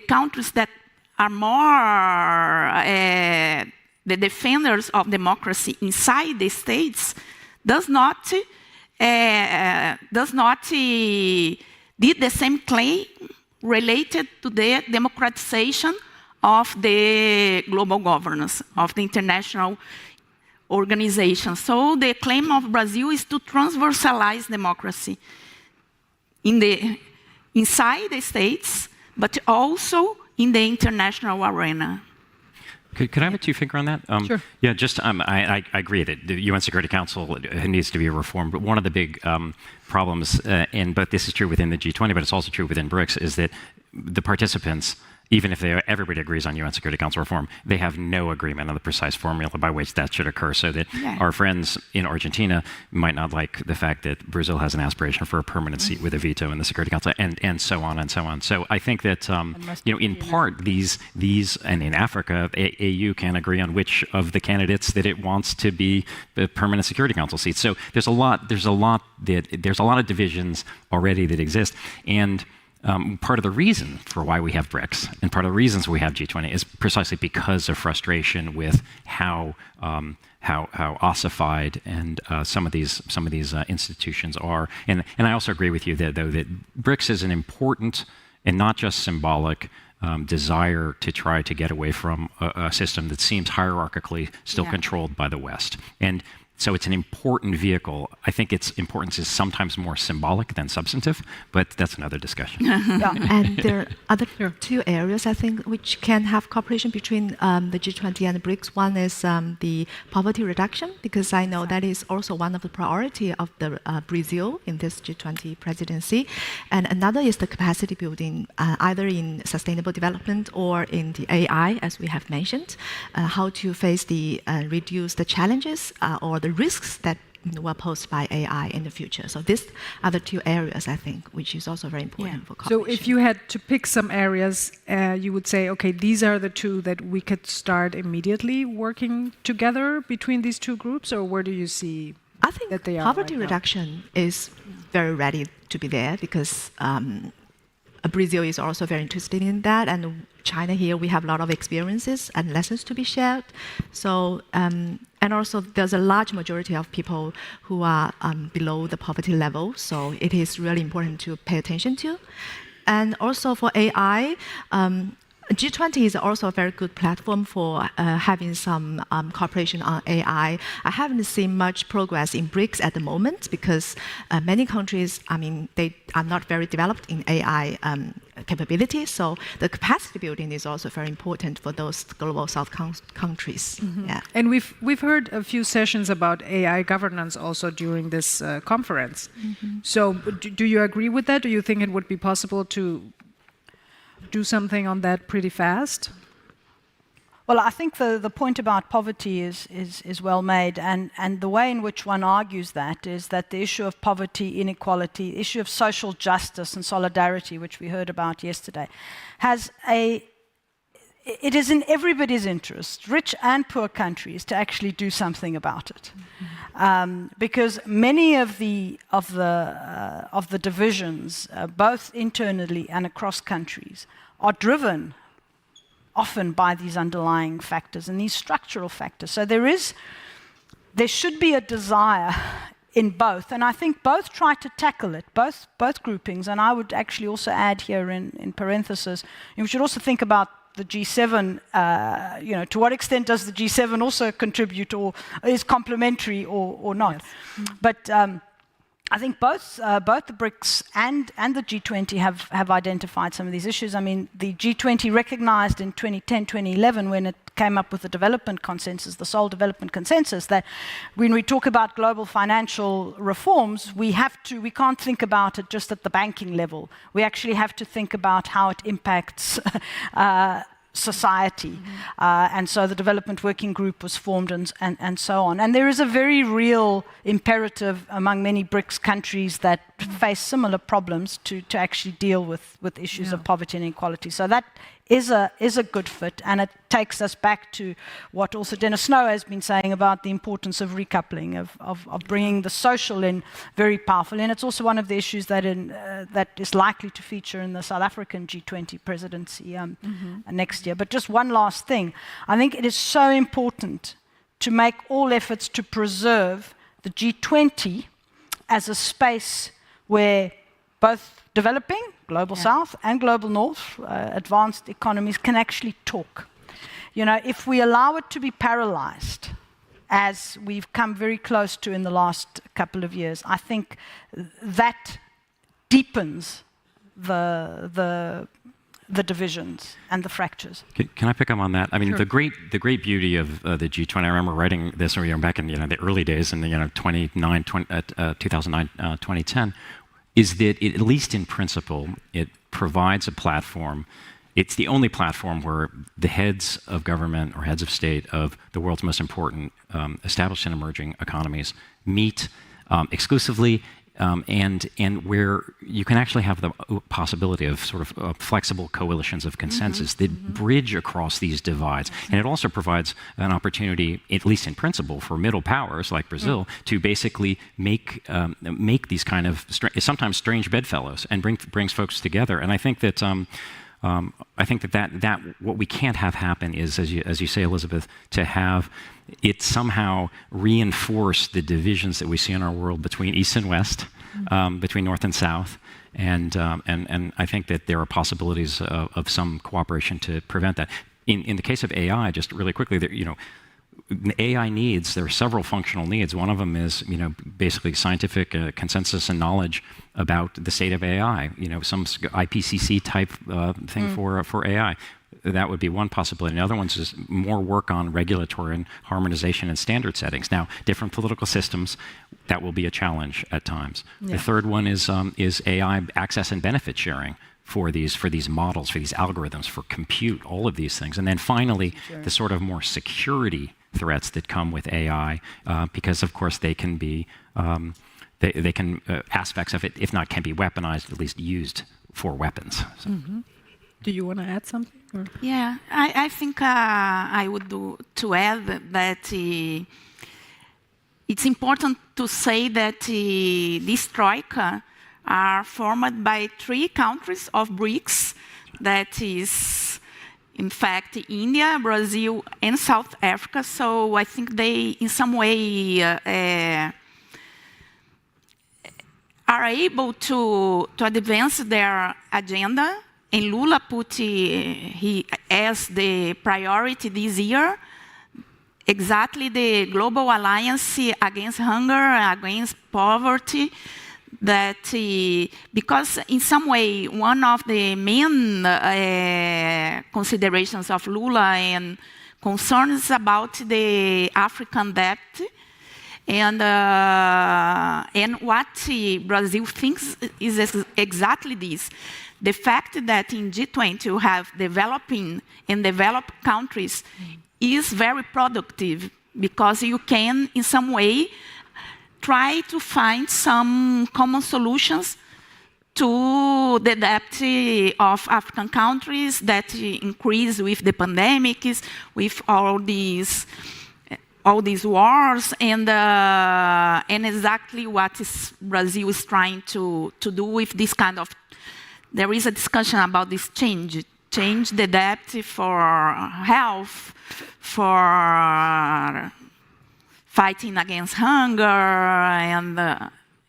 countries that are more the defenders of democracy inside the states does not did the same claim related to the democratization of the global governance, of the international organization. So the claim of Brazil is to transversalize democracy inside the states, but also in the international arena. Could I have a two-finger on that? Sure. Yeah, just I agree that the UN Security Council needs to be reformed, but one of the big problems, and but this is true within the G20, but it's also true within BRICS, is that the participants, even if everybody agrees on UN Security Council reform, they have no agreement on the precise formula by which that should occur, so that our friends in Argentina might not like the fact that Brazil has an aspiration for a permanent seat with a veto in the Security Council, and so on and so on. So I think that, in part, these, and in Africa, AU can agree on which of the candidates that it wants to be the permanent Security Council seats. So there's a lot of divisions already that exist, and part of the reason for why we have BRICS and part of the reasons we have G20 is precisely because of frustration with how ossified and some of these institutions are. And I also agree with you that BRICS is an important and not just symbolic desire to try to get away from a system that seems hierarchically still controlled by the West. And so it's an important vehicle. I think its importance is sometimes more symbolic than substantive, but that's another discussion. And there are other two areas, I think, which can have cooperation between the G20 and the BRICS. One is the poverty reduction, because I know that is also one of the priority of the Brazil in this G20 presidency. And another is the capacity building, either in sustainable development or in the AI, as we have mentioned, how to face reduce the challenges or the risks that were posed by AI in the future. So these are the two areas, I think, which is also very important for cooperation. So if you had to pick some areas, you would say, okay, these are the two that we could start immediately working together between these two groups, or where do you see I think that they are poverty right now? reduction is very ready to be there, because Brazil is also very interested in that, and China here, we have a lot of experiences and lessons to be shared. So, and also there's a large majority of people who are below the poverty level, so it is really important to pay attention to. And also for AI, G20 is also a very good platform for having some cooperation on AI. I haven't seen much progress in BRICS at the moment, because many countries, they are not very developed in AI capabilities. So the capacity building is also very important for those global South countries. Yeah. And we've heard a few sessions about AI governance also during this conference. So do you agree with that? Do you think it would be possible to do something on that pretty fast? Well, I think the point about poverty is well made, and the way in which one argues that is that the issue of poverty, inequality, the issue of social justice and solidarity, which we heard about yesterday, it is in everybody's interest, rich and poor countries, to actually do something about it, because many of the divisions, both internally and across countries, are driven often by these underlying factors and these structural factors. So there should be a desire in both, and I think both try to tackle it, both groupings. And I would actually also add here in parenthesis, we should also think about the G7, to what extent does the G7 also contribute, or is complementary or not? Yes. But I think both the BRICS and the G20 have identified some of these issues. I mean, the G20 recognized in 2010, 2011, when it came up with the development consensus, the Seoul Development Consensus, that when we talk about global financial reforms, we can't think about it just at the banking level. We actually have to think about how it impacts society. And so the Development Working Group was formed and so on. And there is a very real imperative among many BRICS countries that face similar problems to actually deal with issues of poverty and inequality. So that is a good fit, and it takes us back to what also Dennis Snow has been saying about the importance of recoupling, of bringing the social in very powerfully. And it's also one of the issues that is likely to feature in the South African G20 presidency next year. But just one last thing. I think it is so important to make all efforts to preserve the G20 as a space where both developing, global South, and global North, advanced economies can actually talk. If we allow it to be paralyzed as we've come very close to in the last couple of years. I think that deepens the divisions and the fractures. Can I pick up on that? I mean, Sure. the great beauty of the G20. I remember writing this back in the early days in the 2009, 2010, is that it, at least in principle, it provides a platform. It's the only platform where the heads of government or heads of state of the world's most important established and emerging economies meet exclusively. And where you can actually have the possibility of sort of flexible coalitions of consensus that bridge across these divides. And it also provides an opportunity, at least in principle, for middle powers like Brazil to basically make these kind of sometimes strange bedfellows and brings folks together. And I think that that what we can't have happen is, as you say, Elizabeth, to have it somehow reinforce the divisions that we see in our world between East and West, between North and South, and I think that there are possibilities of some cooperation to prevent that. In the case of AI, just really quickly, AI needs, there are several functional needs. One of them is, basically scientific consensus and knowledge about the state of AI, some IPCC type thing for AI. That would be one possibility. Another one is more work on regulatory and harmonization and standard settings. Now, different political systems, that will be a challenge at times. Yeah. The third one is AI access and benefit sharing for these models, for these algorithms, for compute, all of these things. And then finally, the sort of more security threats that come with AI, because of course they can be, aspects of it, if not can be weaponized, at least used for weapons. So. Do you want to add something? Or? Yeah, I think I would do to add that it's important to say that this troika are formed by 3 countries of BRICS, that is, in fact, India, Brazil, and South Africa. So I think they, in some way, are able to advance their agenda. And Lula put he as the priority this year exactly the global alliance against hunger, against poverty. That because in some way one of the main considerations of Lula and concerns about the African debt, and what Brazil thinks is exactly this. The fact that in G20 you have developing and developed countries is very productive, because you can, in some way, try to find some common solutions to the debt of African countries that increase with the pandemics, with all these wars, and exactly what Brazil is trying to do with this kind of. There is a discussion about this change the debt for health, for fighting against hunger and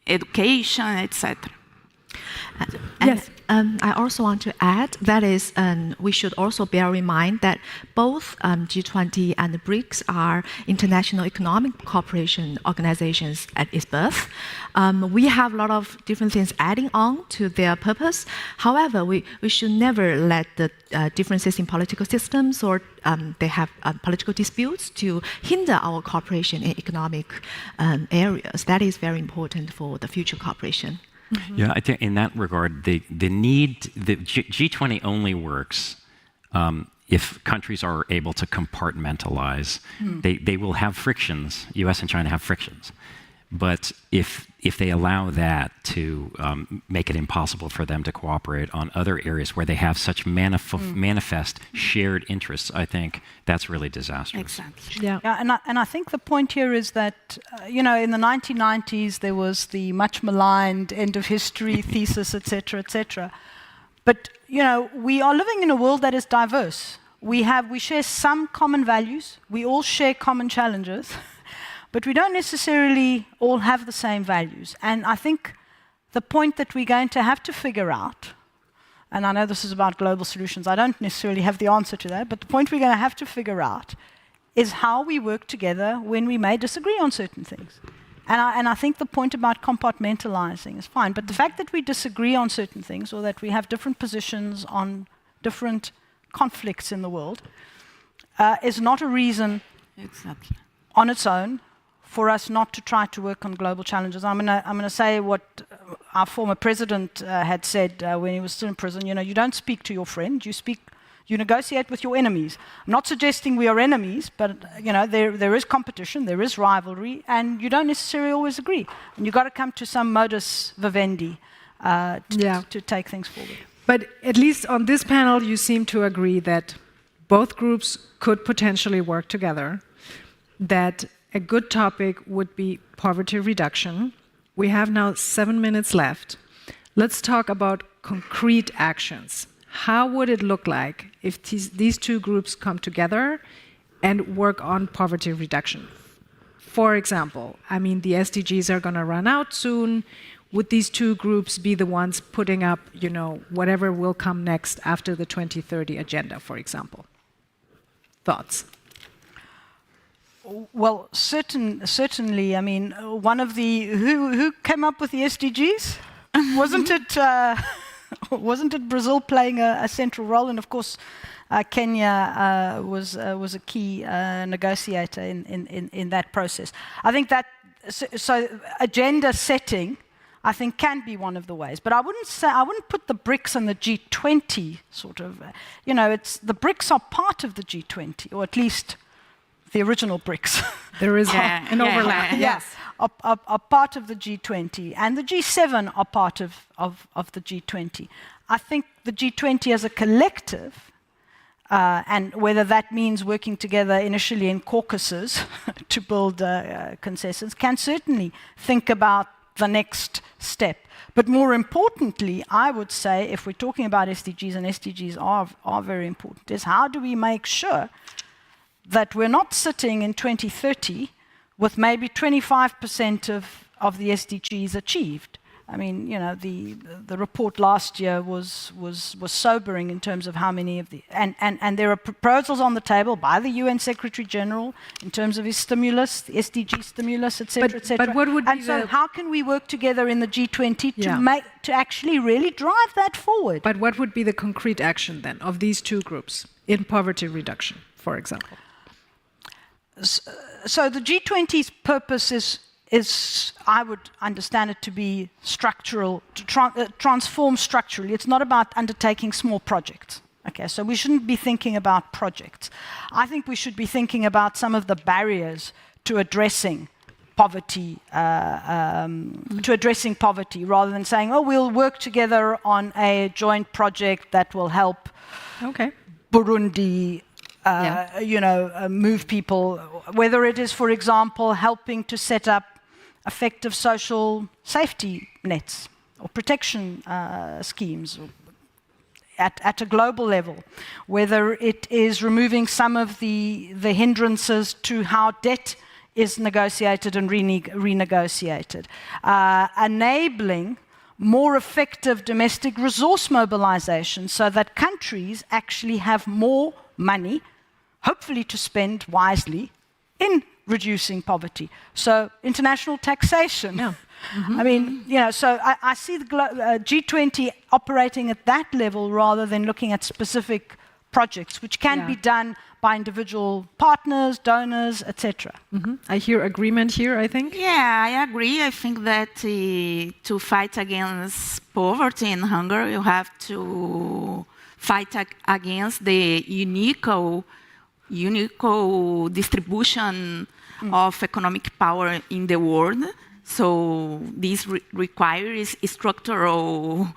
education, etc. Yes. I also want to add that is, we should also bear in mind that both G20 and the BRICS are international economic cooperation organizations at its birth. We have a lot of different things adding on to their purpose. However, we should never let the differences in political systems or they have political disputes to hinder our cooperation in economic areas. That is very important for the future cooperation. Yeah, I think in that regard, the G20 only works if countries are able to compartmentalize. They will have frictions. U.S. and China have frictions. But if they allow that to make it impossible for them to cooperate on other areas where they have such manifest shared interests, I think that's really disastrous. Exactly. Yeah, and I think the point here is that, in the 1990s, there was the much maligned end of history thesis, etc., etc. But, we are living in a world that is diverse. We share some common values. We all share common challenges. But we don't necessarily all have the same values. And I think the point that we're going to have to figure out, and I know this is about global solutions, I don't necessarily have the answer to that, but the point we're going to have to figure out is how we work together when we may disagree on certain things. And I think the point about compartmentalizing is fine, but the fact that we disagree on certain things or that we have different positions on different conflicts in the world is not a reason on its own for us not to try to work on global challenges. I'm gonna say what our former president had said when he was still in prison. You don't speak to your friend, you negotiate with your enemies. I'm not suggesting we are enemies, but there is competition, there is rivalry, and you don't necessarily always agree. And you've got to come to some modus vivendi to take things forward. But at least on this panel, you seem to agree that both groups could potentially work together, that a good topic would be poverty reduction. We have now 7 minutes left. Let's talk about concrete actions. How would it look like if these two groups come together and work on poverty reduction? For example, the SDGs are going to run out soon. Would these two groups be the ones putting up, whatever will come next after the 2030 agenda, for example? Thoughts? Well, certainly. One of the who came up with the SDGs? Wasn't it Brazil playing a central role? And of course, Kenya was a key negotiator in that process. I think that so agenda setting, I think, can be one of the ways. But I wouldn't put the BRICS and the G20 sort of. The BRICS are part of the G20, or at least the original BRICS. There is an overlap. Yes. Are part of the G20, and the G7 are part of the G20. I think the G20 as a collective, and whether that means working together initially in caucuses to build consensus, can certainly think about the next step. But more importantly, I would say, if we're talking about SDGs, and SDGs are very important, is how do we make sure that we're not sitting in 2030 with maybe 25% of the SDGs achieved. The report last year was sobering in terms of how many of the and there are proposals on the table by the UN Secretary General in terms of his stimulus, the SDG stimulus, etc., etc. But what would be how can we work together in the G20 to actually really drive that forward? But what would be the concrete action then of these two groups in poverty reduction, for example? So the G20's purpose is, I would understand it to be structural, to transform structurally. It's not about undertaking small projects. Okay, so we shouldn't be thinking about projects. I think we should be thinking about some of the barriers to addressing poverty, rather than saying, we'll work together on a joint project that will help Burundi move people, whether it is, for example, helping to set up effective social safety nets or protection schemes at a global level, whether it is removing some of the hindrances to how debt is negotiated and renegotiated, enabling more effective domestic resource mobilization so that countries actually have more money, hopefully to spend wisely in reducing poverty. So international taxation. Yeah. Mm-hmm. So I see the G20 operating at that level rather than looking at specific projects, which can be done by individual partners, donors, etc. Mm-hmm. I hear agreement here, I think. Yeah, I agree. I think that to fight against poverty and hunger, you have to fight against the unequal distribution of economic power in the world. So this requires structural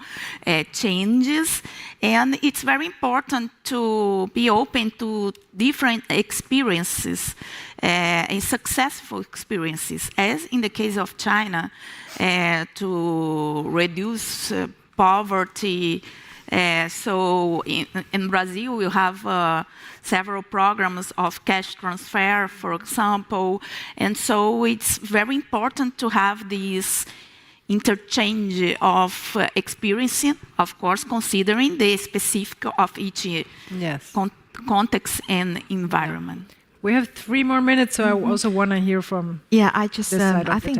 changes, and it's very important to be open to different experiences and successful experiences, as in the case of China, to reduce poverty. So in Brazil, we have several programs of cash transfer, for example, and so it's very important to have this interchange of experience, of course, considering the specific of each context and environment. We have 3 more minutes, so I also want to hear from I think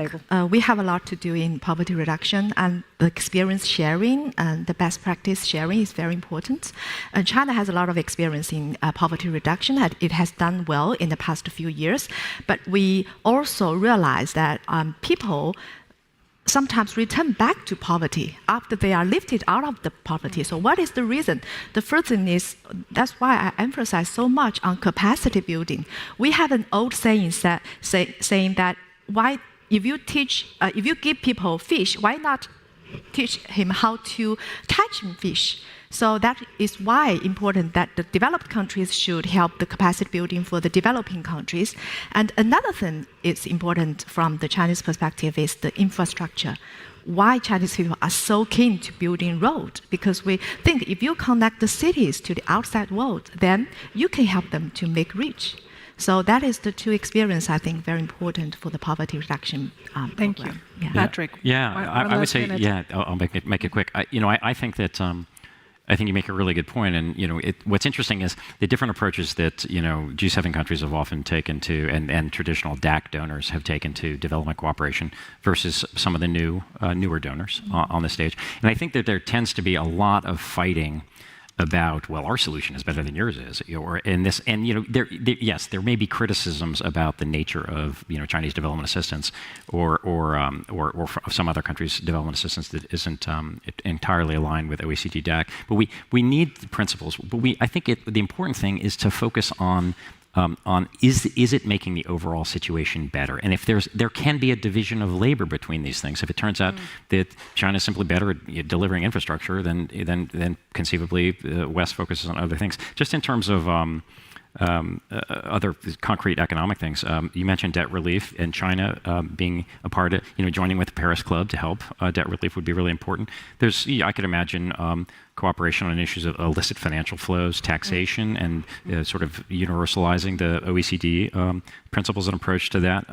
we have a lot to do in poverty reduction, and the experience sharing and the best practice sharing is very important. China has a lot of experience in poverty reduction, and it has done well in the past few years. But we also realize that people sometimes return back to poverty after they are lifted out of the poverty. So what is the reason? The first thing is, that's why I emphasize so much on capacity building. We have an old saying saying that if you give people fish, why not teach him how to catch fish? So that is why important that the developed countries should help the capacity building for the developing countries. And another thing is important from the Chinese perspective is the infrastructure. Why Chinese people are so keen to building roads? Because we think if you connect the cities to the outside world, then you can help them to make rich. So that is the 2 experience I think very important for the poverty reduction Thank program. you. Patrick. I would say, I'll make it quick. I think that I think you make a really good point, and what's interesting is the different approaches that G7 countries have often taken to, and traditional DAC donors have taken to development cooperation versus some of the newer donors on the stage. And I think that there tends to be a lot of fighting about, well, our solution is better than yours is, or in this, and yes, there may be criticisms about the nature of Chinese development assistance, or some other countries' development assistance that isn't entirely aligned with OECD DAC. But we need the principles. But I think the important thing is to focus on is it making the overall situation better? And if there can be a division of labor between these things. If it turns out that China is simply better at delivering infrastructure, then conceivably the West focuses on other things. Just in terms of other concrete economic things, you mentioned debt relief, and China being a part of, joining with the Paris Club to help debt relief would be really important. I could imagine cooperation on issues of illicit financial flows, taxation, and sort of universalizing the OECD principles and approach to that.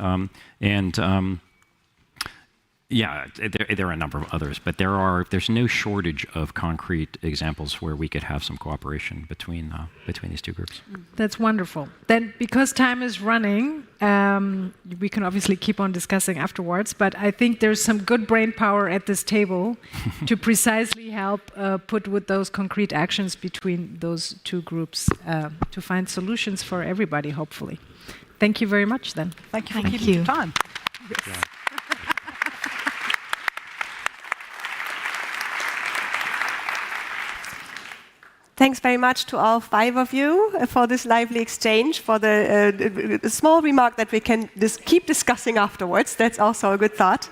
There are a number of others, but there's no shortage of concrete examples where we could have some cooperation between these 2 groups. That's wonderful. Then, because time is running, we can obviously keep on discussing afterwards, but I think there's some good brain power at this table to precisely help put with those concrete actions between those 2 groups to find solutions for everybody, hopefully. Thank you very much, then. Thank you for keeping the time. Yes. Thanks very much to all 5 of you for this lively exchange, for the small remark that we can keep discussing afterwards. That's also a good thought.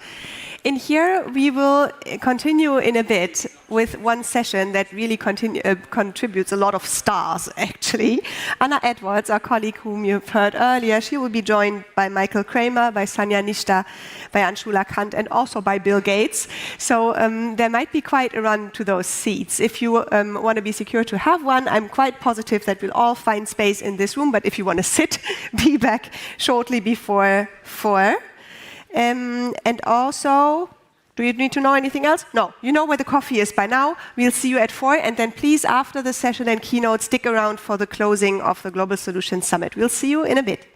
In here, we will continue in a bit with one session that really contributes a lot of stars, actually. Anna Edwards, our colleague whom you've heard earlier, she will be joined by Michael Kramer, by Sanja Nishta, by Anshula Kant, and also by Bill Gates. So there might be quite a run to those seats. If you want to be secure to have one, I'm quite positive that we'll all find space in this room, but if you want to sit, be back shortly before 4. And also, do you need to know anything else? No, you know where the coffee is by now. We'll see you at 4, and then please, after the session and keynote, stick around for the closing of the Global Solutions Summit. We'll see you in a bit.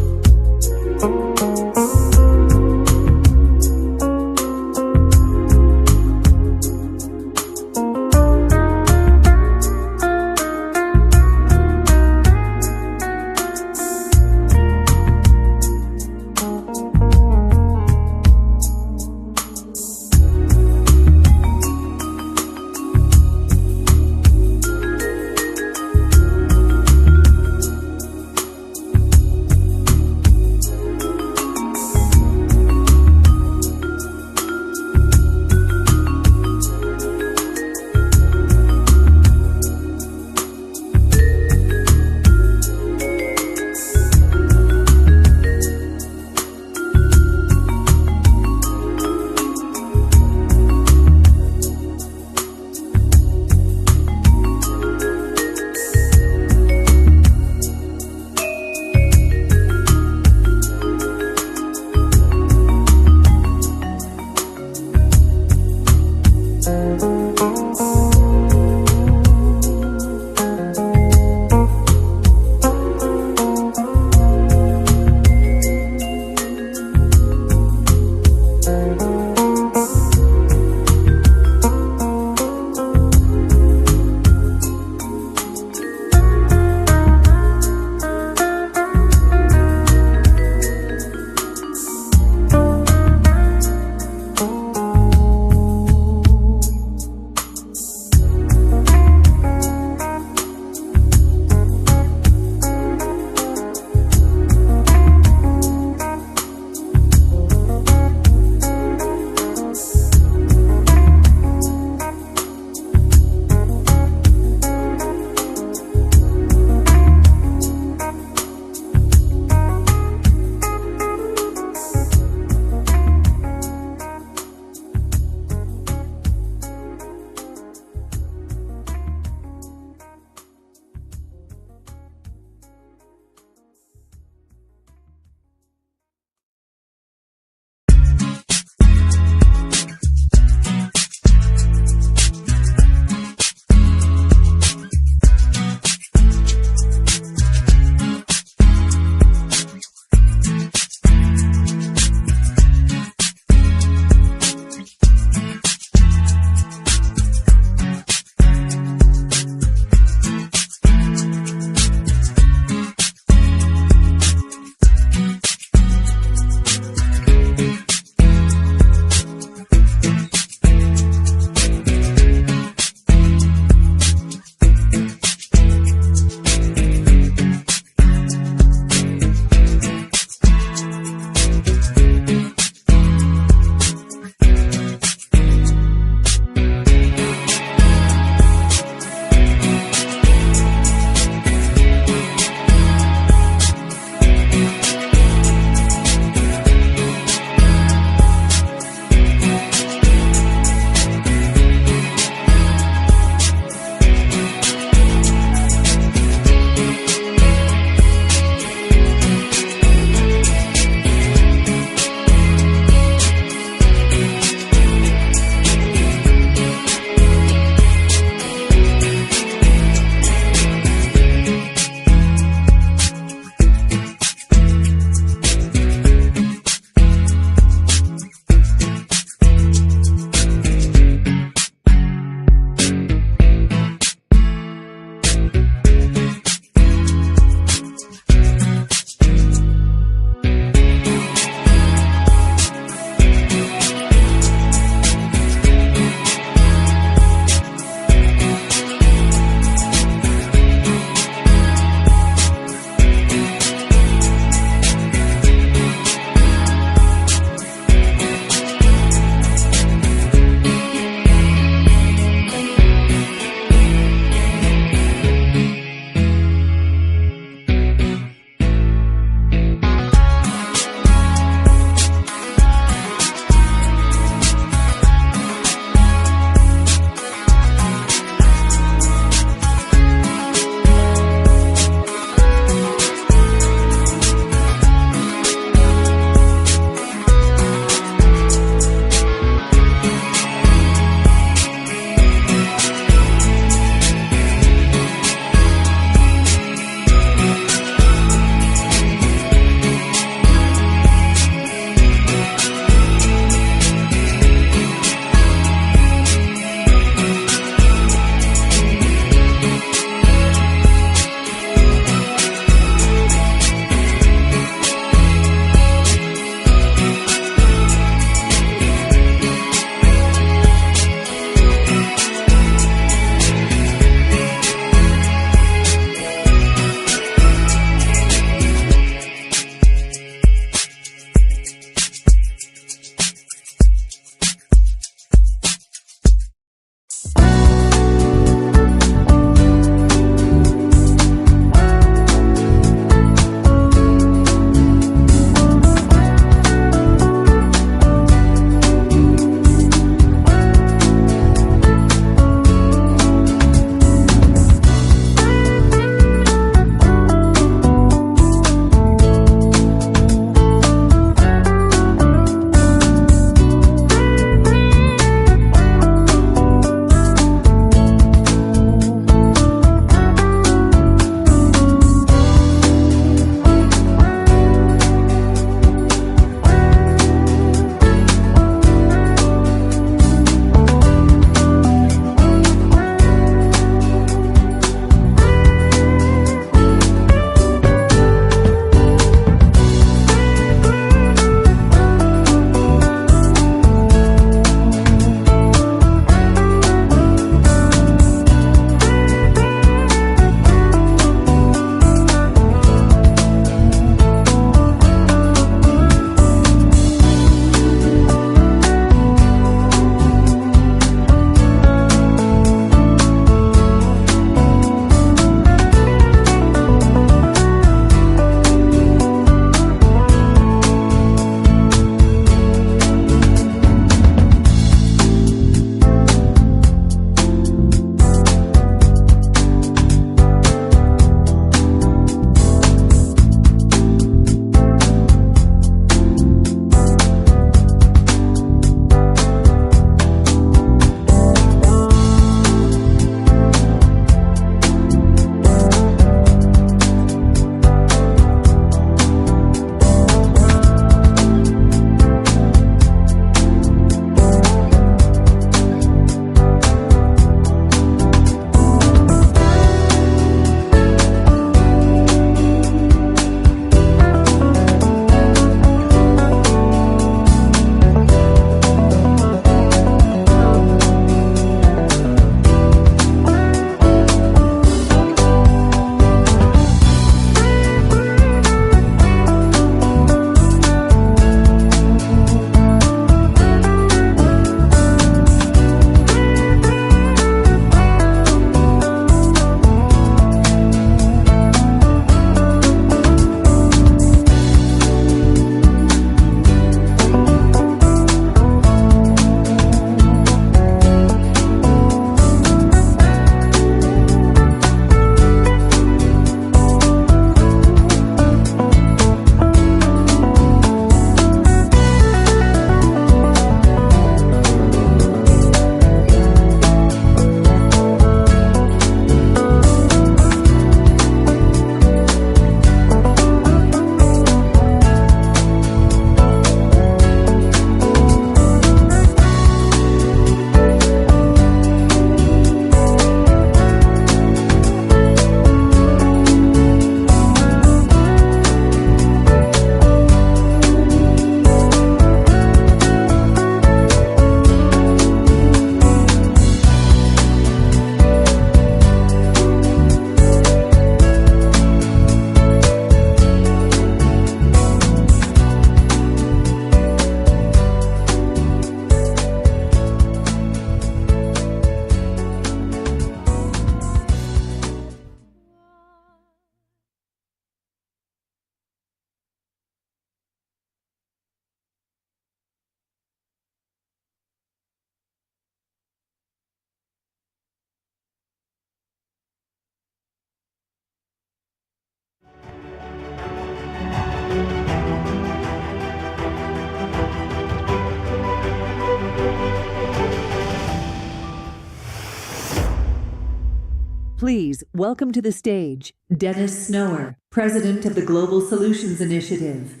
Please welcome to the stage Dennis Snower, President of the Global Solutions Initiative.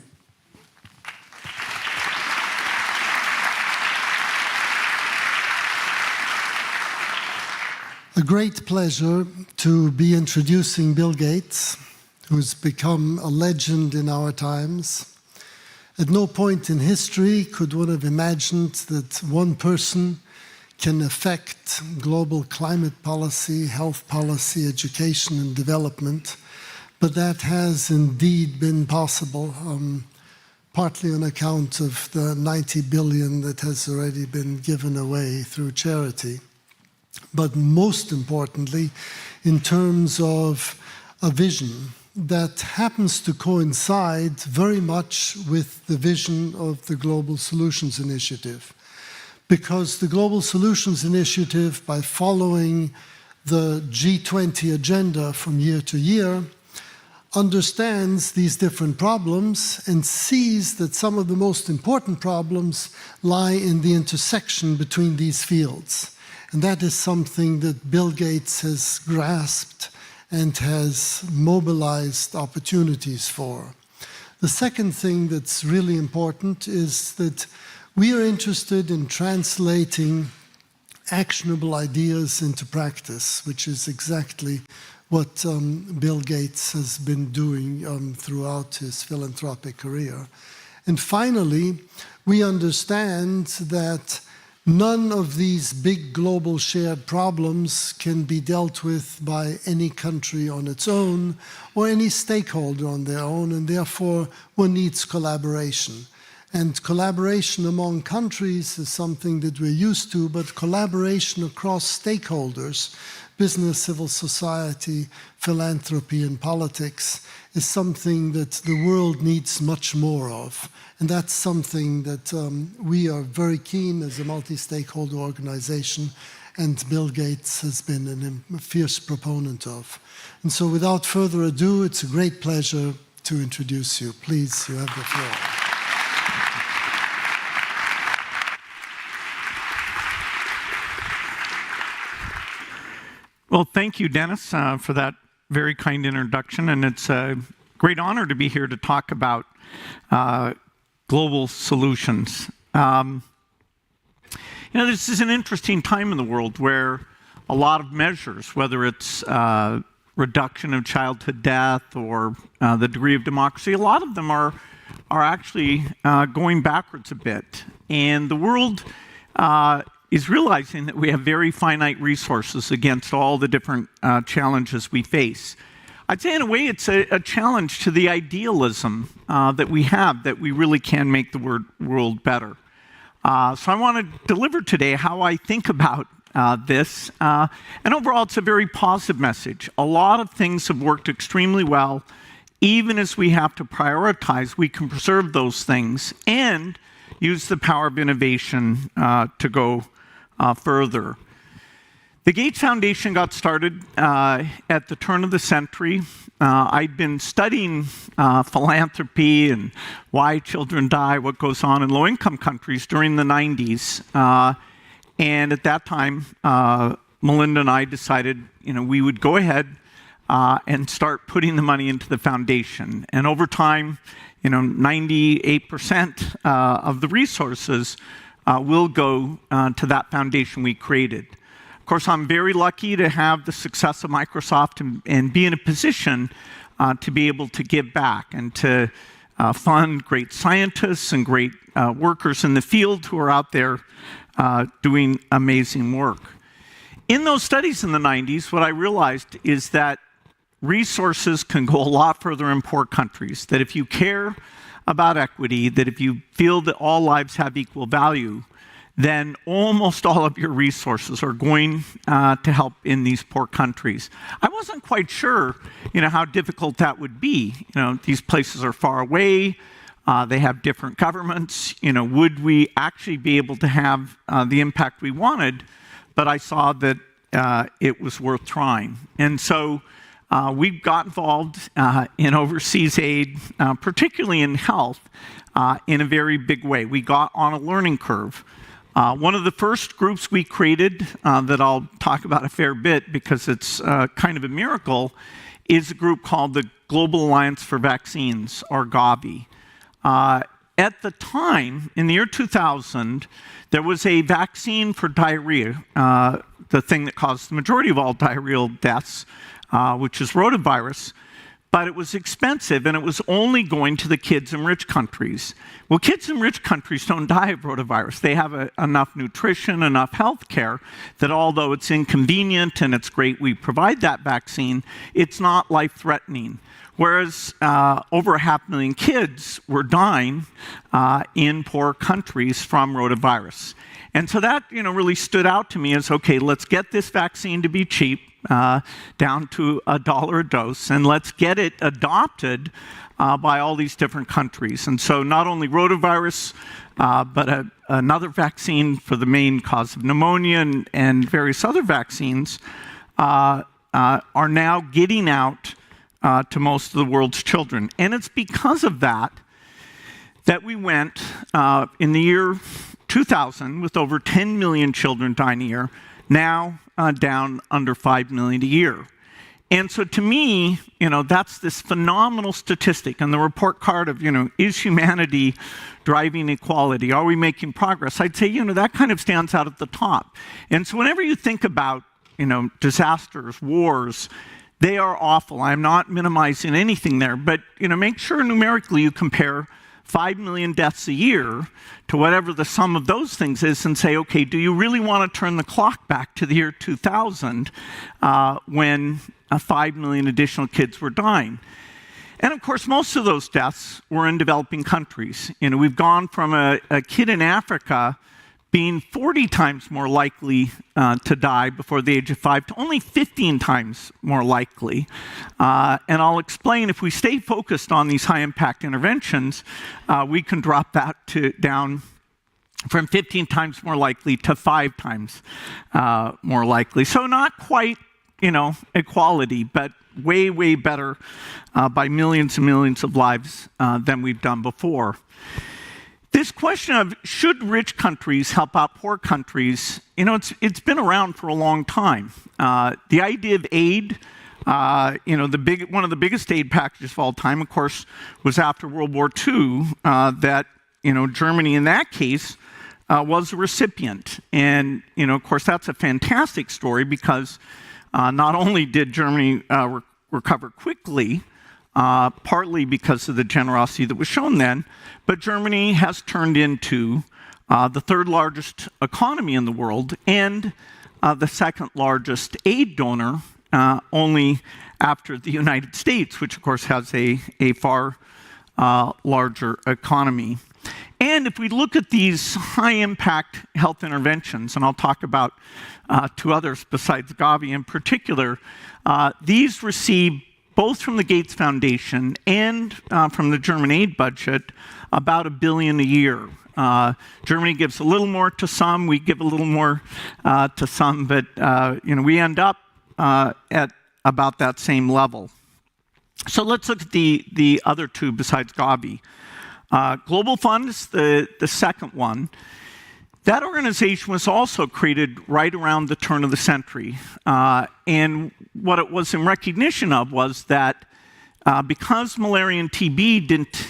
A great pleasure to be introducing Bill Gates, who's become a legend in our times. At no point in history could one have imagined that one person can affect global climate policy, health policy, education, and development, but that has indeed been possible, partly on account of the 90 billion that has already been given away through charity. But most importantly, in terms of a vision that happens to coincide very much with the vision of the Global Solutions Initiative. Because the Global Solutions Initiative, by following the G20 agenda from year to year, understands these different problems and sees that some of the most important problems lie in the intersection between these fields. And that is something that Bill Gates has grasped and has mobilized opportunities for. The second thing that's really important is that we are interested in translating actionable ideas into practice, which is exactly what Bill Gates has been doing throughout his philanthropic career. And finally, we understand that none of these big global shared problems can be dealt with by any country on its own or any stakeholder on their own, and therefore one needs collaboration. And collaboration among countries is something that we're used to, but collaboration across stakeholders, business, civil society, philanthropy, and politics, is something that the world needs much more of. And that's something that we are very keen as a multi-stakeholder organization, and Bill Gates has been a fierce proponent of. And so without further ado, it's a great pleasure to introduce you. Please, you have the floor. Well, thank you, Dennis, for that very kind introduction. And it's a great honor to be here to talk about global solutions. This is an interesting time in the world where a lot of measures, whether it's reduction of childhood death or the degree of democracy, a lot of them are actually going backwards a bit. And the world is realizing that we have very finite resources against all the different challenges we face. I'd say in a way it's a challenge to the idealism that we have, that we really can make the world better. So I want to deliver today how I think about this. And overall, it's a very positive message. A lot of things have worked extremely well. Even as we have to prioritize, we can preserve those things and use the power of innovation to go further. The Gates Foundation got started at the turn of the century. I'd been studying philanthropy and why children die, what goes on in low-income countries during the 90s. And at that time, Melinda and I decided, we would go ahead and start putting the money into the foundation. And over time, 98% of the resources will go to that foundation we created. Of course, I'm very lucky to have the success of Microsoft and be in a position to be able to give back and to fund great scientists and great workers in the field who are out there doing amazing work. In those studies in the 90s, what I realized is that resources can go a lot further in poor countries, that if you care about equity, that if you feel that all lives have equal value, then almost all of your resources are going to help in these poor countries. I wasn't quite sure, how difficult that would be. These places are far away. They have different governments. Would we actually be able to have the impact we wanted? But I saw that it was worth trying. And so we got involved in overseas aid, particularly in health, in a very big way. We got on a learning curve. One of the first groups we created that I'll talk about a fair bit because it's kind of a miracle is a group called the Global Alliance for Vaccines, or Gavi. At the time, in the year 2000, there was a vaccine for diarrhea, the thing that caused the majority of all diarrheal deaths, which is rotavirus. But it was expensive, and it was only going to the kids in rich countries. Well, kids in rich countries don't die of rotavirus. They have enough nutrition, enough health care, that although it's inconvenient and it's great we provide that vaccine, it's not life-threatening. Whereas over 500,000 kids were dying in poor countries from rotavirus. And so that really stood out to me as, okay, let's get this vaccine to be cheap, down to $1 a dose, and let's get it adopted by all these different countries. And so not only rotavirus, but another vaccine for the main cause of pneumonia and various other vaccines are now getting out to most of the world's children. And it's because of that we went in the year 2000 with over 10 million children dying a year, now down under 5 million a year. And so to me, that's this phenomenal statistic on the report card of, is humanity driving equality? Are we making progress? I'd say, that kind of stands out at the top. And so whenever you think about, disasters, wars, they are awful. I'm not minimizing anything there, but, make sure numerically you compare 5 million deaths a year to whatever the sum of those things is and say, okay, do you really want to turn the clock back to the year 2000 when 5 million additional kids were dying? And of course, most of those deaths were in developing countries. We've gone from a kid in Africa being 40 times more likely to die before the age of 5 to only 15 times more likely. And I'll explain, if we stay focused on these high-impact interventions, we can drop that down from 15 times more likely to 5 times more likely. So not quite, equality, but way, way better by millions and millions of lives than we've done before. This question of should rich countries help out poor countries, it's been around for a long time. The idea of aid, one of the biggest aid packages of all time, of course, was after World War II, that, Germany in that case was a recipient. And, of course, that's a fantastic story because not only did Germany recover quickly, partly because of the generosity that was shown then, but Germany has turned into the third largest economy in the world and the second largest aid donor, only after the United States, which of course has a far larger economy. And if we look at these high-impact health interventions, and I'll talk about 2 others besides Gavi in particular, these receive both from the Gates Foundation and from the German aid budget, about $1 billion a year. Germany gives a little more to some, we give a little more to some, but we end up at about that same level. So let's look at the other 2 besides Gavi. Global Fund is the second one. That organization was also created right around the turn of the century. And what it was in recognition of was that because malaria and TB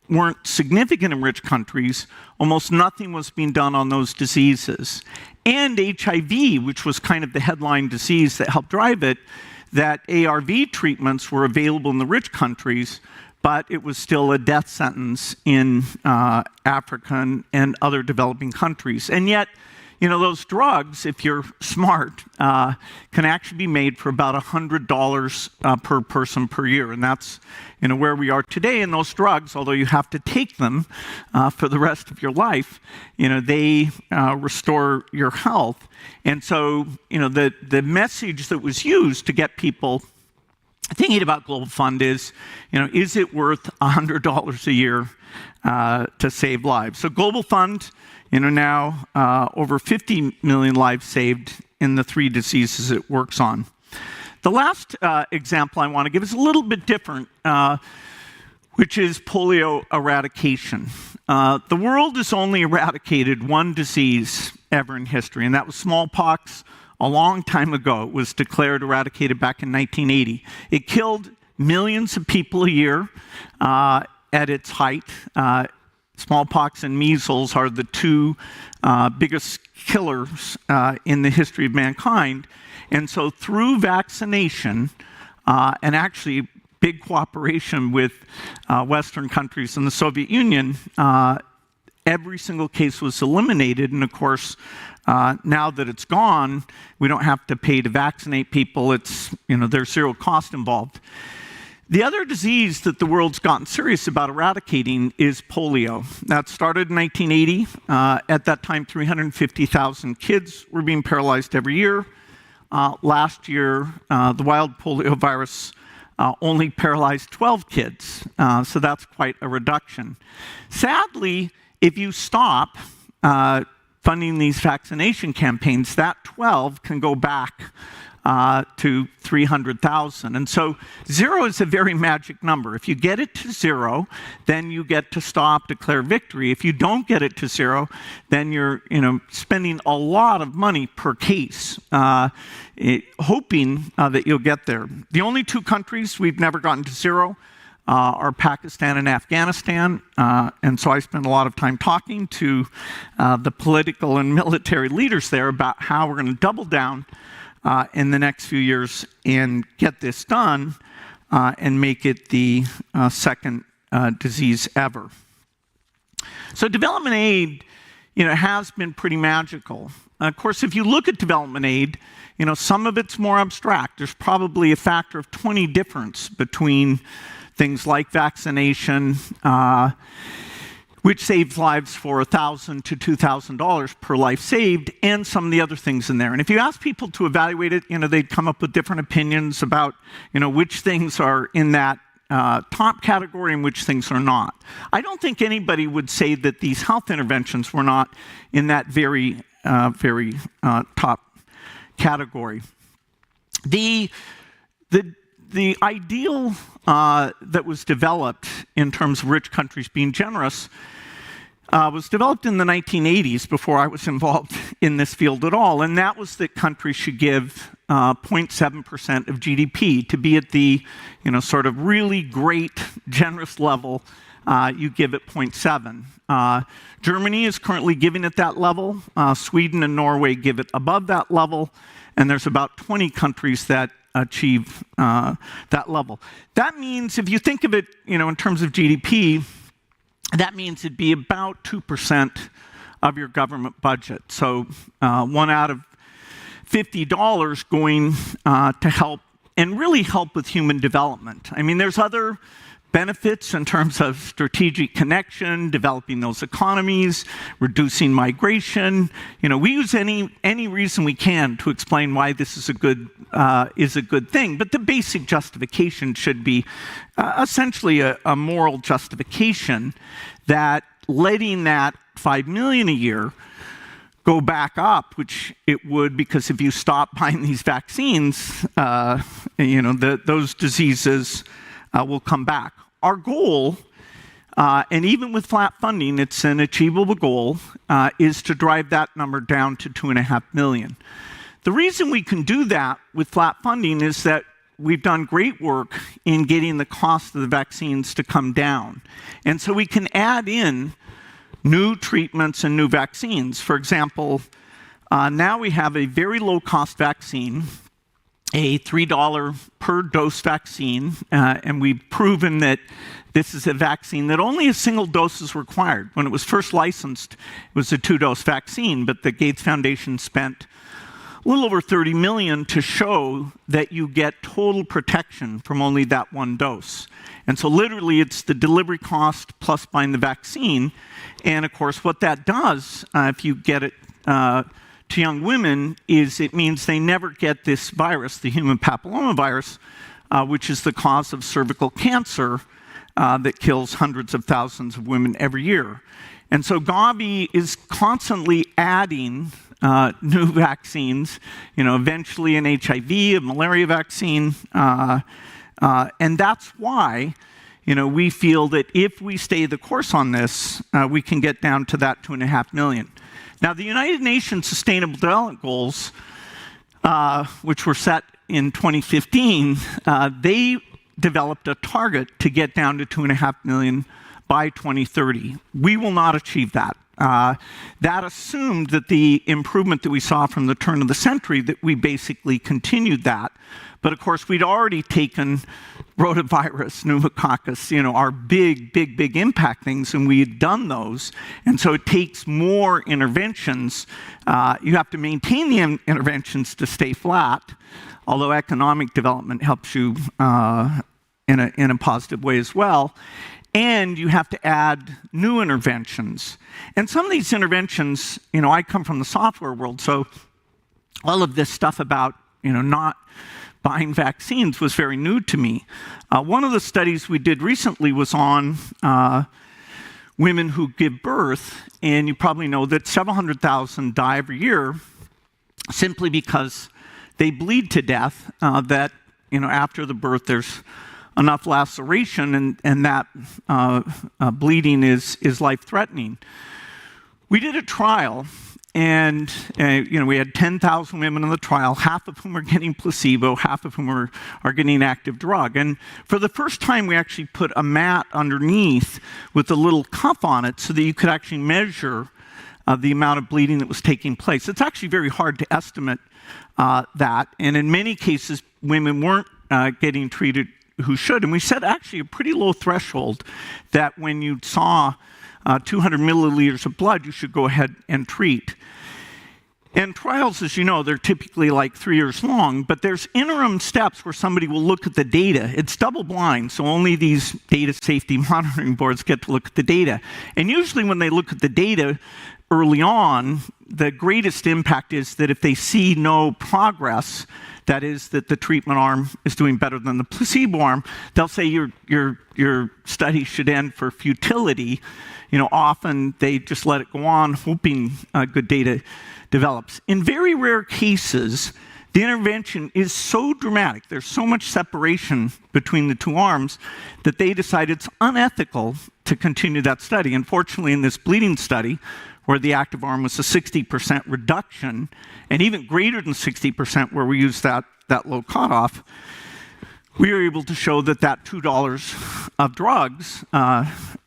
weren't significant in rich countries, almost nothing was being done on those diseases. And HIV, which was kind of the headline disease that helped drive it, that ARV treatments were available in the rich countries, but it was still a death sentence in Africa and other developing countries. And yet, those drugs, if you're smart, can actually be made for about $100 per person per year. And that's where we are today. And those drugs, although you have to take them for the rest of your life, they restore your health. And so, the message that was used to get people thinking about Global Fund is it worth $100 a year to save lives? So Global Fund, now over 50 million lives saved in the 3 diseases it works on. The last example I want to give is a little bit different, which is polio eradication. The world has only eradicated 1 disease ever in history, and that was smallpox a long time ago. It was declared eradicated back in 1980. It killed millions of people a year at its height. Smallpox and measles are the two biggest killers in the history of mankind. And so through vaccination, and actually big cooperation with Western countries and the Soviet Union, every single case was eliminated. And of course, now that it's gone, we don't have to pay to vaccinate people. It's, there's zero cost involved. The other disease that the world's gotten serious about eradicating is polio. That started in 1980. At that time, 350,000 kids were being paralyzed every year. Last year, the wild polio virus only paralyzed 12 kids, so that's quite a reduction. Sadly, if you stop funding these vaccination campaigns, that 12 can go back to 300,000. And so 0 is a very magic number. If you get it to 0, then you get to stop, declare victory. If you don't get it to 0, then you're spending a lot of money per case, hoping that you'll get there. The only two countries we've never gotten to 0 are Pakistan and Afghanistan. And so I spend a lot of time talking to the political and military leaders there about how we're going to double down in the next few years and get this done and make it the second disease ever. So development aid, has been pretty magical. Of course, if you look at development aid, some of it's more abstract. There's probably a factor of 20 difference between things like vaccination, which saves lives for $1,000 to $2,000 per life saved, and some of the other things in there. And if you ask people to evaluate it, they'd come up with different opinions about, which things are in that top category and which things are not. I don't think anybody would say that these health interventions were not in that very top category. The ideal that was developed in terms of rich countries being generous was developed in the 1980s, before I was involved in this field at all, and that was that countries should give 0.7% of GDP. To be at the sort of really great, generous level, you give it 0.7. Germany is currently giving at that level. Sweden and Norway give it above that level, and there's about 20 countries that achieve that level. That means, if you think of it, in terms of GDP, that means it'd be about 2% of your government budget. So 1 out of $50 going to help, and really help with human development. I mean, there's other benefits in terms of strategic connection, developing those economies, reducing migration. We use any reason we can to explain why this is a good thing. But the basic justification should be essentially a moral justification that letting that $5 million a year go back up, which it would, because if you stop buying these vaccines, those diseases will come back. Our goal, and even with flat funding, it's an achievable goal, is to drive that number down to 2.5 million. The reason we can do that with flat funding is that we've done great work in getting the cost of the vaccines to come down. And so we can add in new treatments and new vaccines. For example, now we have a very low-cost vaccine, a $3 per dose vaccine, and we've proven that this is a vaccine that only a single dose is required. When it was first licensed, it was a 2-dose vaccine, but the Gates Foundation spent a little over $30 million to show that you get total protection from only that 1 dose. And so literally it's the delivery cost plus buying the vaccine. And of course what that does, if you get it to young women, is it means they never get this virus, the human papillomavirus, which is the cause of cervical cancer that kills hundreds of thousands of women every year. And so Gavi is constantly adding new vaccines, eventually an HIV, a malaria vaccine, and that's why, we feel that if we stay the course on this, we can get down to that 2.5 million. Now, the United Nations Sustainable Development Goals, which were set in 2015, they developed a target to get down to 2.5 million by 2030. We will not achieve that. That assumed that the improvement that we saw from the turn of the century, that we basically continued that. But of course, we'd already taken rotavirus, pneumococcus, our big impact things, and we had done those. And so it takes more interventions. You have to maintain the interventions to stay flat, although economic development helps you in a positive way as well. And you have to add new interventions. And some of these interventions, I come from the software world, so all of this stuff about, not buying vaccines was very new to me. One of the studies we did recently was on women who give birth, and you probably know that several hundred thousand die every year simply because they bleed to death, that, after the birth there's enough laceration, and that bleeding is life-threatening. We did a trial, and we had 10,000 women in the trial, half of whom are getting placebo, half of whom are getting active drug. And for the first time, we actually put a mat underneath with a little cuff on it so that you could actually measure the amount of bleeding that was taking place. It's actually very hard to estimate that, and in many cases, women weren't getting treated who should. And we set actually a pretty low threshold that when you saw 200 milliliters of blood, you should go ahead and treat. And trials, as you know, they're typically like 3 years long, but there's interim steps where somebody will look at the data. It's double blind, so only these data safety monitoring boards get to look at the data. And usually when they look at the data early on, the greatest impact is that if they see no progress, that is, that the treatment arm is doing better than the placebo arm, they'll say your study should end for futility. Often they just let it go on, hoping good data develops. In very rare cases, the intervention is so dramatic, there's so much separation between the two arms, that they decide it's unethical to continue that study. Unfortunately, in this bleeding study, where the active arm was a 60% reduction, and even greater than 60% where we used that low cutoff, we were able to show that $2 of drugs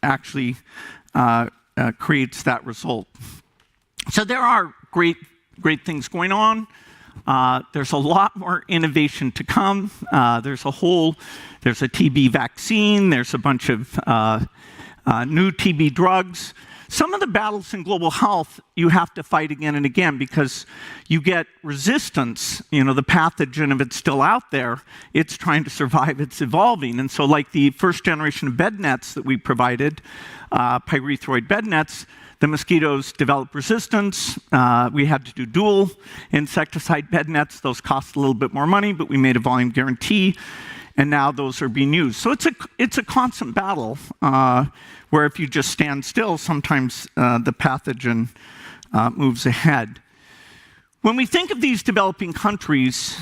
actually creates that result. So there are great things going on. There's a lot more innovation to come. There's a TB vaccine. There's a bunch of new TB drugs. Some of the battles in global health you have to fight again and again because you get resistance. The pathogen, if it's still out there, it's trying to survive, it's evolving. And so like the first generation of bed nets that we provided, pyrethroid bed nets, the mosquitoes developed resistance. We had to do dual insecticide bed nets. Those cost a little bit more money, but we made a volume guarantee, and now those are being used. So it's a constant battle where if you just stand still, sometimes the pathogen moves ahead. When we think of these developing countries,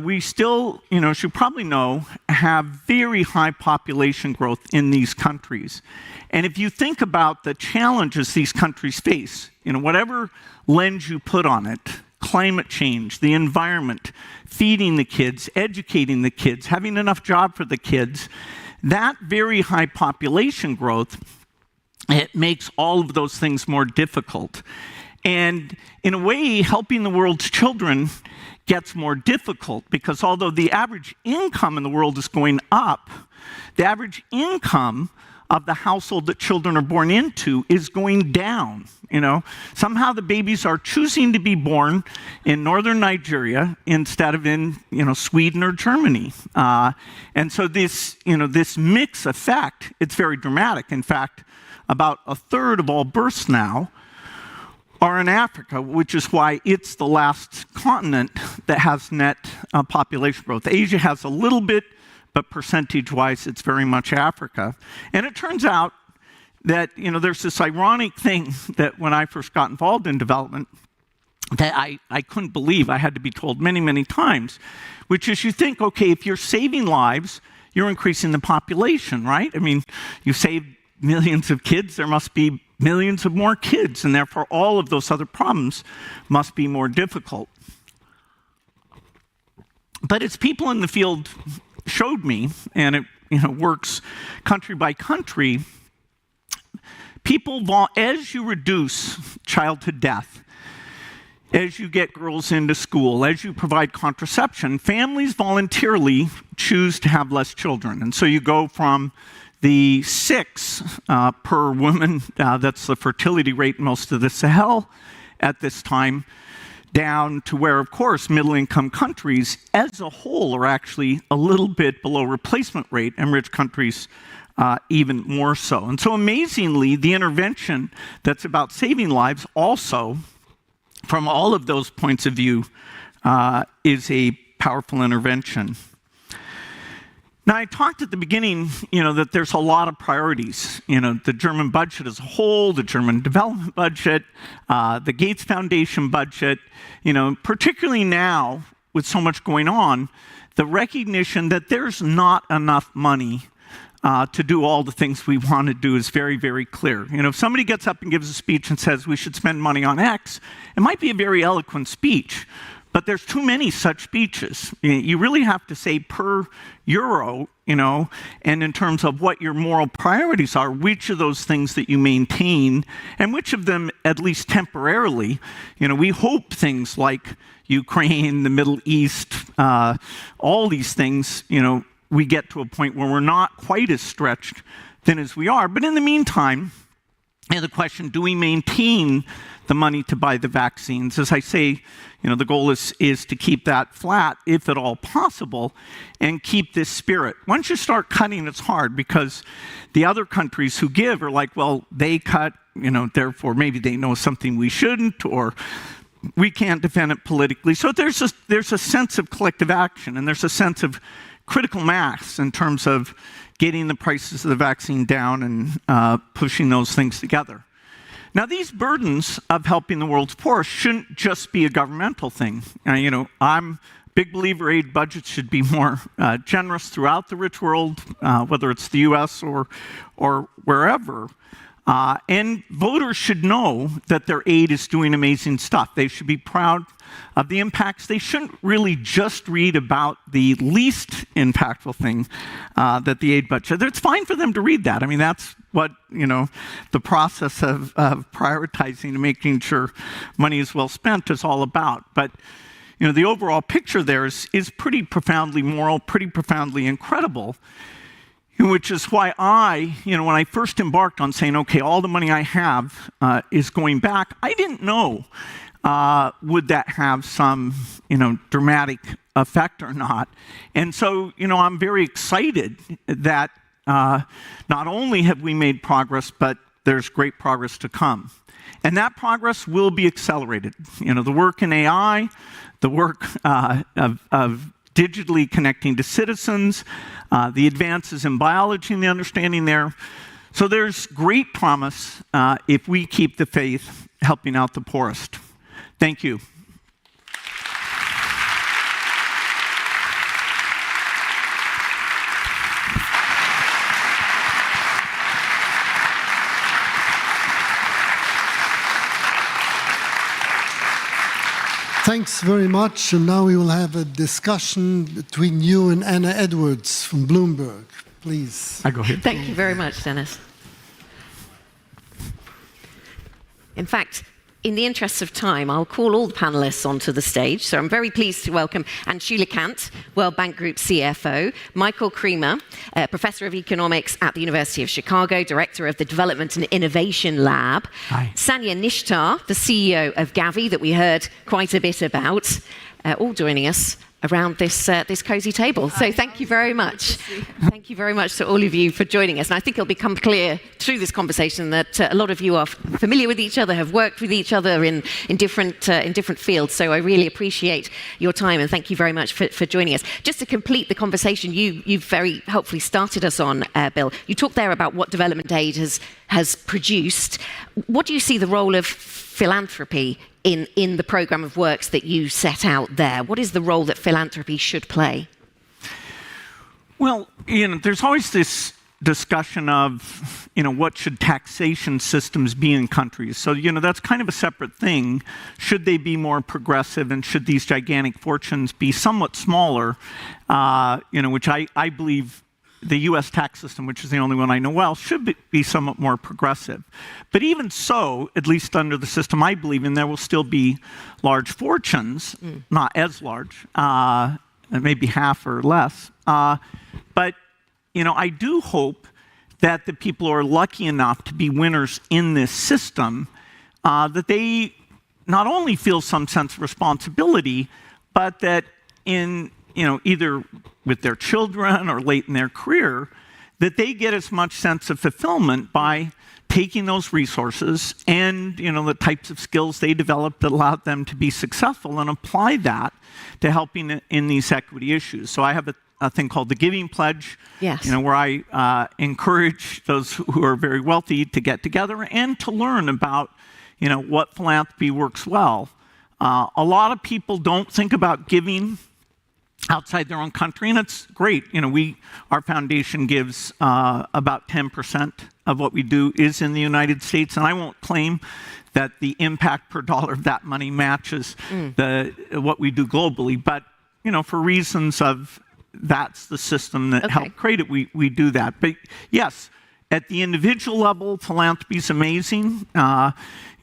we still, as you probably know, have very high population growth in these countries. And if you think about the challenges these countries face, whatever lens you put on it, climate change, the environment, feeding the kids, educating the kids, having enough job for the kids, that very high population growth, it makes all of those things more difficult. And in a way, helping the world's children gets more difficult because although the average income in the world is going up, the average income of the household that children are born into is going down. Somehow the babies are choosing to be born in northern Nigeria instead of in Sweden or Germany, and so this mix effect, it's very dramatic. In fact, about a third of all births now are in Africa, which is why it's the last continent that has net population growth. Asia has a little bit, but percentage-wise, it's very much Africa. And it turns out that there's this ironic thing that when I first got involved in development that I couldn't believe. I had to be told many, many times, which is you think, okay, if you're saving lives, you're increasing the population, right? I mean, you saved millions of kids, there must be millions of more kids, and therefore all of those other problems must be more difficult. But as people in the field showed me, and it works country by country, as you reduce childhood death, as you get girls into school, as you provide contraception, families voluntarily choose to have less children. And so you go from the 6 per woman, that's the fertility rate in most of the Sahel at this time, down to where, of course, middle-income countries as a whole are actually a little bit below replacement rate, and rich countries even more so. And so amazingly, the intervention that's about saving lives also, from all of those points of view, is a powerful intervention. Now, I talked at the beginning, that there's a lot of priorities. The German budget as a whole, the German development budget, the Gates Foundation budget, particularly now with so much going on, the recognition that there's not enough money to do all the things we want to do is very, very clear. If somebody gets up and gives a speech and says we should spend money on X, it might be a very eloquent speech, but there's too many such speeches. You really have to say per euro, and in terms of what your moral priorities are, which of those things that you maintain, and which of them, at least temporarily, we hope things like Ukraine, the Middle East, all these things, we get to a point where we're not quite as stretched thin as we are. But in the meantime, the question, do we maintain the money to buy the vaccines? As I say, the goal is to keep that flat, if at all possible, and keep this spirit. Once you start cutting, it's hard, because the other countries who give are like, well, they cut, therefore maybe they know something we shouldn't, or we can't defend it politically. So there's a sense of collective action, and there's a sense of critical mass in terms of getting the prices of the vaccine down and pushing those things together. Now, these burdens of helping the world's poor shouldn't just be a governmental thing. I'm a big believer aid budgets should be more generous throughout the rich world, whether it's the US or wherever. And voters should know that their aid is doing amazing stuff. They should be proud of the impacts. They shouldn't really just read about the least impactful thing that the aid budget. It's fine for them to read that. I mean, that's what, the process of prioritizing and making sure money is well spent is all about. But, the overall picture there is pretty profoundly moral, pretty profoundly incredible. Which is why when I first embarked on saying, okay, all the money I have is going back, I didn't know would that have some, dramatic effect or not. And so, I'm very excited that not only have we made progress, but there's great progress to come. And that progress will be accelerated. The work in AI, the work of digitally connecting to citizens, the advances in biology and the understanding there. So there's great promise if we keep the faith helping out the poorest. Thank you. Thanks very much. And now we will have a discussion between you and Anna Edwards from Bloomberg. Please. I go ahead. Thank you very much, Dennis. In fact, in the interests of time, I'll call all the panelists onto the stage. So I'm very pleased to welcome Sheila Kant, World Bank Group CFO, Michael Kremer, Professor of Economics at the University of Chicago, Director of the Development and Innovation Lab, Hi. Sanya Nishtar, the CEO of Gavi, that we heard quite a bit about, all joining us around this cozy table. So thank you very much. Thank you very much to all of you for joining us. And I think it'll become clear through this conversation that a lot of you are familiar with each other, have worked with each other in different fields. So I really appreciate your time, and thank you very much for joining us. Just to complete the conversation you've very helpfully started us on, Bill, you talked there about what development aid has produced. What do you see the role of philanthropy in the program of works that you set out there? What is the role that philanthropy should play? Well, there's always this discussion of, what should taxation systems be in countries. So, that's kind of a separate thing. Should they be more progressive, and should these gigantic fortunes be somewhat smaller, which I believe the US tax system, which is the only one I know well, should be somewhat more progressive. But even so, at least under the system I believe in, there will still be large fortunes, not as large, maybe half or less. But I do hope that the people who are lucky enough to be winners in this system, that they not only feel some sense of responsibility, but that in, either with their children or late in their career, that they get as much sense of fulfillment by taking those resources and, the types of skills they develop that allowed them to be successful, and apply that to helping in these equity issues. So I have a thing called the Giving Pledge, where I encourage those who are very wealthy to get together and to learn about, what philanthropy works well. A lot of people don't think about giving outside their own country, and it's great. Our foundation gives about 10% of what we do is in the United States, and I won't claim that the impact per dollar of that money matches what we do globally, but for reasons of that's the system that helped create it, we do that. But yes, at the individual level, philanthropy is amazing. A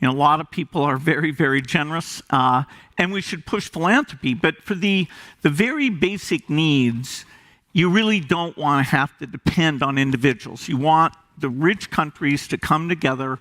lot of people are very, very generous, and we should push philanthropy. But for the very basic needs, you really don't want to have to depend on individuals. You want the rich countries to come together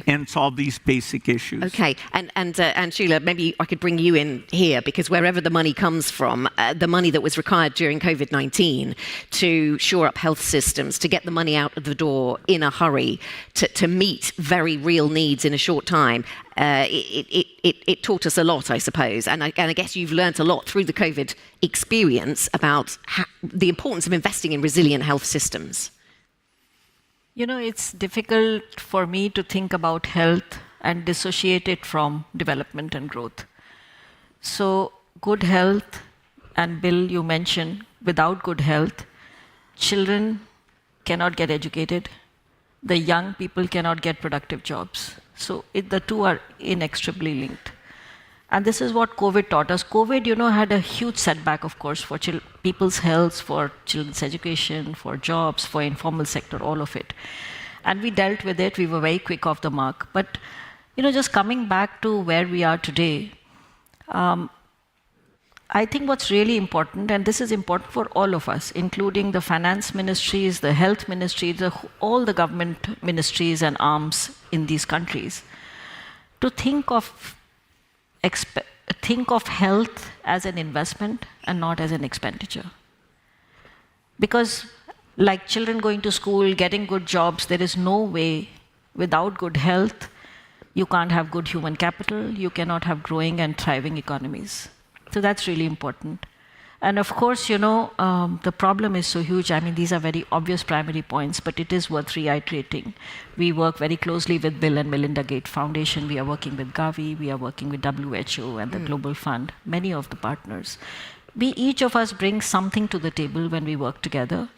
and solve these basic issues. Okay, and Sheila, maybe I could bring you in here, because wherever the money comes from, the money that was required during COVID-19 to shore up health systems, to get the money out of the door in a hurry, to meet very real needs in a short time, it taught us a lot, I suppose. And I guess you've learned a lot through the COVID experience about the importance of investing in resilient health systems. It's difficult for me to think about health and dissociate it from development and growth. So good health, and Bill, you mentioned, without good health, children cannot get educated, the young people cannot get productive jobs. So the two are inextricably linked. And this is what COVID taught us. COVID, had a huge setback, of course, for people's health, for children's education, for jobs, for informal sector, all of it. And we dealt with it. We were very quick off the mark. But, just coming back to where we are today, I think what's really important, and this is important for all of us, including the finance ministries, the health ministries, all the government ministries and arms in these countries, to think of health as an investment and not as an expenditure. Because like children going to school, getting good jobs, there is no way without good health, you can't have good human capital, you cannot have growing and thriving economies. So that's really important. And of course, the problem is so huge. I mean, these are very obvious primary points, but it is worth reiterating. We work very closely with Bill and Melinda Gates Foundation. We are working with Gavi. We are working with WHO and the Global Fund, many of the partners. Each of us brings something to the table when we work together.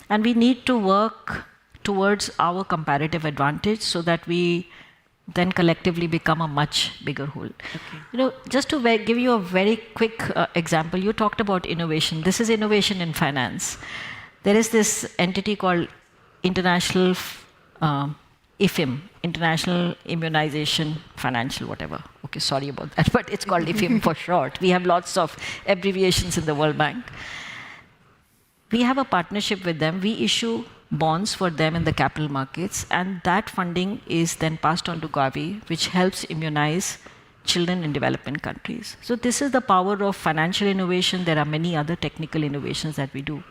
And we need to work towards our comparative advantage so that we then collectively become a much bigger whole. Just to give you a very quick example, you talked about innovation. This is innovation in finance. There is this entity called International IFIM, International Immunization Financial, whatever. Okay, sorry about that, but it's called IFIM for short. We have lots of abbreviations in the World Bank. We have a partnership with them. We issue bonds for them in the capital markets, and that funding is then passed on to Gavi, which helps immunize children in developing countries. So this is the power of financial innovation. There are many other technical innovations that we do.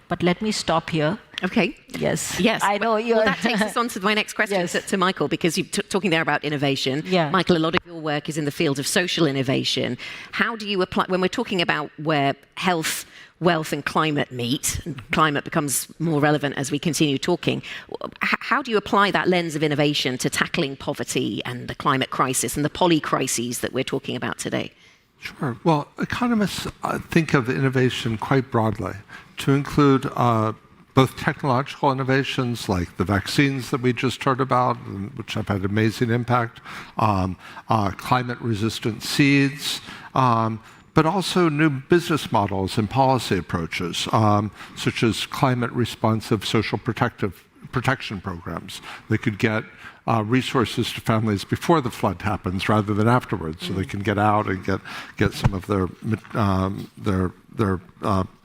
But let me stop here. Okay. Yes. I know you're... Well, that takes us on to my next question, to Michael, because you're talking there about innovation. Yeah. Michael, a lot of your work is in the field of social innovation. How do you apply, when we're talking about where health, wealth and climate meet, and climate becomes more relevant as we continue talking, how do you apply that lens of innovation to tackling poverty and the climate crisis and the polycrises that we're talking about today? Sure. Well, economists think of innovation quite broadly to include both technological innovations like the vaccines that we just heard about, which have had amazing impact, climate-resistant seeds, but also new business models and policy approaches, such as climate-responsive social protection programs. They could get resources to families before the flood happens rather than afterwards, so they can get out and get some of their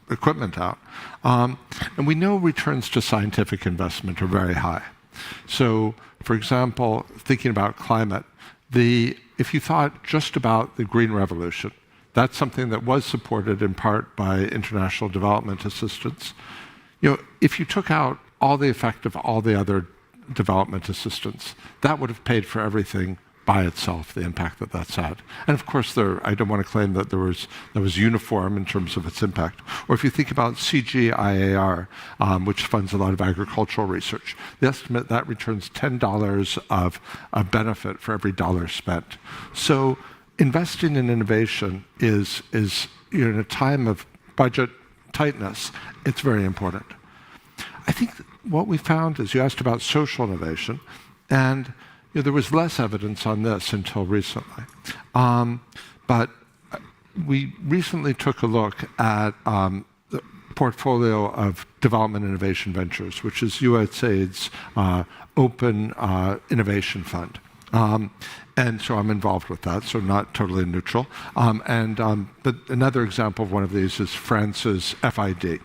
equipment out. And we know returns to scientific investment are very high. So, for example, thinking about climate, if you thought just about the Green Revolution, that's something that was supported in part by international development assistance. If you took out all the effect of all the other development assistance, that would have paid for everything by itself, the impact that that's had. And of course, I don't want to claim that that was uniform in terms of its impact. Or if you think about CGIAR, which funds a lot of agricultural research, the estimate that returns $10 of benefit for every dollar spent. So investing in innovation is in a time of budget tightness, it's very important. I think what we found is you asked about social innovation, and there was less evidence on this until recently. But we recently took a look at the portfolio of Development Innovation Ventures, which is USAID's Open Innovation Fund. And so I'm involved with that, so not totally neutral. But another example of one of these is France's FID.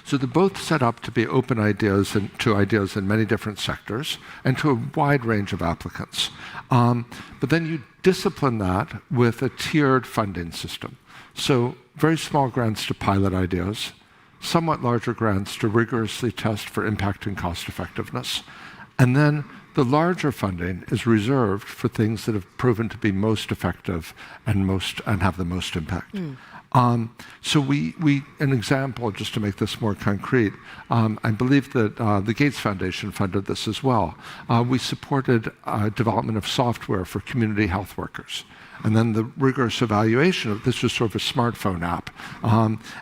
So they're both set up to be open ideas to ideas in many different sectors and to a wide range of applicants. But then you discipline that with a tiered funding system. So very small grants to pilot ideas, somewhat larger grants to rigorously test for impact and cost effectiveness. And then the larger funding is reserved for things that have proven to be most effective and have the most impact. So an example, just to make this more concrete, I believe that the Gates Foundation funded this as well. We supported development of software for community health workers. And then the rigorous evaluation of this was sort of a smartphone app.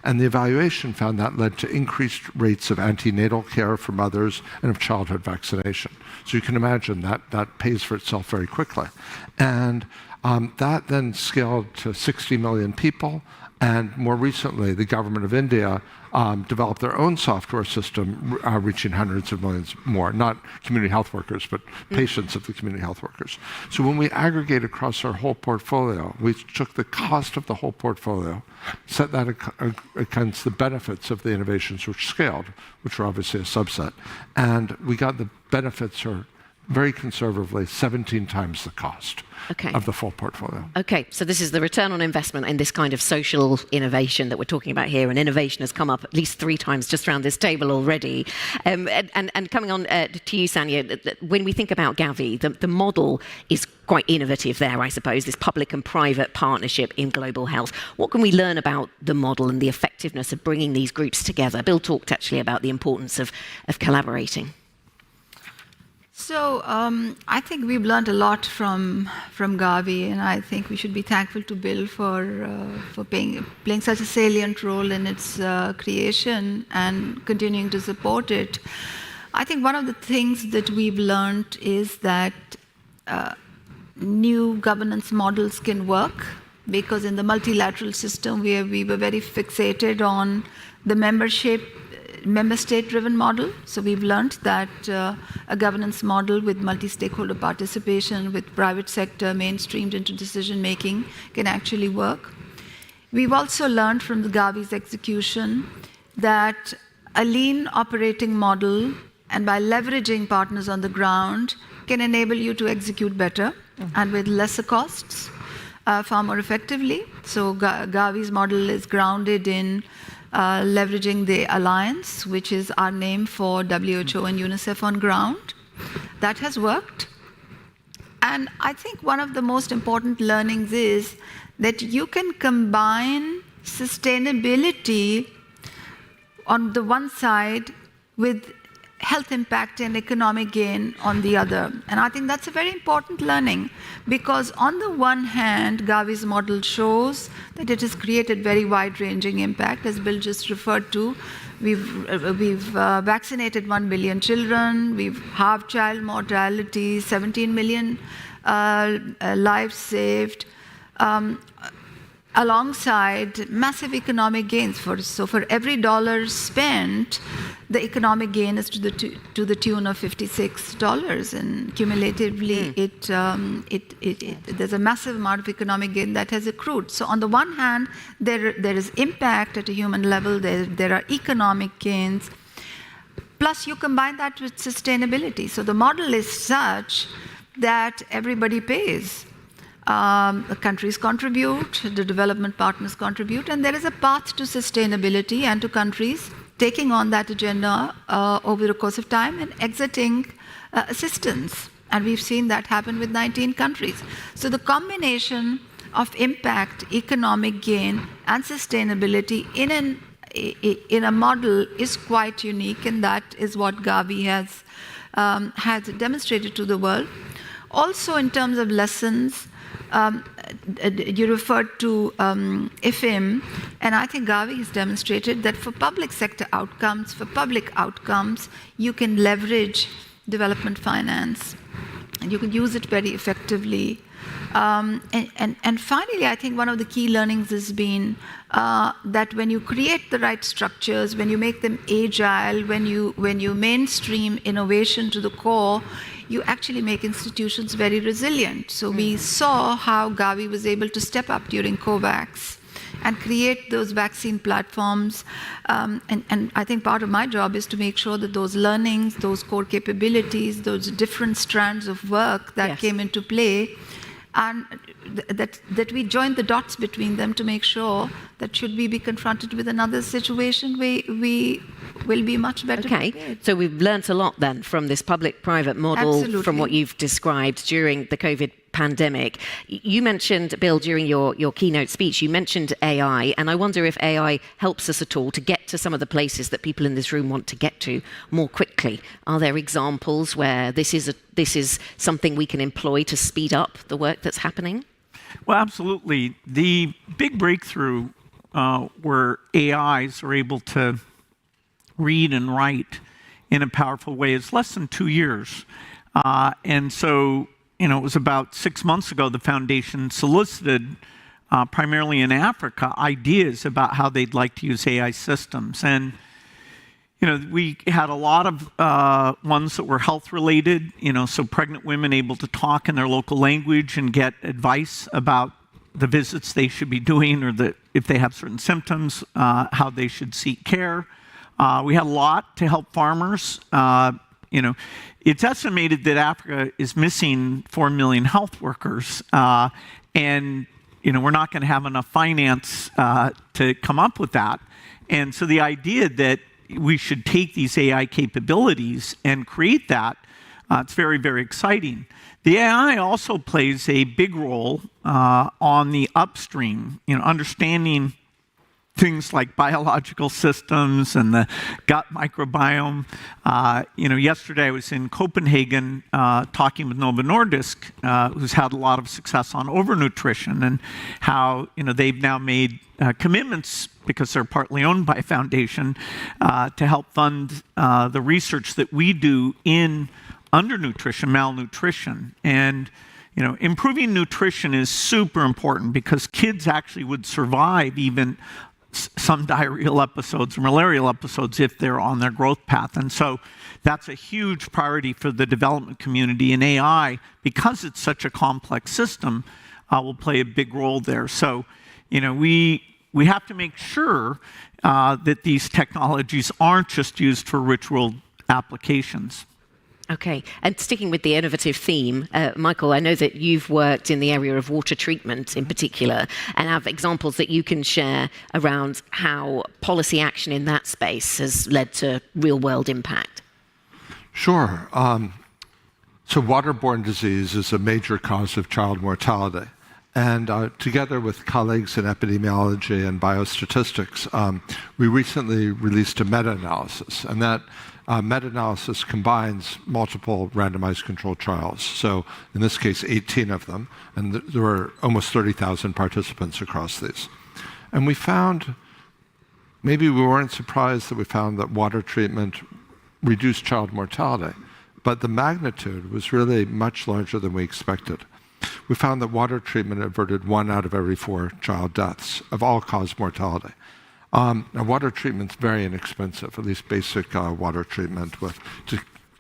And the evaluation found that led to increased rates of antenatal care for mothers and of childhood vaccination. So you can imagine that pays for itself very quickly. And that then scaled to 60 million people. And more recently, the government of India developed their own software system, reaching hundreds of millions more, not community health workers, but patients of the community health workers. So when we aggregate across our whole portfolio, we took the cost of the whole portfolio, set that against the benefits of the innovations which scaled, which are obviously a subset, and we got the benefits are very conservatively 17 times the cost of the full portfolio. Okay, so this is the return on investment in this kind of social innovation that we're talking about here, and innovation has come up at least 3 times just around this table already. And coming on to you, Sanya, when we think about Gavi, the model is quite innovative there, I suppose, this public and private partnership in global health. What can we learn about the model and the effectiveness of bringing these groups together? Bill talked actually about the importance of collaborating. So I think we've learned a lot from Gavi, and I think we should be thankful to Bill for playing such a salient role in its creation and continuing to support it. I think one of the things that we've learned is that new governance models can work, because in the multilateral system where we were very fixated on the member state-driven model. So we've learned that a governance model with multi-stakeholder participation, with private sector mainstreamed into decision-making can actually work. We've also learned from the Gavi's execution that a lean operating model, and by leveraging partners on the ground, can enable you to execute better and with lesser costs, far more effectively. So Gavi's model is grounded in leveraging the alliance, which is our name for WHO and UNICEF on ground. That has worked. And I think one of the most important learnings is that you can combine sustainability on the one side with health impact and economic gain on the other. And I think that's a very important learning, because on the one hand, Gavi's model shows that it has created very wide-ranging impact, as Bill just referred to, We've vaccinated 1 billion children. We've halved child mortality, 17 million lives saved, alongside massive economic gains. So for every dollar spent, the economic gain is to the tune of $56, and cumulatively, there's a massive amount of economic gain that has accrued. So on the one hand, there is impact at a human level. There are economic gains. Plus, you combine that with sustainability. So the model is such that everybody pays. The countries contribute, the development partners contribute, and there is a path to sustainability and to countries taking on that agenda over the course of time and exiting assistance. And we've seen that happen with 19 countries. So the combination of impact, economic gain, and sustainability in a model is quite unique, and that is what Gavi has demonstrated to the world. Also, in terms of lessons, you referred to IFIM, and I think Gavi has demonstrated that for public sector outcomes, for public outcomes, you can leverage development finance, and you can use it very effectively. And finally, I think one of the key learnings has been that when you create the right structures, when you make them agile, when you mainstream innovation to the core, you actually make institutions very resilient. So we saw how Gavi was able to step up during COVAX and create those vaccine platforms. And I think part of my job is to make sure that those learnings, those core capabilities, those different strands of work that came into play, and that we join the dots between them to make sure that should we be confronted with another situation, we will be much better prepared. So we've learnt a lot then from this public-private model, from what you've described during the COVID pandemic. You mentioned, Bill, during your keynote speech, you mentioned AI, and I wonder if AI helps us at all to get to some of the places that people in this room want to get to more quickly. Are there examples where this is something we can employ to speed up the work that's happening? Well, absolutely. The big breakthrough where AIs are able to read and write in a powerful way is less than 2 years. And so, it was about 6 months ago the foundation solicited, primarily in Africa, ideas about how they'd like to use AI systems. And, we had a lot of ones that were health-related, so pregnant women able to talk in their local language and get advice about the visits they should be doing, or if they have certain symptoms, how they should seek care. We had a lot to help farmers. It's estimated that Africa is missing 4 million health workers, and we're not going to have enough finance to come up with that. And so the idea that we should take these AI capabilities and create that, it's very, very exciting. The AI also plays a big role on the upstream, understanding things like biological systems and the gut microbiome. Yesterday I was in Copenhagen talking with Novo Nordisk, who's had a lot of success on overnutrition, and how they've now made commitments, because they're partly owned by a foundation, to help fund the research that we do in undernutrition, malnutrition. And improving nutrition is super important, because kids actually would survive even some diarrheal episodes or malarial episodes if they're on their growth path. And so that's a huge priority for the development community, and AI, because it's such a complex system, will play a big role there. So, we have to make sure that these technologies aren't just used for rich world applications. Okay, and sticking with the innovative theme, Michael, I know that you've worked in the area of water treatment in particular, and have examples that you can share around how policy action in that space has led to real-world impact. Sure. So waterborne disease is a major cause of child mortality. And together with colleagues in epidemiology and biostatistics, we recently released a meta-analysis, and that meta-analysis combines multiple randomized controlled trials. So in this case, 18 of them, and there were almost 30,000 participants across these. And we found maybe we weren't surprised that we found that water treatment reduced child mortality, but the magnitude was really much larger than we expected. We found that water treatment averted 1 out of every 4 child deaths of all-cause mortality. Now, water treatment's very inexpensive, at least basic water treatment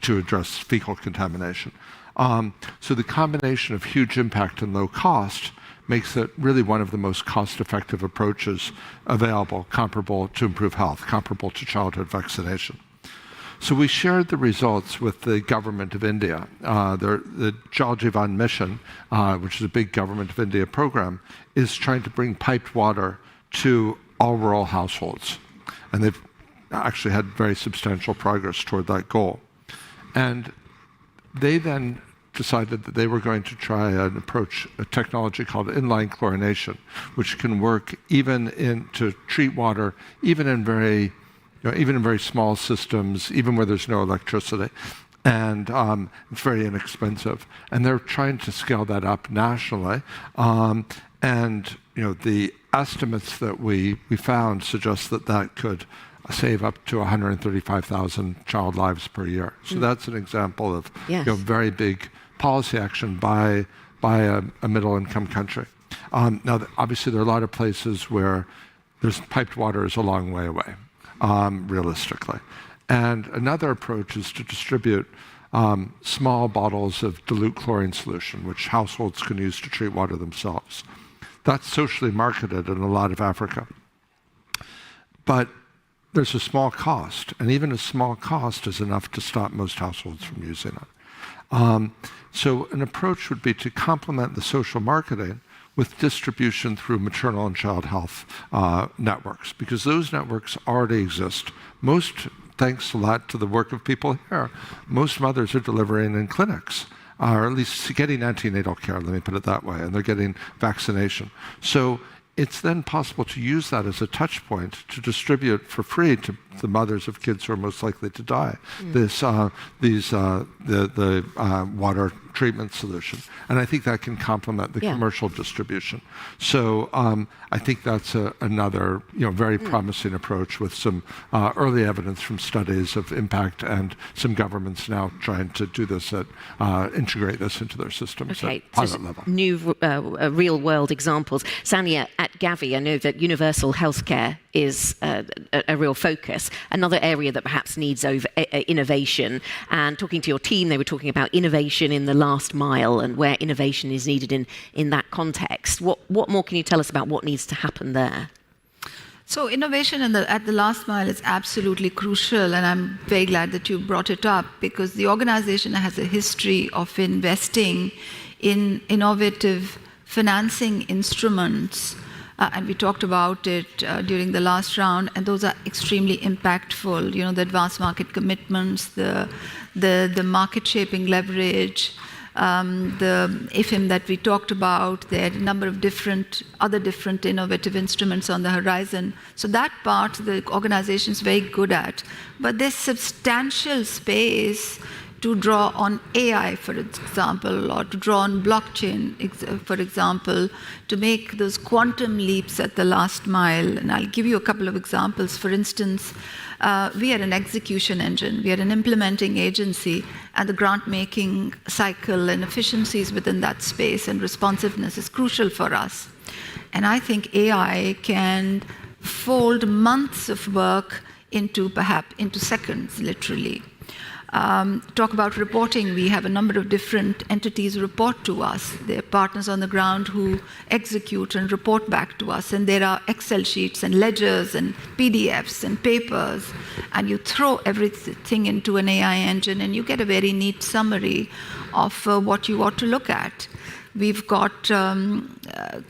to address fecal contamination. So the combination of huge impact and low cost makes it really one of the most cost-effective approaches available, comparable to improve health, comparable to childhood vaccination. So we shared the results with the government of India. The Jal Jeevan Mission, which is a big government of India program, is trying to bring piped water to all rural households. And they've actually had very substantial progress toward that goal. And they then decided that they were going to try an approach, a technology called inline chlorination, which can work to treat water, even in very small systems, even where there's no electricity. And it's very inexpensive. And they're trying to scale that up nationally. And the estimates that we found suggest that could save up to 135,000 child lives per year. So that's an example of very big policy action by a middle-income country. Now, obviously, there are a lot of places where there's piped water is a long way away, realistically. And another approach is to distribute small bottles of dilute chlorine solution, which households can use to treat water themselves. That's socially marketed in a lot of Africa. But there's a small cost, and even a small cost is enough to stop most households from using it. So an approach would be to complement the social marketing with distribution through maternal and child health networks, because those networks already exist. Thanks a lot to the work of people here, most mothers are delivering in clinics, or at least getting antenatal care, let me put it that way, and they're getting vaccination. So it's then possible to use that as a touch point to distribute for free to the mothers of kids who are most likely to die the water treatment solution. And I think that can complement the commercial distribution. So I think that's another very promising approach with some early evidence from studies of impact and some governments now trying to do this integrate this into their systems at pilot level. New real-world examples. Sanya, at Gavi, I know that universal healthcare is a real focus. Another area that perhaps needs innovation. And talking to your team, they were talking about innovation in the last mile and where innovation is needed in that context. What more can you tell us about what needs to happen there? So innovation at the last mile is absolutely crucial, and I'm very glad that you brought it up, because the organization has a history of investing in innovative financing instruments. And we talked about it during the last round, and those are extremely impactful. The advanced market commitments, the market shaping leverage, the IFIM that we talked about. There are a number of other different innovative instruments on the horizon. So that part the organization is very good at. But there's substantial space to draw on AI, for example, or to draw on blockchain, for example, to make those quantum leaps at the last mile. And I'll give you a couple of examples. For instance, we are an execution engine. We are an implementing agency, and the grant-making cycle and efficiencies within that space and responsiveness is crucial for us. And I think AI can fold months of work into seconds, literally. Talk about reporting. We have a number of different entities report to us. They're partners on the ground who execute and report back to us. And there are Excel sheets and ledgers and PDFs and papers. And you throw everything into an AI engine and you get a very neat summary of what you ought to look at. We've got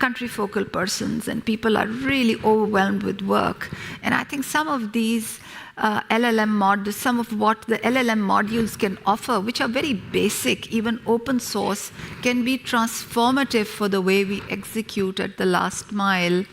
country focal persons, and people are really overwhelmed with work. And I think some of these some of what the LLM modules can offer, which are very basic, even open source, can be transformative for the way we execute at the last mile.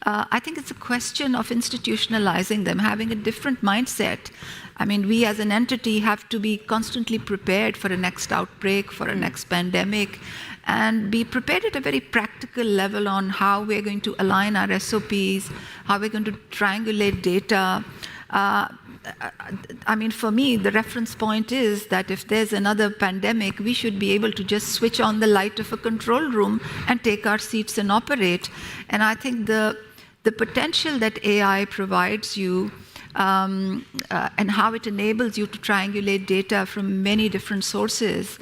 I think it's a question of institutionalizing them, having a different mindset. I mean, we as an entity have to be constantly prepared for a next outbreak, for a next pandemic, and be prepared at a very practical level on how we're going to align our SOPs, how we're going to triangulate data. I mean, for me, the reference point is that if there's another pandemic, we should be able to just switch on the light of a control room and take our seats and operate. And I think the potential that AI provides you and how it enables you to triangulate data from many different sources,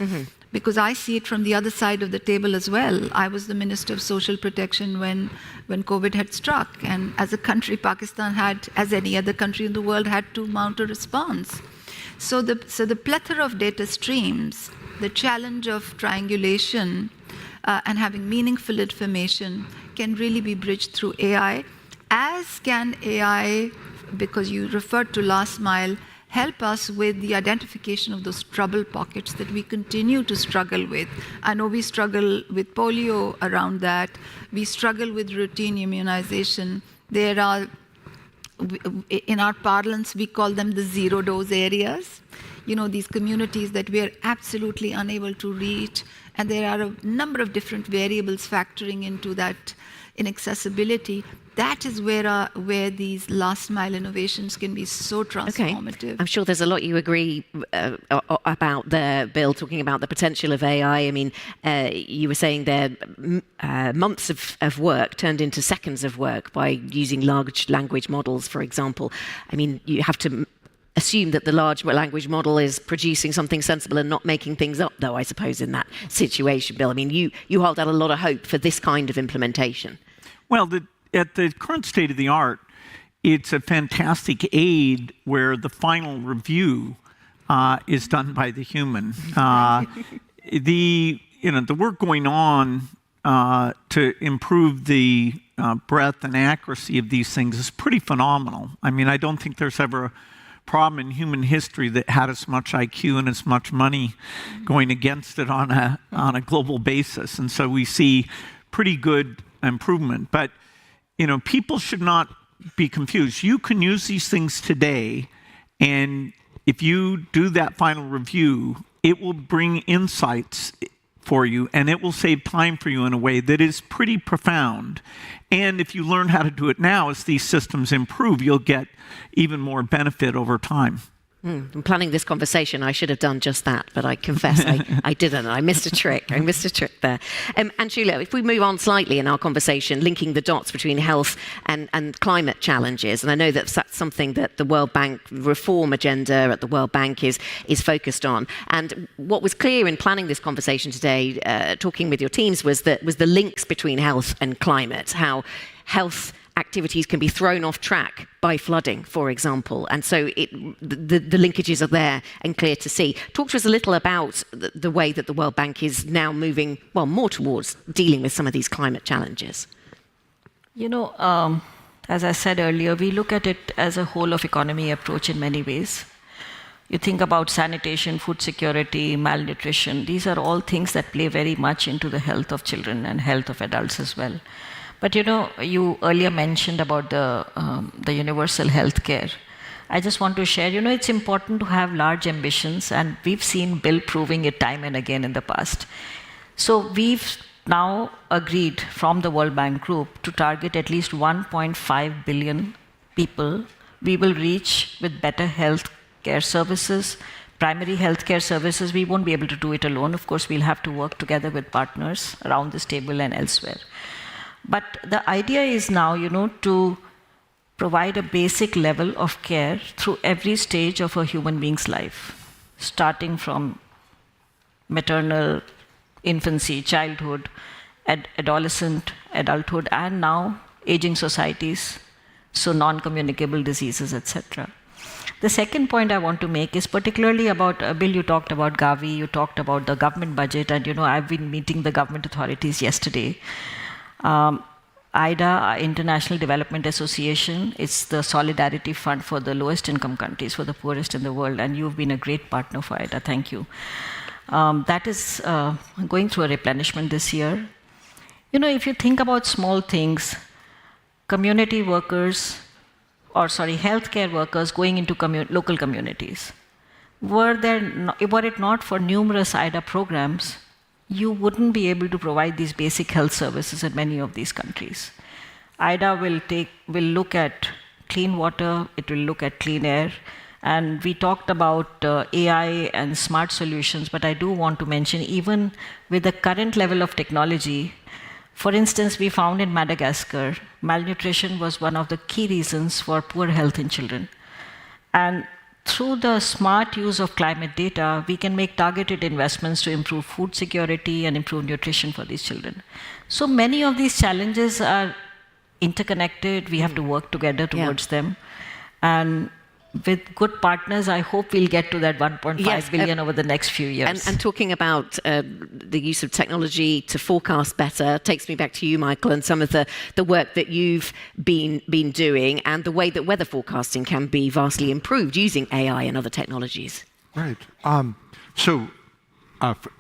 because I see it from the other side of the table as well. I was the Minister of Social Protection when COVID had struck, and as a country, Pakistan had, as any other country in the world, had to mount a response. So the plethora of data streams, the challenge of triangulation and having meaningful information can really be bridged through AI, as can AI, because you referred to last mile, help us with the identification of those trouble pockets that we continue to struggle with. I know we struggle with polio around that. We struggle with routine immunization. There are, in our parlance, we call them the zero-dose areas. You know, these communities that we are absolutely unable to reach. And there are a number of different variables factoring into that inaccessibility. That is where these last mile innovations can be so transformative. Okay. I'm sure there's a lot you agree about there, Bill, talking about the potential of AI. I mean, you were saying there months of work turned into seconds of work by using large language models, for example. I mean, you have to assume that the large language model is producing something sensible and not making things up, though, I suppose, in that situation, Bill. I mean, you hold out a lot of hope for this kind of implementation. Well, at the current state of the art, it's a fantastic aid where the final review is done by the human. The work going on to improve the breadth and accuracy of these things is pretty phenomenal. I mean, I don't think there's ever a problem in human history that had as much IQ and as much money going against it on a global basis, and so we see pretty good improvement. But people should not be confused. You can use these things today, and if you do that final review, it will bring insights for you, and it will save time for you in a way that is pretty profound. And if you learn how to do it now, as these systems improve, you'll get even more benefit over time. I'm planning this conversation. I should have done just that, but I confess I didn't. I missed a trick. I missed a trick there. And Sheila, if we move on slightly in our conversation, linking the dots between health and climate challenges, and I know that's something that the World Bank reform agenda at the World Bank is focused on. And what was clear in planning this conversation today, talking with your teams, was the links between health and climate, how health activities can be thrown off track by flooding, for example. And so the linkages are there and clear to see. Talk to us a little about the way that the World Bank is now moving, more towards dealing with some of these climate challenges. As I said earlier, we look at it as a whole of economy approach in many ways. You think about sanitation, food security, malnutrition. These are all things that play very much into the health of children and health of adults as well. But you earlier mentioned about the universal health care. I just want to share, it's important to have large ambitions, and we've seen Bill proving it time and again in the past. So we've now agreed from the World Bank Group to target at least 1.5 billion people we will reach with better health care services, primary health care services. We won't be able to do it alone. Of course, we'll have to work together with partners around this table and elsewhere. But the idea is now, to provide a basic level of care through every stage of a human being's life, starting from maternal, infancy, childhood, adolescent, adulthood, and now aging societies, so non-communicable diseases, etc. The second point I want to make is particularly about, Bill, you talked about Gavi, you talked about the government budget, and I've been meeting the government authorities yesterday. IDA, International Development Association, it's the solidarity fund for the lowest income countries, for the poorest in the world, and you've been a great partner for IDA. Thank you. That is going through a replenishment this year. If you think about small things, community workers, healthcare workers going into local communities. Were it not for numerous IDA programs, you wouldn't be able to provide these basic health services in many of these countries. IDA will look at clean water, it will look at clean air, and we talked about AI and smart solutions, but I do want to mention, even with the current level of technology, for instance, we found in Madagascar, malnutrition was one of the key reasons for poor health in children. And through the smart use of climate data, we can make targeted investments to improve food security and improve nutrition for these children. So many of these challenges are interconnected. We have to work together towards them. And with good partners, I hope we'll get to that 1.5 billion over the next few years. And talking about the use of technology to forecast better takes me back to you, Michael, and some of the work that you've been doing and the way that weather forecasting can be vastly improved using AI and other technologies. Right.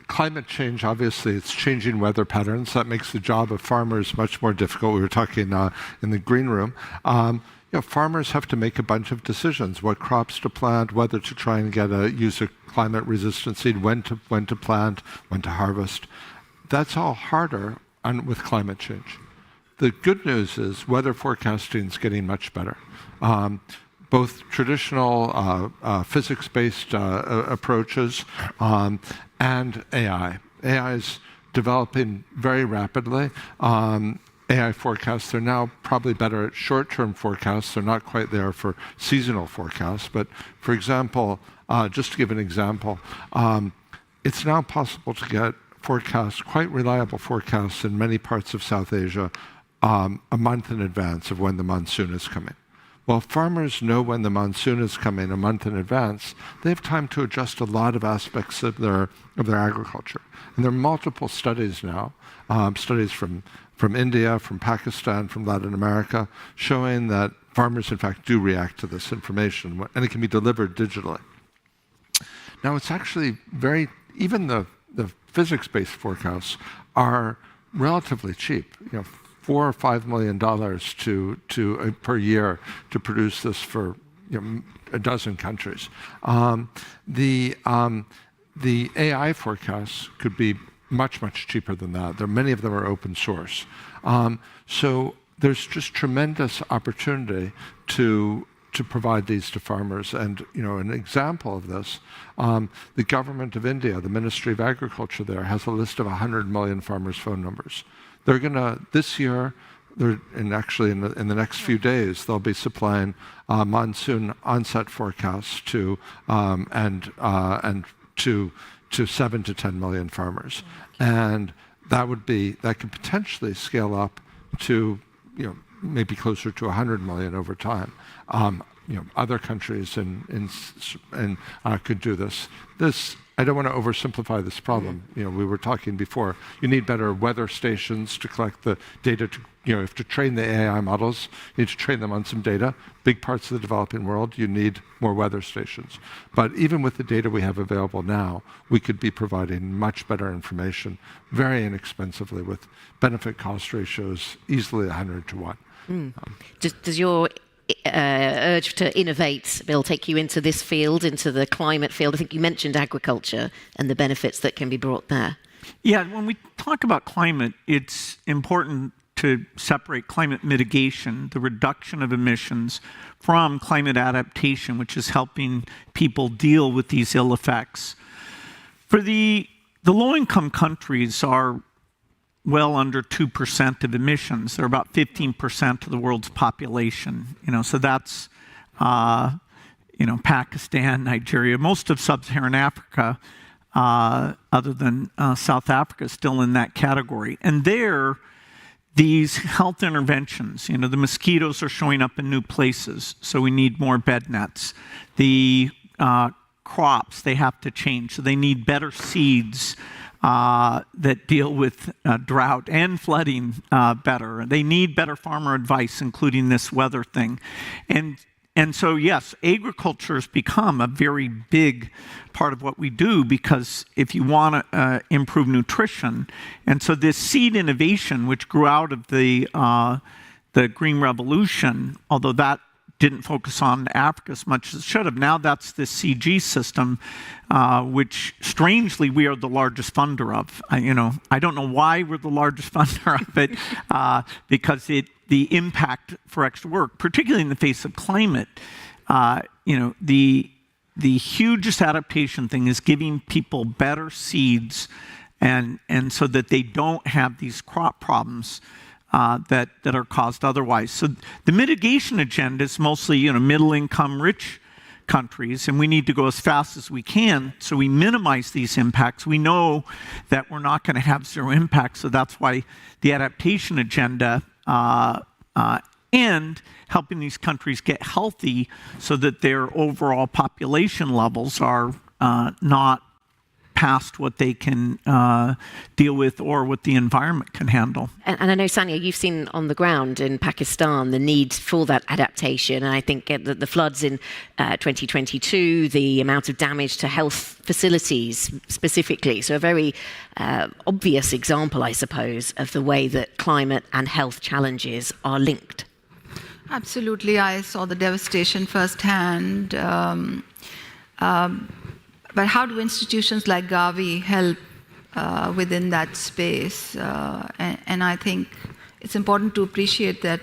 Climate change, obviously, it's changing weather patterns. That makes the job of farmers much more difficult. We were talking in the green room. Farmers have to make a bunch of decisions: what crops to plant, whether to try and use a climate-resistant seed, when to plant, when to harvest. That's all harder with climate change. The good news is weather forecasting is getting much better. Both traditional physics-based approaches and AI. AI is developing very rapidly. AI forecasts, they're now probably better at short-term forecasts. They're not quite there for seasonal forecasts. But for example, just to give an example, it's now possible to get forecasts, quite reliable forecasts in many parts of South Asia a month in advance of when the monsoon is coming. Well, farmers know when the monsoon is coming a month in advance. They have time to adjust a lot of aspects of their agriculture. And there are multiple studies now, studies from India, from Pakistan, from Latin America, showing that farmers, in fact, do react to this information, and it can be delivered digitally. Now, it's actually even the physics-based forecasts are relatively cheap. $4 or $5 million per year to produce this for a dozen countries. The AI forecasts could be much, much cheaper than that. Many of them are open source. So there's just tremendous opportunity to provide these to farmers. And an example of this, the government of India, the Ministry of Agriculture there, has a list of 100 million farmers' phone numbers. They're going to, this year, and actually in the next few days, they'll be supplying monsoon onset forecasts to 7 to 10 million farmers. And that could potentially scale up to maybe closer to 100 million over time. Other countries could do this. I don't want to oversimplify this problem. We were talking before. You need better weather stations to collect the data. You have to train the AI models. You need to train them on some data. Big parts of the developing world, you need more weather stations. But even with the data we have available now, we could be providing much better information very inexpensively with benefit-cost ratios easily 100 to 1. Does your urge to innovate, Bill, take you into this field, into the climate field? I think you mentioned agriculture and the benefits that can be brought there. Yeah, when we talk about climate, it's important to separate climate mitigation, the reduction of emissions, from climate adaptation, which is helping people deal with these ill effects. For the low-income countries are well under 2% of emissions. They're about 15% of the world's population. So that's Pakistan, Nigeria, most of sub-Saharan Africa, other than South Africa, is still in that category. And there, these health interventions, the mosquitoes are showing up in new places, so we need more bed nets. The crops, they have to change, so they need better seeds that deal with drought and flooding better. They need better farmer advice, including this weather thing. And so, yes, agriculture has become a very big part of what we do, because if you want to improve nutrition, and so this seed innovation, which grew out of the the Green Revolution, although that didn't focus on Africa as much as it should have. Now that's the CG system, which strangely we are the largest funder of. I don't know why we're the largest funder of it, because the impact for extra work, particularly in the face of climate, the hugest adaptation thing is giving people better seeds, and so that they don't have these crop problems that are caused otherwise. So the mitigation agenda is mostly middle-income, rich countries, and we need to go as fast as we can so we minimize these impacts. We know that we're not going to have zero impact, so that's why the adaptation agenda and helping these countries get healthy so that their overall population levels are not past what they can deal with or what the environment can handle. And I know, Sanya, you've seen on the ground in Pakistan the need for that adaptation. And I think that the floods in 2022, the amount of damage to health facilities specifically, so a very obvious example, I suppose, of the way that climate and health challenges are linked. Absolutely. I saw the devastation firsthand. But how do institutions like Gavi help within that space? And I think it's important to appreciate that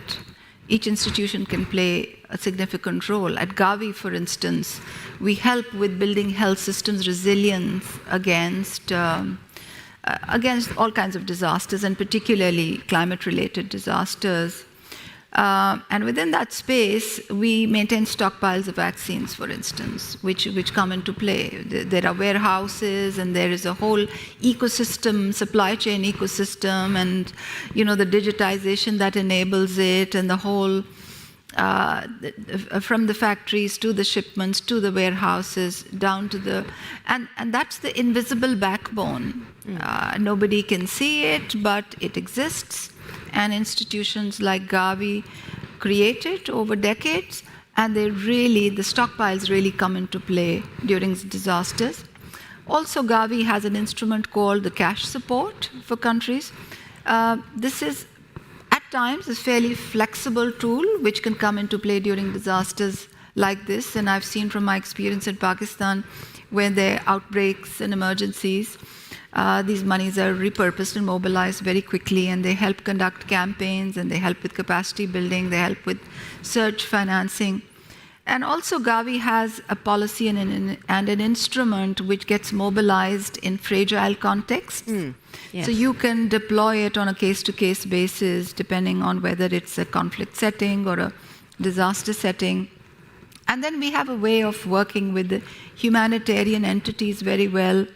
each institution can play a significant role. At Gavi, for instance, we help with building health systems resilience against all kinds of disasters, and particularly climate-related disasters. And within that space, we maintain stockpiles of vaccines, for instance, which come into play. There are warehouses, and there is a whole ecosystem, supply chain ecosystem, and the digitization that enables it, and the whole from the factories to the shipments to the warehouses down to the and that's the invisible backbone. Nobody can see it, but it exists. And institutions like Gavi create it over decades, and the stockpiles really come into play during disasters. Also, Gavi has an instrument called the cash support for countries. This is, at times, a fairly flexible tool which can come into play during disasters like this. And I've seen from my experience in Pakistan, when there are outbreaks and emergencies, these monies are repurposed and mobilized very quickly, and they help conduct campaigns, and they help with capacity building, they help with surge financing. And also Gavi has a policy and an instrument which gets mobilized in fragile contexts. Yes. So you can deploy it on a case-to-case basis, depending on whether it's a conflict setting or a disaster setting. And then we have a way of working with the humanitarian entities very well.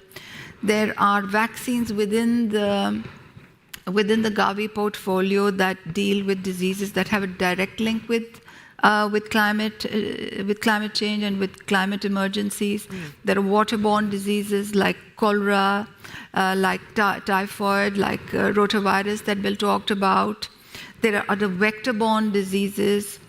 There are vaccines within the Gavi portfolio that deal with diseases that have a direct link with climate change and with climate emergencies. There are waterborne diseases like cholera, like typhoid, like rotavirus that Bill talked about. There are other vector-borne diseases,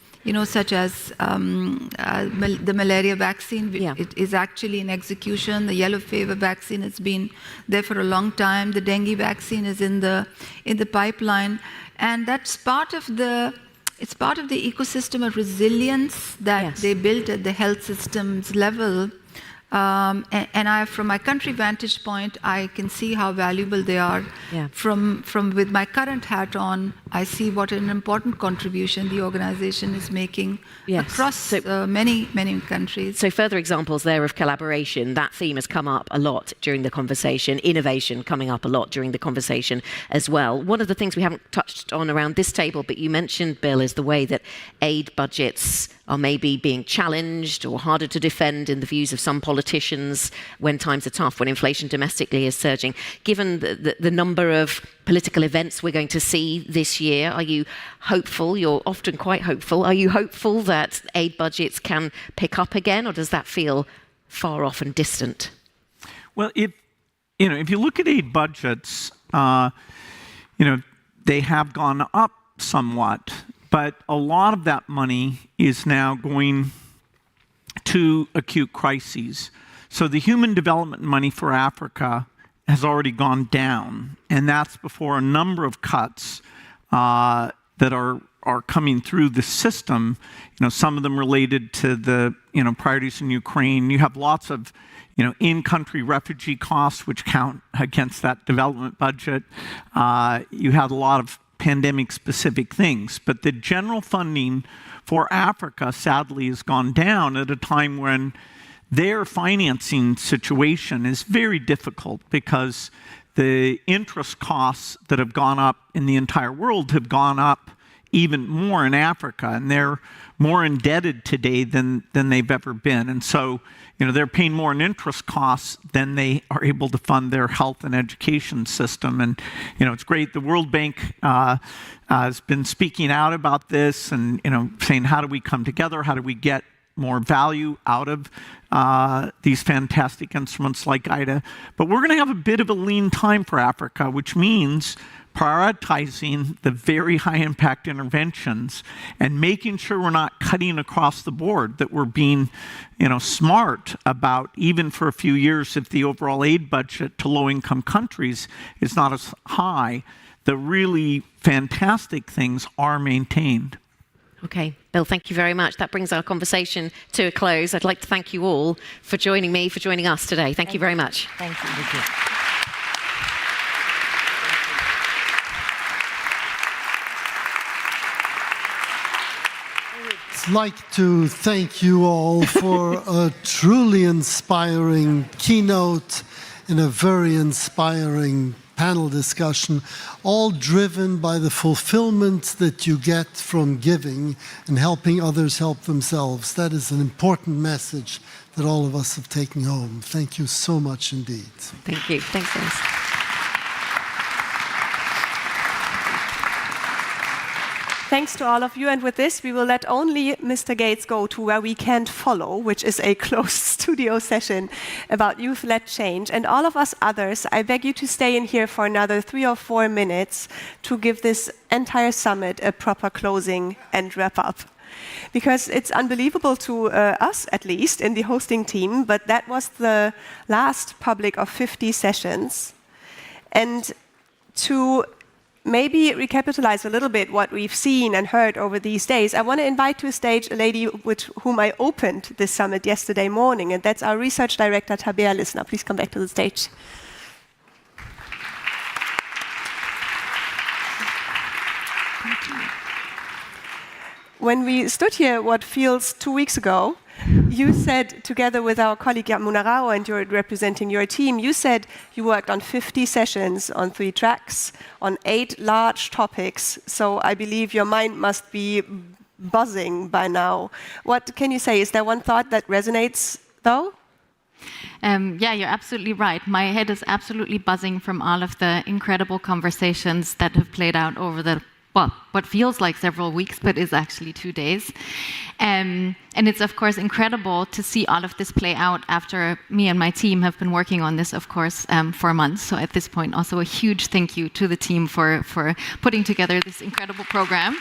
such as the malaria vaccine. It is actually in execution. The yellow fever vaccine has been there for a long time. The dengue vaccine is in the pipeline, and that's part of the ecosystem of resilience that they built at the health systems level. And from my country vantage point, I can see how valuable they are. From with my current hat on, I see what an important contribution the organization is making across many countries. So further examples there of collaboration. That theme has come up a lot during the conversation. Innovation coming up a lot during the conversation as well. One of the things we haven't touched on around this table, but you mentioned, Bill, is the way that aid budgets are maybe being challenged or harder to defend in the views of some politicians when times are tough, when inflation domestically is surging. Given the number of political events we're going to see this year, are you hopeful? You're often quite hopeful. Are you hopeful that aid budgets can pick up again, or does that feel far off and distant? Well, if you look at aid budgets, they have gone up somewhat. But a lot of that money is now going to acute crises. So the human development money for Africa has already gone down, and that's before a number of cuts that are are coming through the system. Some of them related to the priorities in Ukraine. You have lots of in-country refugee costs, which count against that development budget. You had a lot of pandemic-specific things. But the general funding for Africa, sadly, has gone down at a time when their financing situation is very difficult because the interest costs that have gone up in the entire world have gone up even more in Africa, and they're more indebted today than they've ever been. And so, they're paying more in interest costs than they are able to fund their health and education system. And, it's great. The World Bank has been speaking out about this and, saying, how do we come together? How do we get more value out of these fantastic instruments like IDA? But we're going to have a bit of a lean time for Africa, which means prioritizing the very high impact interventions and making sure we're not cutting across the board, that we're being smart about, even for a few years, if the overall aid budget to low-income countries is not as high, the really fantastic things are maintained. Okay, Bill, thank you very much. That brings our conversation to a close. I'd like to thank you all for joining me, for joining us today. Thank you very much. Thank you. Thank you. I'd like to thank you all for a truly inspiring keynote and a very inspiring panel discussion, all driven by the fulfillment that you get from giving and helping others help themselves. That is an important message that all of us have taken home. Thank you so much indeed. Thank you. Thanks, guys. Thanks to all of you. And with this, we will let only Mr. Gates go to where we can't follow, which is a closed studio session about youth-led change. And all of us others, I beg you to stay in here for another 3 or 4 minutes to give this entire summit a proper closing and wrap-up. Because it's unbelievable to us, at least, in the hosting team, but that was the last public of 50 sessions. And to maybe recapitalize a little bit what we've seen and heard over these days, I want to invite to a stage a lady with whom I opened this summit yesterday morning, and that's our research director, Tabea Lissner. Please come back to the stage. When we stood here, what feels 2 weeks ago, you said, together with our colleague Yamuna Rao, and you're representing your team, you said you worked on 50 sessions on 3 tracks, on 8 large topics. So I believe your mind must be buzzing by now. What can you say? Is there one thought that resonates, though? Yeah, you're absolutely right. My head is absolutely buzzing from all of the incredible conversations that have played out over the what feels like several weeks, but is actually 2 days. And it's, of course, incredible to see all of this play out after me and my team have been working on this, of course, for months. So at this point, also a huge thank you to the team for putting together this incredible program.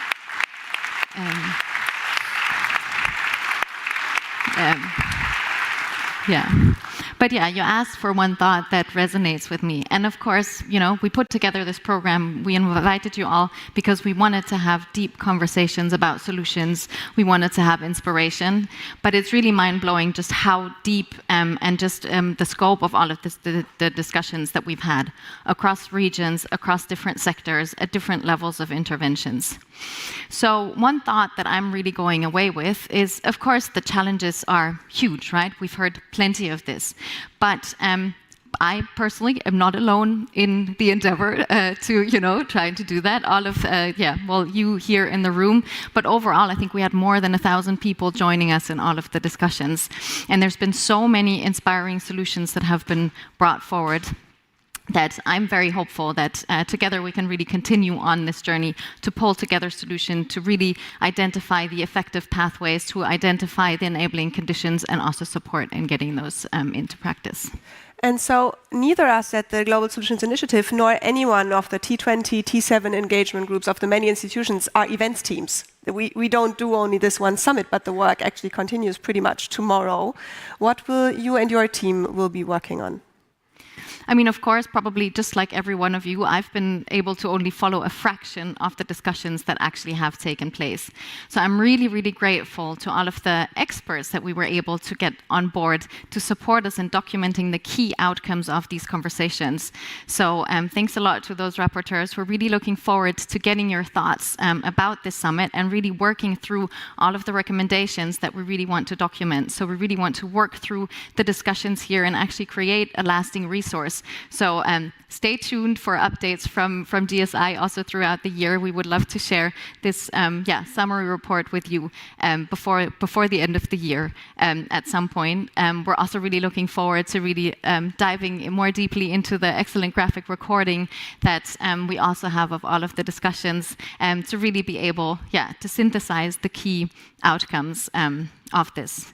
Yeah. But yeah, you asked for one thought that resonates with me. And of course, we put together this program, we invited you all because we wanted to have deep conversations about solutions. We wanted to have inspiration. But it's really mind-blowing just how deep and just the scope of all of this, the discussions that we've had across regions, across different sectors, at different levels of interventions. So one thought that I'm really going away with is, of course, the challenges are huge, right? We've heard plenty of this. But I personally am not alone in the endeavor to, trying to do that. All of, you here in the room. But overall, I think we had more than 1,000 people joining us in all of the discussions. And there's been so many inspiring solutions that have been brought forward that I'm very hopeful that together we can really continue on this journey to pull together solutions, to really identify the effective pathways, to identify the enabling conditions, and also support in getting those into practice. And so neither us at the Global Solutions Initiative nor anyone of the T20, T7 engagement groups of the many institutions are events teams. We don't do only this one summit, but the work actually continues pretty much tomorrow. What will you and your team will be working on? I mean, of course, probably just like every one of you, I've been able to only follow a fraction of the discussions that actually have taken place. So I'm really, really grateful to all of the experts that we were able to get on board to support us in documenting the key outcomes of these conversations. So thanks a lot to those rapporteurs. We're really looking forward to getting your thoughts about this summit and really working through all of the recommendations that we really want to document. So we really want to work through the discussions here and actually create a lasting resource. So stay tuned for updates from GSI also throughout the year. We would love to share this summary report with you before the end of the year at some point. We're also really looking forward to really diving more deeply into the excellent graphic recording that we also have of all of the discussions to really be able to synthesize the key outcomes of this.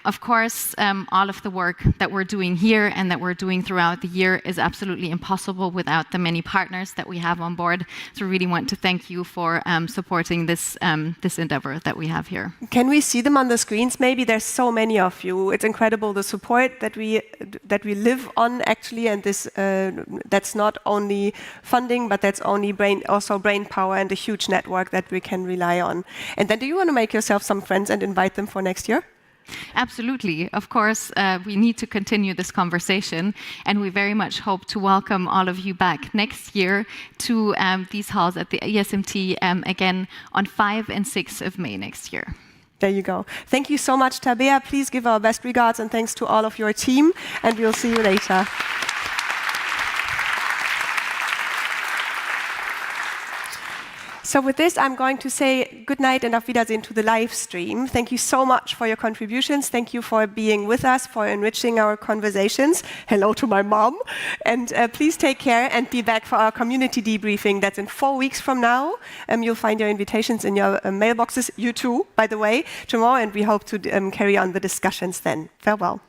Of course, all of the work that we're doing here and that we're doing throughout the year is absolutely impossible without the many partners that we have on board. So we really want to thank you for supporting this endeavor that we have here. Can we see them on the screens? Maybe there's so many of you. It's incredible the support that we live on actually, and this that's not only funding, but that's also brain power and a huge network that we can rely on. And then, do you want to make yourself some friends and invite them for next year? Absolutely. Of course, we need to continue this conversation, and we very much hope to welcome all of you back next year to these halls at the ESMT again on 5 and 6 of May next year. There you go. Thank you so much, Tabea. Please give our best regards and thanks to all of your team, and we'll see you later. So with this, I'm going to say good night and auf Wiedersehen to the live stream. Thank you so much for your contributions. Thank you for being with us, for enriching our conversations. Hello to my mom. And please take care and be back for our community debriefing. That's in 4 weeks from now. You'll find your invitations in your mailboxes. You too, by the way, tomorrow. And we hope to carry on the discussions then. Farewell.